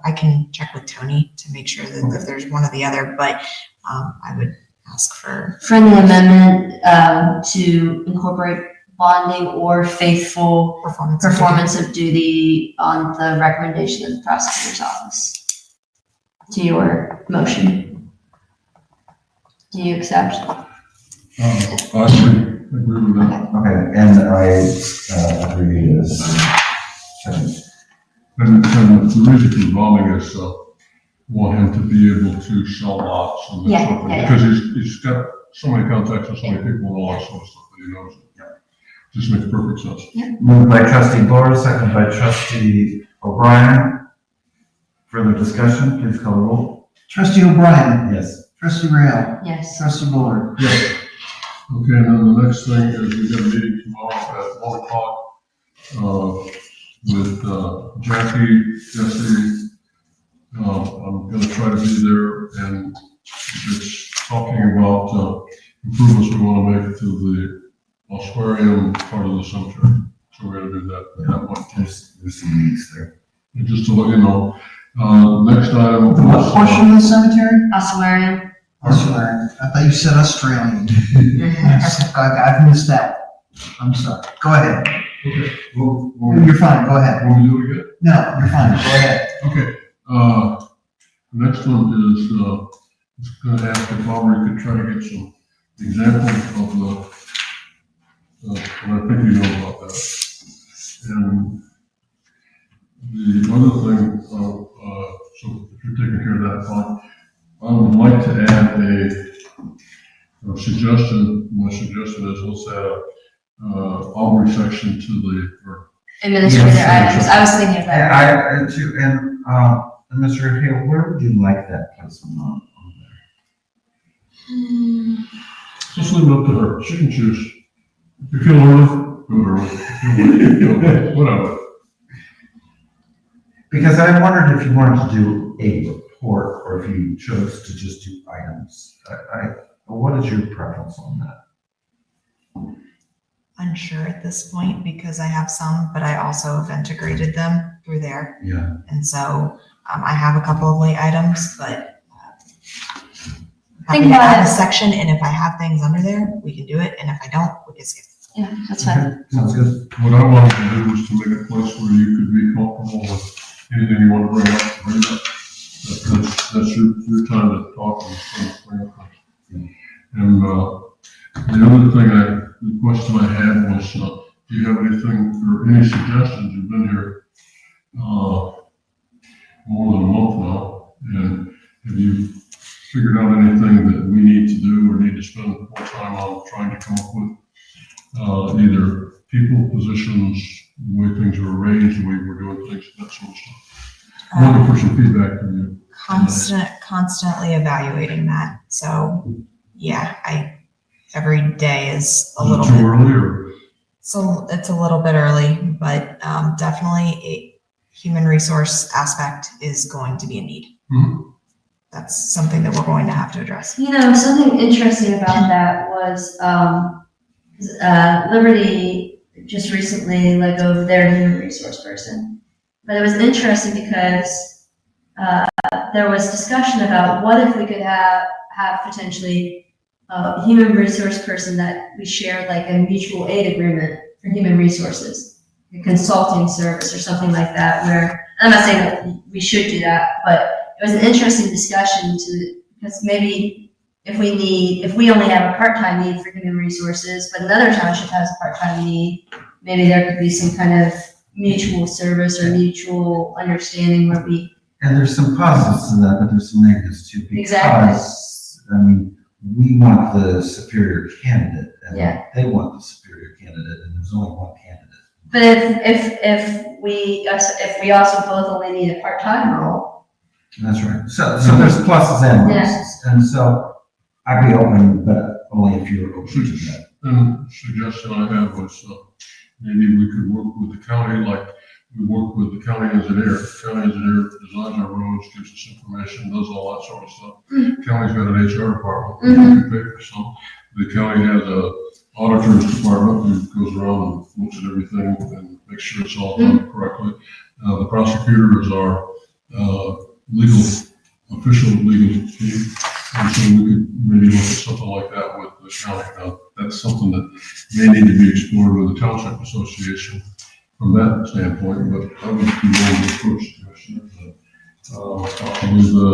I can check with Tony to make sure that if there's one or the other, but I would ask for. friendly amendment, to incorporate bonding or faithful performance of duty on the recommendation of the prosecutor's office. To your motion. Do you accept? I agree with that. Okay, and I agree as second. And the reason for bonding is, want him to be able to sell lots and that Yeah, sort of thing. yeah, yeah. Because he's got so many contacts with so many people and all that sort of stuff that he knows. Just makes perfect sense. Moved by trustee Bowler, second by trustee O'Brien. Further discussion, please call the roll. Trustee O'Brien, Yes. trustee Rail, Yes. trustee Bullard. Yes. Okay, and then the next thing is we got a meeting tomorrow at 1 o'clock, with, Jackie, Jesse. I'm gonna try to be there, and it's talking about, improvements we wanna make to the Osquarium part of the cemetery. So we're gonna do that at that point. There's some links there. And just to let you know, Next item What was, portion of the cemetery? Ossuarian. Australian. I thought you said Australian. I've missed that. I'm sorry. Go ahead. okay, well, You're fine, go ahead. want me to do it again? No, you're fine, go ahead. Okay, next one is, just gonna ask if Aubrey could try to get some examples of and I think you know about that. And the other thing, so if you're taking care of that, fine. I would like to add a suggestion. My suggestion is let's add Aubrey section to the, or Administrator Yes, items. I was thinking of that. And Mr. Hale, where would you like that placement on just leave it up to her. She can choose. If you feel early, go early. If you feel late, go late. Whatever. Because I wondered if you wanted to do a report or if you chose to just do items. What is your preference on that? Unsure at this point because I have some, but I also have integrated them through there. Yeah. And so I have a couple of late items, but Think happy to about add it. a section, and if I have things under there, we can do it, and if I don't, we can skip it. Yeah, that's fine. Okay, sounds good. What I wanted to do was to make a place where you could be comfortable with anything you want to bring up, bring it up. That's your time to talk and bring up things. And, the other thing the question I had was, do you have anything or any suggestions? You've been here, more than a month now, and have you figured out anything that we need to do or need to spend more time on trying to come up with? Either people, positions, the way things were arranged, the way we're doing things, that sort of stuff. I'm looking for some feedback from you. Constantly evaluating that. So yeah, every day is a little Too bit, early or? so it's a little bit early, but definitely a human resource aspect is going to be a need. Mhm. That's something that we're going to have to address. You know, something interesting about that was, Liberty just recently let go of their human resource person. But it was interesting because, there was discussion about what if we could have potentially a human resource person that we shared like a mutual aid agreement for human resources, a consulting service or something like that, where, I'm not saying that we should do that, but it was an interesting discussion because maybe if we only have a part-time need for human resources, but another township has a part-time need, maybe there could be some kind of mutual service or mutual understanding where we. And there's some positives to that, but there's some negatives too. Exactly. Because, I mean, we want the superior candidate, and Yeah. they want the superior candidate, and there's only one candidate. But if we also both only need a part-time role. That's right. So there's pluses and minuses. And so I'd be open, but only if you're open to that. And the suggestion I had was, maybe we could work with the county, like we work with the county engineer. The county engineer designs our roads, gives us information, does all that sort of stuff. County's got an HR department, we pay for some. The county has a auditor's department who goes around and looks at everything and makes sure it's all done correctly. The prosecutor is our, official legal team. And so we could maybe look at something like that with the county. Now, that's something that may need to be explored with the Township Association from that standpoint, but I would be willing to approach the commissioner, possibly the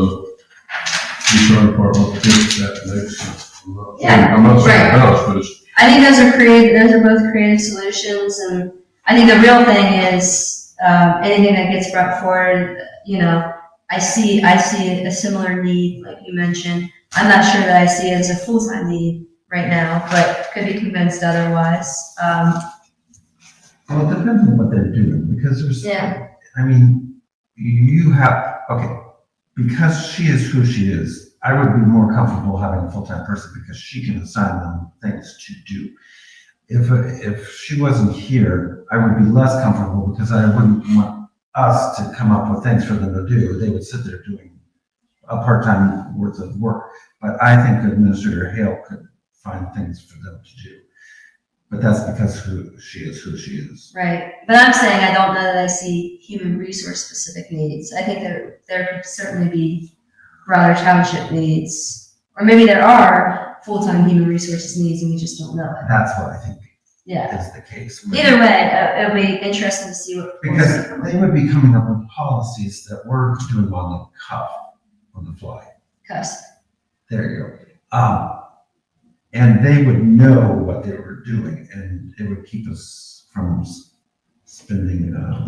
HR department, if that makes sense. I'm not saying it does, but it's. I think those are both creative solutions, and I think the real thing is, anything that gets brought forward, you know, I see a similar need, like you mentioned. I'm not sure that I see it as a full-time need right now, but could be convinced otherwise. Well, it depends on what they're doing, because there's, Yeah. I mean, because she is who she is, I would be more comfortable having a full-time person because she can assign them things to do. If she wasn't here, I would be less comfortable because I wouldn't want us to come up with things for them to do. They would sit there doing a part-time worth of work. But I think Administrator Hale could find things for them to do. But that's because who she is. Right, but I'm saying I don't know that I see human resource specific needs. I think there could certainly be broader township needs, or maybe there are full-time human resources needs and we just don't know it. That's what I think Yeah, is the case. either way, it'll be interesting to see what. Because they would be coming up with policies that we're doing on the cuff, on the fly. Cusp. There you go. And they would know what they were doing, and it would keep us from spending,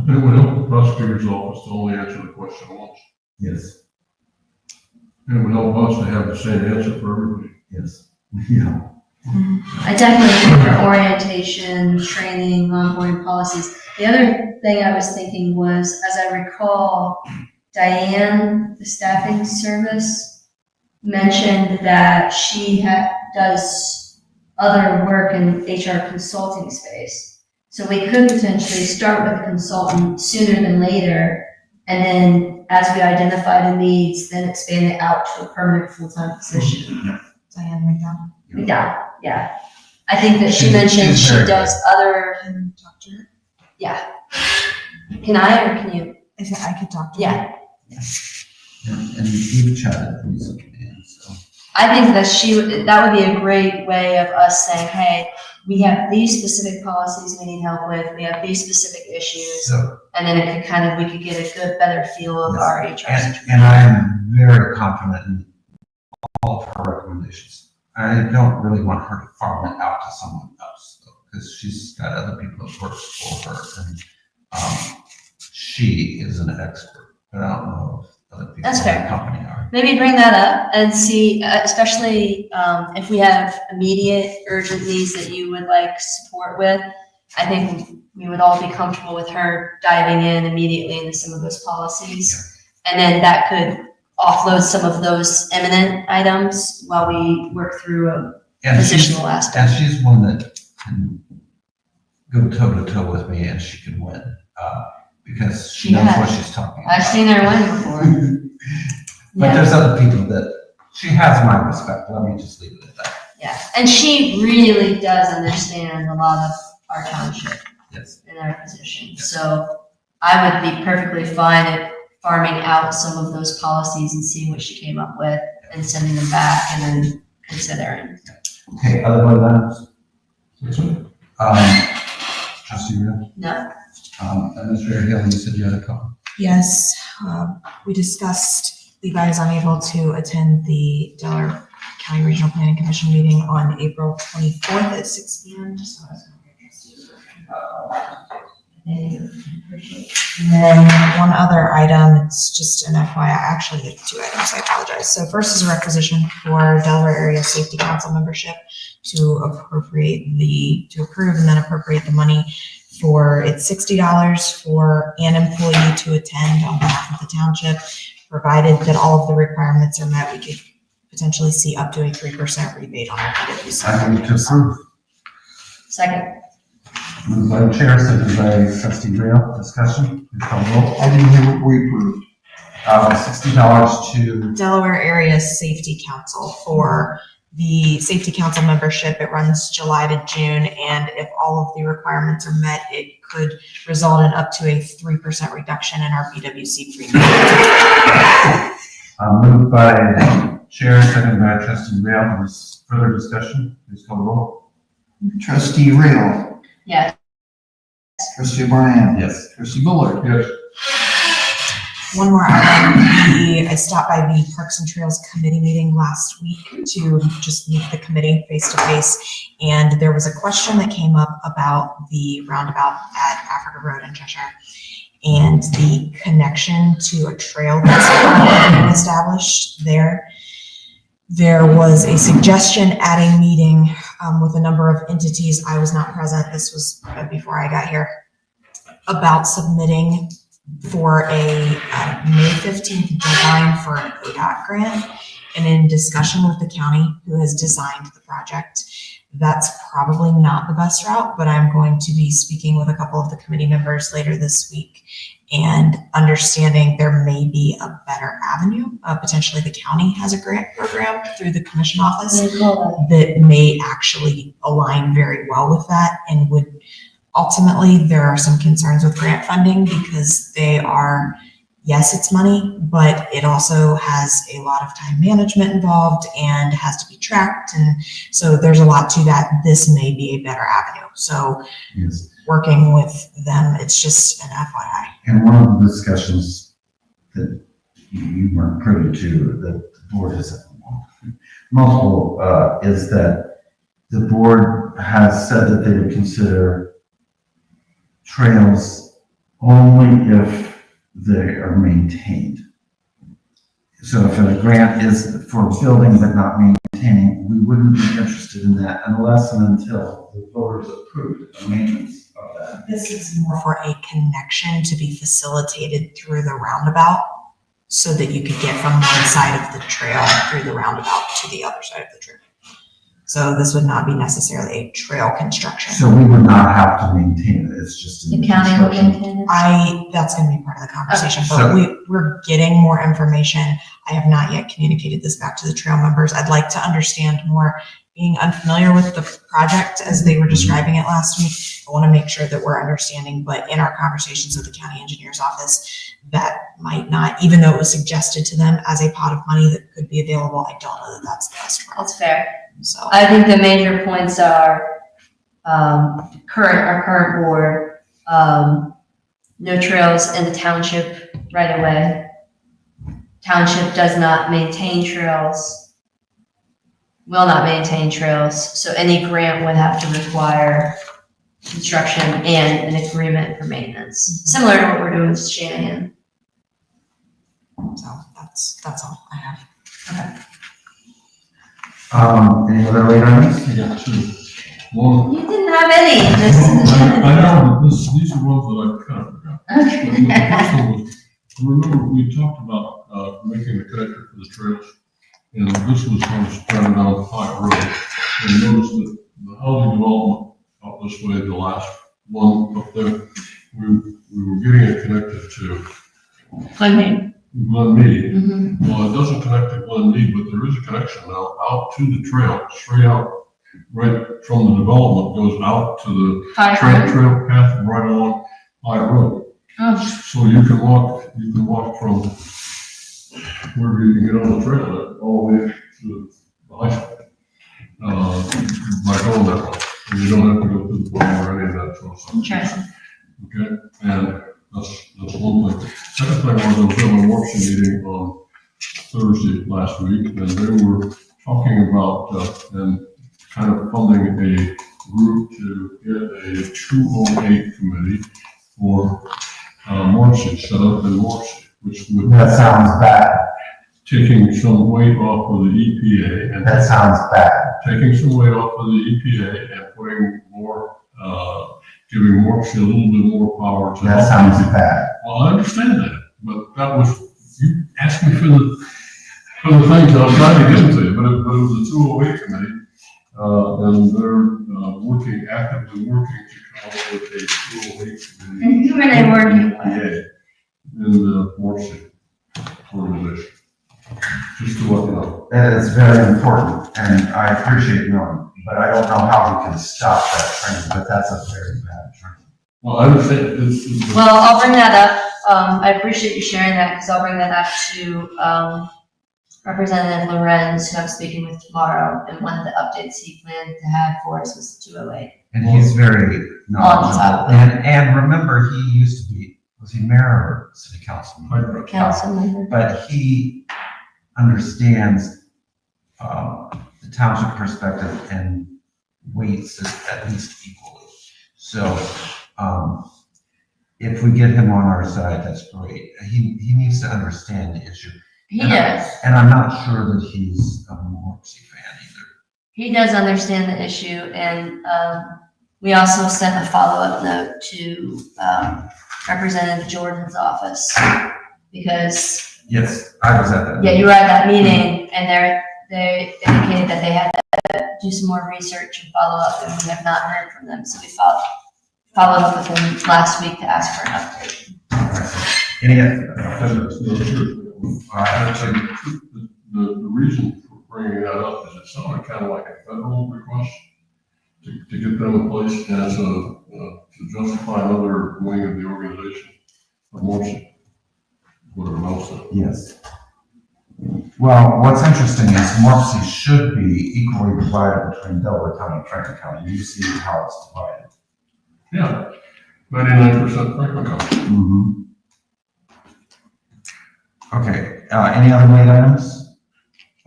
It would help the prosecutor's office to only answer the question once. yes, It would help us to have the same answer for everybody. yes, yeah. I definitely think for orientation, training, onboarding policies. The other thing I was thinking was, as I recall, Diane, the staffing service, mentioned that she does other work in HR consulting space. So we could potentially start with a consultant sooner than later, and then as we identify the needs, then expand it out to a permanent full-time position. Diane McDonald. Yeah. I think that she She's mentioned she very does other, Can talk to her? yeah. Can I or can you? If I could talk to her. Yeah. And you've chatted recently, and so. I think that that would be a great way of us saying, hey, we have these specific policies we need help with, we have these specific issues, So, and then it could we could get a good, better feel of our HR situation. and I am very confident in all of her recommendations. I don't really want her to farm it out to someone else, though, because she's got other people that work for her, and, she is an expert, but I don't know if other people That's in fair. the company are. Maybe bring that up and see, especially if we have immediate urgent needs that you would like support with. I think we would all be comfortable with her diving in immediately into some of those policies. And then that could offload some of those imminent items while we work through a And she's, positional aspect. and she's one that can go toe to toe with me, and she can win, because she knows what she's talking about. I've seen her win before. But there's other people that, she has my respect, let me just leave it at that. Yeah, and she really does understand a lot of our township Yes. in our position. So I would be perfectly fine at farming out some of those policies and seeing what she came up with and sending them back and then considering. Okay, other board items? That's it. Trustee Real? No, Administrator Hill, you said you had a couple. Yes, we discussed Levi is unable to attend the Delaware County Regional Planning Commission meeting on April 24th at 6 p.m. Just so I was gonna be And then one other item, it's just an FYI, actually it's two items, I apologize. So first is a requisition for Delaware Area Safety Council membership to approve and then appropriate the money for, it's $60 for an employee to attend on behalf of the township. Provided that all of the requirements are met, we could potentially see up to a 3% rebate on our PWC. I move to approve. second. Moved by the chair, seconded by trustee Real. Discussion, please call the roll. I didn't hear what we approved. $60 to, Delaware Area Safety Council for the Safety Council membership. It runs July to June, and if all of the requirements are met, it could result in up to a 3% reduction in our PWC premium. moved by chair, seconded by trustee Real. There's further discussion, please call the roll. Trustee Real, Yeah, trustee O'Brien. Yes. Trustee Bullard. Yes. One more item, I stopped by the Parks and Trails Committee meeting last week to just meet the committee face to face. And there was a question that came up about the roundabout at Africa Road in Cheshire and the connection to a trail that's been established there. There was a suggestion at a meeting with a number of entities. I was not present. This was before I got here, about submitting for a May 15th deadline for an ODOT grant, and in discussion with the county who has designed the project, that's probably not the best route, but I'm going to be speaking with a couple of the committee members later this week and understanding there may be a better avenue. Potentially the county has a grant program through the commission office that may actually align very well with that, and would ultimately, there are some concerns with grant funding because they are, yes, it's money, but it also has a lot of time management involved and has to be tracked. And so there's a lot to that. This may be a better avenue. So Yes. working with them, it's just an FYI. And one of the discussions that you weren't privy to, that the board has multiple, is that the board has said that they would consider trails only if they are maintained. So if a grant is for building but not maintaining, we wouldn't be interested in that unless and until the voters approve the maintenance of that. This is more for a connection to be facilitated through the roundabout so that you could get from one side of the trail through the roundabout to the other side of the trail. So this would not be necessarily a trail construction. So we would not have to maintain it, it's just. The county will maintain it? That's gonna be part of the conversation, Okay. but we're getting more information. I have not yet communicated this back to the trail members. I'd like to understand more, being unfamiliar with the project as they were describing it last week. I wanna make sure that we're understanding, but in our conversations with the county engineer's office, that might not, even though it was suggested to them as a pot of money that could be available, I don't know that that's the best route. That's fair. So. I think the major points are, our current board, no trails in the township right away. Township does not maintain trails, will not maintain trails, so any grant would have to require construction and an agreement for maintenance, similar to what we're doing with Shannon. So that's all I have. Okay. Any other late items? I got two. One, You didn't have any. I know, but these are ones that I kind of forgot. Okay. The first one was, remember, we talked about, making the connector for the trails, and this was kind of spread down High Road. And notice that the housing development up this way, the last one up there, we were getting it connected to Funding. Glen Mead. Mm-hmm. Well, it doesn't connect to Glen Mead, but there is a connection now out to the trail, straight out, right from the development, goes out to the trail path right along High Road. Oh, So you can walk from wherever you can get on the trail, all the way to the high school. By going that way, and you don't have to go through the farm or any of that sort of stuff. interesting. Okay, and that's one thing. Second thing was, I was in a workshop meeting on Thursday last week, and they were talking about, and kind of funding a group to get a 208 committee for, Marcy, set up in Marcy, which would. That sounds bad. Taking some weight off of the EPA and. That sounds bad. Taking some weight off of the EPA and putting more, giving Marcy a little bit more power to. That sounds bad. Well, I understand that, but that was, you asked me for the things I was trying to get to you, but it was a 208 committee. And they're actively working to come up with a 208 committee. And who are they working with? EPA in the Marcy organization. Just to let you know. That is very important, and I appreciate knowing, but I don't know how we can stop that training, but that's a very bad training. Well, I understand it's. Well, I'll bring that up. I appreciate you sharing that, because I'll bring that up to, Representative Lorenz, who I'm speaking with tomorrow, and one of the updates he planned to have for us was 208. And he's very top. knowledgeable. And remember, he used to be, was he mayor or city councilman? Council member. But he understands the township perspective and weights it at least equally. So if we get him on our side, that's great. He needs to understand the issue. He does. And I'm not sure that he's a Morrissey fan either. He does understand the issue, and we also sent a follow-up note to Representative Jordan's office, because Yes, I was at that. yeah, you were at that meeting, and they indicated that they had to do some more research and follow up, and we have not heard from them, so we followed up with them last week to ask for an update. Any, The reason for bringing that up is it sounded kind of like a federal request to get them in place as to justify another wing of the organization, or Morsi, whatever else. yes. Well, what's interesting is Morpsey should be equally divided between Delaware County and Franklin County. You see how it's divided. Yeah, 99% Franklin County. Mm-hmm. Okay, any other late items?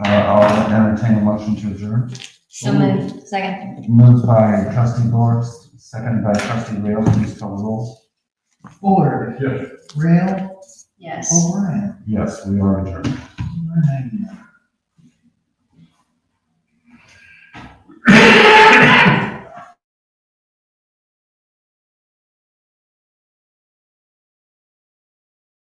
I'll entertain a motion to adjourn. So moved. Second. Moved by trustee Dorst, seconded by trustee Rail. Please call the roll. Fuller, Yes. Rail, Yes. O'Brien. Yes, we are adjourned. 99.